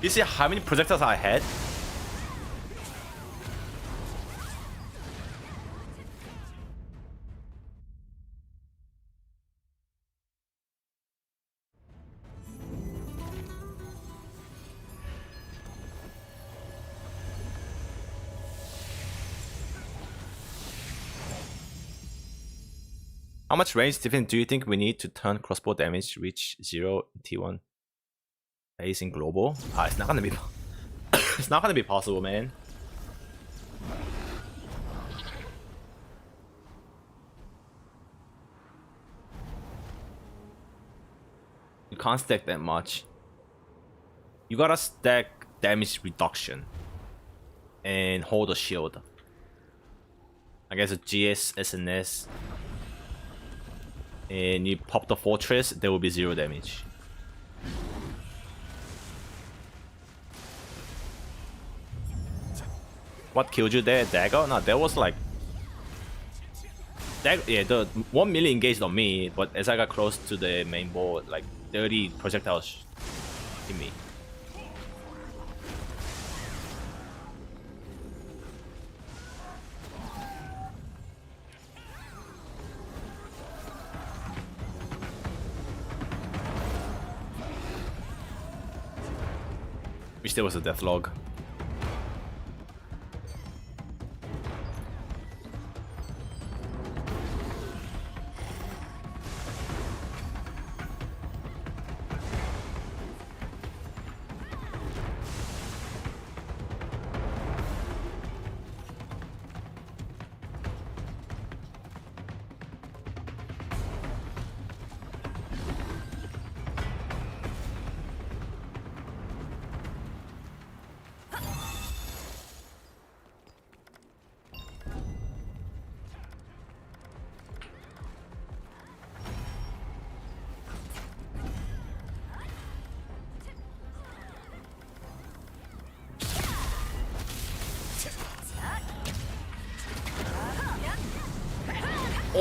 You see how many projectiles I had? How much range difference do you think we need to turn crossbow damage to reach 0 in T1? Base in global? Ah, it's not gonna be it's not gonna be possible, man. You can't stack that much. You gotta stack damage reduction and hold a shield. I guess a GS, SNS, and you pop the fortress, there will be 0 damage. What killed you there? Dagger? No, there was like... yeah, the 1 million engaged on me, but as I got close to the main board, like 30 projectiles hit me. Wish there was a death log.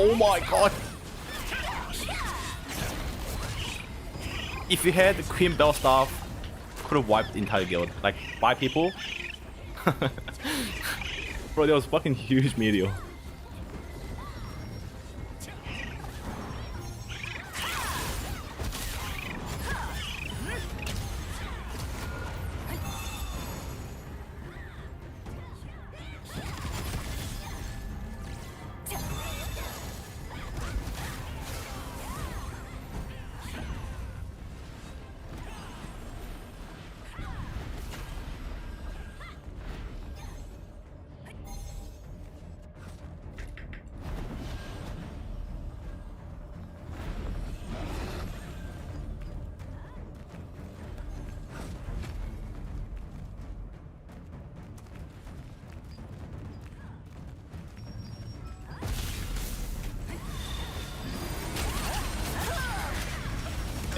Oh my god! If you had the Queen Bell staff, could have wiped the entire guild. Like 5 people. Bro, that was fucking huge meteor.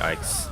Yikes.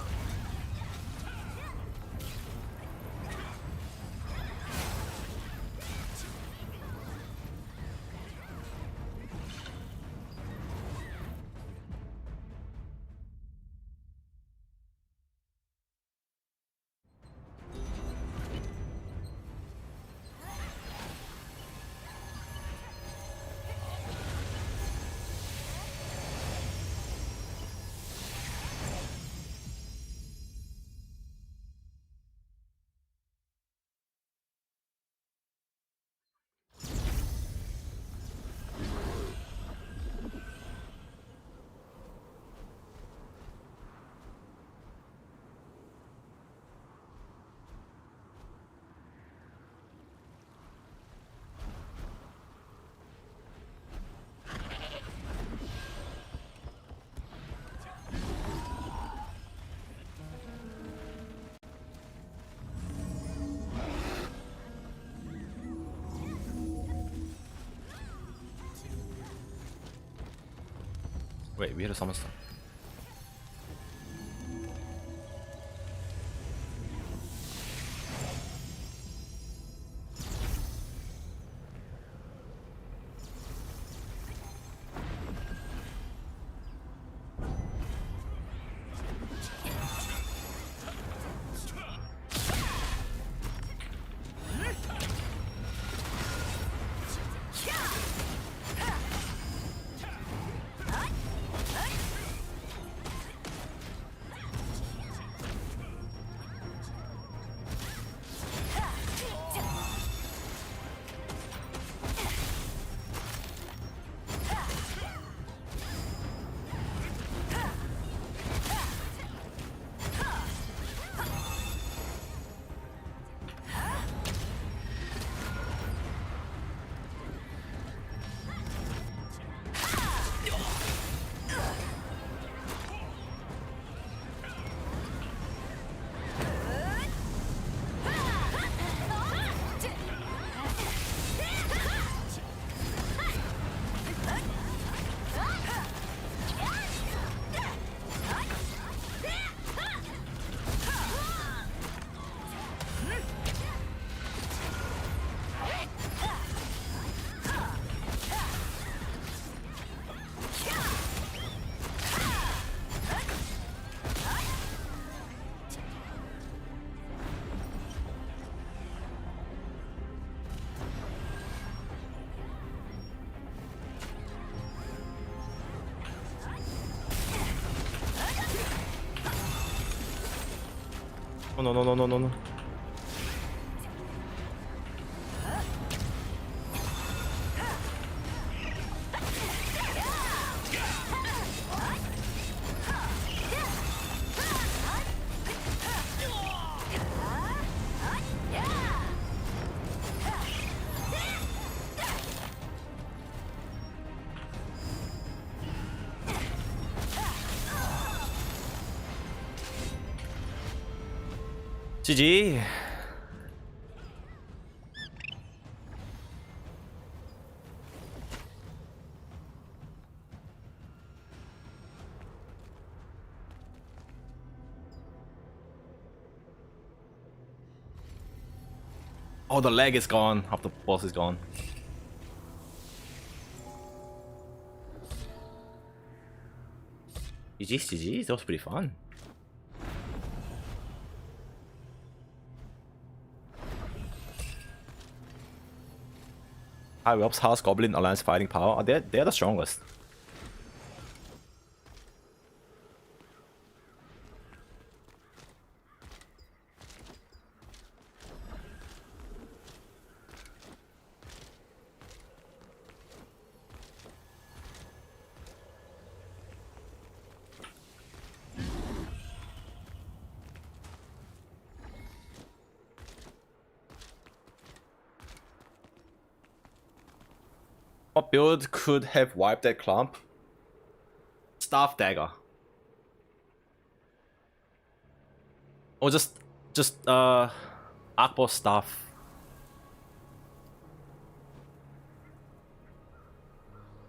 Wait, we had a summon stone. Oh no no no no no no. GG. Oh, the leg is gone. Half the boss is gone. GG, that was pretty fun. High Whelps, House, Goblin, Alliance fighting power. Oh, they're the strongest. What build could have wiped that clump? Staff Dagger. Or just Akbo Staff.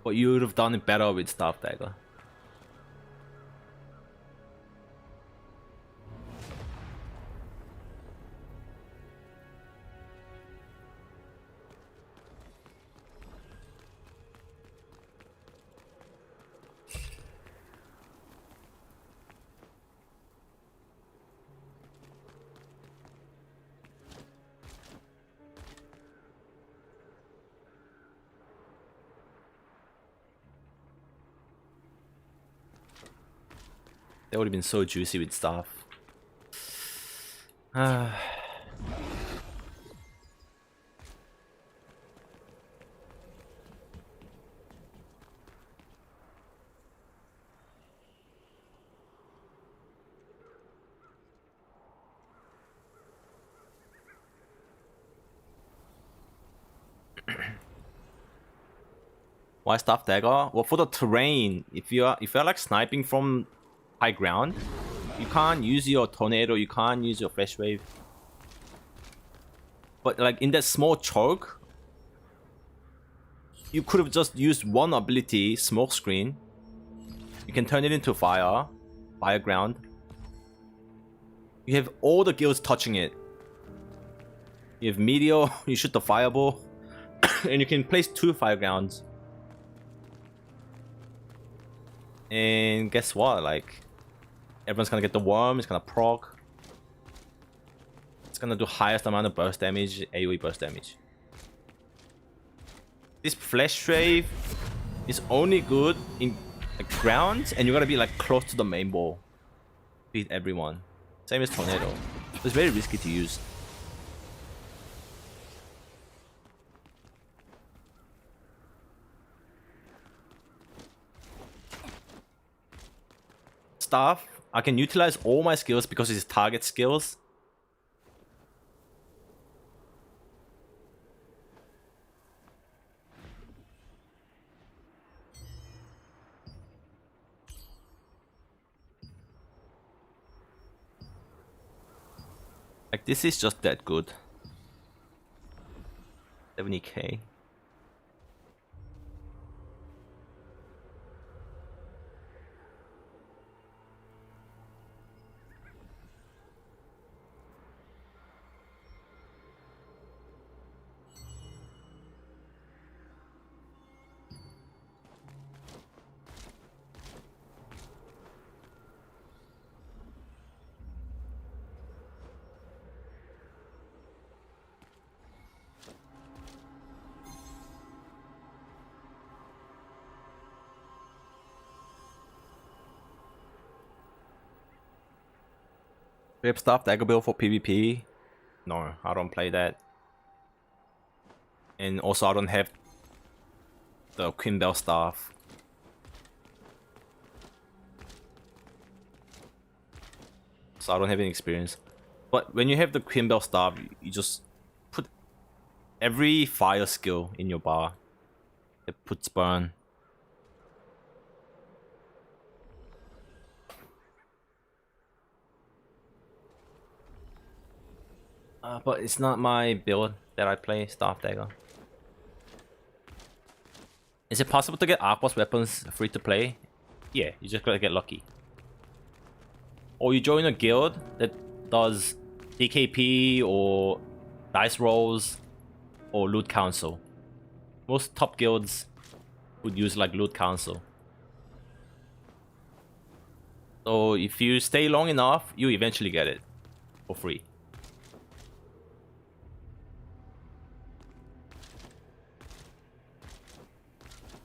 But you would have done it better with Staff Dagger. That would have been so juicy with Staff. Why Staff Dagger? Well, for the terrain, if you're like sniping from high ground, you can't use your tornado, you can't use your flash wave. But like in that small choke, you could have just used one ability, smoke screen. You can turn it into fire ground. You have all the guilds touching it. You have meteor, you shoot the fireball, and you can place 2 fire grounds. And guess what? Like, everyone's gonna get the worm, it's gonna proc. It's gonna do highest amount of burst damage, AoE burst damage. This flash wave is only good in like, grounds, and you gotta be like close to the main ball. Beat everyone. Same as tornado. It's very risky to use. Staff, I can utilize all my skills because it's target skills. Like, this is just that good. 70k. We have Staff Dagger build for PvP. No, I don't play that. And also I don't have the Queen Bell Staff. So I don't have any experience. But when you have the Queen Bell Staff, you just put every fire skill in your bar. It puts burn. But it's not my build that I play, Staff Dagger. Is it possible to get Aqua's weapons free to play? Yeah, you just gotta get lucky. Or you join a guild that does DKP or dice rolls or loot council. Most top guilds would use like loot council. So if you stay long enough, you eventually get it for free.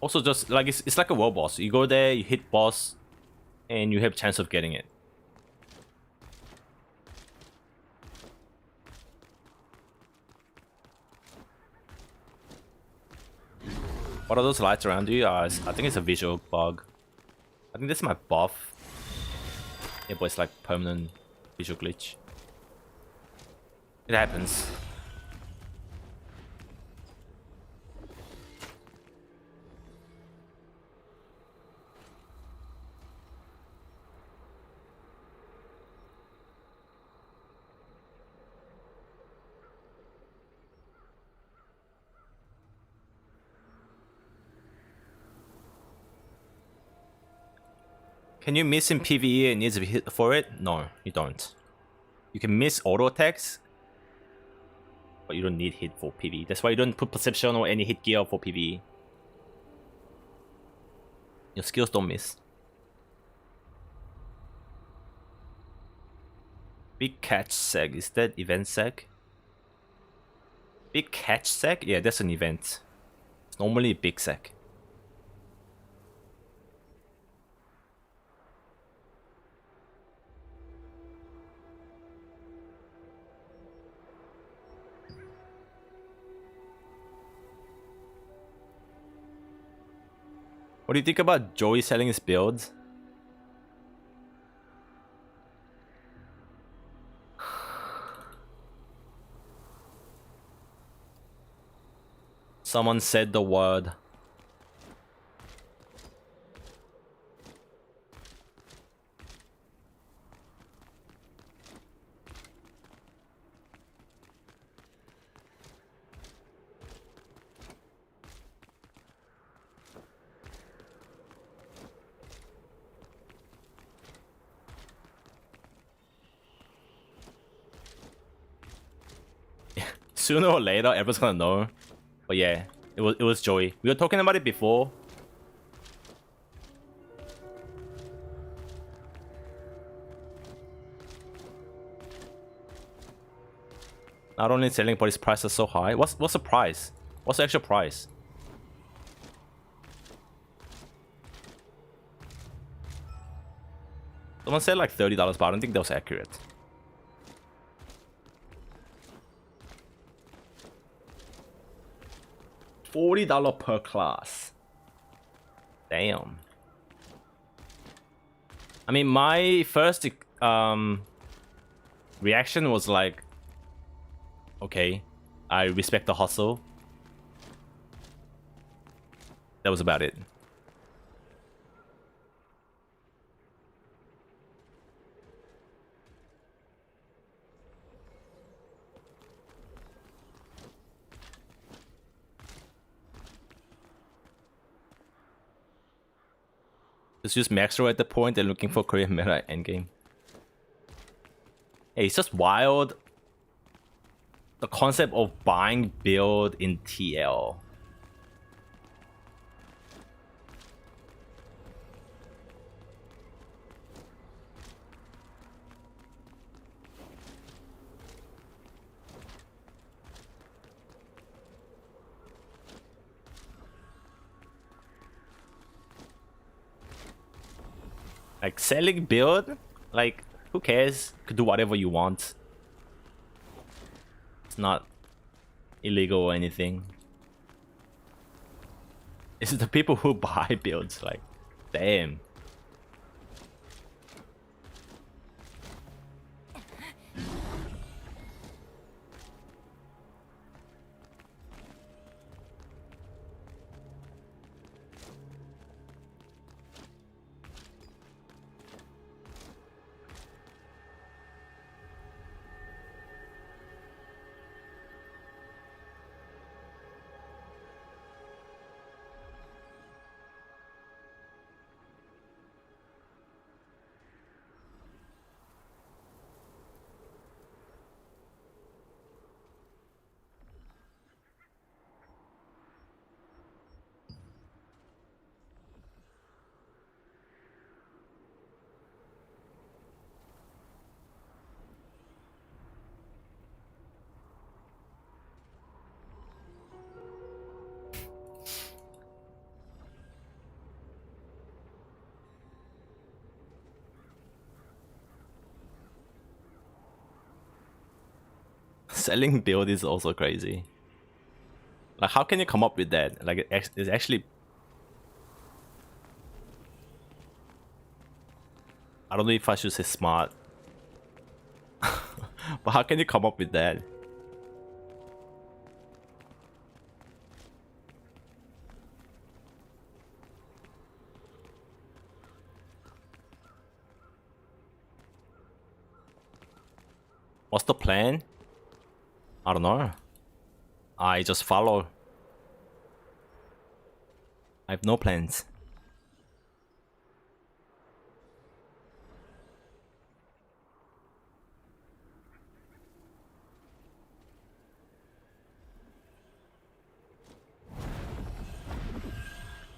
Also, just like it's like a world boss. You go there, you hit boss, and you have chance of getting it. What are those lights around you? I think it's a visual bug. I think this is my buff. Yeah, but it's like permanent visual glitch. It happens. Can you miss in PvE and needs to be hit for it? No, you don't. You can miss auto attacks, but you don't need hit for PvE. That's why you don't put perception or any hit gear for PvE. Your skills don't miss. Big catch seg, is that event seg? Big catch seg? Yeah, that's an event. It's normally big seg. What do you think about Joey selling his builds? Someone said the word. Sooner or later, everyone's gonna know. But yeah, it was Joey. We were talking about it before. Not only selling, but his price is so high. What's the price? What's the actual price? Someone said like $30, but I don't think that was accurate. $40 per class. Damn. I mean, my first reaction was like, okay, I respect the hustle. That was about it. Just max roll at the point and looking for Korean meta endgame. Hey, it's just wild. The concept of buying build in TL. Like selling build, like who cares? You could do whatever you want. It's not illegal or anything. It's the people who buy builds, like, damn. selling build is also crazy. Like, how can you come up with that? Like, it's actually... I don't know if I should say smart. But how can you come up with that? What's the plan? I don't know. I just follow. I have no plans.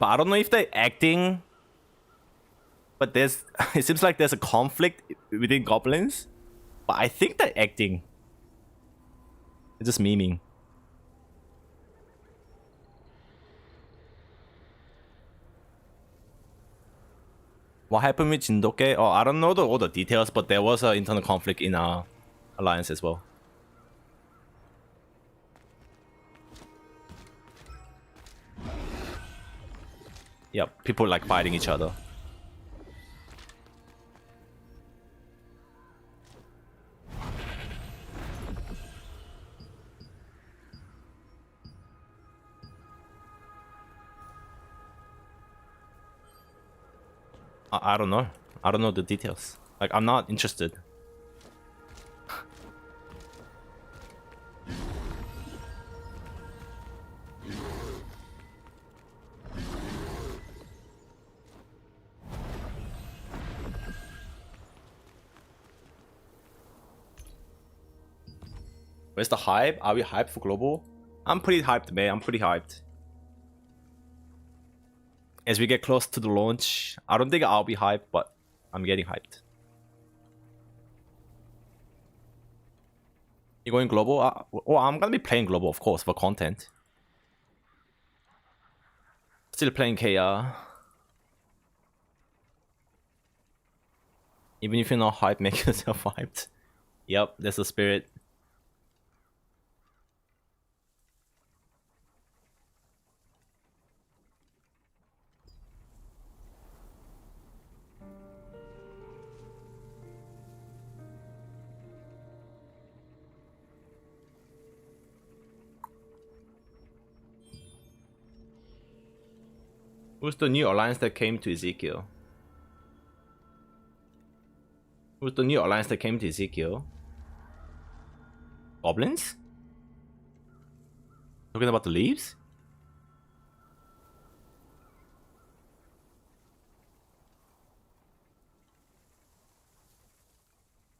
But I don't know if they're acting. But there's... it seems like there's a conflict within goblins. But I think they're acting. They're just memeing. What happened with Jindoke? Oh, I don't know all the details, but there was an internal conflict in our alliance as well. Yep, people like fighting each other. I don't know. I don't know the details. Like, I'm not interested. Where's the hype? Are we hyped for global? I'm pretty hyped, man. I'm pretty hyped. As we get close to the launch, I don't think I'll be hyped, but I'm getting hyped. You going global? Well, I'm gonna be playing global, of course, for content. Still playing KR. Even if you're not hyped, make yourself hyped. Yep, that's the spirit. Who's the new alliance that came to Ezekiel? Who's the new alliance that came to Ezekiel? Goblins? Talking about the leaves?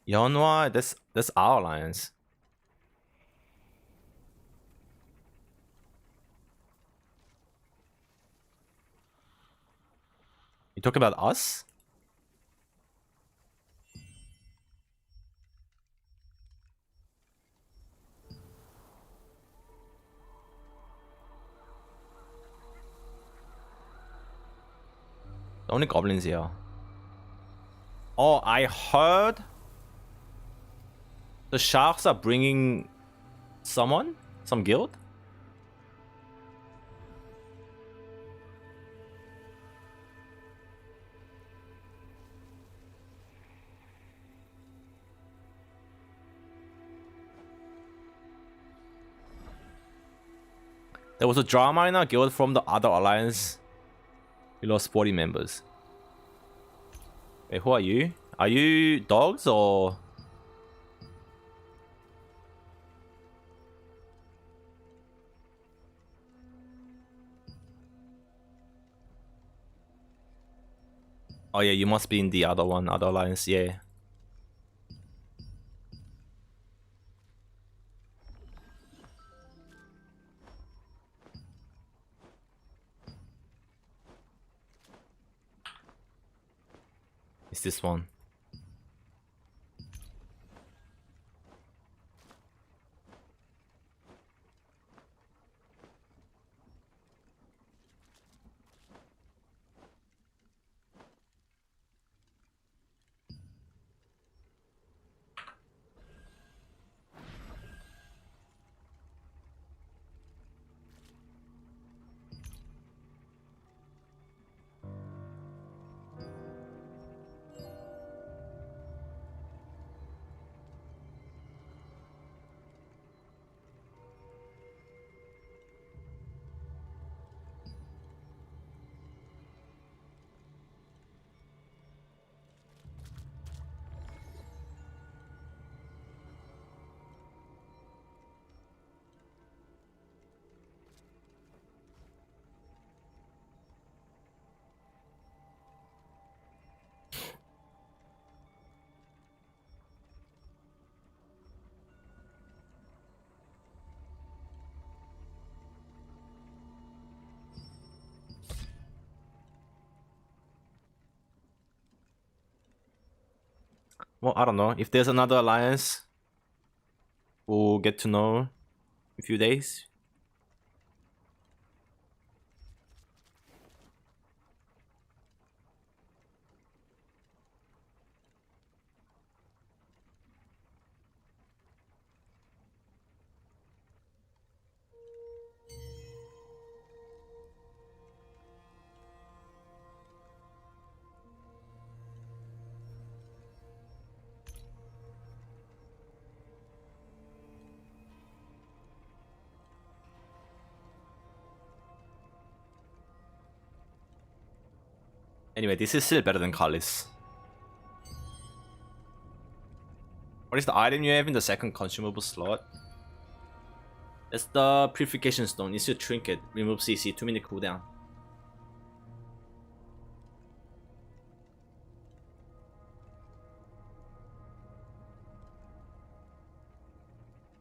Yonhua, that's our alliance. You talking about us? The only goblins here. Oh, I heard the sharks are bringing someone? Some guild? There was a drama in our guild from the other alliance. We lost 40 members. Wait, who are you? Are you dogs or... Oh yeah, you must be in the other one, other alliance, yeah. It's this one. Well, I don't know. If there's another alliance, we'll get to know in a few days. Anyway, this is still better than Kalis. What is the item you have in the second consumable slot? It's the Purification Stone. It's your trinket. Remove CC, 2-minute cooldown.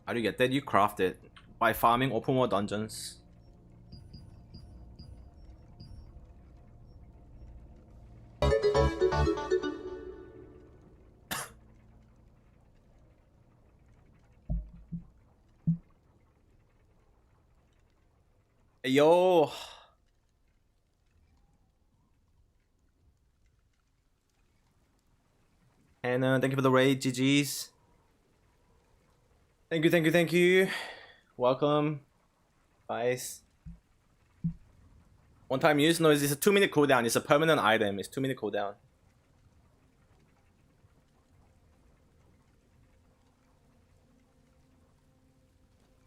How do you get that? You craft it by farming open world dungeons. Hey, yo. And thank you for the raid, GG's. Thank you, thank you, thank you. Welcome, guys. One time use? No, it's a 2-minute cooldown. It's a permanent item. It's 2-minute cooldown.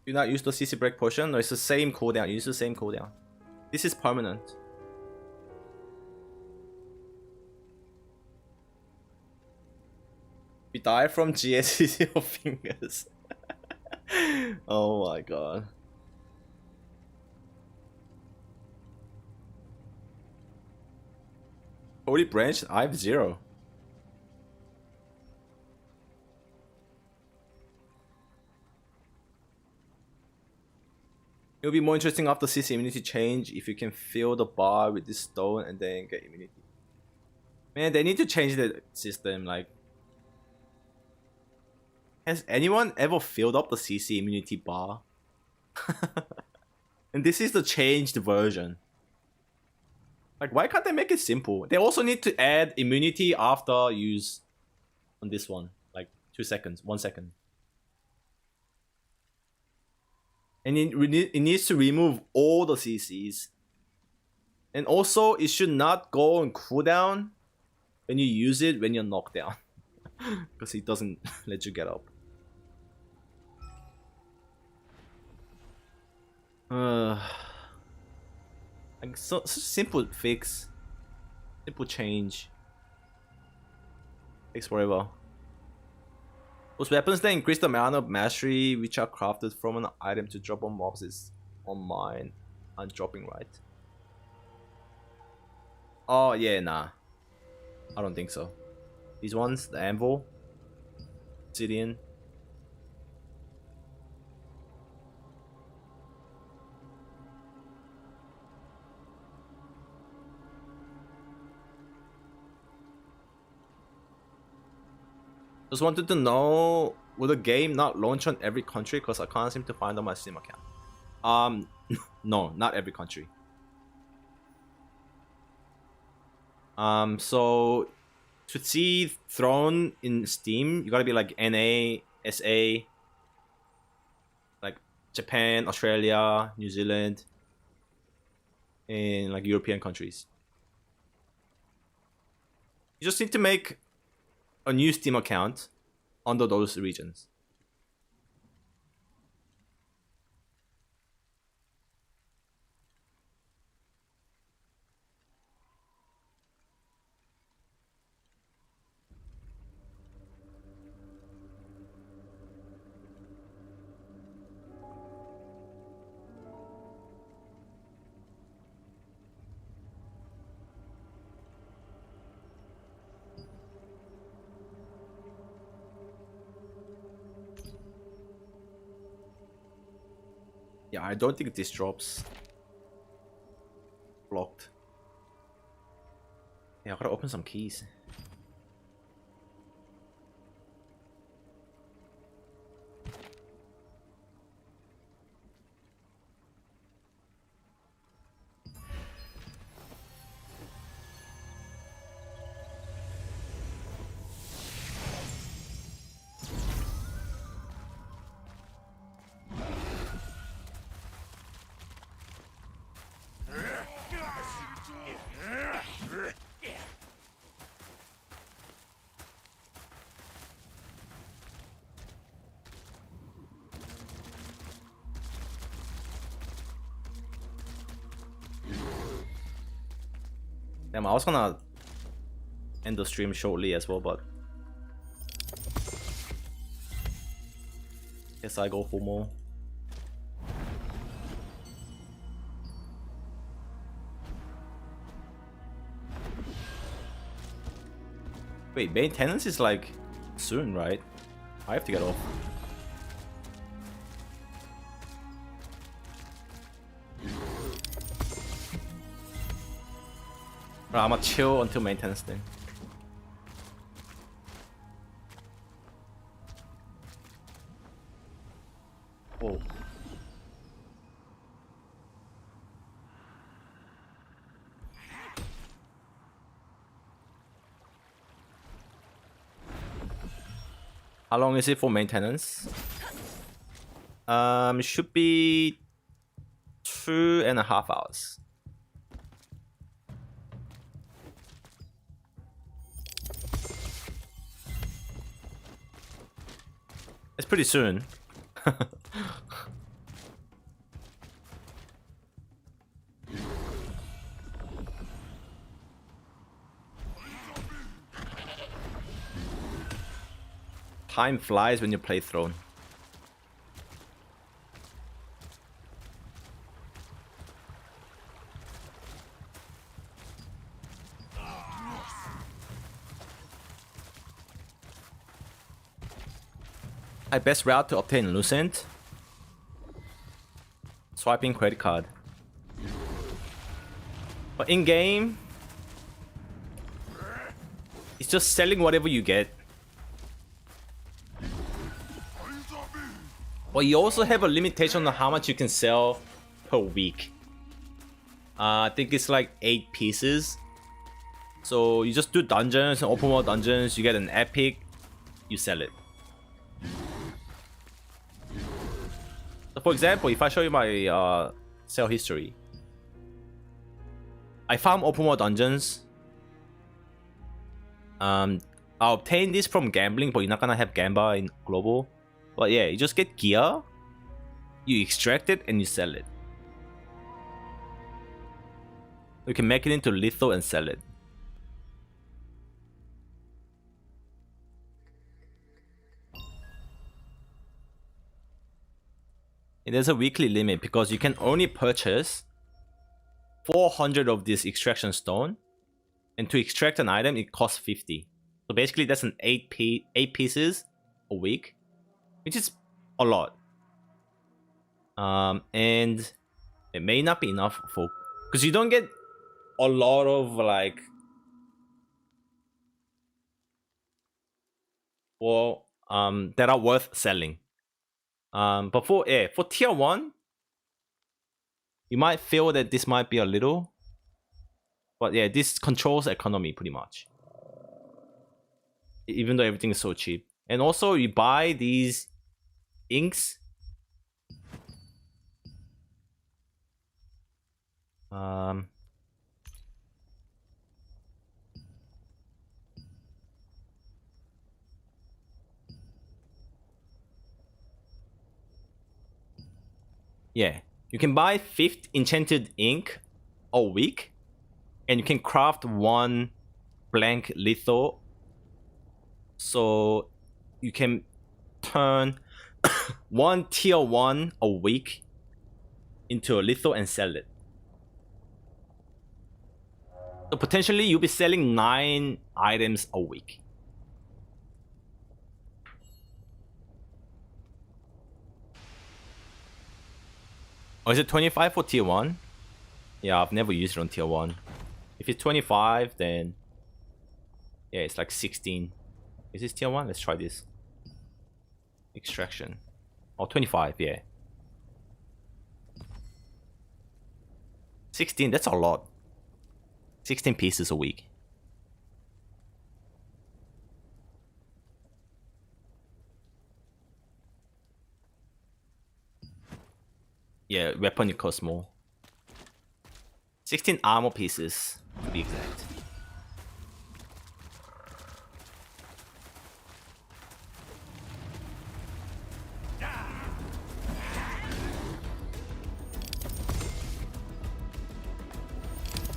Do not use the CC break potion. No, it's the same cooldown. Use the same cooldown. This is permanent. We die from GSCC of fingers. Oh my god. Holy branch? I have 0. It'll be more interesting after CC immunity change if you can fill the bar with this stone and then get immunity. Man, they need to change the system. Like, has anyone ever filled up the CC immunity bar? And this is the changed version. Like, why can't they make it simple? They also need to add immunity after use on this one. Like 2 seconds, 1 second. And it needs to remove all the CCs. And also, it should not go on cooldown when you use it when you're knocked down. Because it doesn't let you get up. Like, so simple fix. Simple change. Takes forever. Those weapons that increase the amount of mastery which are crafted from an item to drop on mobs is on mine. I'm dropping, right? Oh yeah, nah. I don't think so. These ones, the anvil, obsidian. Just wanted to know, will the game not launch on every country? Because I can't seem to find on my Steam account. No, not every country. So to see Throne in Steam, you gotta be like NA, SA, like Japan, Australia, New Zealand, and like European countries. You just need to make a new Steam account under those regions. Yeah, I don't think this drops. Blocked. Yeah, I gotta open some keys. Damn, I was gonna end the stream shortly as well, but guess I go for more. Wait, maintenance is like soon, right? I have to get off. Right, I'ma chill until maintenance then. Oh. How long is it for maintenance? Should be 2.5 hours. It's pretty soon. Time flies when you play Throne. My best route to obtain Lucent? Swiping credit card. But in game, it's just selling whatever you get. But you also have a limitation on how much you can sell per week. I think it's like 8 pieces. So you just do dungeons and open world dungeons, you get an epic, you sell it. So for example, if I show you my sale history, I farm open world dungeons. I obtained this from gambling, but you're not gonna have gamba in global. But yeah, you just get gear, you extract it, and you sell it. You can make it into lethal and sell it. And there's a weekly limit because you can only purchase 400 of this extraction stone, and to extract an item it costs 50. So basically that's an 8 pieces a week, which is a lot. And it may not be enough for, because you don't get a lot of like, well, that are worth selling. But for tier 1, you might feel that this might be a little, but yeah, this controls economy pretty much, even though everything is so cheap. And also you buy these inks, yeah, you can buy 5th enchanted ink a week, and you can craft 1 blank lethal. So you can turn 1 tier 1 a week into a lethal and sell it. So potentially you'll be selling 9 items a week. Or is it 25 for tier 1? Yeah, I've never used it on tier 1. If it's 25, then yeah, it's like 16. Is this tier 1? Let's try this. Extraction. Oh, 25, yeah. 16, that's a lot. 16 pieces a week. Yeah, weapon it costs more. 16 armor pieces, to be exact.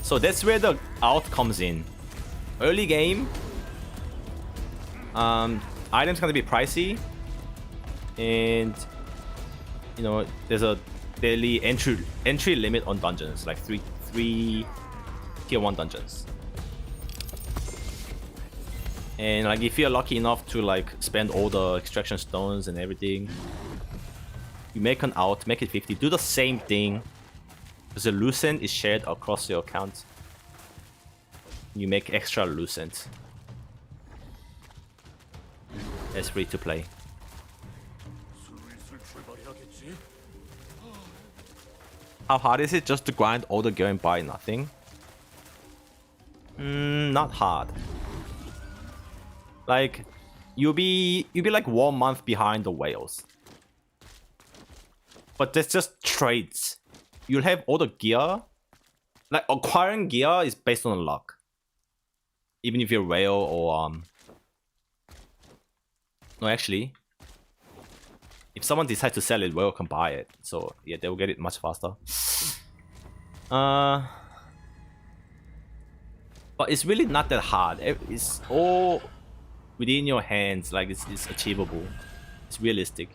So that's where the out comes in. Early game, items gonna be pricey, and you know there's a daily entry limit on dungeons, like three tier 1 dungeons. And like if you're lucky enough to like spend all the extraction stones and everything, you make an out, make it 50. Do the same thing, because the lucent is shared across your account. You make extra lucent. It's free to play. 슬슬 출발해야겠지. How hard is it just to grind all the gear and buy nothing? Not hard. Like you'll be like 1 month behind the whales. But that's just trades. You'll have all the gear. Like acquiring gear is based on luck. Even if you're whale or no, actually, if someone decides to sell it, whale can buy it. So yeah, they will get it much faster. But it's really not that hard. It's all within your hands. Like it's achievable. It's realistic.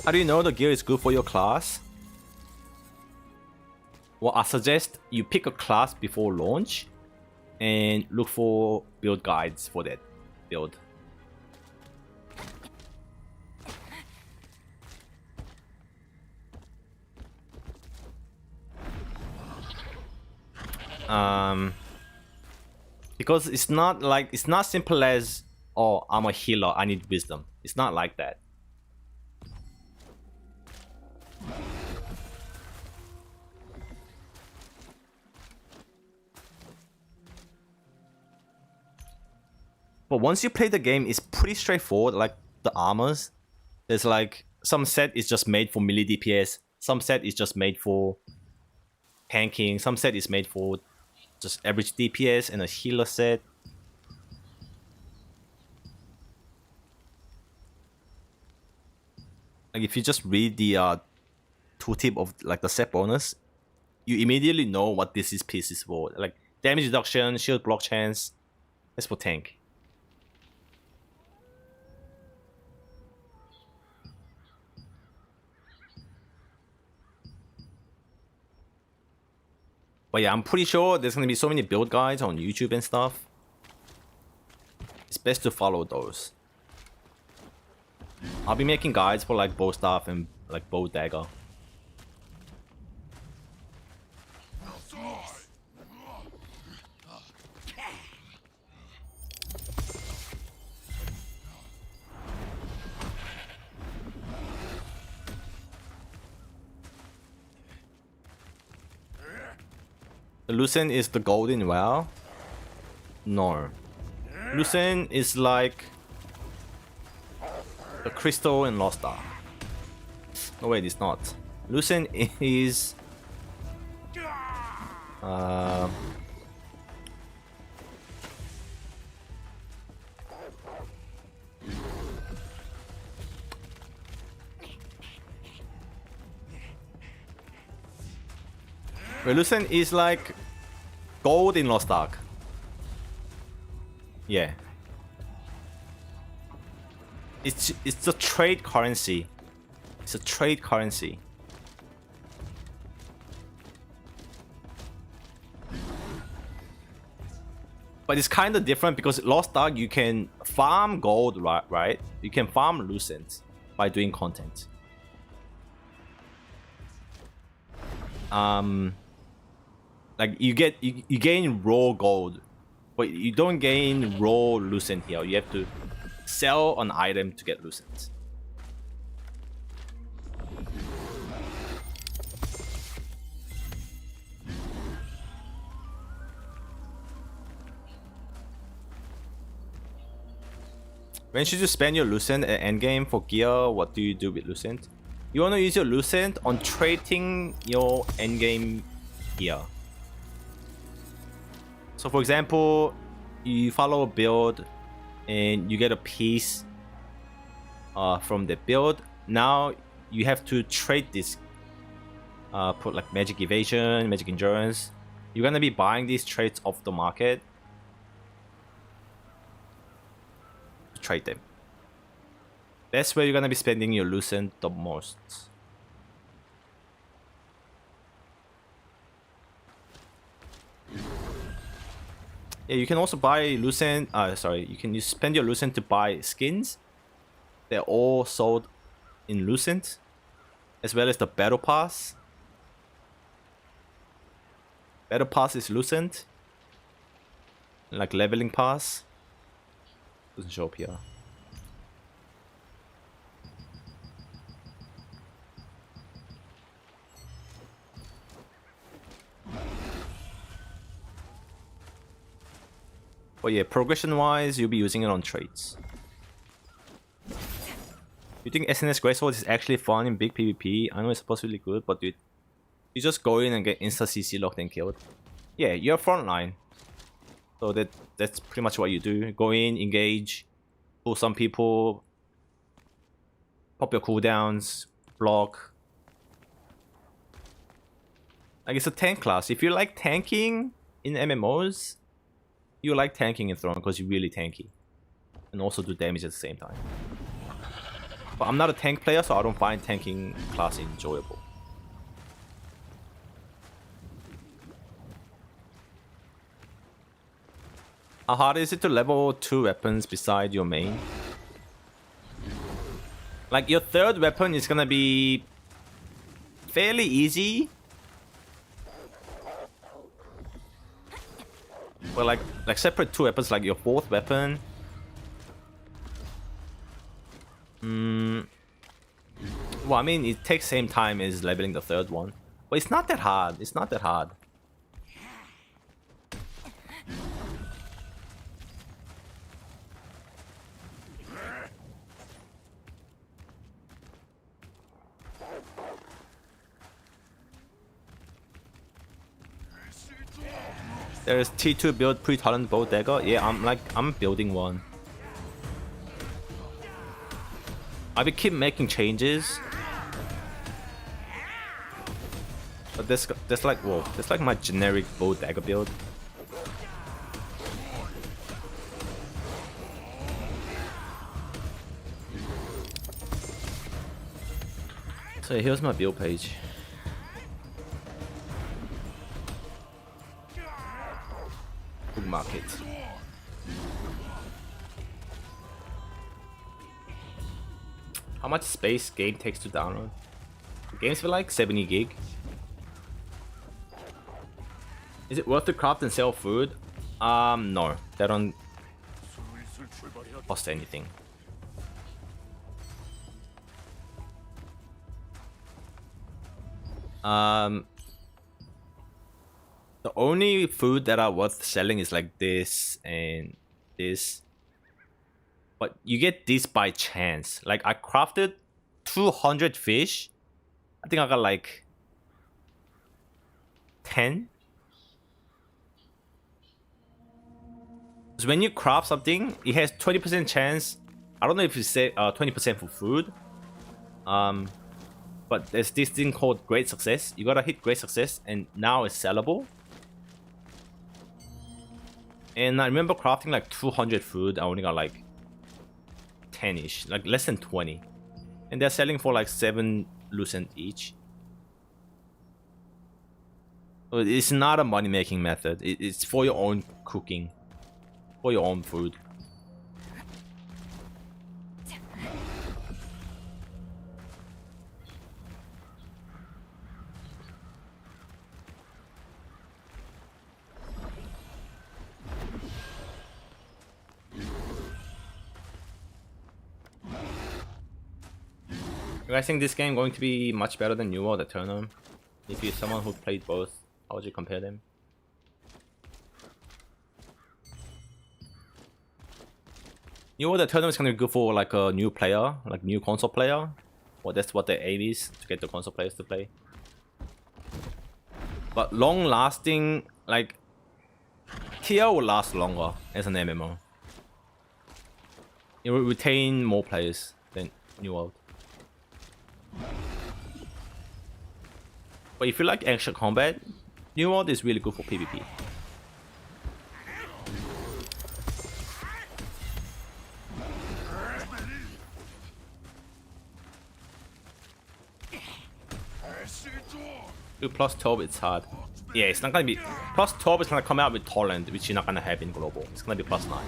How do you know the gear is good for your class? Well, I suggest you pick a class before launch and look for build guides for that build. Because it's not simple as, oh, I'm a healer, I need wisdom. It's not like that. But once you play the game, it's pretty straightforward. Like the armors, there's like some set is just made for melee DPS, some set is just made for tanking, some set is made for just average DPS, and a healer set. Like if you just read the tooltip of like the set bonus, you immediately know what this piece is for. Like damage reduction, shield block chance, that's for tank. But yeah, I'm pretty sure there's gonna be so many build guides on YouTube and stuff. It's best to follow those. I'll be making guides for like bow staff and like bow dagger. The lucent is the golden well? No. Lucent is like the crystal in Lost Ark. No wait, it's not. Lucent is Lucent is like gold in Lost Ark. Yeah. It's a trade currency. It's a trade currency. But it's kind of different because Lost Ark you can farm gold, right? You can farm Lucent by doing content. Like you gain raw gold, but you don't gain raw lucent here. You have to sell an item to get lucent. When should you spend your Lucent at endgame for gear? What do you do with Lucent? You want to use your Lucent on trading your endgame gear. So for example, you follow a build and you get a piece from the build. Now you have to trade this. Put like magic evasion, magic endurance. You're gonna be buying these traits off the market to trade them. That's where you're gonna be spending your Lucent the most. Yeah, you can also buy Lucent. Sorry, you can spend your Lucent to buy skins. They're all sold in Lucent, as well as the Battle Pass. Battle Pass is Lucent. Like Leveling Pass. Doesn't show up here. But yeah, progression wise, you'll be using it on traits. You think SNS Greatsword is actually fun in big PvP? I know it's supposedly good, but dude, you just go in and get insta CC locked and killed. Yeah, you're frontline. So that's pretty much what you do. Go in, engage, pull some people, pop your cooldowns, block. Like, it's a tank class. If you like tanking in MMOs, you like tanking in Throne because you're really tanky. And also do damage at the same time. But I'm not a tank player, so I don't find tanking class enjoyable. How hard is it to level 2 weapons beside your main? Like, your third weapon is gonna be fairly easy. But like separate 2 weapons, like your fourth weapon. Well, I mean, it takes same time as leveling the third one. But it's not that hard. It's not that hard. There's T2 build pre-talent bow dagger. Yeah, I'm building one. I will keep making changes. But that's like, whoa, that's like my generic bow dagger build. So here's my build page. Market. How much space game takes to download? Games for like 70 gig. Is it worth to craft and sell food? No, they don't cost anything. The only food that are worth selling is like this and this. But you get this by chance. Like, I crafted 200 fish. I think I got like 10. So when you craft something, it has 20% chance. I don't know if you say 20% for food. But there's this thing called Great Success. You gotta hit Great Success and now it's sellable. And I remember crafting like 200 food. I only got like 10-ish, like less than 20. And they're selling for like 7 Lucent each. So it's not a money-making method. It's for your own cooking. For your own food. You guys think this game going to be much better than New World Eternum? If you're someone who played both, how would you compare them? You know what, the tournament's gonna be good for like a new player, like new console player. Well, that's what the aim is, to get the console players to play. But long-lasting, like TL will last longer as an MMO. It will retain more players than New World. But if you like action combat, New World is really good for PvP. Dude, plus 12 it's hard. Yeah, it's not gonna be plus 12 is gonna come out with Torrent, which you're not gonna have in global. It's gonna be plus 9.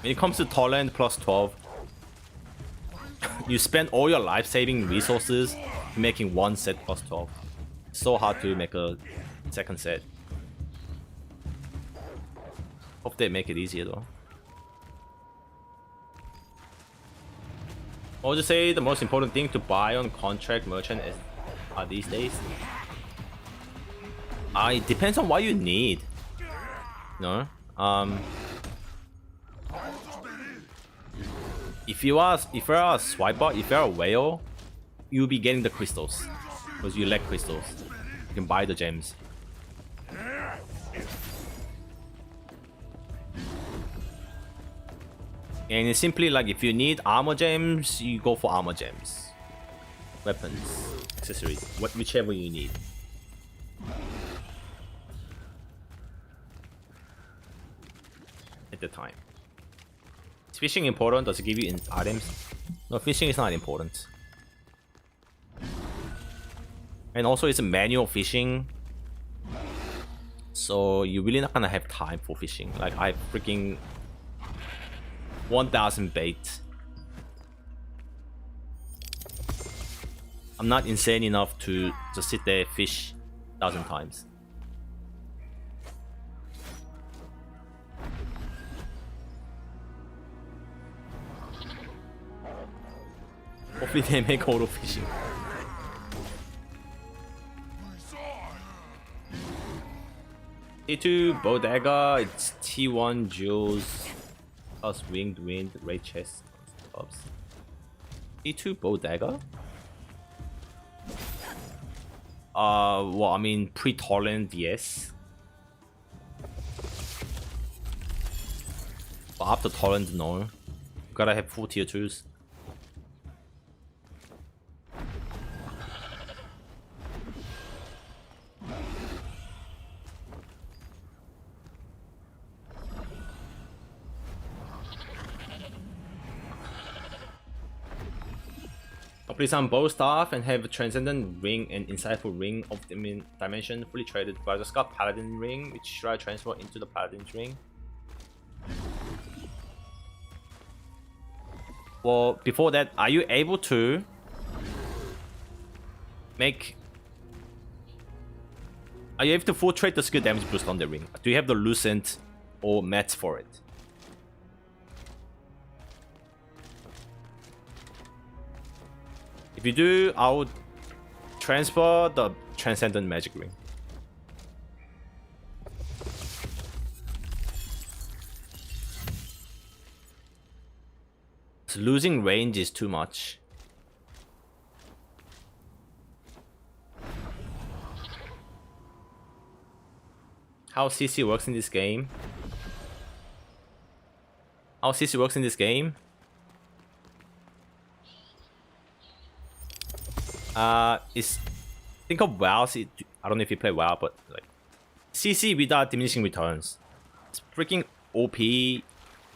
When it comes to Torrent plus 12, you spend all your life-saving resources making one set plus 12. It's so hard to make a second set. Hope they make it easier though. I would just say the most important thing to buy on contract merchant is these days. It depends on what you need. No, if you're a swiper, if you're a whale, you'll be getting the crystals because you lack crystals. You can buy the gems. And it's simply like if you need armor gems, you go for armor gems. Weapons, accessories, whichever you need. At the time. Is fishing important? Does it give you items? No, fishing is not important. And also it's a manual fishing. So you're really not gonna have time for fishing. Like I freaking 1,000 bait. I'm not insane enough to just sit there fish 1,000 times. Hopefully they make auto fishing. T2 bow dagger, it's T1 jewels plus winged wind, raid chest, clubs. T2 bow dagger? Well, I mean pre-torrent, yes. But after torrent, no. You gotta have full tier 2s. Complete some bow staff and have a transcendent ring and insightful ring of dimension fully traded. But I just got paladin ring, which should I transfer into the paladin's ring? Well, before that, are you able to make? Are you able to full trade the skill damage boost on the ring? Do you have the lucent or mats for it? If you do, I would transfer the Transcendent Magic Ring. So losing range is too much. How CC works in this game? How CC works in this game? Think of WoW. I don't know if you play WoW, but like CC without diminishing returns. It's freaking OP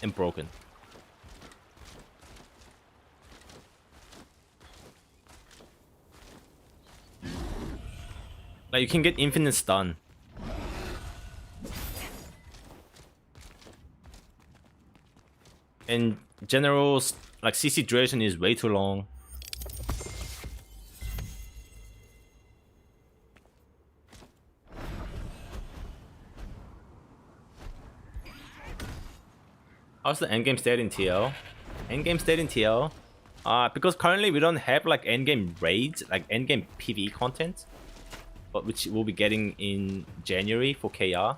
and broken. Like you can get infinite stun. And general like CC duration is way too long. How's the endgame state in TL? Endgame state in TL? Because currently we don't have like endgame raids, like endgame PvE content. but which we'll be getting in January for KR.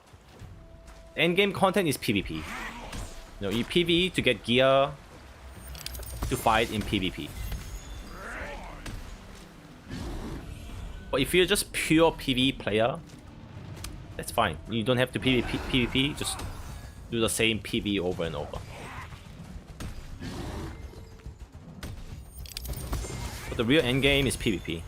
Endgame content is PvP. You know, you PvE to get gear to fight in PvP. But if you're just pure PvE player, that's fine. You don't have to PvP, just do the same PvE over and over. But the real endgame is PvP.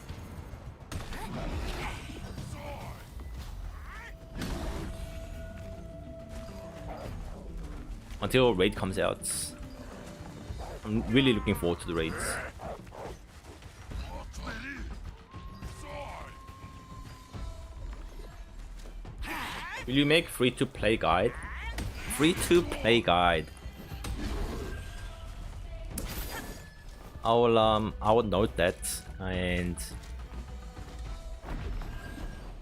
Until raid comes out. I'm really looking forward to the raids. Will you make free-to-play guide? Free-to-play guide. I will note that, and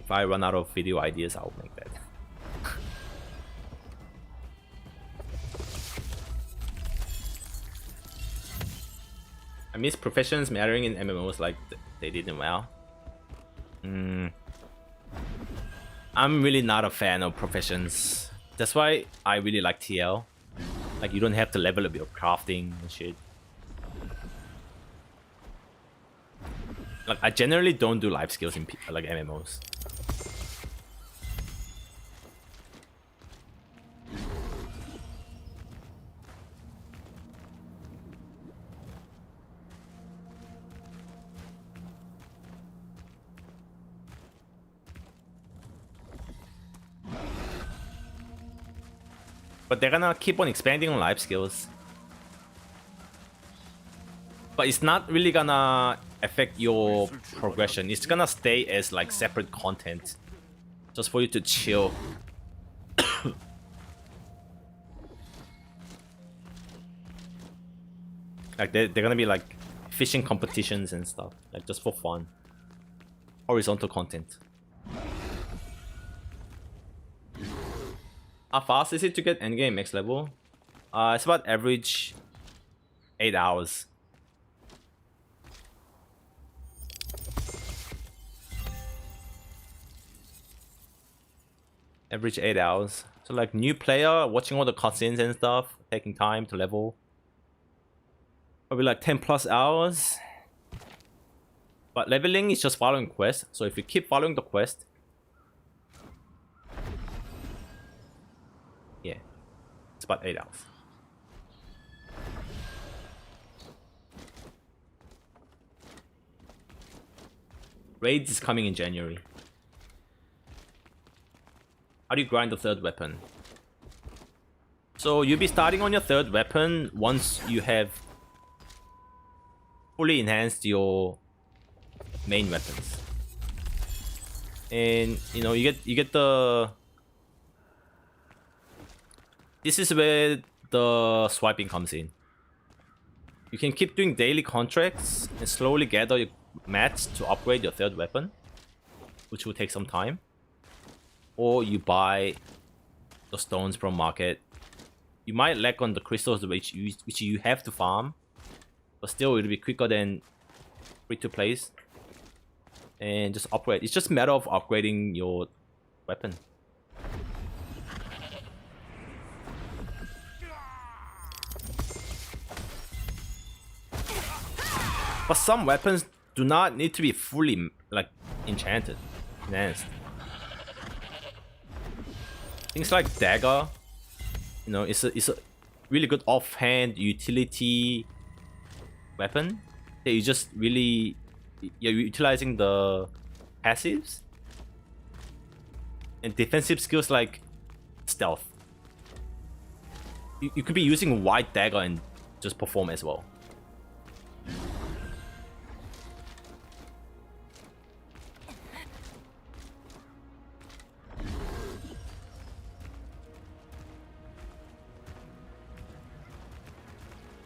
if I run out of video ideas, I'll make that. I miss professions mattering in MMOs like they did in WoW. I'm really not a fan of professions. That's why I really like TL. Like, you don't have to level up your crafting and shit. Like, I generally don't do life skills in like MMOs. But they're gonna keep on expanding on life skills. But it's not really gonna affect your progression. It's gonna stay as like separate content, just for you to chill. Like they're gonna be like fishing competitions and stuff, like just for fun. Horizontal content. How fast is it to get endgame max level? It's about average 8 hours. Average 8 hours. So like new player, watching all the cutscenes and stuff, taking time to level. Probably like 10 plus hours. But leveling is just following quests. So if you keep following the quest, yeah, it's about 8 hours. Raids is coming in January. How do you grind the third weapon? So you'll be starting on your third weapon once you have fully enhanced your main weapons. And you know, you get the... This is where the swiping comes in. You can keep doing daily contracts and slowly gather your mats to upgrade your third weapon, which will take some time. Or you buy the stones from market. You might lack on the crystals which you have to farm, but still it'll be quicker than free-to-plays. And just upgrade. It's just a matter of upgrading your weapon. But some weapons do not need to be fully like enchanted, enhanced. Things like dagger, you know, it's a really good offhand utility weapon that you just really, you're utilizing the passives and defensive skills like stealth. You could be using white dagger and just perform as well.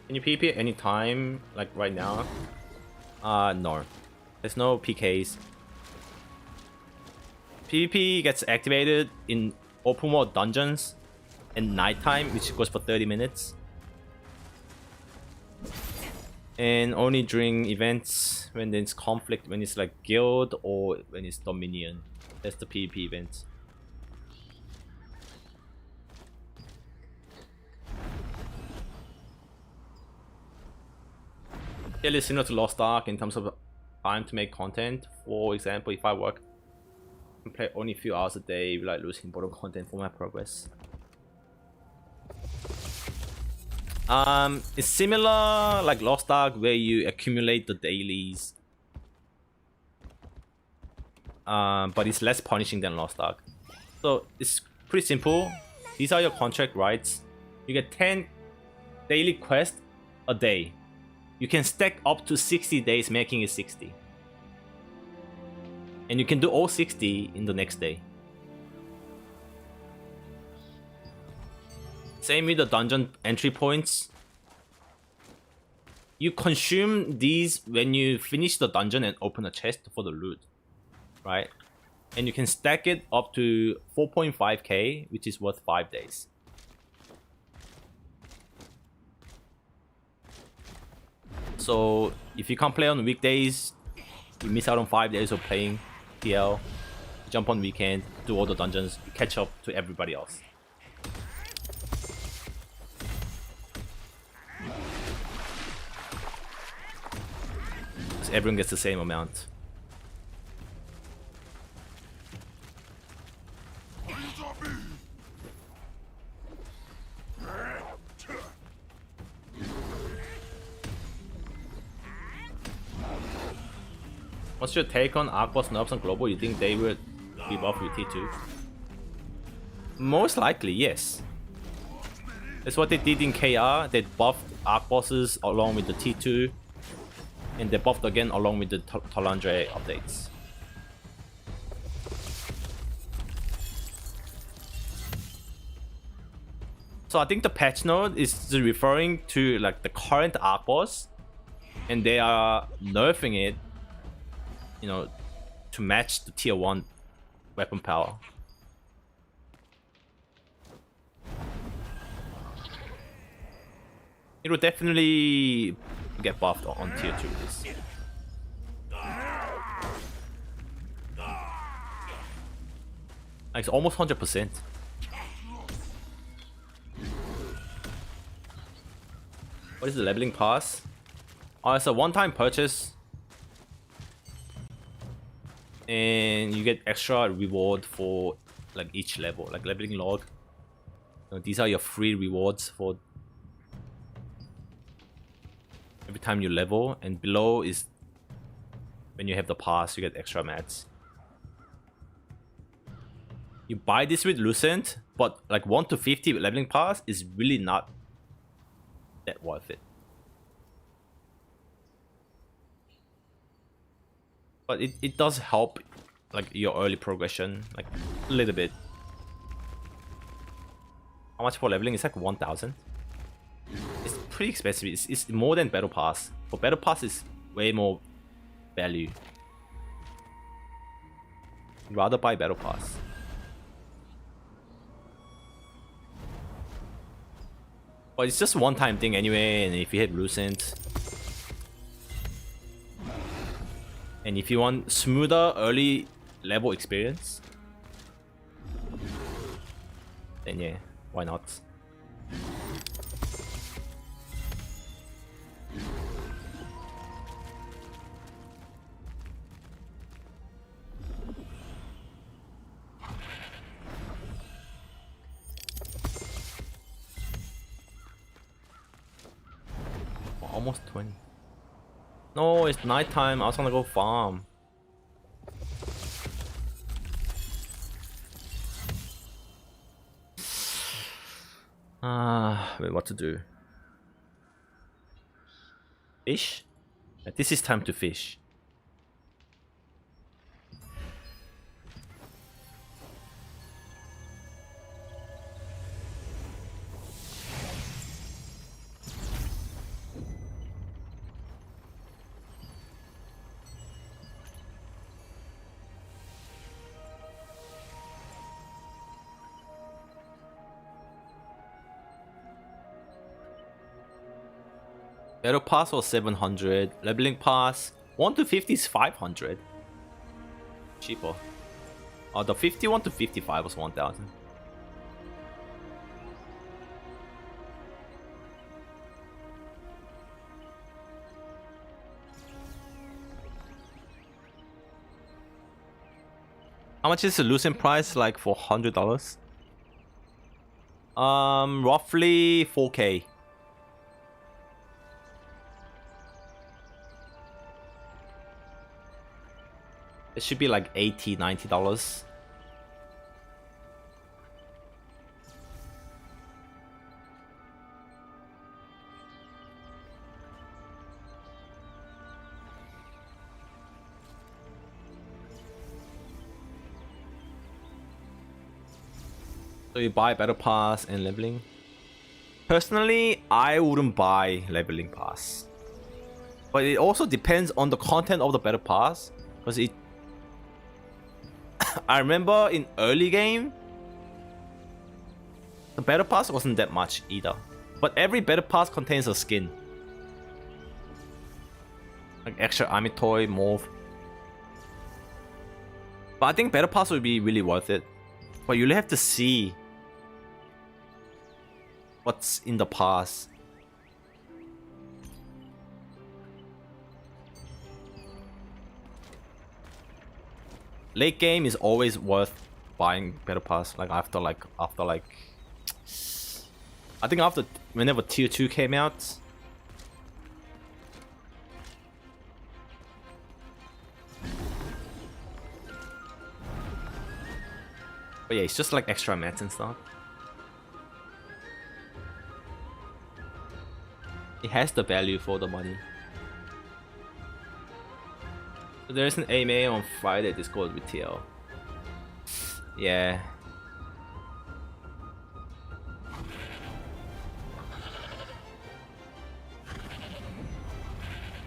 Can you PvP at any time, like right now? No. There's no PKs. PvP gets activated in open world dungeons in nighttime, which goes for 30 minutes. And only during events when there's conflict, when it's like guild or when it's dominion. That's the PvP events. Fairly similar to Lost Ark in terms of time to make content. For example, if I work and play only a few hours a day without losing important content for my progress. It's similar like Lost Ark where you accumulate the dailies. But it's less punishing than Lost Ark. So it's pretty simple. These are your contract rights. You get 10 daily quests a day. You can stack up to 60 days, making it 60. And you can do all 60 in the next day. Same with the dungeon entry points. You consume these when you finish the dungeon and open a chest for the loot. Right? And you can stack it up to 4.5k, which is worth 5 days. So if you can't play on weekdays, you miss out on 5 days of playing TL. Jump on weekend, do all the dungeons, you catch up to everybody else. So everyone gets the same amount. What's your take on Arc Boss nerfs on Global? You think they would be buffed with T2? Most likely, yes. That's what they did in KR. They buffed Arc Bosses along with the T2. And they buffed again along with the Talandre updates. So I think the patch note is referring to like the current Arc Boss. And they are nerfing it, you know, to match the tier 1 weapon power. It will definitely get buffed on tier 2 this. Like, it's almost 100%. What is the leveling pass? Oh, it's a one-time purchase. And you get extra reward for like each level, like leveling log. You know, these are your free rewards for every time you level, and below is when you have the pass, you get extra mats. You buy this with Lucent, but like 1 to 50 with leveling pass is really not that worth it. But it does help like your early progression, like a little bit. How much for leveling? It's like 1,000. It's pretty expensive. It's more than Battle Pass. For Battle Pass is way more value. I'd rather buy Battle Pass. But it's just one time thing anyway, and if you hit Lucent, and if you want smoother early level experience, then yeah, why not? Almost 20. No, it's nighttime. I was gonna go farm. Wait, what to do? Fish? This is time to fish. Battle Pass was 700. Leveling Pass 1 to 50 is 500. Cheaper. Oh, the 51 to 55 was 1000. How much is the losing price like for $100? Roughly 4K. It should be like $80, $90. So you buy Battle Pass and leveling. Personally, I wouldn't buy leveling pass. But it also depends on the content of the Battle Pass. Because it... I remember in early game, the Battle Pass wasn't that much either. But every Battle Pass contains a skin. Like extra army toy, morph. But I think Battle Pass would be really worth it. But you'll have to see what's in the pass. Late game is always worth buying Battle Pass. Like after I think after whenever tier 2 came out. But yeah, it's just like extra mats and stuff. It has the value for the money. So there's an AMA on Friday Discord with TL. Yeah.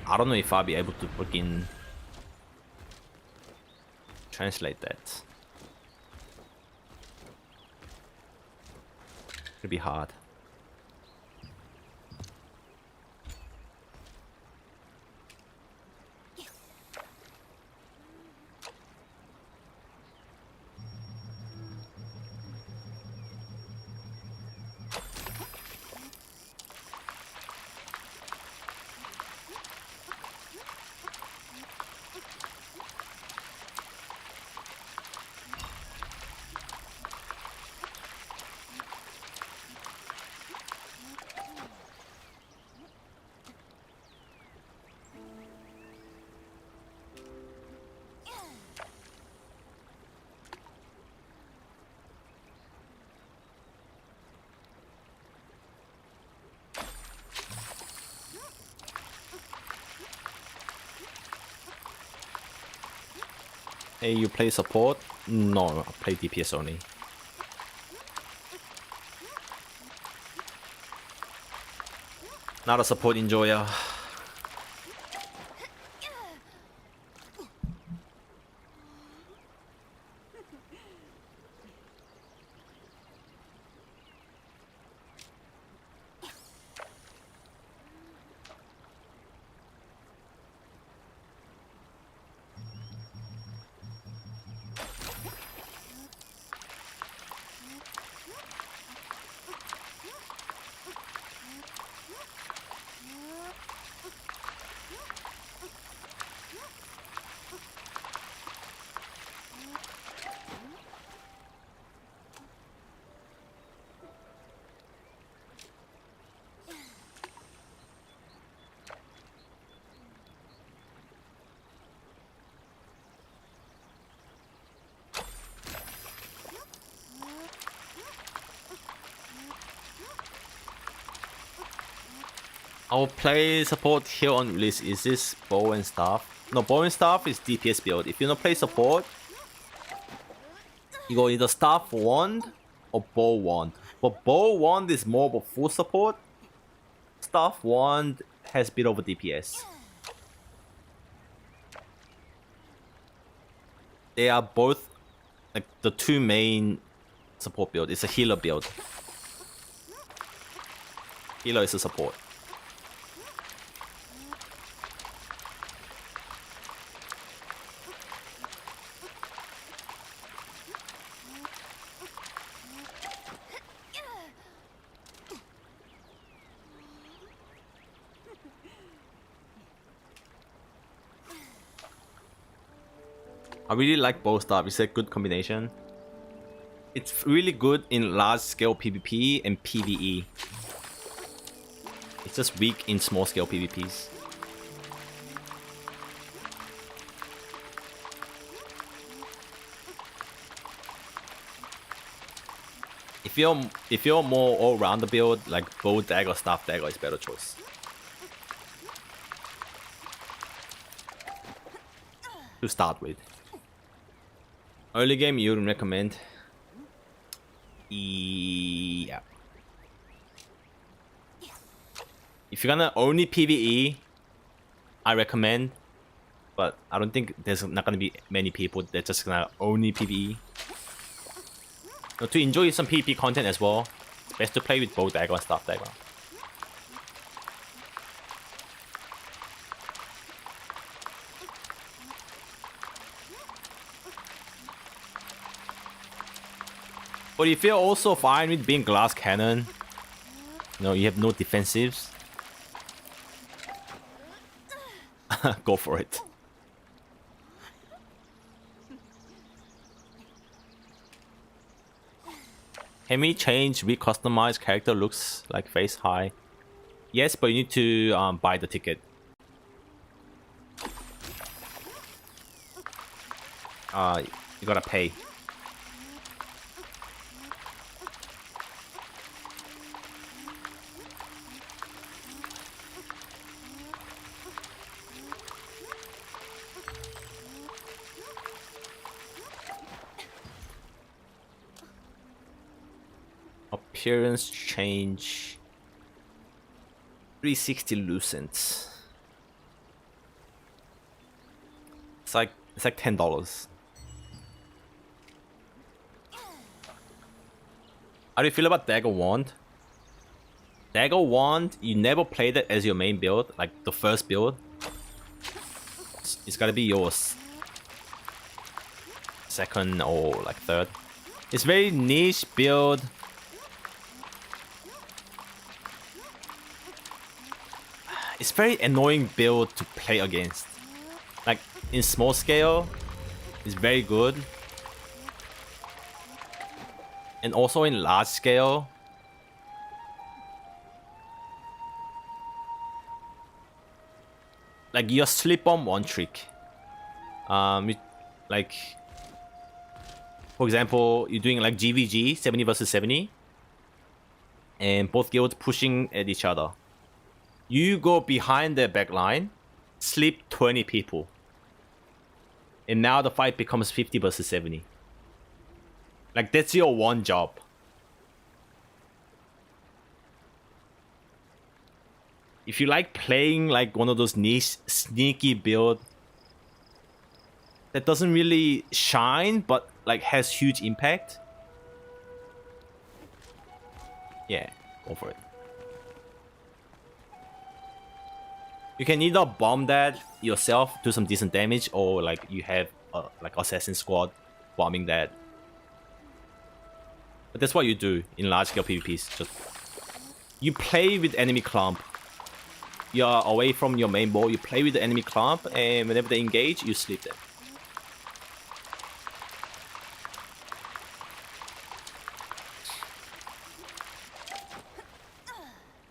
I don't know if I'll be able to freaking translate that. It'll be hard. Hey, you play support? No, I play DPS only. Not a support enjoyer. I'll play support here on release. Is this bow and staff? No, bow and staff is DPS build. If you don't play support, you go either staff wand or bow wand. But bow wand is more of a full support. Staff wand has a bit of a DPS. They are both like the two main support build. It's a healer build. Healer is a support. really like both stuff. It's a good combination. It's really good in large scale PvP and PvE. It's just weak in small scale PvPs. If you're more all rounder build, like bow dagger, staff dagger is better choice. To start with. Early game you would recommend. Yeah. If you're gonna only PvE, I recommend. But I don't think there's not gonna be many people that just gonna only PvE. Now, to enjoy some PvP content as well, it's best to play with bow dagger and staff dagger. But if you're also fine with being glass cannon, you know, you have no defensives, go for it. Can we change, re-customize character looks like face high? Yes, but you need to buy the ticket. You gotta pay. Appearance change 360 lucent. It's like $10. How do you feel about Dagger Wand? Dagger Wand, you never played it as your main build, like the first build. It's gotta be yours. Second or like third. It's very niche build. It's very annoying build to play against. Like in small scale, it's very good. And also in large scale, like you sleep bomb one trick. Like for example, you're doing like GVG 70 versus 70, and both guilds pushing at each other. You go behind their back line, sleep 20 people. And now the fight becomes 50 versus 70. Like, that's your one job. If you like playing like one of those niche, sneaky build that doesn't really shine, but like has huge impact, yeah, go for it. You can either bomb that yourself, do some decent damage, or like you have like assassin squad bombing that. But that's what you do in large scale PvPs. Just you play with enemy clump. You're away from your main ball. You play with the enemy clump, and whenever they engage, you sleep them.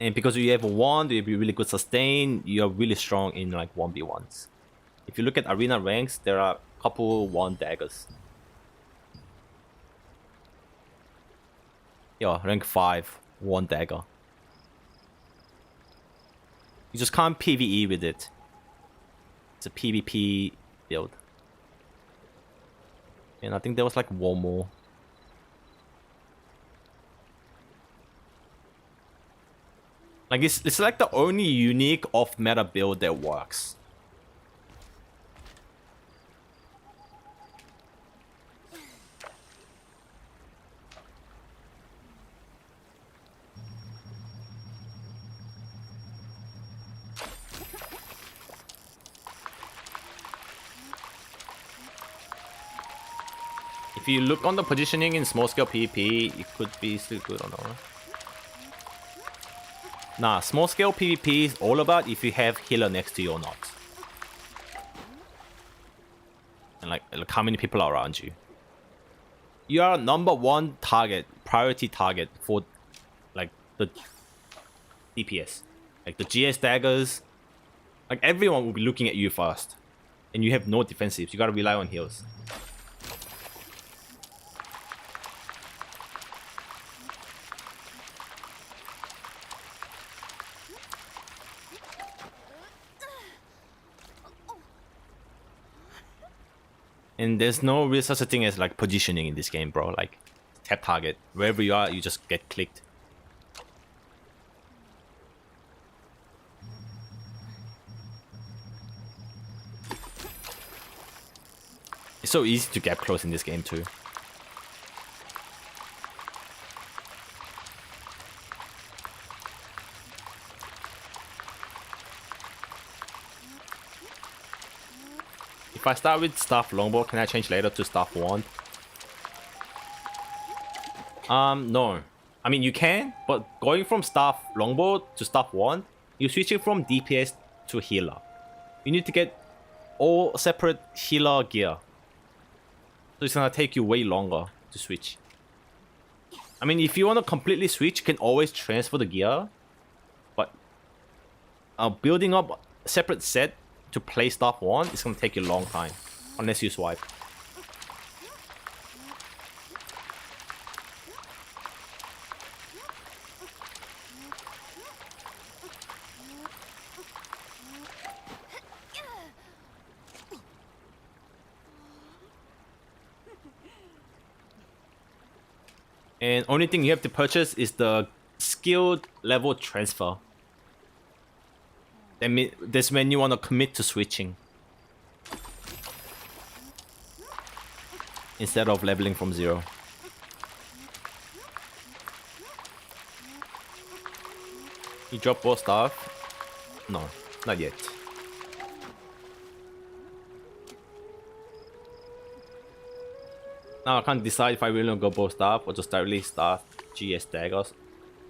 And because you have a wand, you'll be really good sustain. You're really strong in like 1v1s. If you look at arena ranks, there are a couple wand daggers. Yeah, rank 5, wand dagger. You just can't PvE with it. It's a PvP build. And I think there was like one more. Like it's like the only unique off-meta build that works. If you look on the positioning in small scale PvP, it could be still good or not. Nah, small scale PvP is all about if you have healer next to you or not. and like how many people are around you. You are number one target, priority target for like the DPS. Like the GS daggers, like everyone will be looking at you first. And you have no defensives, you gotta rely on heals. And there's no real such a thing as like positioning in this game, bro. Like tap target. Wherever you are, you just get clicked. It's so easy to get close in this game too. If I start with staff longbow, can I change later to staff wand? No. I mean, you can, but going from staff longbow to staff wand, you're switching from DPS to healer. You need to get all separate healer gear. So it's gonna take you way longer to switch. I mean, if you want to completely switch, you can always transfer the gear. But building up a separate set to play staff wand, it's gonna take you a long time. Unless you swipe. And only thing you have to purchase is the skill level transfer. That's when you want to commit to switching. Instead of leveling from 0. You drop both stuff? No, not yet. Now I can't decide if I really want to go both staff or just directly start GS daggers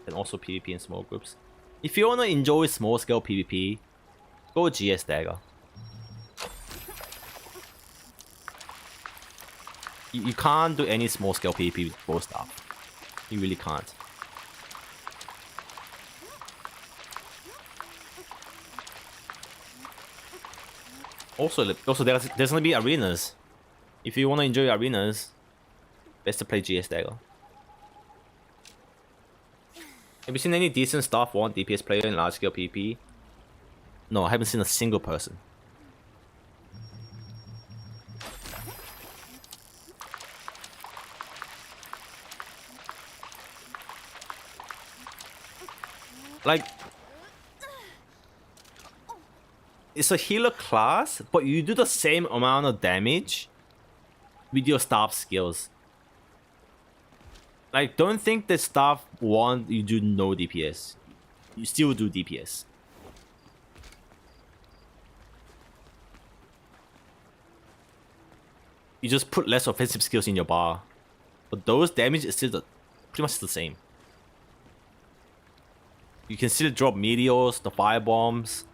and also PvP in small groups. If you want to enjoy small scale PvP, go GS dagger. You can't do any small scale PvP with both staff. You really can't. Also there's gonna be arenas. If you want to enjoy arenas, best to play GS dagger. Have you seen any decent staff wand DPS player in large scale PvP? No, I haven't seen a single person. Like, it's a healer class, but you do the same amount of damage with your staff skills. Like, don't think that staff wand you do no DPS. You still do DPS. You just put less offensive skills in your bar. But those damage is still pretty much the same. You can still drop meteors, the fire bombs,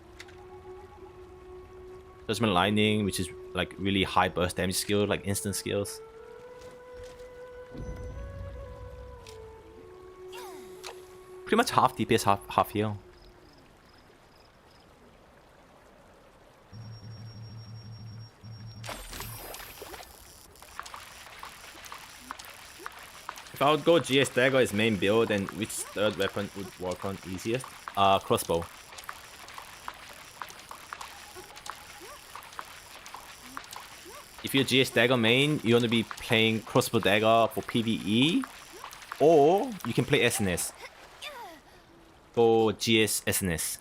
Judgment Lightning, which is like really high burst damage skill, like instant skills. Pretty much half DPS, half heal. If I would go GS dagger as main build, then which third weapon would work on easiest? Crossbow. If you're GS dagger main, you're gonna be playing crossbow dagger for PvE, or you can play SNS for GS SNS.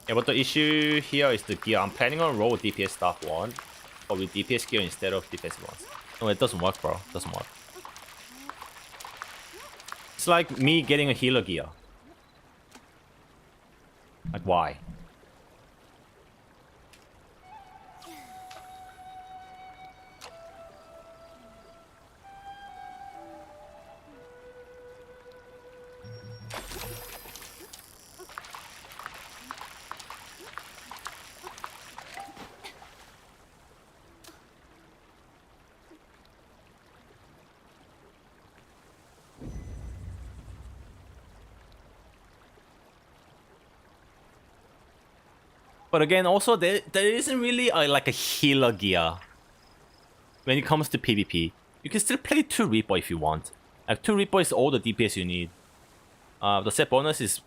Yeah, but the issue here is the gear. I'm planning on roll DPS staff wand, but with DPS gear instead of defensive ones. No, it doesn't work, bro. It doesn't work. It's like me getting a healer gear. Like, why? But again, also there isn't really like a healer gear when it comes to PvP. You can still play 2 Reaper if you want. Like 2 Reaper is all the DPS you need. The set bonus is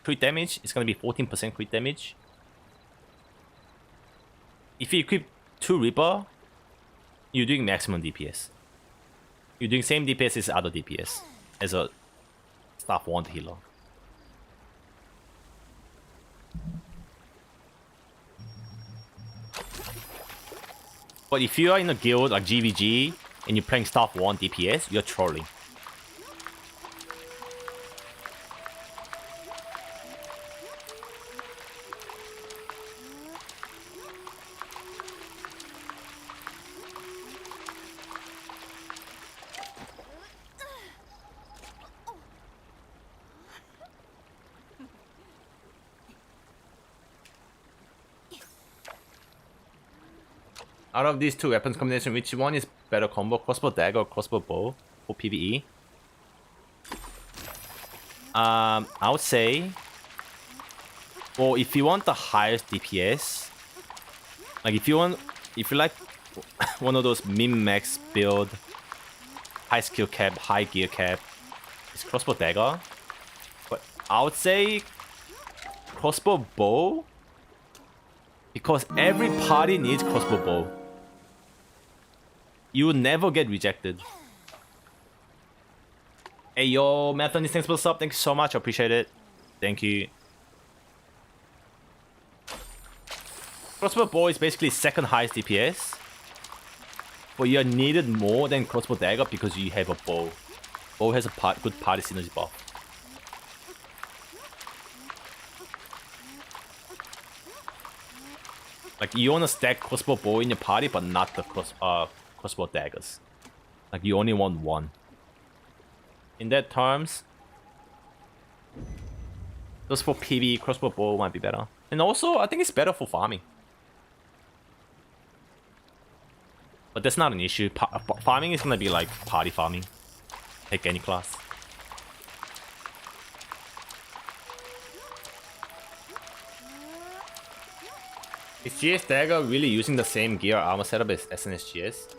crit damage. It's gonna be 14% crit damage. If you equip 2 Reaper, you're doing maximum DPS. You're doing same DPS as other DPS as a staff wand healer. But if you are in a guild like GVG and you're playing staff 1 DPS, you're trolling. Out of these 2 weapons combination, which one is better combo? Crossbow dagger or crossbow bow for PvE? I would say, well, if you want the highest DPS, like if you like one of those min-max build, high skill cap, high gear cap, it's crossbow dagger. But I would say crossbow bow, because every party needs crossbow bow. You will never get rejected. Hey yo, Marathon, thanks for the sub. Thank you so much. I appreciate it. Thank you. Crossbow bow is basically second highest DPS. But you are needed more than crossbow dagger because you have a bow. Bow has a good party synergy buff. Like you wanna stack crossbow bow in your party, but not the crossbow daggers. Like you only want 1. In that terms, just for PvE, crossbow bow might be better. And also, I think it's better for farming. But that's not an issue. Farming is gonna be like party farming. Take any class. Is GS Dagger really using the same gear armor setup as SNSGS?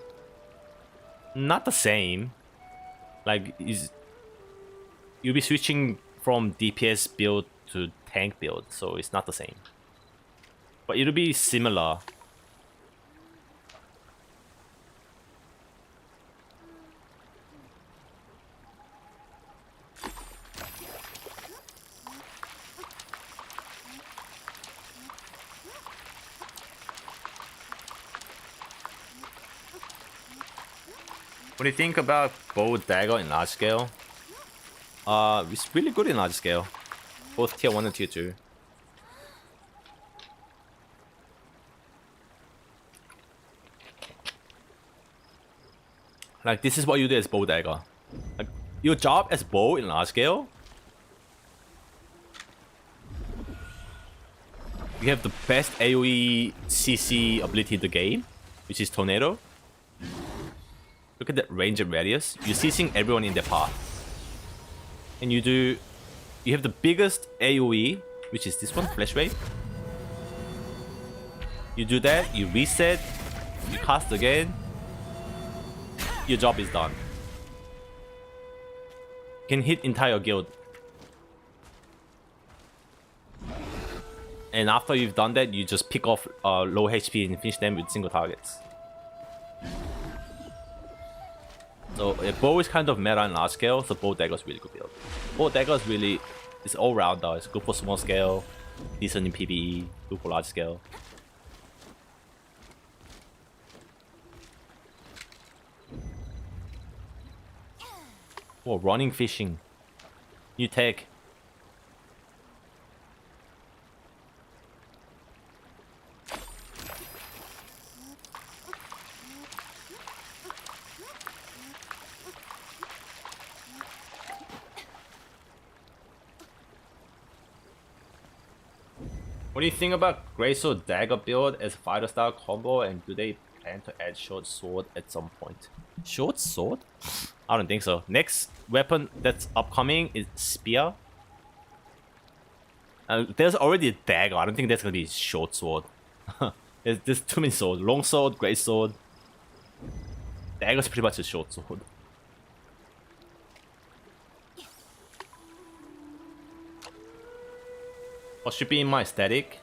Not the same. Like, you'll be switching from DPS build to tank build, so it's not the same. But it'll be similar. What do you think about bow dagger in large scale? It's really good in large scale. Both tier 1 and tier 2. Like, this is what you do as bow dagger. Like, your job as bow in large scale, you have the best AoE CC ability in the game, which is Tornado. Look at that range and radius. You're CCing everyone in their path. And you have the biggest AoE, which is this one, Flash Wave. You do that, you reset, you cast again. Your job is done. You can hit entire guild. And after you've done that, you just pick off low HP and finish them with single targets. So bow is kind of meta in large scale, so bow dagger is really good build. Bow dagger is really, it's all rounder. It's good for small scale, decent in PvE, good for large scale. Oh, running fishing. New tech. What do you think about Greatsword Dagger build as fighter style combo, and do they plan to add short sword at some point? Short sword? I don't think so. Next weapon that's upcoming is Spear. There's already a dagger. I don't think that's gonna be short sword. there's too many swords. Long sword, great sword. Dagger's pretty much a short sword. What should be in my aesthetic?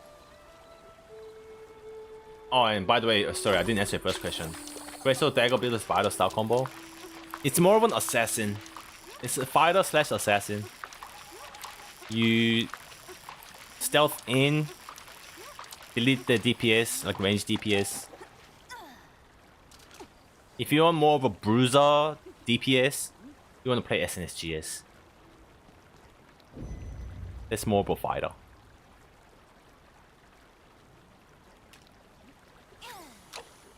Oh, and by the way, sorry, I didn't answer your first question. Great sword dagger builder fighter style combo. It's more of an assassin. It's a fighter slash assassin. You stealth in, delete the DPS, like range DPS. If you want more of a bruiser DPS, you want to play SNSGS. That's more of a fighter.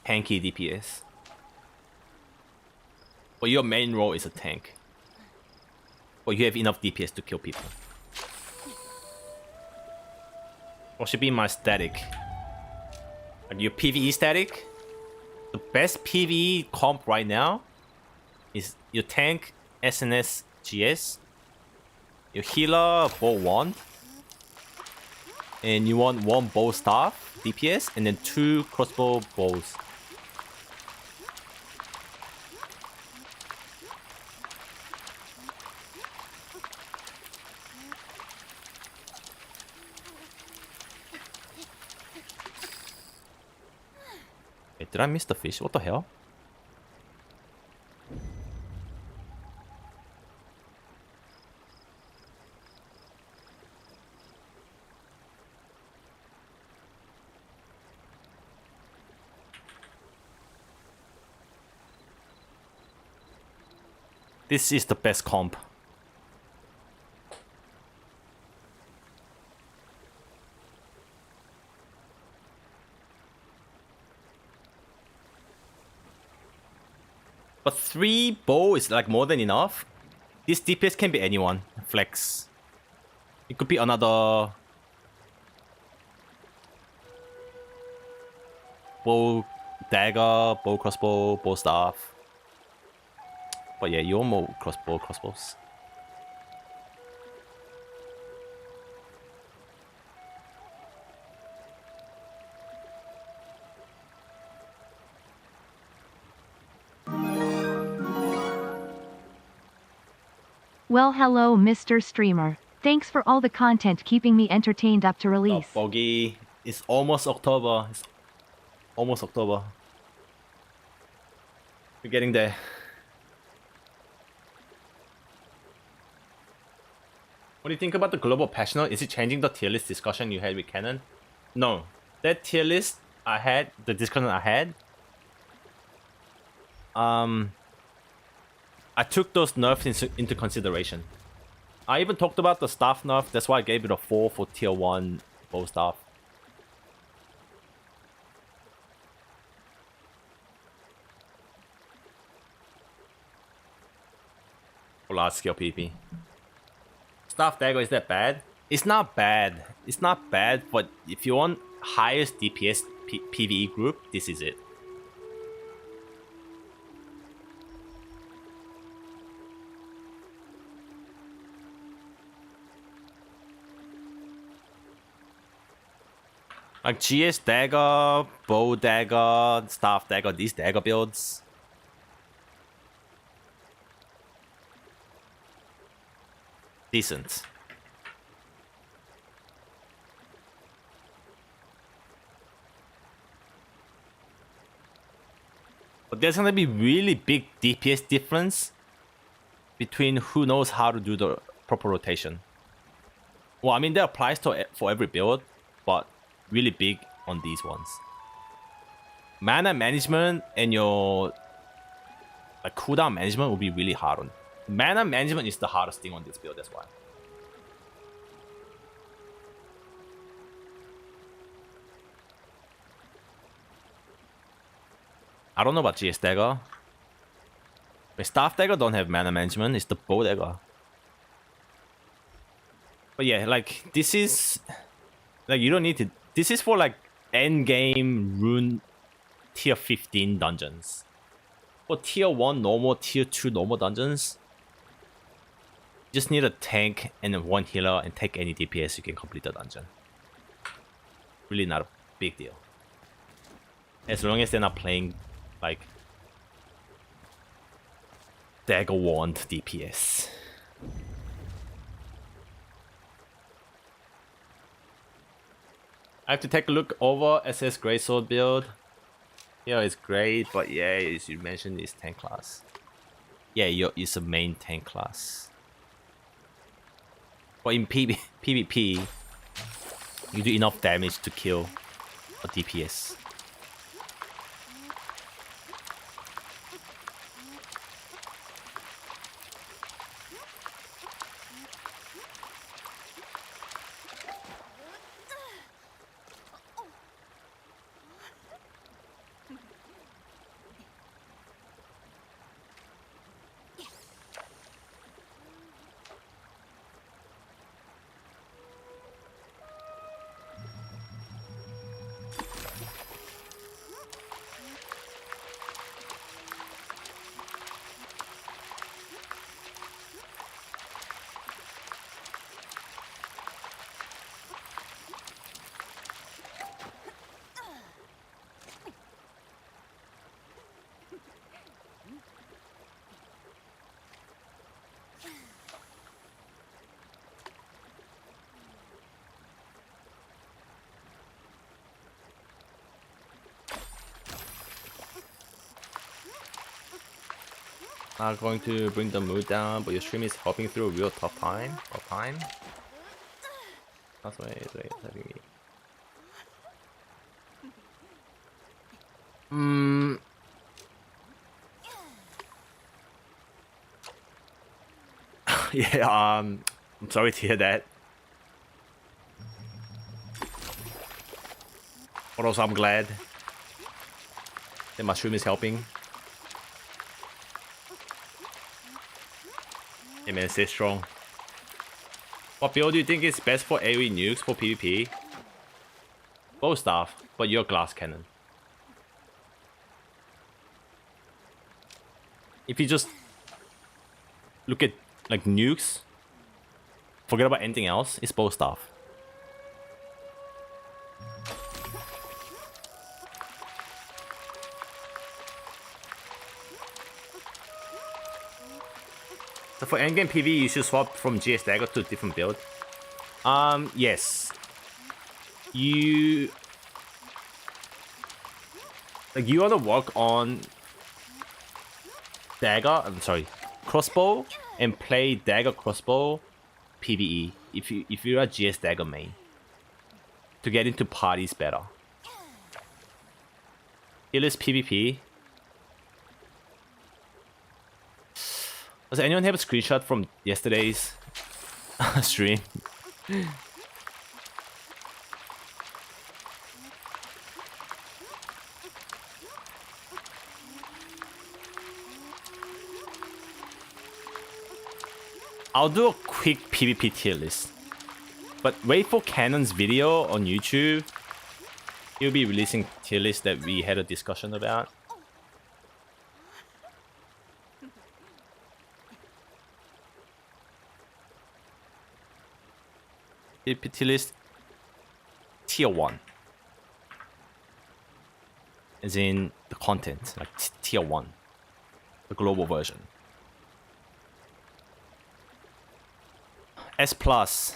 Tanky DPS. But your main role is a tank. But you have enough DPS to kill people. What should be my static? Like your PvE static? The best PvE comp right now is your tank SNS GS, your healer bow wand, and you want 1 bow staff DPS and then 2 crossbow bows. Wait, did I miss the fish? What the hell? This is the best comp. But 3 bow is like more than enough. This DPS can be anyone. Flex. It could be another bow dagger, bow crossbow, bow staff. But yeah, you want more crossbows. Well, hello, Mr. Streamer. Thanks for all the content keeping me entertained up to release. Oh, Bogey, it's almost October. It's almost October. We're getting there. What do you think about the global patch note? Is it changing the tier list discussion you had with Canon? No. That tier list I had, the discussion I had, I took those nerfs into consideration. I even talked about the staff nerf, that's why I gave it a 4 for tier 1 bow staff. For large scale PvP. Staff dagger, is that bad? It's not bad. It's not bad, but if you want highest DPS PvE group, this is it. Like GS dagger, bow dagger, staff dagger, these dagger builds. Decent. But there's gonna be really big DPS difference between who knows how to do the proper rotation. Well, I mean, that applies for every build, but really big on these ones. Mana management and your like cooldown management will be really hard on. Mana management is the hardest thing on this build, that's why. I don't know about GS dagger. But staff dagger don't have mana management, it's the bow dagger. But yeah, like this is like you don't need to. This is for like end game rune tier 15 dungeons. For tier 1 normal, tier 2 normal dungeons, just need a tank and then one healer and take any DPS, you can complete the dungeon. Really not a big deal. As long as they're not playing like Dagger Wand DPS. I have to take a look over SS Greatsword build. Yeah, it's great, but yeah, as you mentioned, it's tank class. Yeah, it's a main tank class. But in PvP, you do enough damage to kill a DPS. Not going to bring the mood down, but your stream is helping through a real tough time. That's why it's having me. Yeah, I'm sorry to hear that. But also I'm glad that my stream is helping. Hey man, stay strong. What build do you think is best for AoE nukes for PvP? Bow staff, but you're glass cannon. If you just look at like nukes, forget about anything else, it's bow staff. So for endgame PV, you should swap from GS Dagger to a different build. Yes. You want to work on Dagger. I'm sorry, crossbow, and play Dagger crossbow PVE if you're a GS Dagger main to get into parties better. Illis PvP. Does anyone have a screenshot from yesterday's stream? I'll do a quick PvP tier list. But wait for Canon's video on YouTube. He'll be releasing tier list that we had a discussion about. PvP list tier 1. As in the content, like tier 1. The global version. S plus.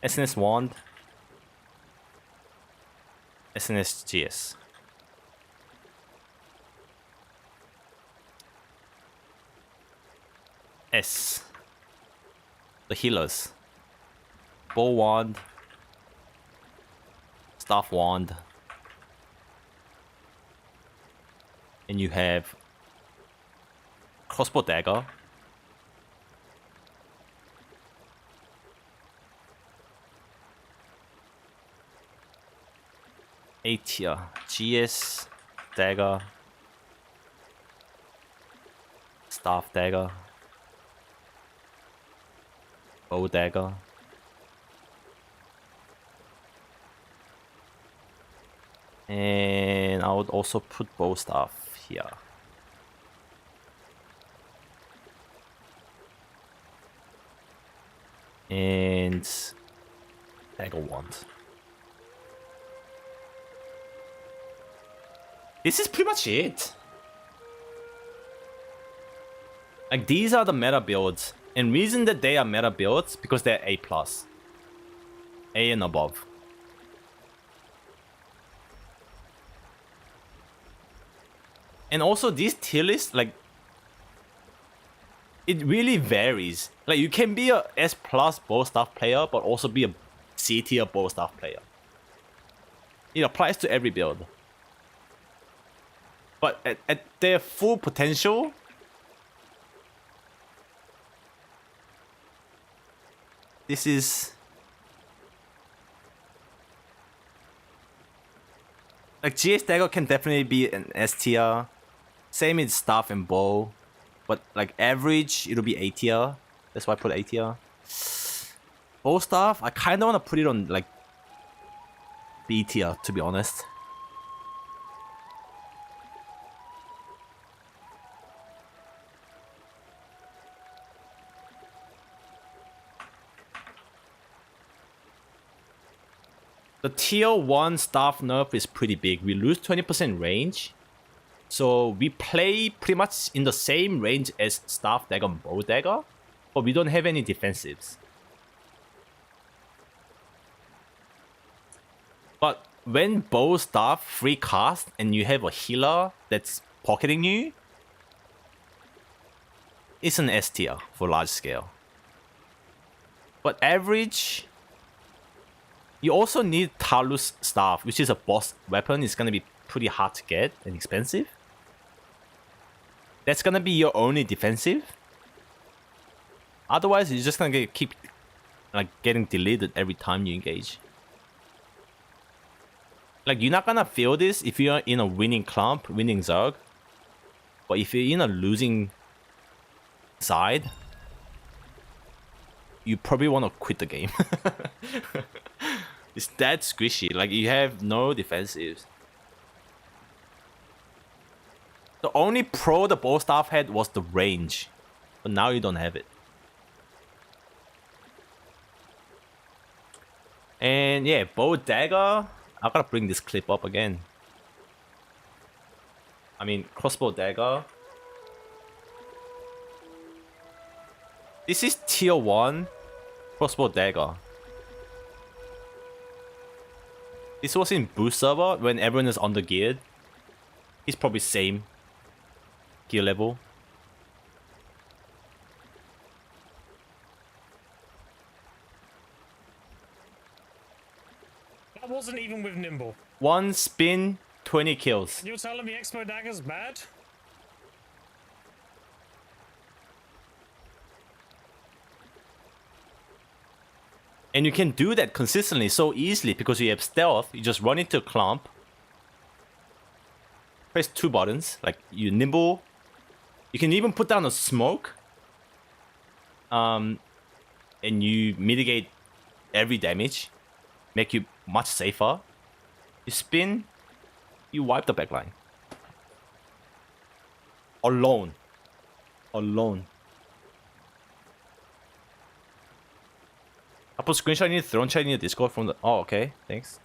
SNS Wand. SNS GS. S. The healers. Bow Wand. Staff Wand. And you have Crossbow Dagger. A tier. GS Dagger. Staff Dagger. Bow Dagger. And I would also put Bow Staff here. And dagger wand. This is pretty much it. Like, these are the meta builds. And reason that they are meta builds, because they're A+. A and above. And also, these tier lists, like, it really varies. Like, you can be a S+ bow staff player, but also be a C tier bow staff player. It applies to every build. But at their full potential, this is like GS Dagger can definitely be an S tier. Same with staff and bow, but like average it'll be A tier. That's why I put A tier. Bow staff, I kind of want to put it on like B tier, to be honest. The tier 1 staff nerf is pretty big. We lose 20% range. So we play pretty much in the same range as staff dagger and bow dagger, but we don't have any defensives. But when bow staff free cast and you have a healer that's pocketing you, it's an S tier for large scale. But average, you also need Talus staff, which is a boss weapon. It's gonna be pretty hard to get and expensive. That's gonna be your only defensive. Otherwise, you're just gonna keep like getting deleted every time you engage. Like, you're not gonna feel this if you're in a winning clump, winning Zerg. But if you're in a losing side, you probably want to quit the game. It's that squishy. Like, you have no defensives. The only pro the bow staff had was the range, but now you don't have it. And yeah, bow dagger. I gotta bring this clip up again. I mean, crossbow dagger. This is tier 1 crossbow dagger. This was in boost server when everyone is under geared. He's probably same gear level. That wasn't even with Nimble. 1 spin, 20 kills. You're telling me Expo Dagger's bad? And you can do that consistently so easily because you have stealth. You just run into a clump. Press 2 buttons, like you nimble. You can even put down a smoke. And you mitigate every damage. Make you much safer. You spin, you wipe the backline. Alone. I put screenshot in the throne chat in the Discord from the... Oh, okay. Thanks.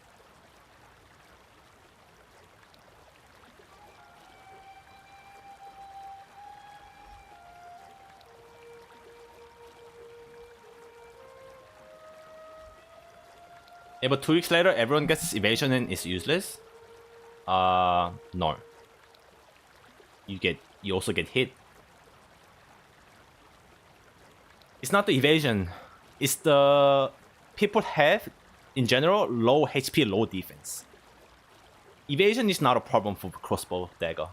Yeah, but 2 weeks later, everyone gets evasion and it's useless. No. You also get hit. It's not the evasion. It's the people have, in general, low HP, low defense. Evasion is not a problem for crossbow dagger.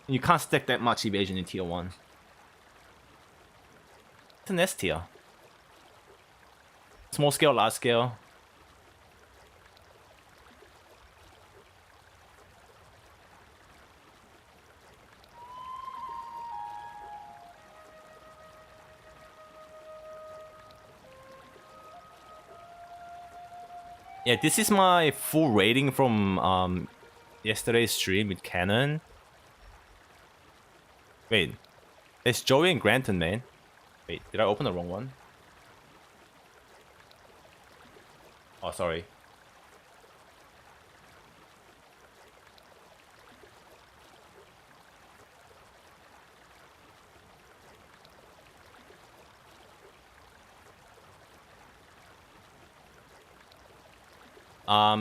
You can't stack that much evasion in tier 1. It's an S tier. Small scale, large scale. Yeah, this is my full rating from yesterday's stream with Canon. Wait, it's Joey and Granton, man. Wait, did I open the wrong one? Oh, sorry.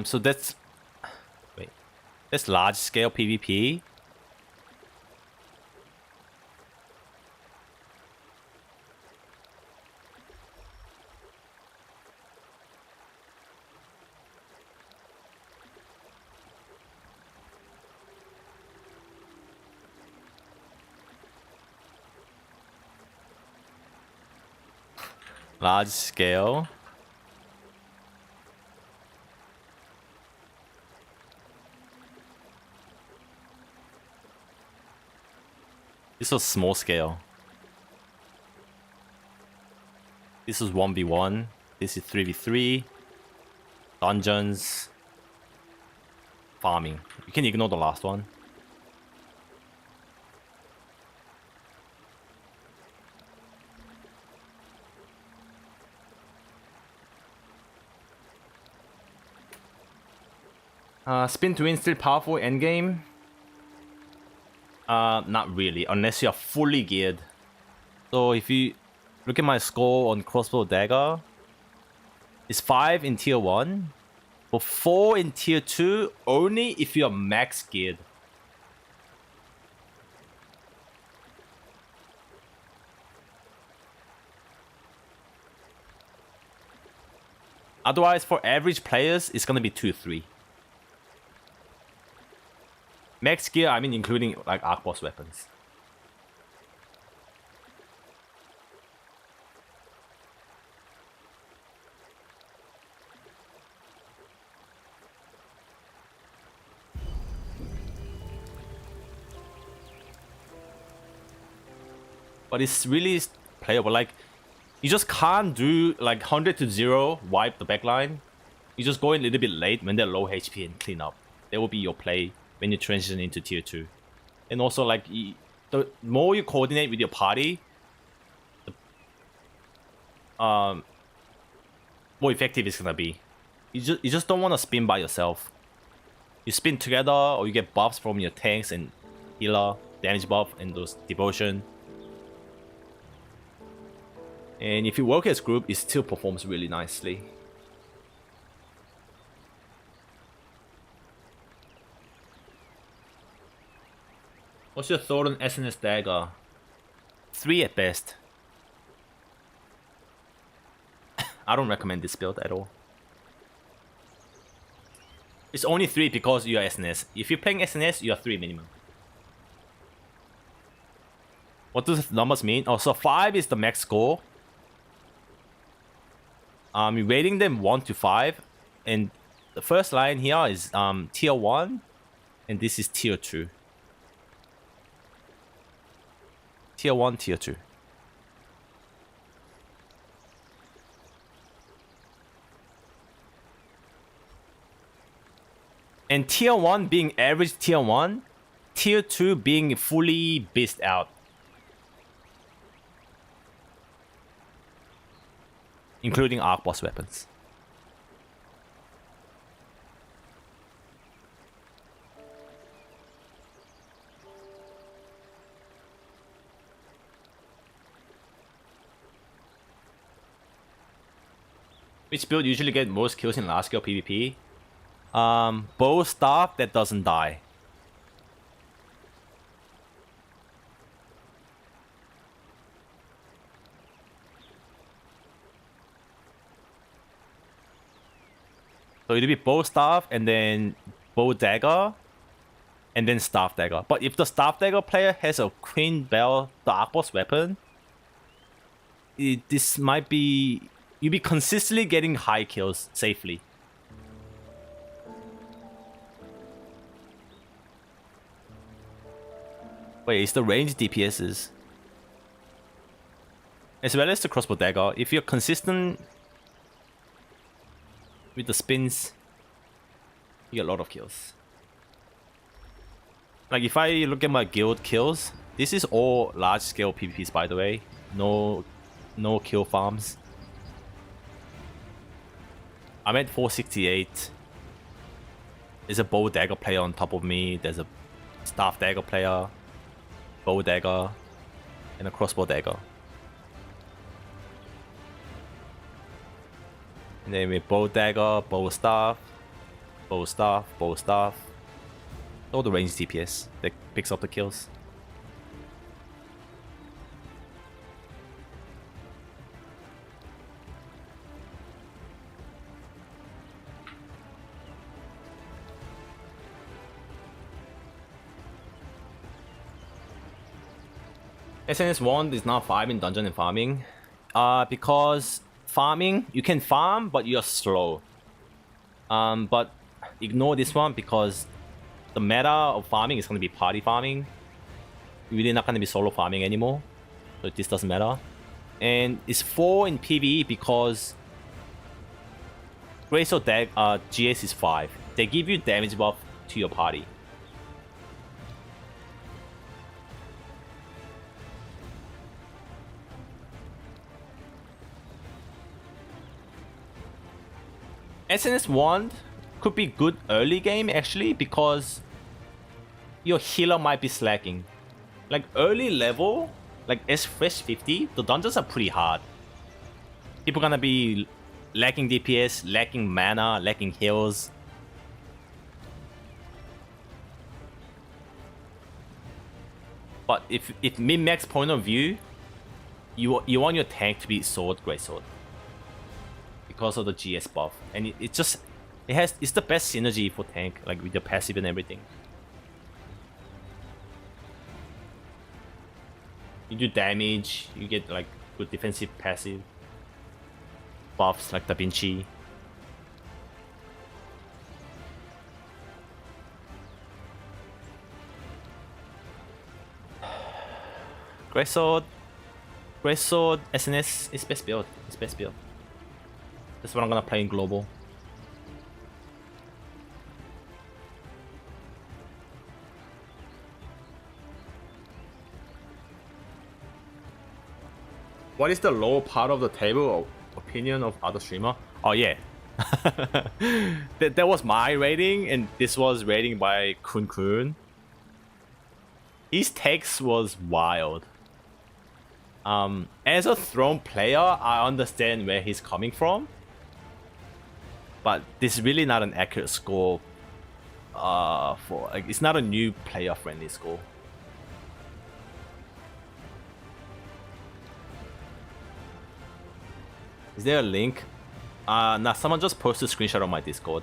So that's... Wait. That's large scale PvP. Large scale. This was small scale. This is 1v1. This is 3v3. Dungeons. Farming. You can ignore the last one. Spin to win still powerful endgame? Not really, unless you are fully geared. So if you look at my score on crossbow dagger, it's 5 in tier 1, but 4 in tier 2 only if you are max geared. Otherwise, for average players, it's gonna be 2-3. Max gear, I mean including like arc boss weapons. But it's really playable. Like, you just can't do like 100 to 0 wipe the backline. You just go in a little bit late when they're low HP and clean up. That will be your play when you transition into tier 2. And also, like, the more you coordinate with your party, the more effective it's gonna be. You just don't want to spin by yourself. You spin together, or you get buffs from your tanks and healer, damage buff, and those devotion. And if you work as group, it still performs really nicely. What's your thought on SNS Dagger? 3 at best. I don't recommend this build at all. It's only 3 because you are SNS. If you're playing SNS, you are 3 minimum. What does the numbers mean? Oh, so 5 is the max score. You're rating them 1 to 5. And the first line here is tier 1. And this is tier 2. Tier 1, tier 2. And tier 1 being average tier 1, tier 2 being fully beast out. Including arc boss weapons. Which build usually get most kills in large scale PvP? Bow staff that doesn't die. So it'll be bow staff and then bow dagger and then staff dagger. But if the staff dagger player has a Queen Bell, the arc boss weapon, this might be... You'll be consistently getting high kills safely. Wait, it's the range DPSs. As well as the crossbow dagger. If you're consistent with the spins, you get a lot of kills. Like if I look at my guild kills, this is all large scale PvPs by the way. No no kill farms. I'm at 468. There's a bow dagger player on top of me. There's a staff dagger player, bow dagger, and a crossbow dagger. And then with bow dagger, bow staff, bow staff, bow staff. All the ranged DPS that picks up the kills. SNS 1 is not 5 in dungeon and farming. Because farming, you can farm, but you're slow. But ignore this one because the meta of farming is going to be party farming. You're really not going to be solo farming anymore. So this doesn't matter. And it's 4 in PvE because Grace or GS is 5. They give you damage buff to your party. SNS 1 could be good early game actually because your healer might be slacking. Like early level, like S-Fresh 50, the dungeons are pretty hard. People gonna be lacking DPS, lacking mana, lacking heals. But if min-max point of view, you want your tank to be sword, great sword. Because of the GS buff, and it's the best synergy for tank, like with your passive and everything. You do damage, you get like good defensive passive buffs like Da Vinci. Greatsword SNS is best build. It's best build. That's what I'm gonna play in global. What is the lower part of the table opinion of other streamer? Oh yeah. that was my rating, and this was rating by Kun Kun. His text was wild. As a Throne player, I understand where he's coming from. But this is really not an accurate score. For like, it's not a new player-friendly score. Is there a link? Nah, someone just posted a screenshot on my Discord.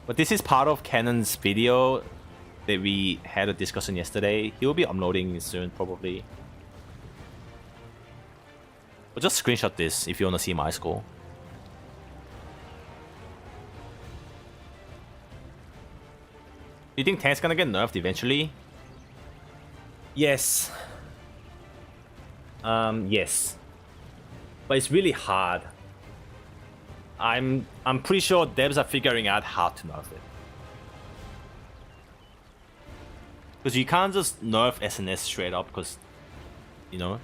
But this is part of Canon's video that we had a discussion yesterday. He will be uploading soon, probably. But just screenshot this if you want to see my score. You think tank's gonna get nerfed eventually? Yes. Yes. But it's really hard. I'm pretty sure devs are figuring out how to nerf it. Because you can't just nerf SNS straight up because, you know,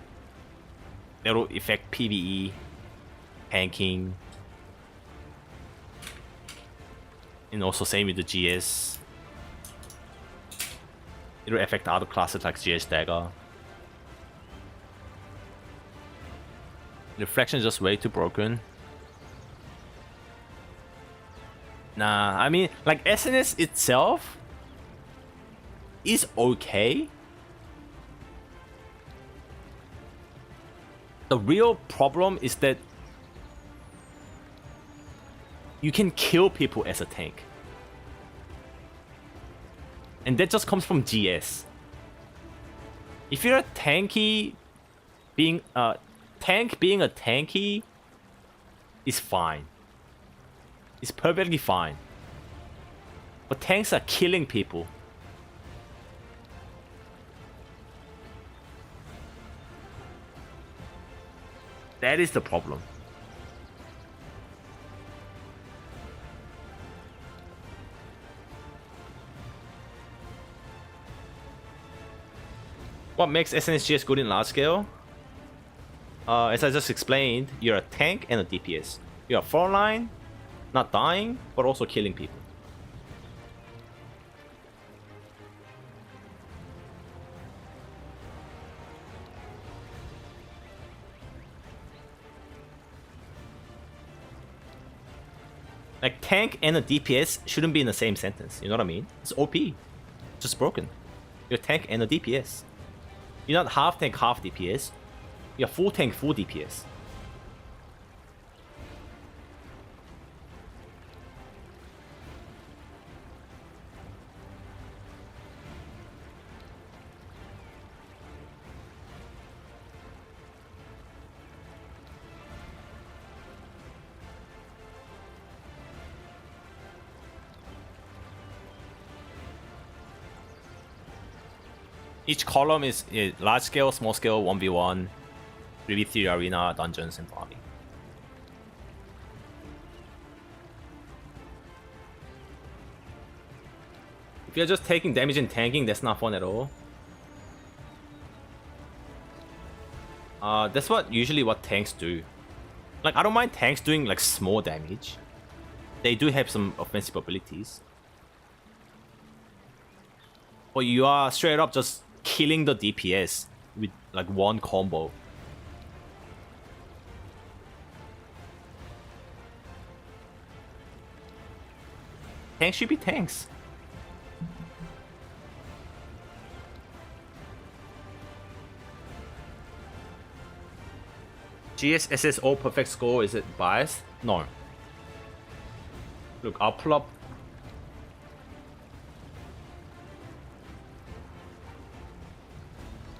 that'll affect PvE, tanking, and also same with the GS. It'll affect other classes like GS Dagger. Reflection is just way too broken. Nah, I mean, like SNS itself is okay. The real problem is that you can kill people as a tank. And that just comes from GS. If you're a tanky, being a tanky is fine. It's perfectly fine. But tanks are killing people. That is the problem. What makes SNSGS good in large scale? As I just explained, you're a tank and a DPS. You're a frontline, not dying, but also killing people. Like, tank and a DPS shouldn't be in the same sentence, you know what I mean? It's OP. Just broken. You're tank and a DPS. You're not half tank, half DPS. You're full tank, full DPS. Each column is large scale, small scale, 1v1, 3v3 arena, dungeons, and farming. If you're just taking damage and tanking, that's not fun at all. That's usually what tanks do. Like, I don't mind tanks doing like small damage. They do have some offensive abilities. But you are straight up just killing the DPS with like one combo. Tanks should be tanks. GSSSO perfect score, is it biased? No. Look, I'll pull up.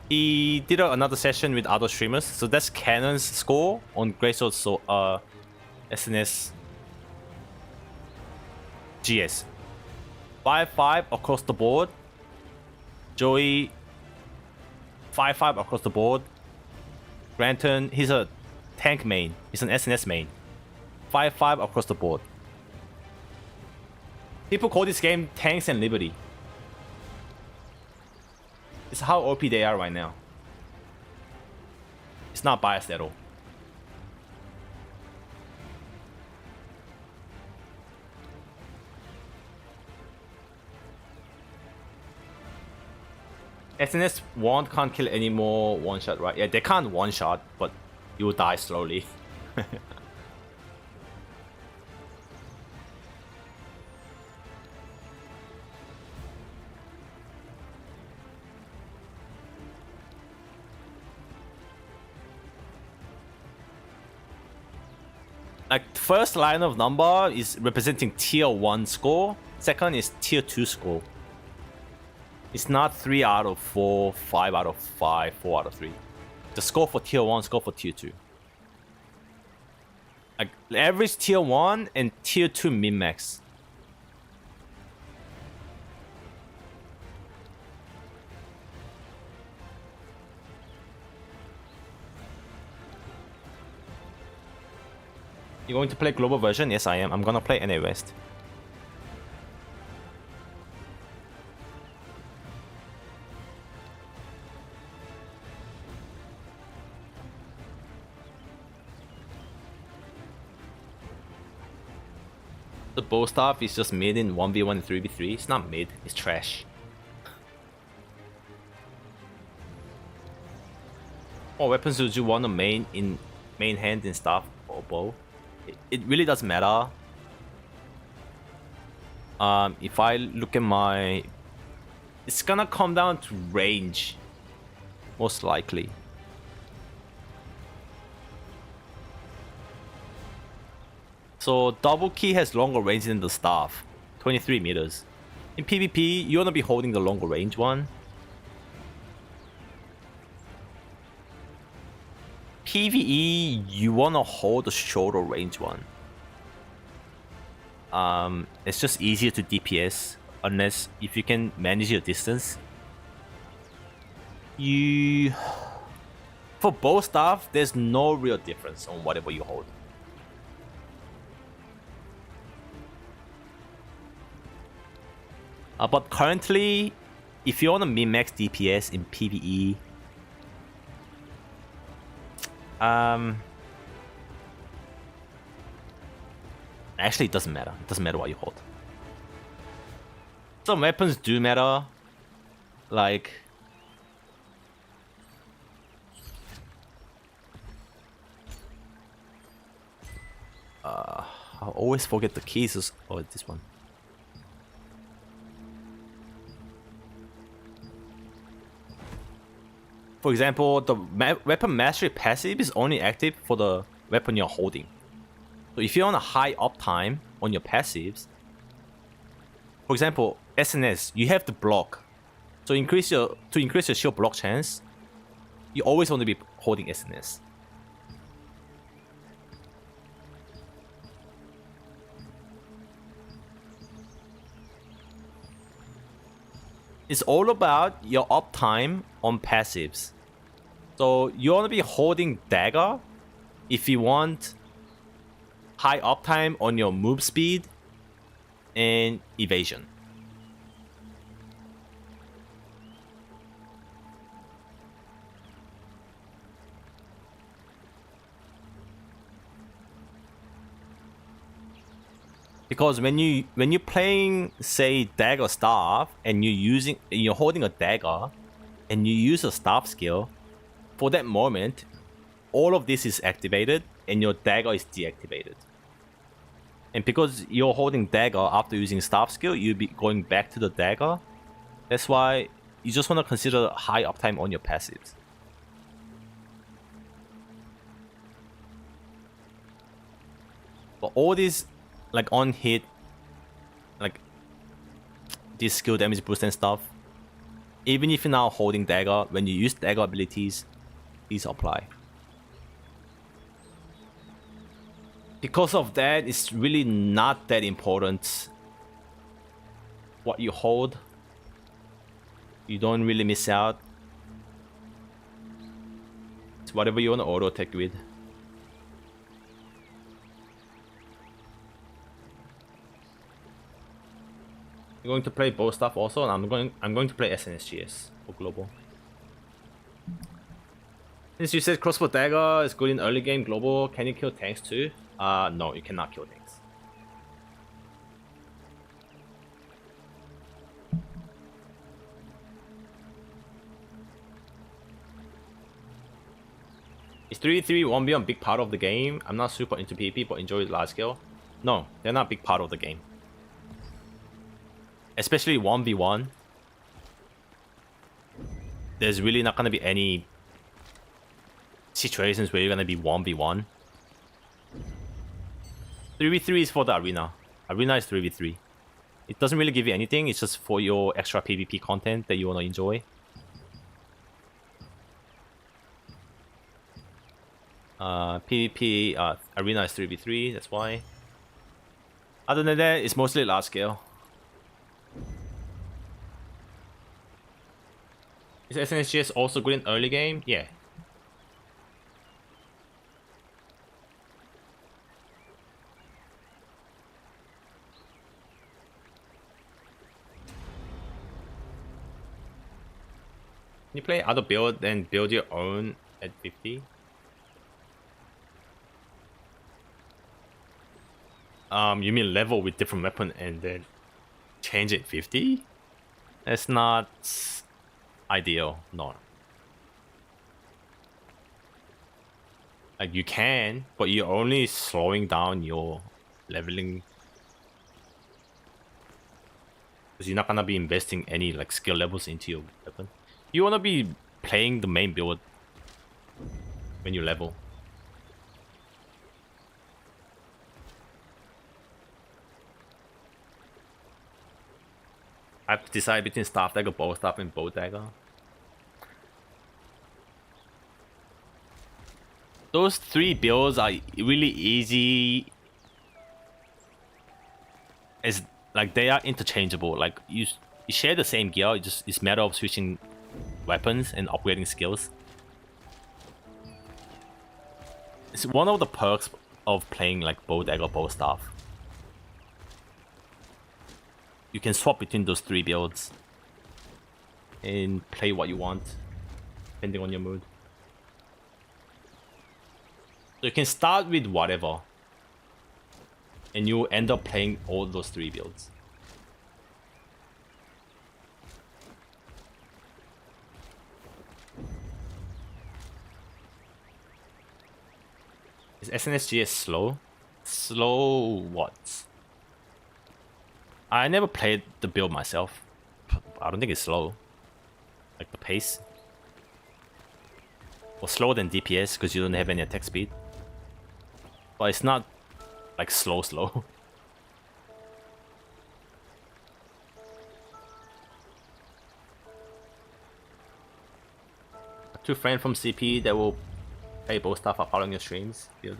He did another session with other streamers, so that's Canon's score on Greysword, so SNS GS 5-5 across the board. Joey 5-5 across the board. Granton, he's a tank main, he's an SNS main. 5-5 across the board. People call this game Tanks and Liberty. It's how OP they are right now. It's not biased at all. SNS 1 can't kill any more one shot, right? Yeah, they can't one shot, but you will die slowly. Like, first line of number is representing tier 1 score, second is tier 2 score. It's not 3 out of 4, 5 out of 5, 4 out of 3. The score for tier 1, score for tier 2. Like, average tier 1 and tier 2 min-max. You going to play global version? Yes, I am. I'm gonna play NA West. The bow staff is just mid in 1v1 and 3v3. It's not mid, it's trash. What weapons would you want to main hand in staff or bow? It really doesn't matter. If I look at my... It's gonna come down to range. Most likely. So double key has longer range than the staff. 23 meters. In PvP, you wanna be holding the longer range one. PvE, you wanna hold the shorter range one. It's just easier to DPS, unless if you can manage your distance. For both staff, there's no real difference on whatever you hold. But currently, if you want to min-max DPS in PvE, actually it doesn't matter. It doesn't matter what you hold. Some weapons do matter, like I always forget the keys. Oh, this one. For example, the weapon mastery passive is only active for the weapon you're holding. So if you're on a high uptime on your passives, for example, SNS, you have to block. So to increase your shield block chance, you always want to be holding SNS. It's all about your uptime on passives. So you want to be holding dagger if you want high uptime on your move speed and evasion. Because when you're playing, say, dagger staff and you're holding a dagger and you use a staff skill, for that moment, all of this is activated and your dagger is deactivated. And because you're holding dagger after using staff skill, you'll be going back to the dagger. That's why you just want to consider high uptime on your passives. But all these, like on hit, like this skill damage boost and stuff, even if you're now holding dagger, when you use dagger abilities, these apply. Because of that, it's really not that important what you hold. You don't really miss out. It's whatever you want to auto attack with. I'm going to play both stuff also, and I'm going to play SNSGS for global. Since you said crossbow dagger is good in early game global, can you kill tanks too? No, you cannot kill tanks. Is 3v3 1v1 a big part of the game? I'm not super into PvP, but enjoy large scale. No, they're not a big part of the game. Especially 1v1. There's really not gonna be any situations where you're gonna be 1v1. 3v3 is for the arena. Arena is 3v3. It doesn't really give you anything, it's just for your extra PvP content that you wanna enjoy. PvP, arena is 3v3, that's why. Other than that, it's mostly large scale. Is SNSGS also good in early game? Yeah. Can you play other build and build your own at 50? You mean level with different weapon and then change it 50? That's not ideal, no. Like you can, but you're only slowing down your leveling. Because you're not gonna be investing any like skill levels into your weapon. You wanna be playing the main build when you level. I have to decide between staff dagger, bow staff, and bow dagger. Those three builds are really easy. As like they are interchangeable. Like you share the same gear. It's a matter of switching weapons and upgrading skills. It's one of the perks of playing like bow dagger, bow staff. You can swap between those three builds. and play what you want, depending on your mood. So you can start with whatever, and you end up playing all those 3 builds. Is SNSGS slow? Slow what? I never played the build myself. I don't think it's slow. Like the pace. Or slower than DPS because you don't have any attack speed. But it's not like slow. Two friends from CP that will play both stuff are following your streams. Build.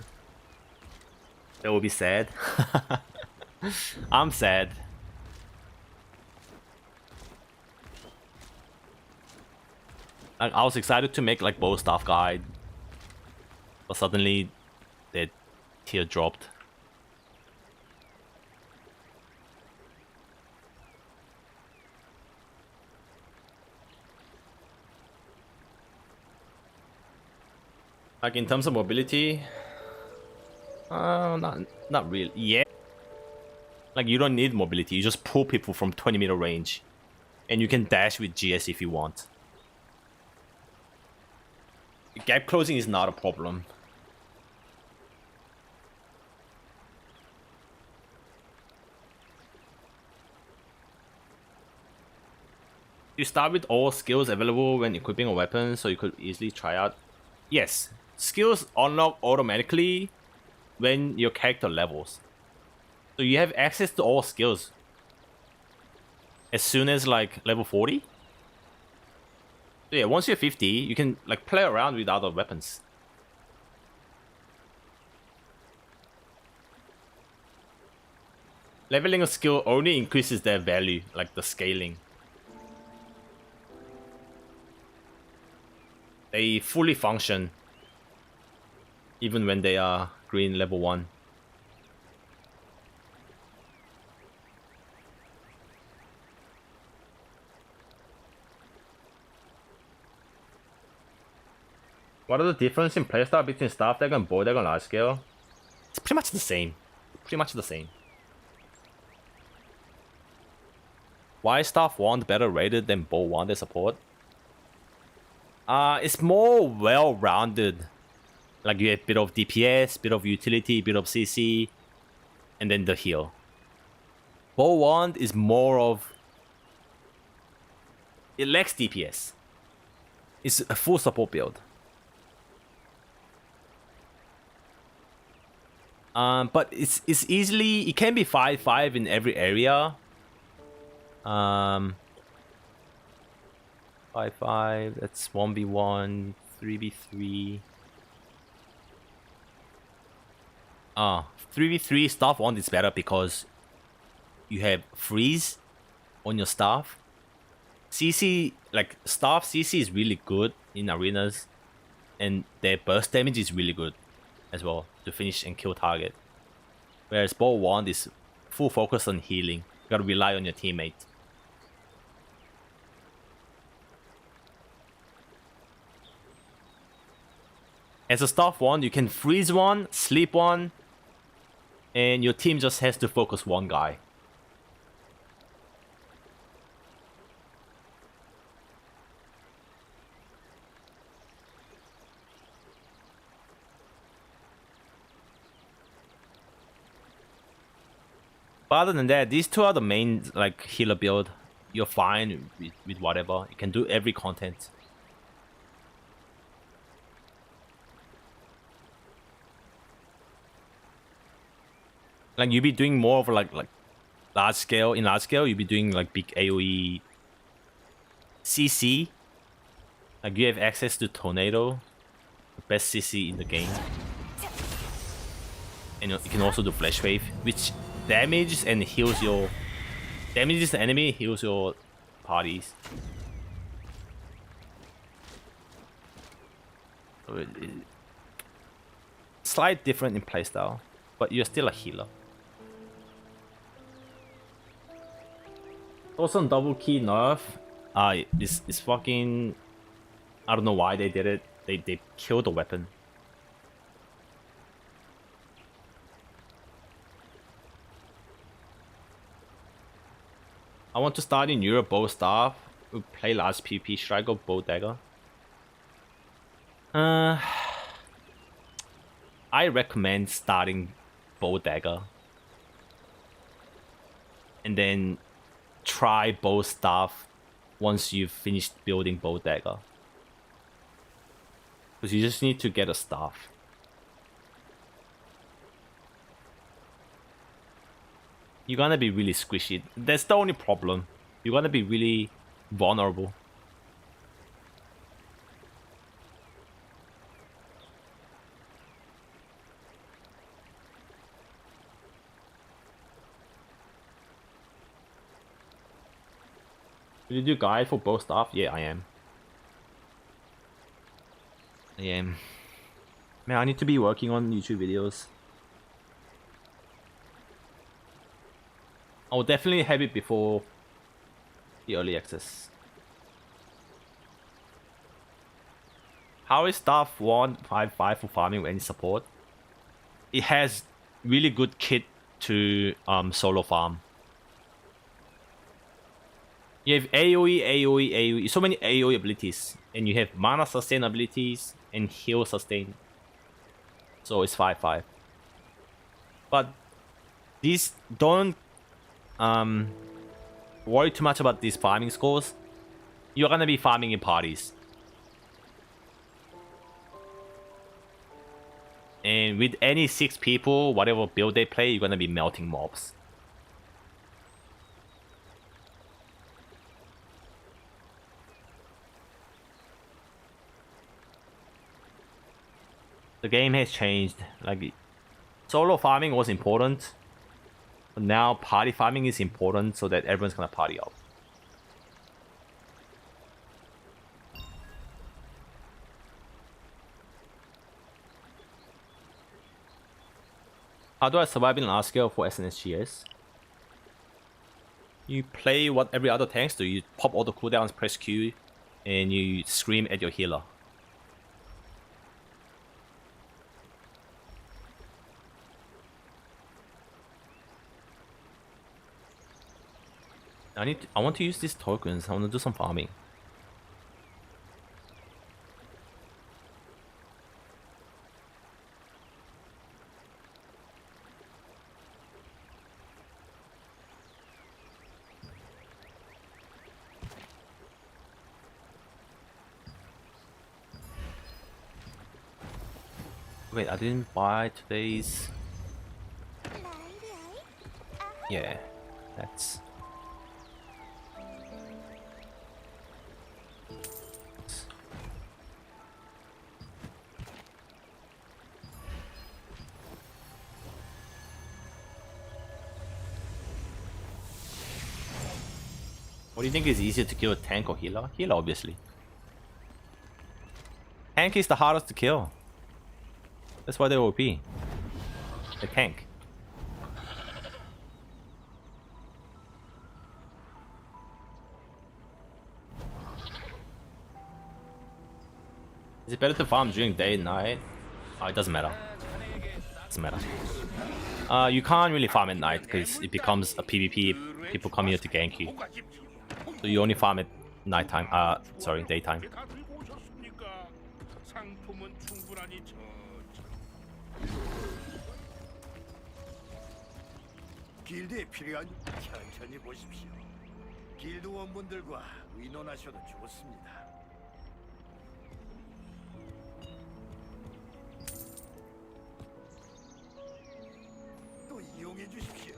That will be sad. I'm sad. Like, I was excited to make like bow staff guide, but suddenly their tier dropped. Like in terms of mobility, not really. Yeah, like you don't need mobility. You just pull people from 20-meter range, and you can dash with GS if you want. Gap closing is not a problem. You start with all skills available when equipping a weapon, so you could easily try out. Yes, skills unlock automatically when your character levels. So you have access to all skills as soon as like level 40. So yeah, once you're 50, you can like play around with other weapons. Leveling a skill only increases their value, like the scaling. They fully function even when they are green level 1. What are the difference in playstyle between Staff Deck and Bow Deck on large scale? It's pretty much the same. Why is Staff Wand better rated than Bow Wand support? It's more well-rounded. Like you have a bit of DPS, bit of utility, bit of CC, and then the heal. Bow Wand is more of... It lacks DPS. It's a full support build. But it's easily... It can be 5-5 in every area. 5-5, that's 1v1, 3v3. 3v3 staff wand is better because you have freeze on your staff. CC, like staff CC is really good in arenas, and their burst damage is really good as well to finish and kill target. Whereas bow wand is full focus on healing. You gotta rely on your teammate. As a staff wand, you can freeze one, sleep one, and your team just has to focus one guy. But other than that, these two are the main like healer build. You're fine with whatever. You can do every content. Like you'll be doing more of like large scale. In large scale, you'll be doing like big AoE CC. Like you have access to Tornado, the best CC in the game. And you can also do Flash Wave, which damages and heals your... Damages the enemy, heals your parties. So slight different in playstyle, but you're still a healer. Also on double key nerf, It's fucking. I don't know why they did it. They killed the weapon. I want to start in Europe bow staff. We play large PP strike or bow dagger. I recommend starting bow dagger. And then try bow staff once you've finished building bow dagger. Because you just need to get a staff. You're gonna be really squishy. That's the only problem. You're gonna be really vulnerable. Will you do guide for both staff? Yeah, I am. I am. Man, I need to be working on YouTube videos. I'll definitely have it before the early access. How is staff 155 for farming with any support? It has really good kit to solo farm. You have AoE, so many AoE abilities, and you have mana sustain abilities and heal sustain. So it's 5/5. But these don't worry too much about these farming scores. You're gonna be farming in parties. And with any 6 people, whatever build they play, you're gonna be melting mobs. The game has changed. Like, solo farming was important. But now party farming is important so that everyone's gonna party up. How do I survive in large scale for SNSGS? You play what every other tanks do. You pop all the cooldowns, press Q, and you scream at your healer. I want to use these tokens. I want to do some farming. Wait, I didn't buy today's. Yeah, that's. What do you think is easier to kill, a tank or healer? Healer, obviously. Tank is the hardest to kill. That's why they're OP. The tank. Is it better to farm during day and night? Oh, it doesn't matter. Doesn't matter. You can't really farm at night because it becomes a PvP. People come here to gank you. So you only farm at nighttime. Sorry, daytime. 길드에 필요한 천천히 보십시오. 길드 원분들과 의논하셔도 좋습니다. 또 이용해 주십시오.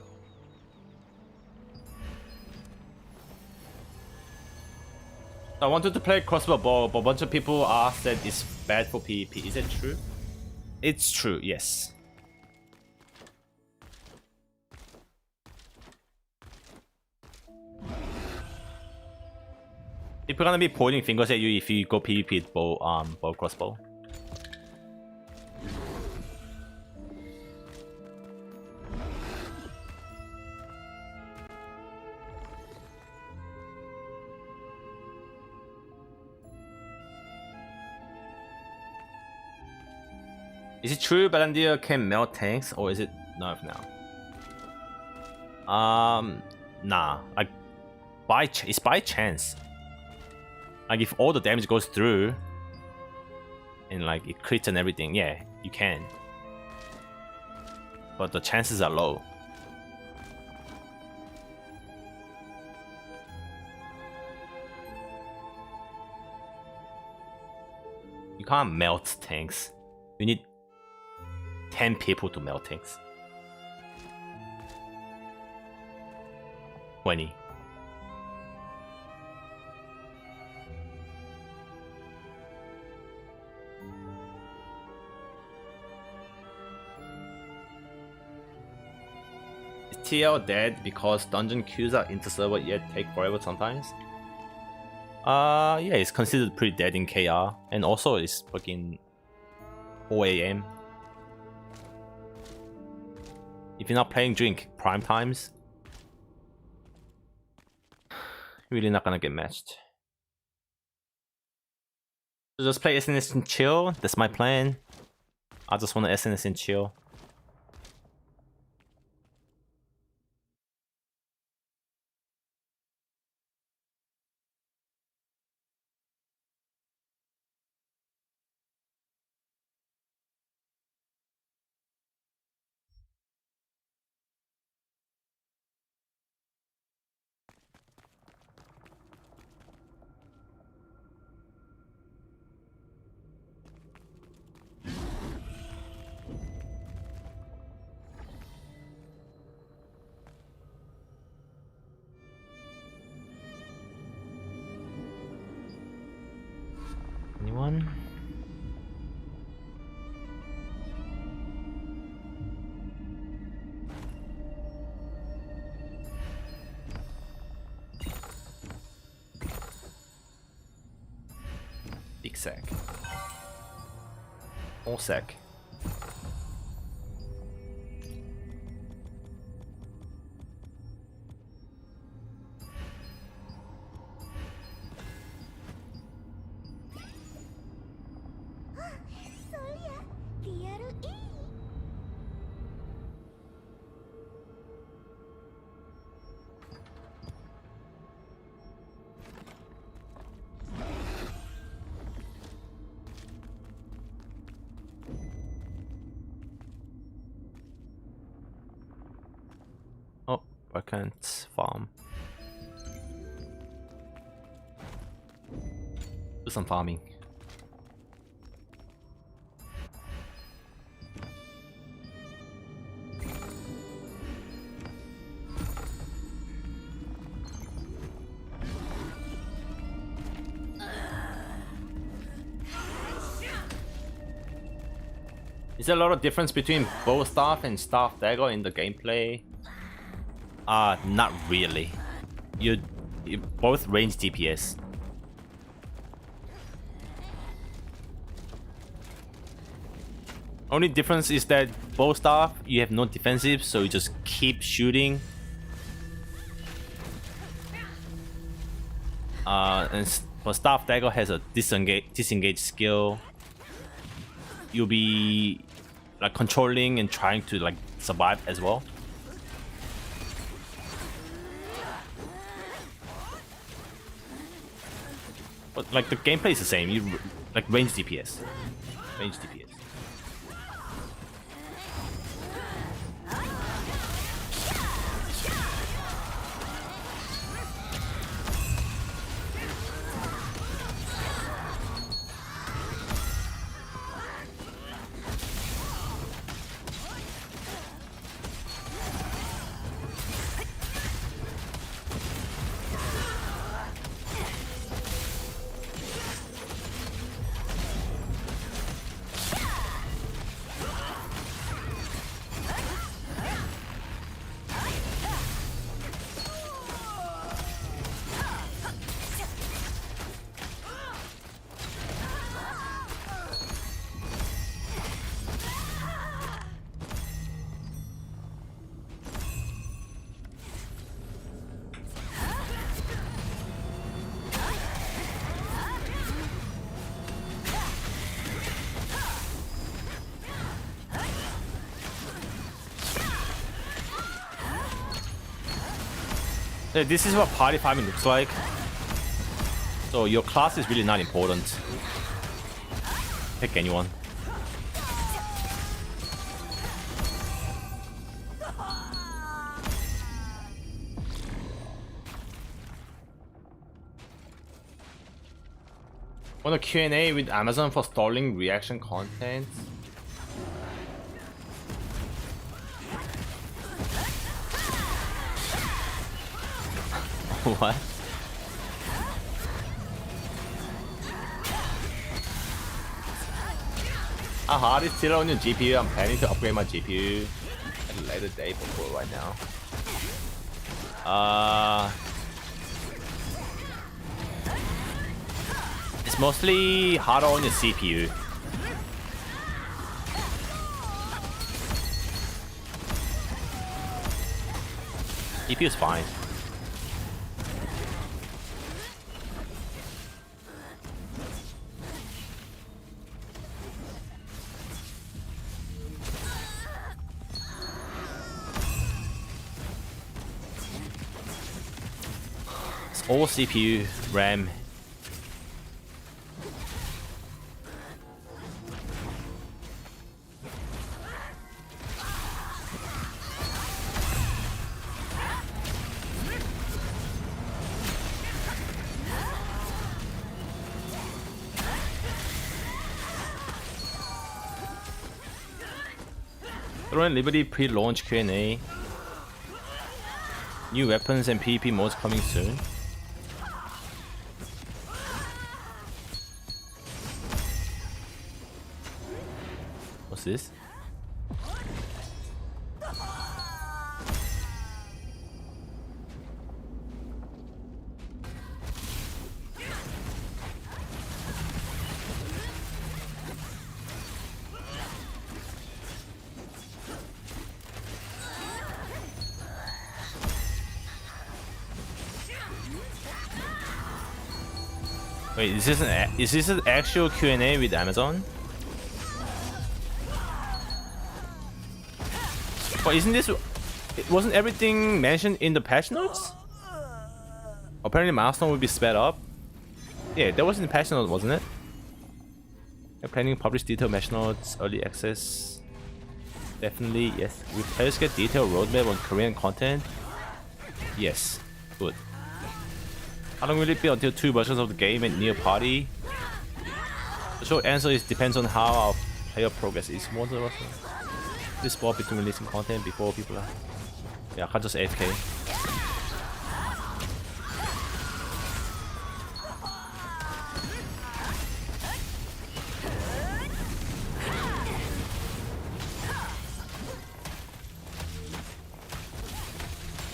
I wanted to play crossbow bow, but a bunch of people asked that it's bad for PvP. Is it true? It's true, yes. People are gonna be pointing fingers at you if you go PvP with bow crossbow. Is it true Balandir can melt tanks, or is it nerf now? Nah. Like, it's by chance. Like, if all the damage goes through, and like it crits and everything, yeah, you can. But the chances are low. You can't melt tanks. You need 10 people to melt tanks. 20. Is TL dead because dungeon queues are inter-server yet take forever sometimes? Yeah, it's considered pretty dead in KR, and also it's fucking 4 AM. If you're not playing during prime times, you're really not gonna get matched. So just play SNS and chill. That's my plan. I just want to SNS and chill. Anyone? Big sack. Whole sack. Oh, I can't farm. Do some farming. Is there a lot of difference between bow staff and staff dagger in the gameplay? Not really. You both range DPS. Only difference is that bow staff you have no defensive, so you just keep shooting. For staff dagger has a disengage skill. You'll be like controlling and trying to like survive as well. But like the gameplay is the same. You like range DPS. Range DPS. This is what party farming looks like. So your class is really not important. Pick anyone. Want a Q&A with Amazon for stalling reaction content? What? How hard is still on your GPU? I'm planning to upgrade my GPU at a later date before right now. It's mostly harder on your CPU. CPU is fine. It's all CPU, RAM. Throwing Liberty pre-launch Q&A. New weapons and PvP modes coming soon. What's this? Wait, is this an actual Q&A with Amazon? But isn't this... Wasn't everything mentioned in the patch notes? Apparently milestone will be sped up. Yeah, that was in the patch notes, wasn't it? They're planning to publish detailed patch notes, early access. Definitely, yes. Will players get detailed roadmap on Korean content? Yes. Good. How long will it be until 2 versions of the game and near party? The short answer is depends on how our player progress is. More than this spot between releasing content before people are... Yeah, I can't just AFK.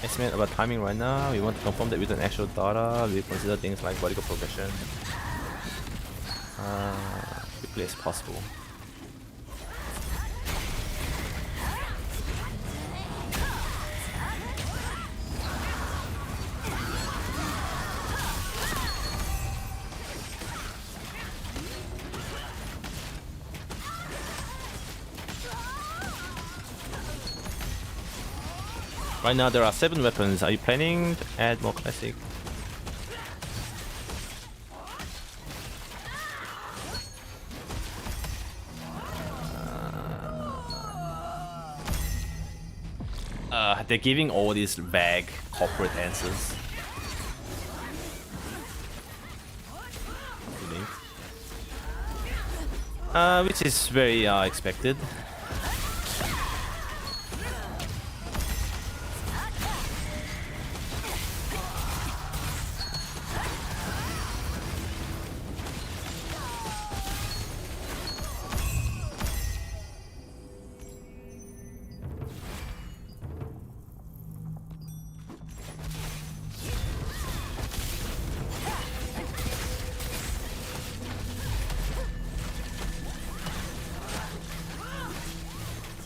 Estimate about timing right now. We want to confirm that with an actual data. We consider things like vertical progression quickly as possible. Right now there are 7 weapons. Are you planning to add more classic? They're giving all these vague corporate answers. Which is very expected.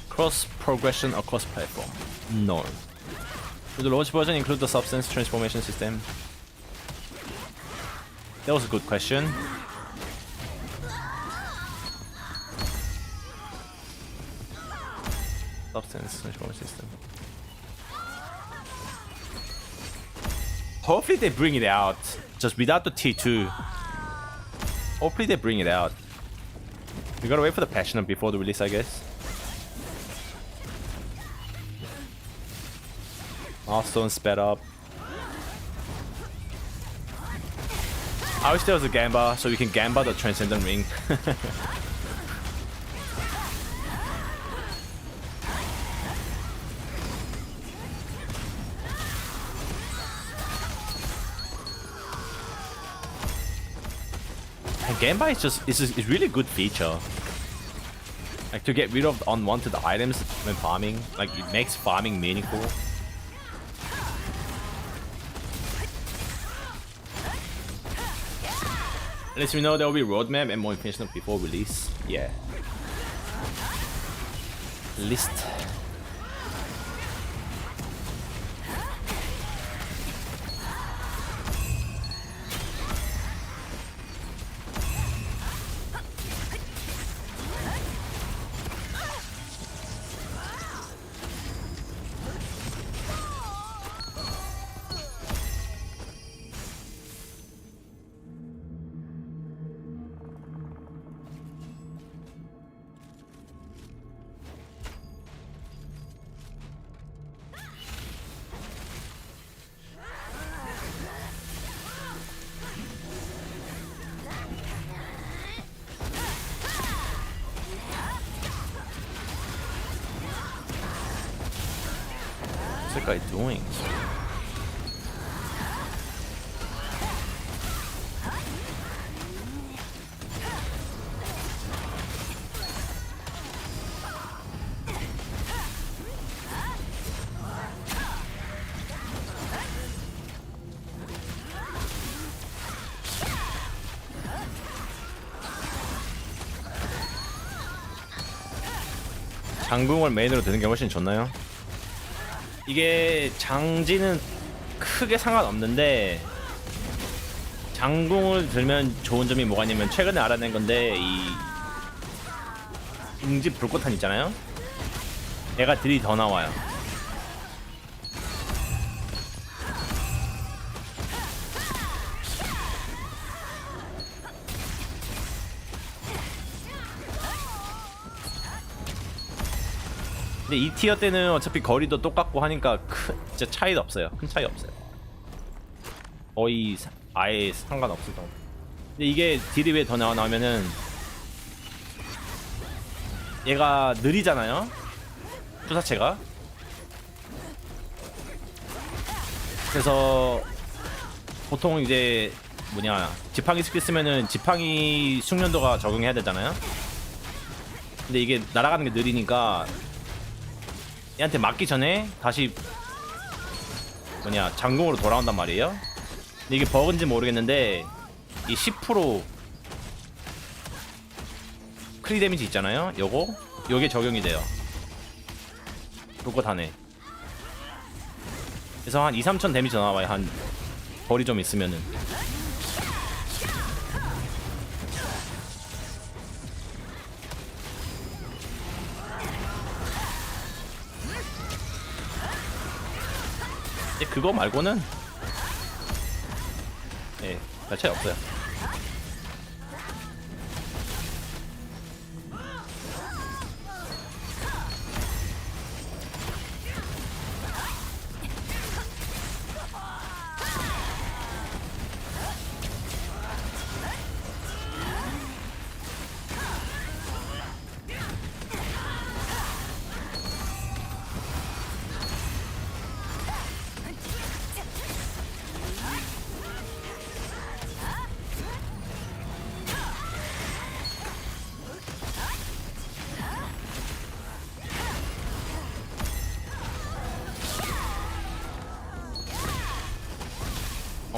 Cross progression across platform? No. Will the launch version include the substance transformation system? That was a good question. Substance transformation system. Hopefully they bring it out just without the T2. Hopefully they bring it out. We gotta wait for the patch note before the release, I guess. Milestone sped up. I wish there was a Gamba so we can Gamba the Transcendent Ring. And Gamba is just is really good feature. Like to get rid of unwanted items when farming, like it makes farming meaningful. At least we know there will be roadmap and more information before release. Yeah. List. What's that guy doing? 장궁을 메인으로 드는 게 훨씬 좋나요? 이게 장지는 크게 상관없는데 장궁을 들면 좋은 점이 뭐가 있냐면 최근에 알아낸 건데 이 응집 불꽃탄 있잖아요? 얘가 딜이 더 나와요. 근데 2티어 때는 어차피 거리도 똑같고 하니까 진짜 차이도 없어요. 큰 차이 없어요. 거의 아예 상관없을 정도. 근데 이게 딜이 왜 더 나오냐면은 얘가 느리잖아요. 투사체가. 그래서 보통 이제 뭐냐 지팡이 스킬 쓰면은 지팡이 숙련도가 적용해야 되잖아요. 근데 이게 날아가는 게 느리니까 얘한테 맞기 전에 다시 뭐냐 장궁으로 돌아온단 말이에요. 근데 이게 버그인지 모르겠는데 이 10% 크리 데미지 있잖아요. 요게 적용이 돼요. 불꽃 하네. 그래서 한 2-3천 데미지 나와요. 한 거리 좀 있으면은. 근데 그거 말고는 예, 별 차이 없어요.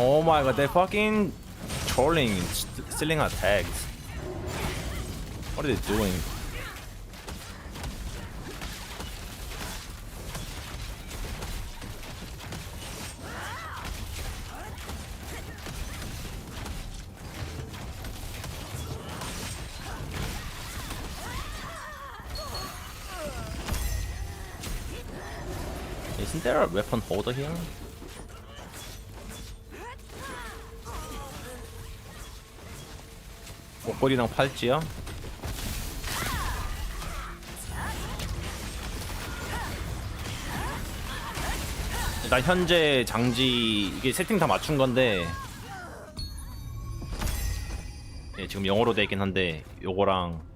Oh my god, they're fucking trolling, stealing our tags. What are they doing? Isn't there a weapon holder here? 목걸이랑 팔찌야? 일단 현재 장지 이게 세팅 다 맞춘 건데 예, 지금 영어로 돼 있긴 한데 요거랑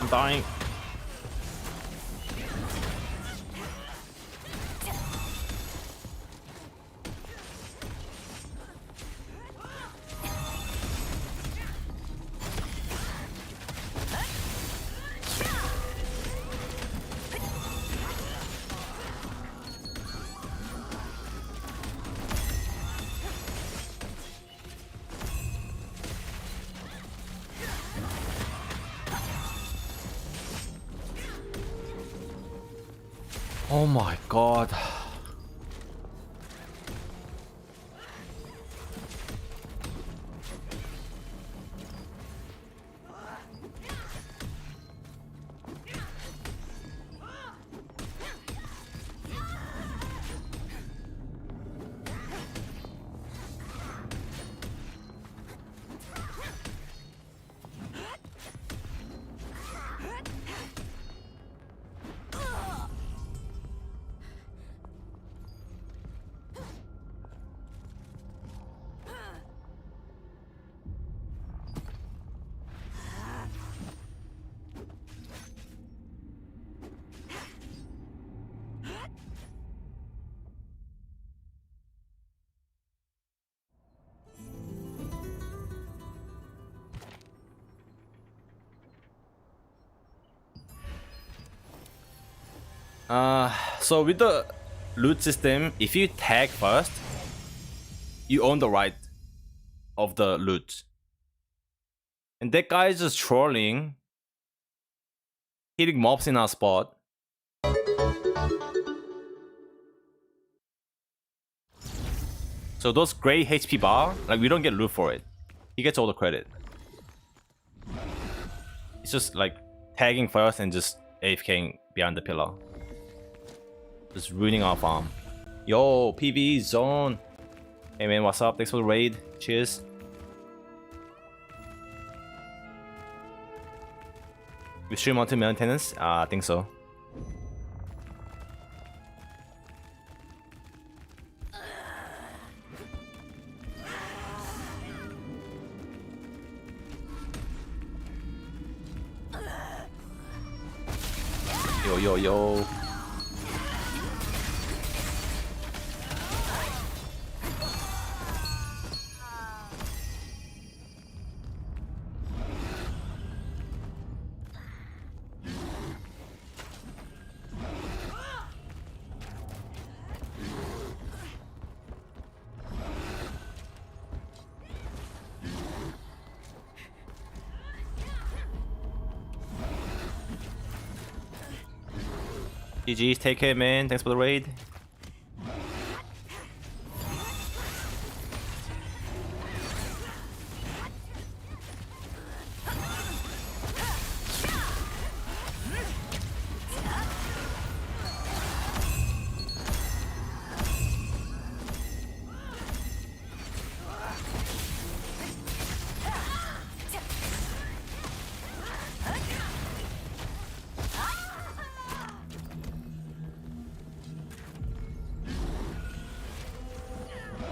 I'm dying. Oh my god. So with the loot system, if you tag first, you own the right of the loot. And that guy is just trolling, hitting mobs in our spot. So those gray HP bar, like we don't get loot for it. He gets all the credit. It's just like tagging first and just AFKing behind the pillar. Just ruining our farm. Yo, PB zone. Hey man, what's up? Thanks for the raid. Cheers. We stream onto maintenance? I think so. Yo, yo, yo. GG's, take care man, thanks for the raid.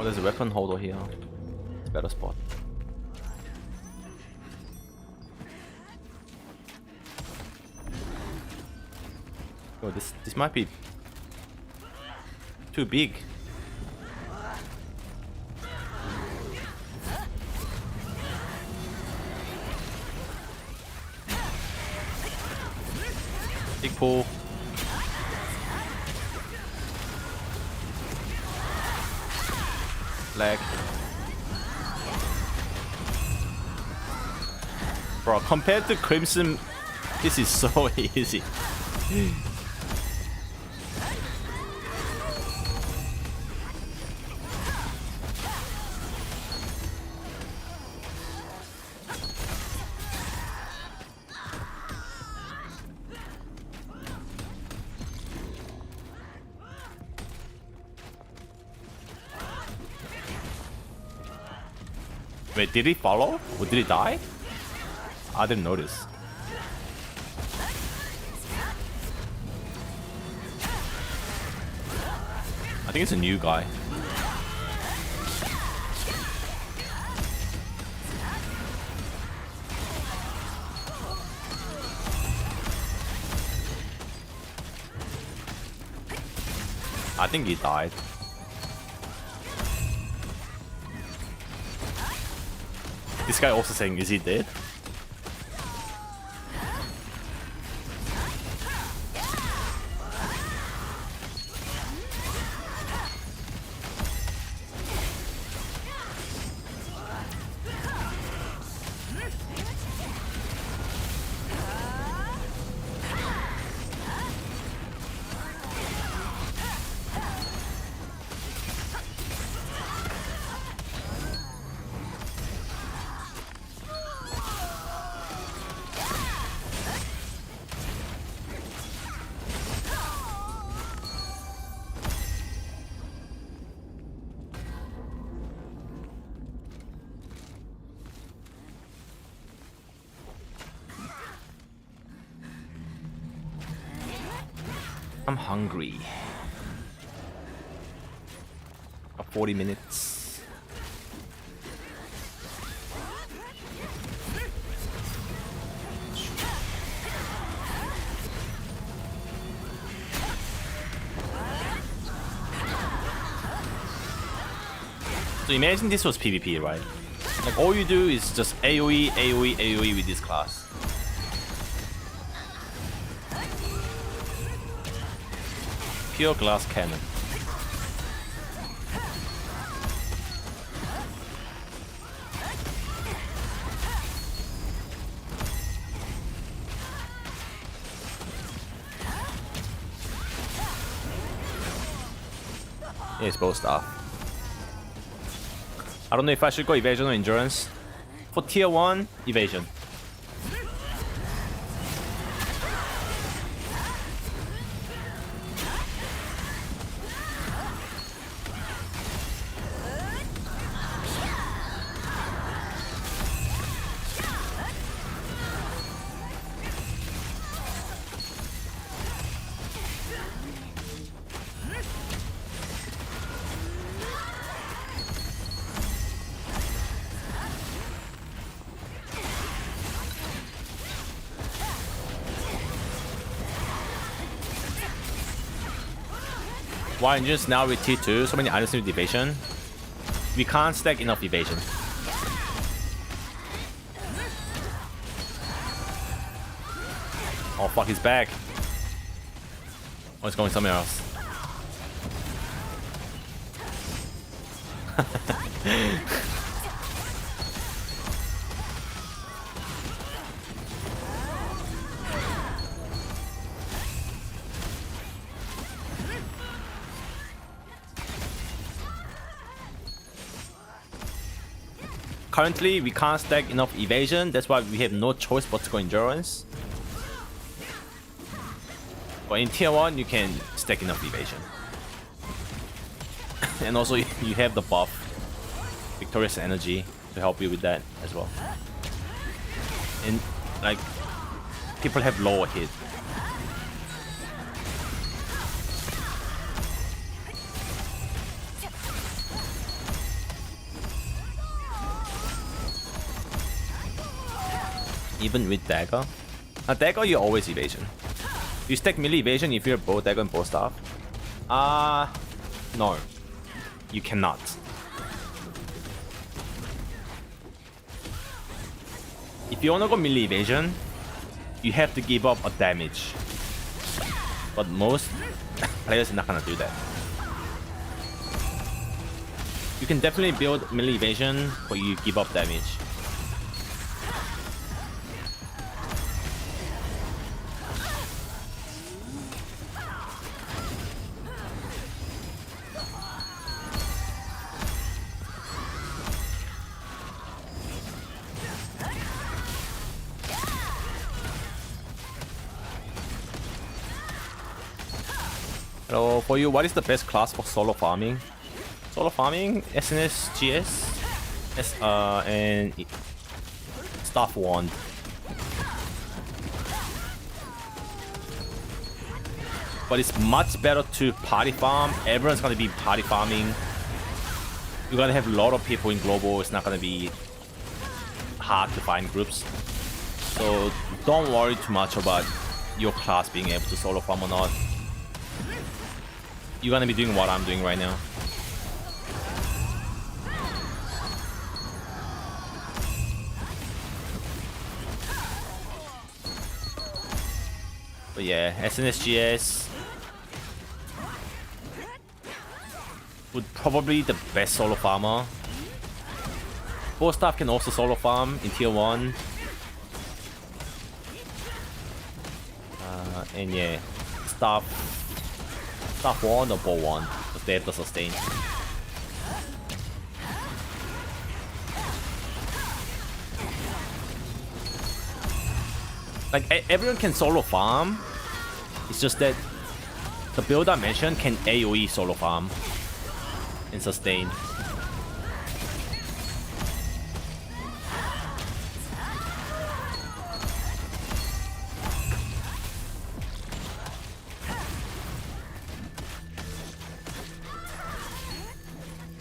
Oh, there's a weapon holder here. It's a better spot. Oh, this might be too big. Big pull. Leg. Bro, compared to Crimson, this is so easy. Wait, did he follow? Or did he die? I didn't notice. I think it's a new guy. I think he died. This guy also saying, is he dead? I'm hungry. Got 40 minutes. So imagine this was PvP, right? Like all you do is just AoE, AoE, AoE with this class. Pure glass cannon. Yeah, it's both stuff. I don't know if I should go evasion or endurance. For tier 1, evasion. Why just now with T2, so many items with evasion? We can't stack enough evasion. Oh fuck, he's back. Oh, he's going somewhere else. Currently, we can't stack enough evasion, that's why we have no choice but to go endurance. But in tier 1, you can stack enough evasion. And also, you have the buff, Victorious Energy, to help you with that as well. And, like, people have lower hit. Even with dagger. Dagger you always evasion. You stack melee evasion if you're bow dagger and bow staff? No. You cannot. If you wanna go melee evasion, you have to give up a damage. But most players are not gonna do that. You can definitely build melee evasion, but you give up damage. So for you, what is the best class for solo farming? Solo farming, SNS, GS, and Staff Wand. But it's much better to party farm. Everyone's gonna be party farming. You're gonna have a lot of people in global. It's not gonna be hard to find groups. So don't worry too much about your class being able to solo farm or not. You're gonna be doing what I'm doing right now. But yeah, SNSGS would probably the best solo farmer. Bow staff can also solo farm in tier 1. And yeah, staff 1 or bow 1, because they have the sustain. Like, everyone can solo farm. It's just that the build I mentioned can AoE solo farm and sustain.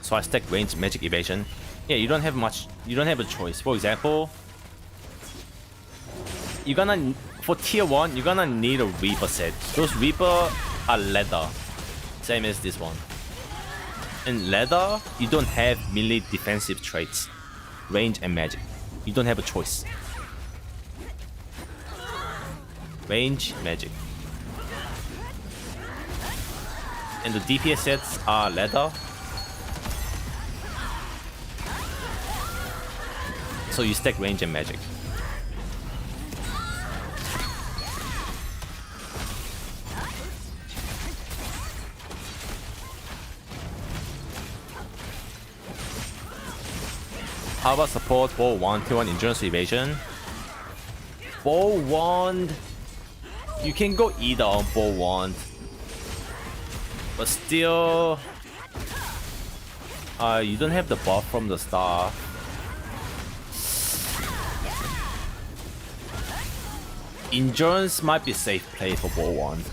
So I stack range magic evasion. Yeah, you don't have much. You don't have a choice. For example, you're gonna for tier 1, you're gonna need a Reaper set. Those Reaper are leather, same as this one. In leather, you don't have melee defensive traits, range and magic. You don't have a choice. Range, magic. And the DPS sets are leather. So you stack range and magic. How about support bow 1 tier 1 endurance evasion? Bow wand, you can go either on bow wand, but still you don't have the buff from the star. Endurance might be safe play for bow wand.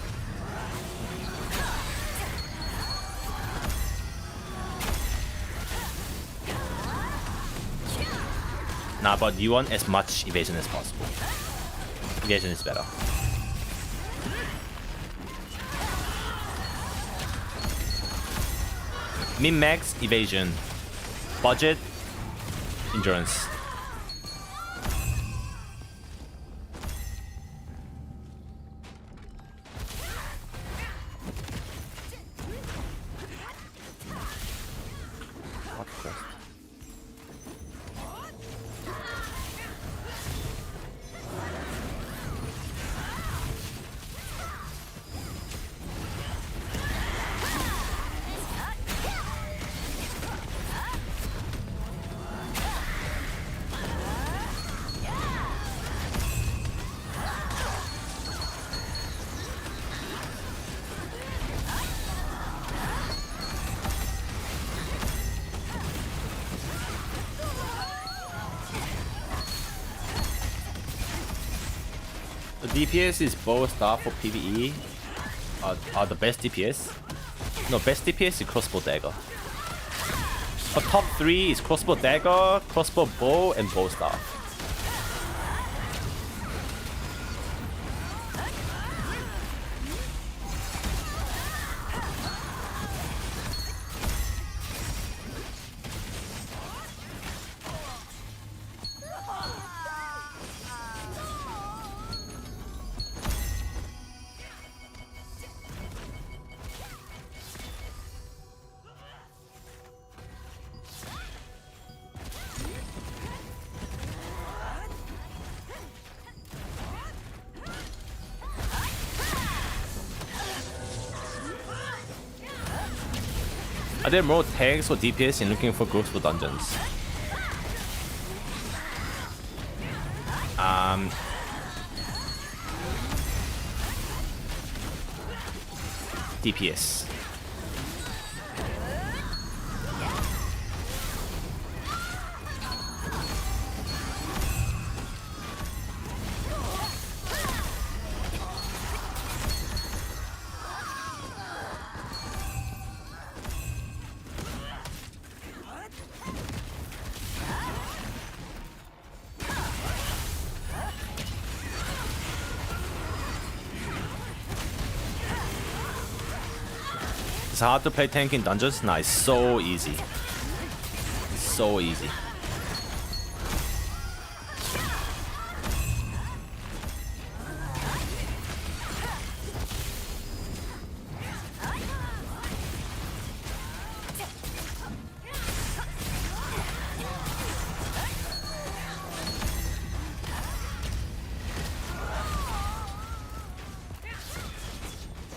Nah, but you want as much evasion as possible. Evasion is better. Min-max evasion. Budget endurance. The DPS is bow staff for PvE are the best DPS. No, best DPS is crossbow dagger. But top 3 is crossbow dagger, crossbow bow, and bow staff. Are there more tanks or DPS in looking for groups for dungeons? DPS. It's hard to play tank in dungeons? Nice, so easy. So easy.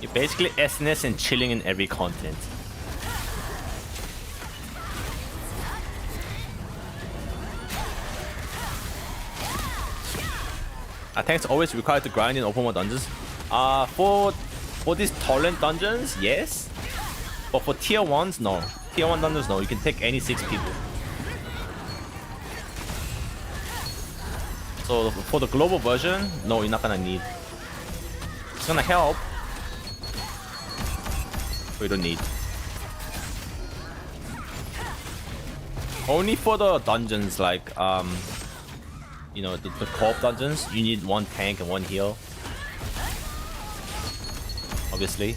You're basically SNS and chilling in every content. Attacks always required to grind in open world dungeons. For these torrent dungeons, yes. But for tier 1s, no. Tier 1 dungeons, no. You can take any 6 people. So for the global version, no, you're not gonna need. It's gonna help. We don't need. Only for the dungeons like you know, the co-op dungeons, you need 1 tank and 1 heal. Obviously.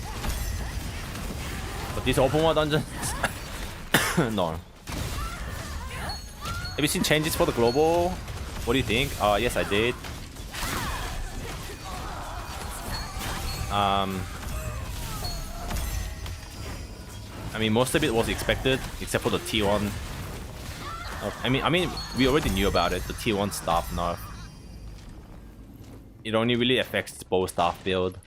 But these open world dungeons no. Have you seen changes for the global? What do you think? Yes, I did. I mean, most of it was expected, except for the T1. I mean, we already knew about it. The T1 staff nerf. It only really affects bow staff build.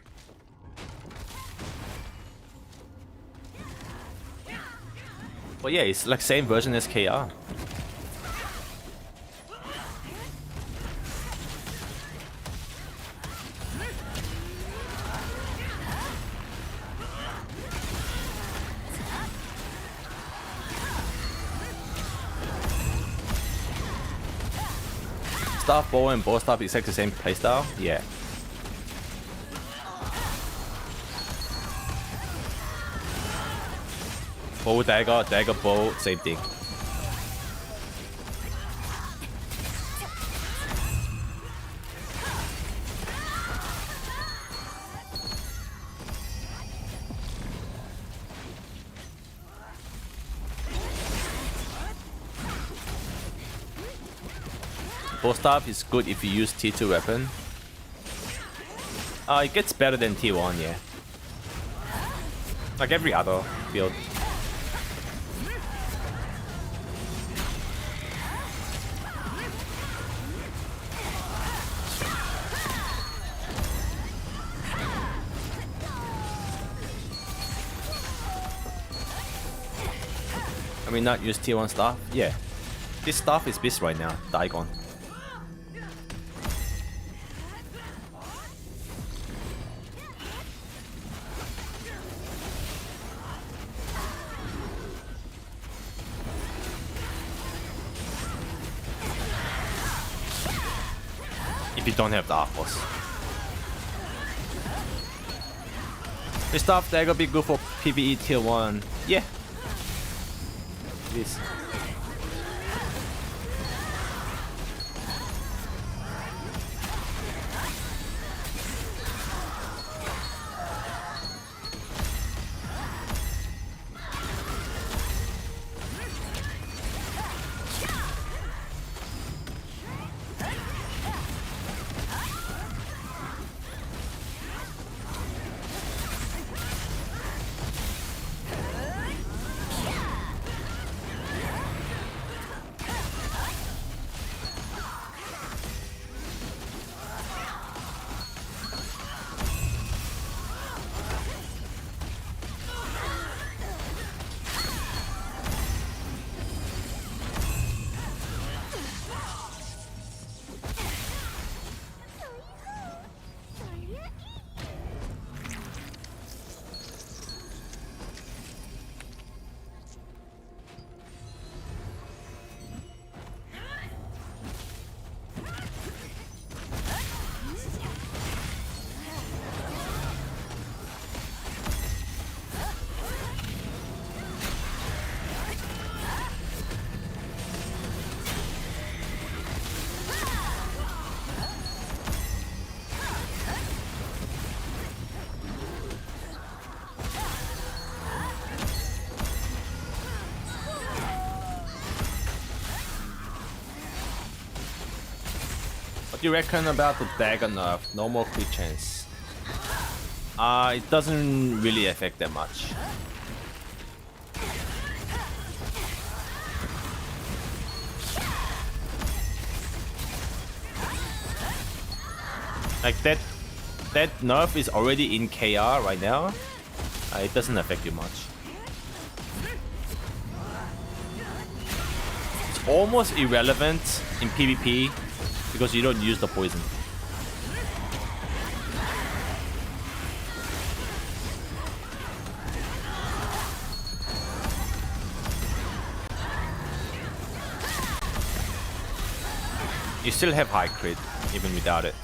But yeah, it's like same version as KR. Staff bow and bow staff exactly the same playstyle? Yeah. Bow dagger, dagger bow, same thing. Bow staff is good if you use T2 weapon. It gets better than T1, yeah. Like every other build. I mean, not use T1 staff? Yeah. This staff is beast right now, Daigon. If you don't have the Arcos. This stuff that gonna be good for PvE tier 1. Yeah. This. you reckon about the dagger nerf? No more crit chance. It doesn't really affect that much. Like that nerf is already in KR right now. It doesn't affect you much. It's almost irrelevant in PvP because you don't use the poison. You still have high crit even without it.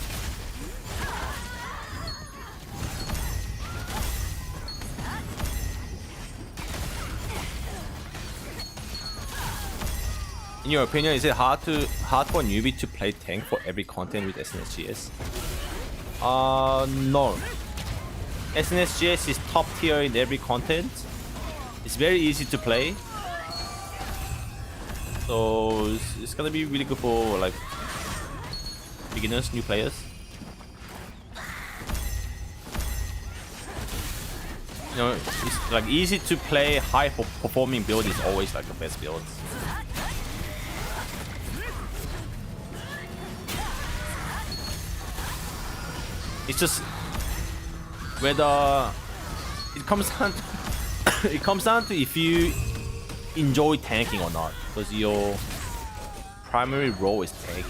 In your opinion, is it hard for a newbie to play tank for every content with SNSGS? No. SNSGS is top tier in every content. It's very easy to play. So it's gonna be really good for like beginners, new players. You know, it's like easy to play, high performing build is always like the best build. It's just whether it comes down to, it comes down to if you enjoy tanking or not, because your primary role is tanking.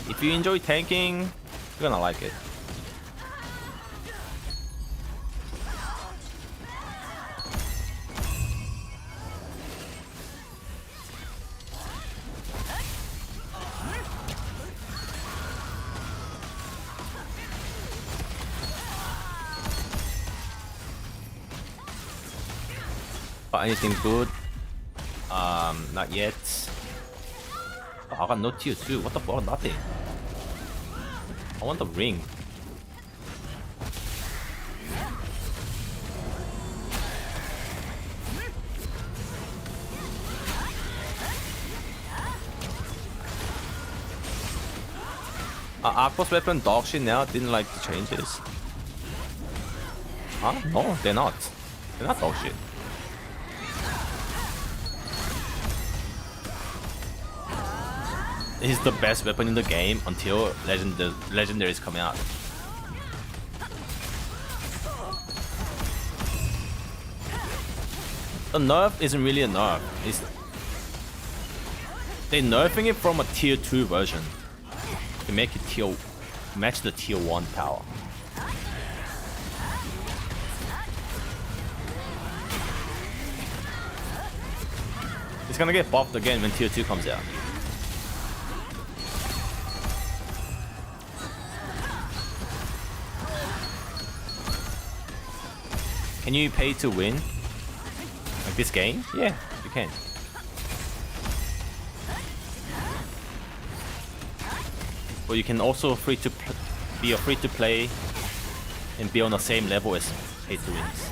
If you enjoy tanking, you're gonna like it. Anything good? Not yet. Oh, I got no tier 2. What the fuck? Nothing. I want the ring. Aqua's weapon dog shit now. Didn't like the changes. Huh? No, they're not. They're not dog shit. This is the best weapon in the game until legendaries come out. The nerf isn't really a nerf. They're nerfing it from a tier 2 version to make it match the tier 1 power. It's gonna get buffed again when tier 2 comes out. Can you pay to win? Like this game? Yeah, you can. But you can also be a free to play and be on the same level as pay to wins.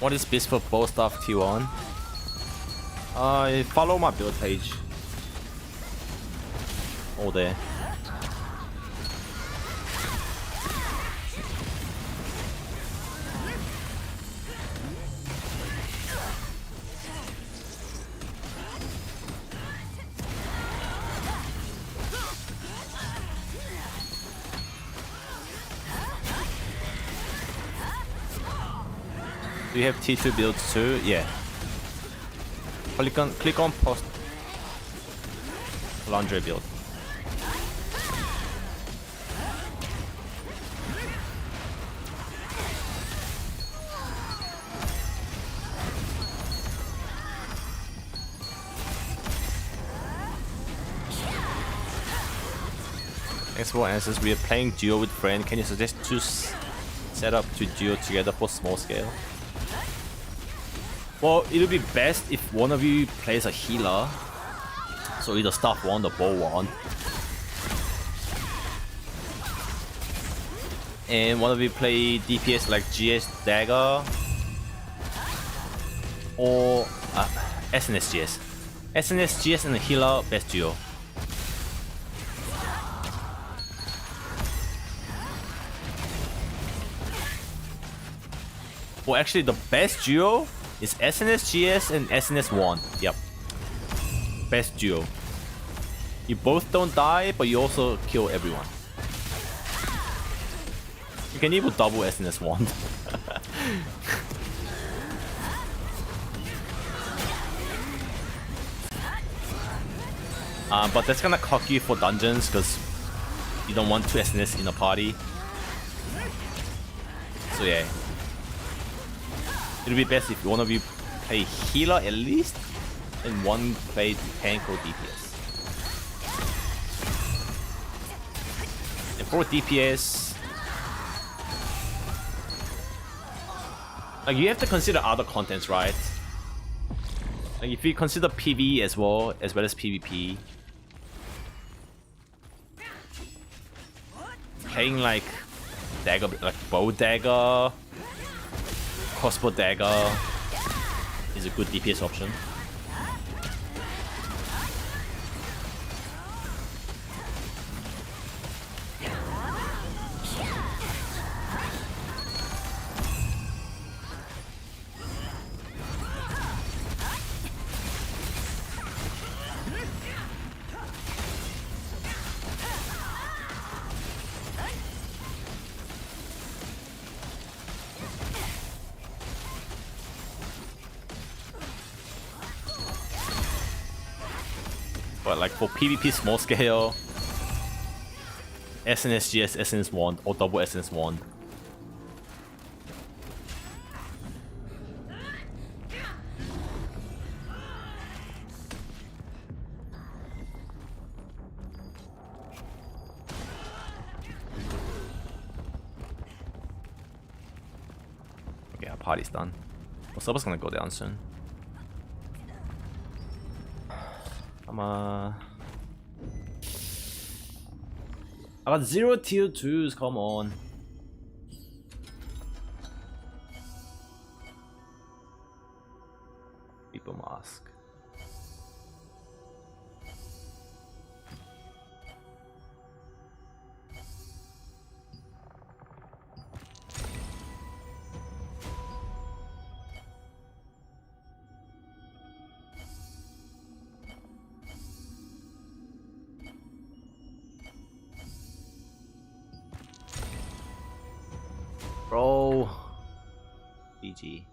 What is this for both stuff T1? Follow my build page. All there. Do you have T2 builds too? Yeah. Click on post laundry build. Thanks for answers. We are playing duo with friend. Can you suggest two set up to duo together for small scale? Well, it'll be best if one of you plays a healer. So either staff one or bow one. And one of you play DPS like GS Dagger or SNS GS. SNS GS and a healer, best duo. Well, actually, the best duo is SNS GS and SNS 1. Yep. Best duo. You both don't die, but you also kill everyone. You can even double SNS 1. But that's gonna cock you for dungeons because you don't want two SNS in a party. So yeah. It'll be best if one of you play healer at least, and one play tank or DPS. And for DPS, like you have to consider other contents, right? Like if you consider PvE as well as PvP, playing like dagger, like bow dagger, crossbow dagger is a good DPS option. But like for PvP small scale, SNS GS, SNS 1 or double SNS 1. Okay, our party's done. Well, server's gonna go down soon. I got 0 tier 2s, come on. People mask. Bro. GG.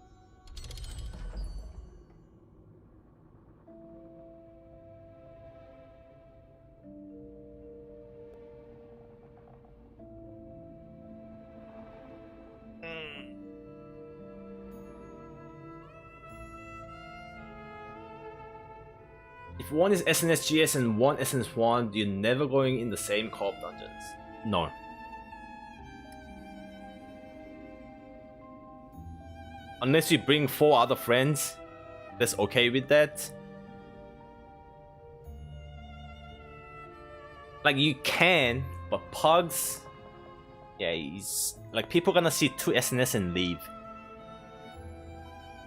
If one is SNSGS and one SNS1, you're never going in the same co-op dungeons. No. Unless you bring 4 other friends, that's okay with that. Like you can, but Pugs, yeah, he's like people gonna see 2 SNS and leave.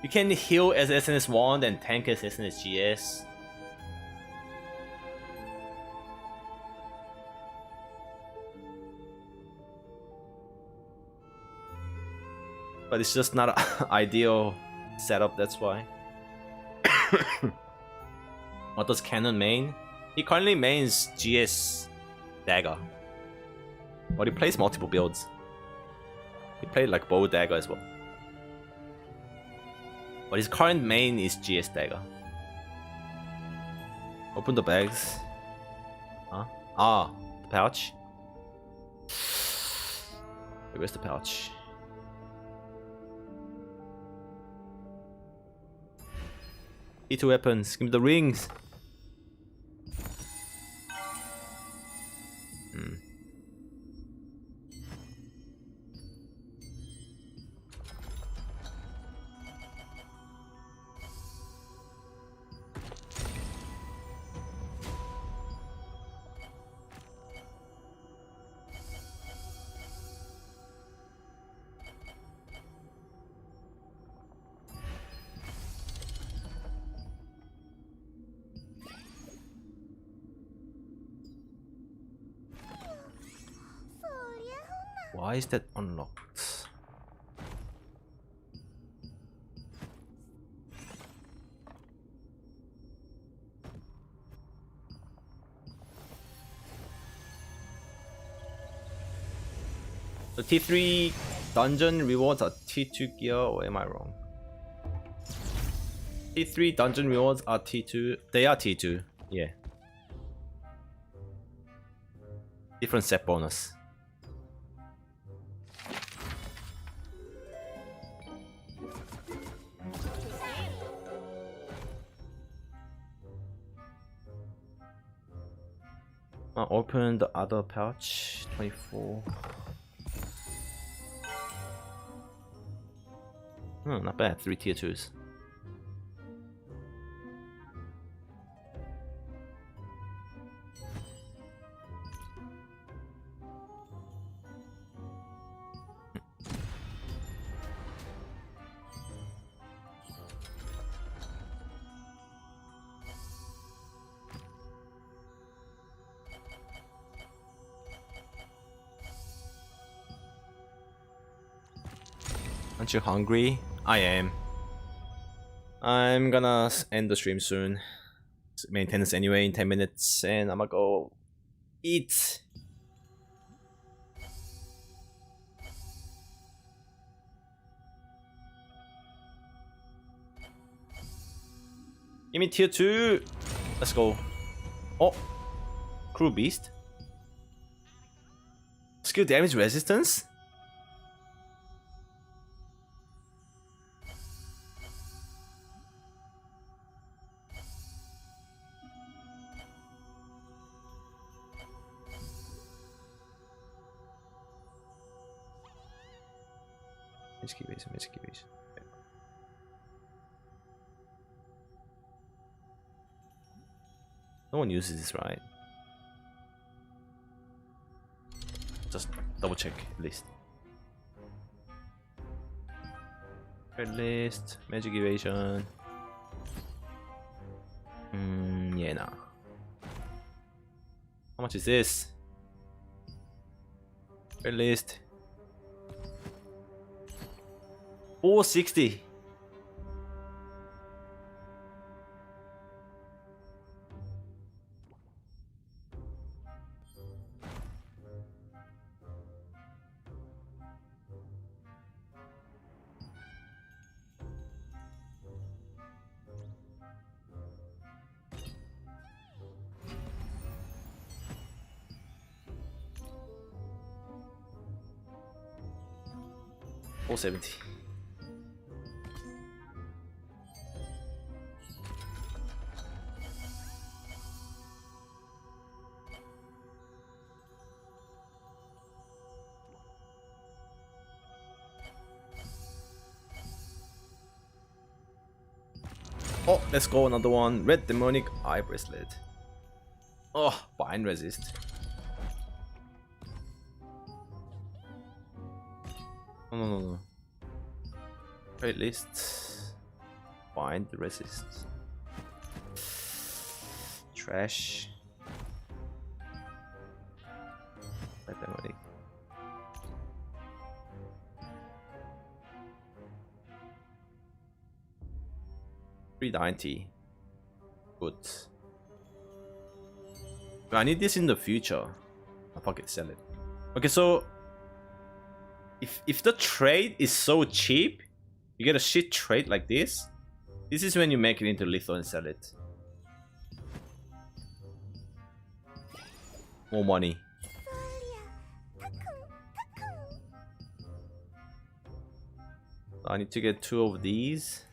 You can heal as SNS1 and tank as SNSGS. But it's just not an ideal setup, that's why. What does Canon main? He currently mains GS Dagger. But he plays multiple builds. He played like Bow Dagger as well. But his current main is GS Dagger. Open the bags. Huh? Ah, the pouch. Where's the pouch? T2 weapons. Give me the rings. Why is that unlocked? The T3 dungeon rewards are T2 gear, or am I wrong? T3 dungeon rewards are T2. They are T2, yeah. Different set bonus. Open the other pouch. 24. Not bad. 3 tier 2s. Aren't you hungry? I am. I'm gonna end the stream soon. It's maintenance anyway in 10 minutes, and I'm gonna go eat. Give me tier 2. Let's go. Oh, crew beast. Skill damage resistance. Magic base. No one uses this, right? Just double check list. Red list, magic evasion. Yeah, nah. How much is this? Red list. 460. $470. Oh, let's go another one. Red demonic eye bracelet. Oh, bind resist. No. Wait, list. Bind resist. Trash. Red demonic. $390. Good. I need this in the future. I'll fucking sell it. Okay, so if the trade is so cheap, you get a shit trade like this, This is when you make it into lethal and sell it. More money. I need to get 2 of these.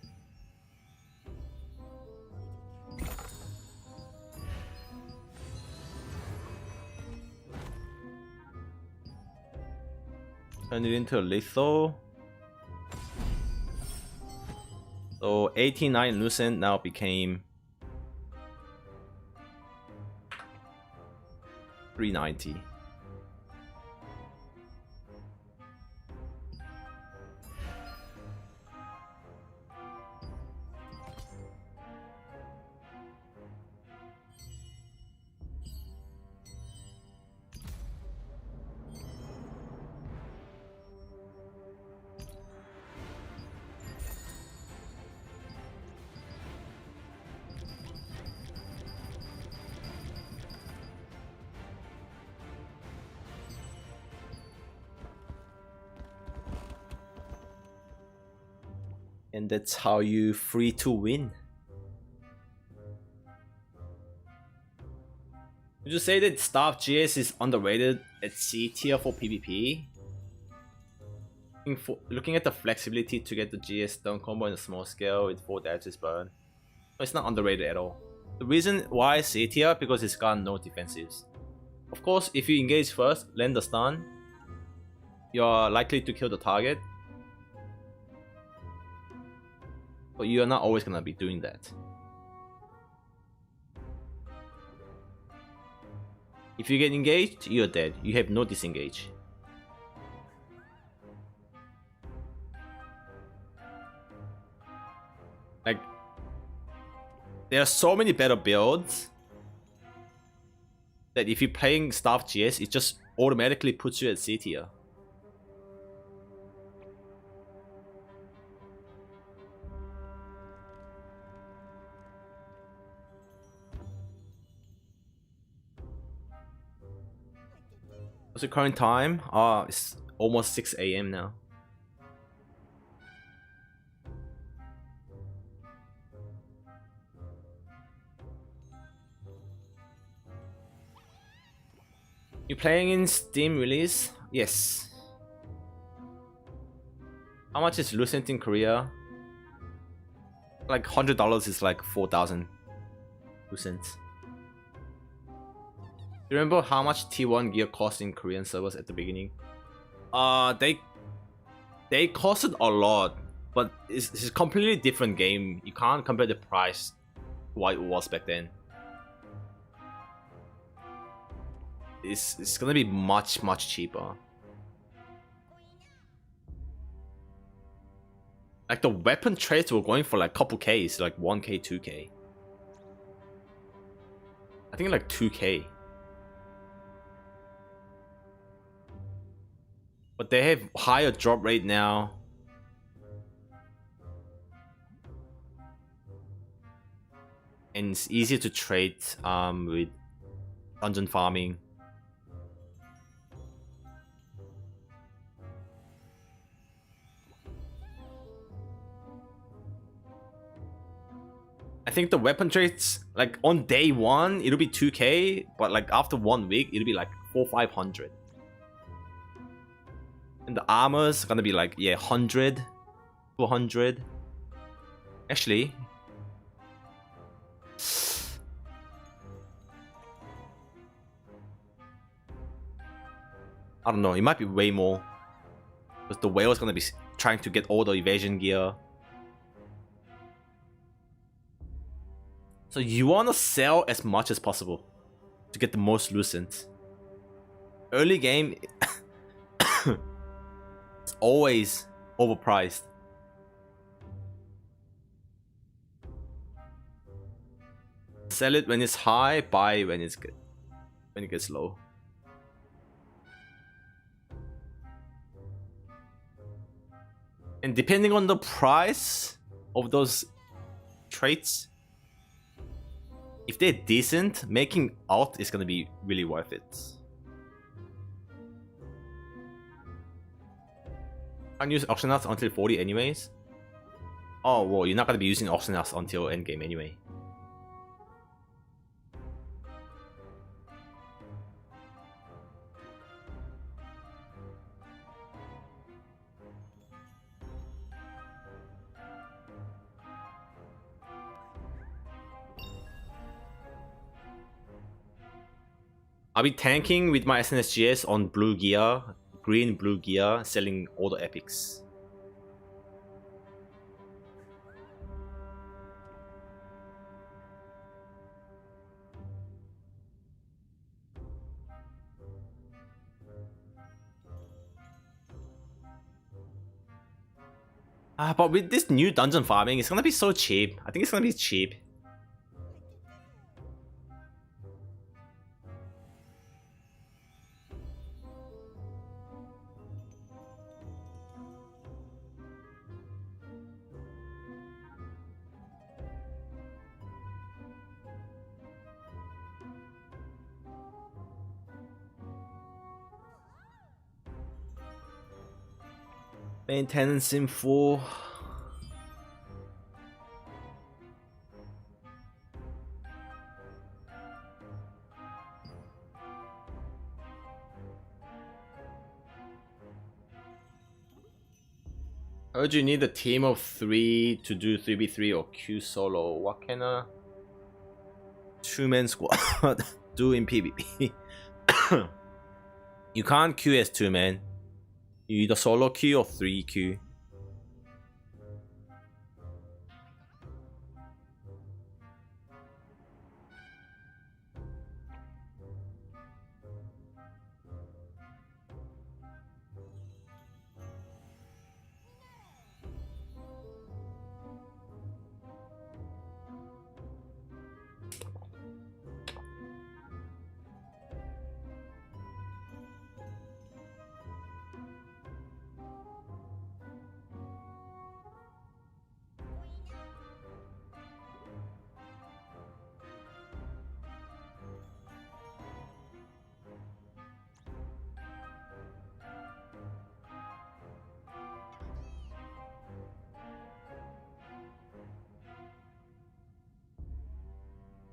Turn it into a lethal. So 89 Lucent now became 390. And that's how you free to win. Would you say that Staff GS is underrated at C tier for PvP? Looking at the flexibility to get the GS stun combo in a small scale with 4 dashes burn, no, it's not underrated at all. The reason why C tier, because it's got no defensives. Of course, if you engage first, land the stun, you're likely to kill the target. But you're not always gonna be doing that. If you get engaged, you're dead. You have no disengage. Like, there are so many better builds that if you're playing Staff GS, it just automatically puts you at C tier. What's the current time? It's almost 6 AM now. You playing in Steam release? Yes. How much is Lucent in Korea? Like $100 is like 4,000 Lucent. Do you remember how much T1 gear cost in Korean servers at the beginning? They costed a lot, but it's a completely different game. You can't compare the price to what it was back then. It's gonna be much cheaper. Like the weapon traits were going for like couple Ks, like 1K, 2K. I think like 2K. But they have higher drop rate now. And it's easier to trade with dungeon farming. I think the weapon traits, like on day 1, it'll be 2K, but like after 1 week, it'll be like 400-500. And the armor's gonna be like, yeah, 100, 200. Actually, I don't know, it might be way more. Because the whale's gonna be trying to get all the evasion gear. So you wanna sell as much as possible to get the most Lucent. Early game, it's always overpriced. Sell it when it's high, buy when it's good, when it gets low. And depending on the price of those traits, if they're decent, making alt is gonna be really worth it. Can't use auction house until 40 anyways. Oh, well, you're not gonna be using Oxynas until endgame anyway. I'll be tanking with my SNSGS on blue gear, green blue gear, selling all the epics. But with this new dungeon farming, it's gonna be so cheap. I think it's gonna be cheap. Maintenance in 4. Heard you need a team of 3 to do 3v3 or Q solo. What can a 2-man squad do in PvP? You can't Q as 2-man. You either solo queue or 3 queue.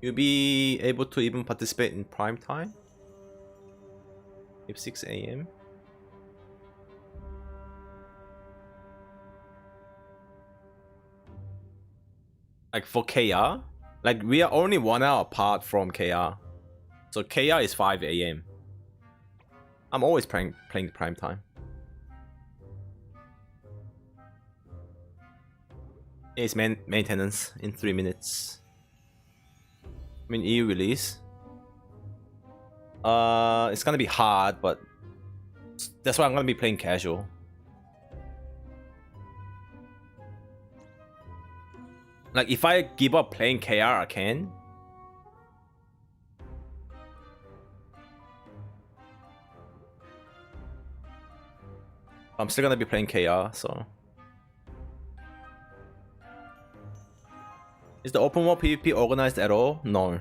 You'll be able to even participate in prime time? If 6 AM? Like for KR? Like we are only 1 hour apart from KR. So KR is 5 AM. I'm always playing prime time. It's maintenance in 3 minutes. I mean, EU release. It's gonna be hard, but that's why I'm gonna be playing casual. Like, if I give up playing KR, I can. I'm still gonna be playing KR, so. Is the open world PvP organized at all? No.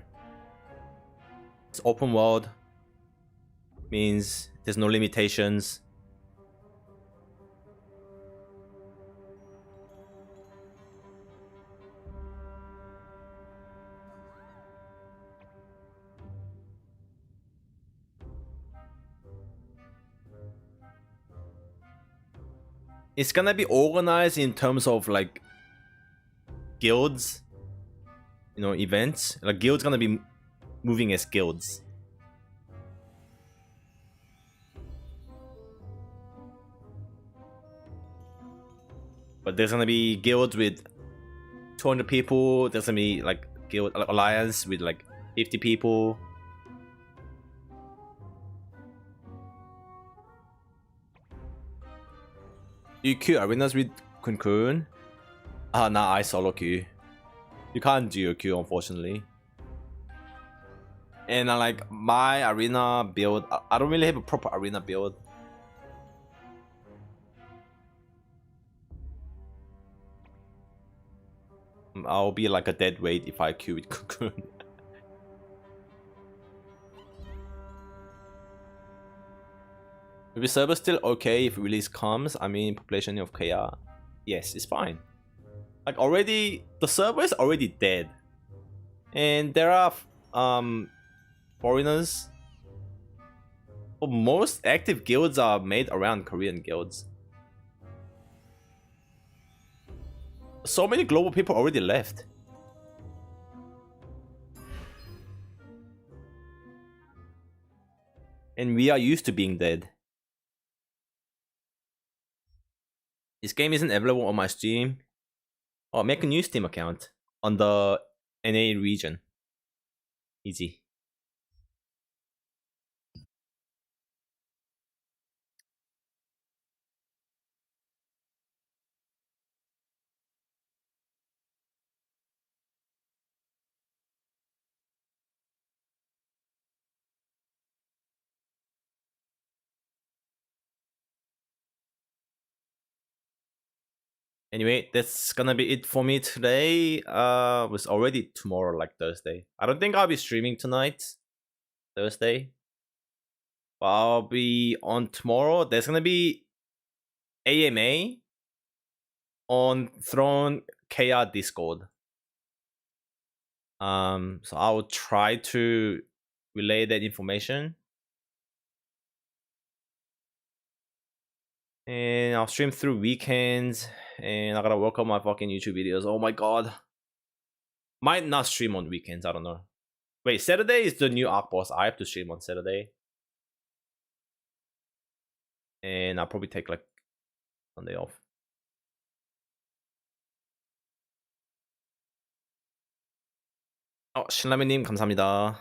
It's open world. Means there's no limitations. It's gonna be organized in terms of like guilds. You know, events. Like guilds gonna be moving as guilds. But there's gonna be guilds with 200 people. There's gonna be like guild alliance with like 50 people. You queue arenas with Kun. Nah, I solo queue. You can't do a queue, unfortunately. And like my arena build, I don't really have a proper arena build. I'll be like a dead weight if I queue with Cocoon. Is the server still okay if release comes? I mean, population of KR. Yes, it's fine. Like already, the server is already dead, and there are foreigners. But most active guilds are made around Korean guilds. So many global people already left. And we are used to being dead. This game isn't available on my Steam. Oh, make a new Steam account on the NA region. Easy. Anyway, that's gonna be it for me today. It's already tomorrow, like Thursday. I don't think I'll be streaming tonight, Thursday. But I'll be on tomorrow. There's gonna be AMA on Throne KR Discord. So I will try to relay that information. And I'll stream through weekends, and I gotta work on my fucking YouTube videos. Oh my god. Might not stream on weekends, I don't know. Wait, Saturday is the new Arc Boss. I have to stream on Saturday. And I'll probably take like Sunday off. 신라면님 감사합니다.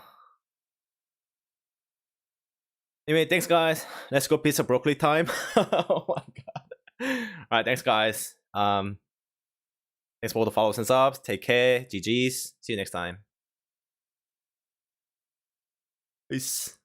Anyway, thanks guys. Let's go pizza broccoli time. Oh my god. Alright, thanks guys. Thanks for all the follows and subs. Take care. GG's. See you next time. Peace.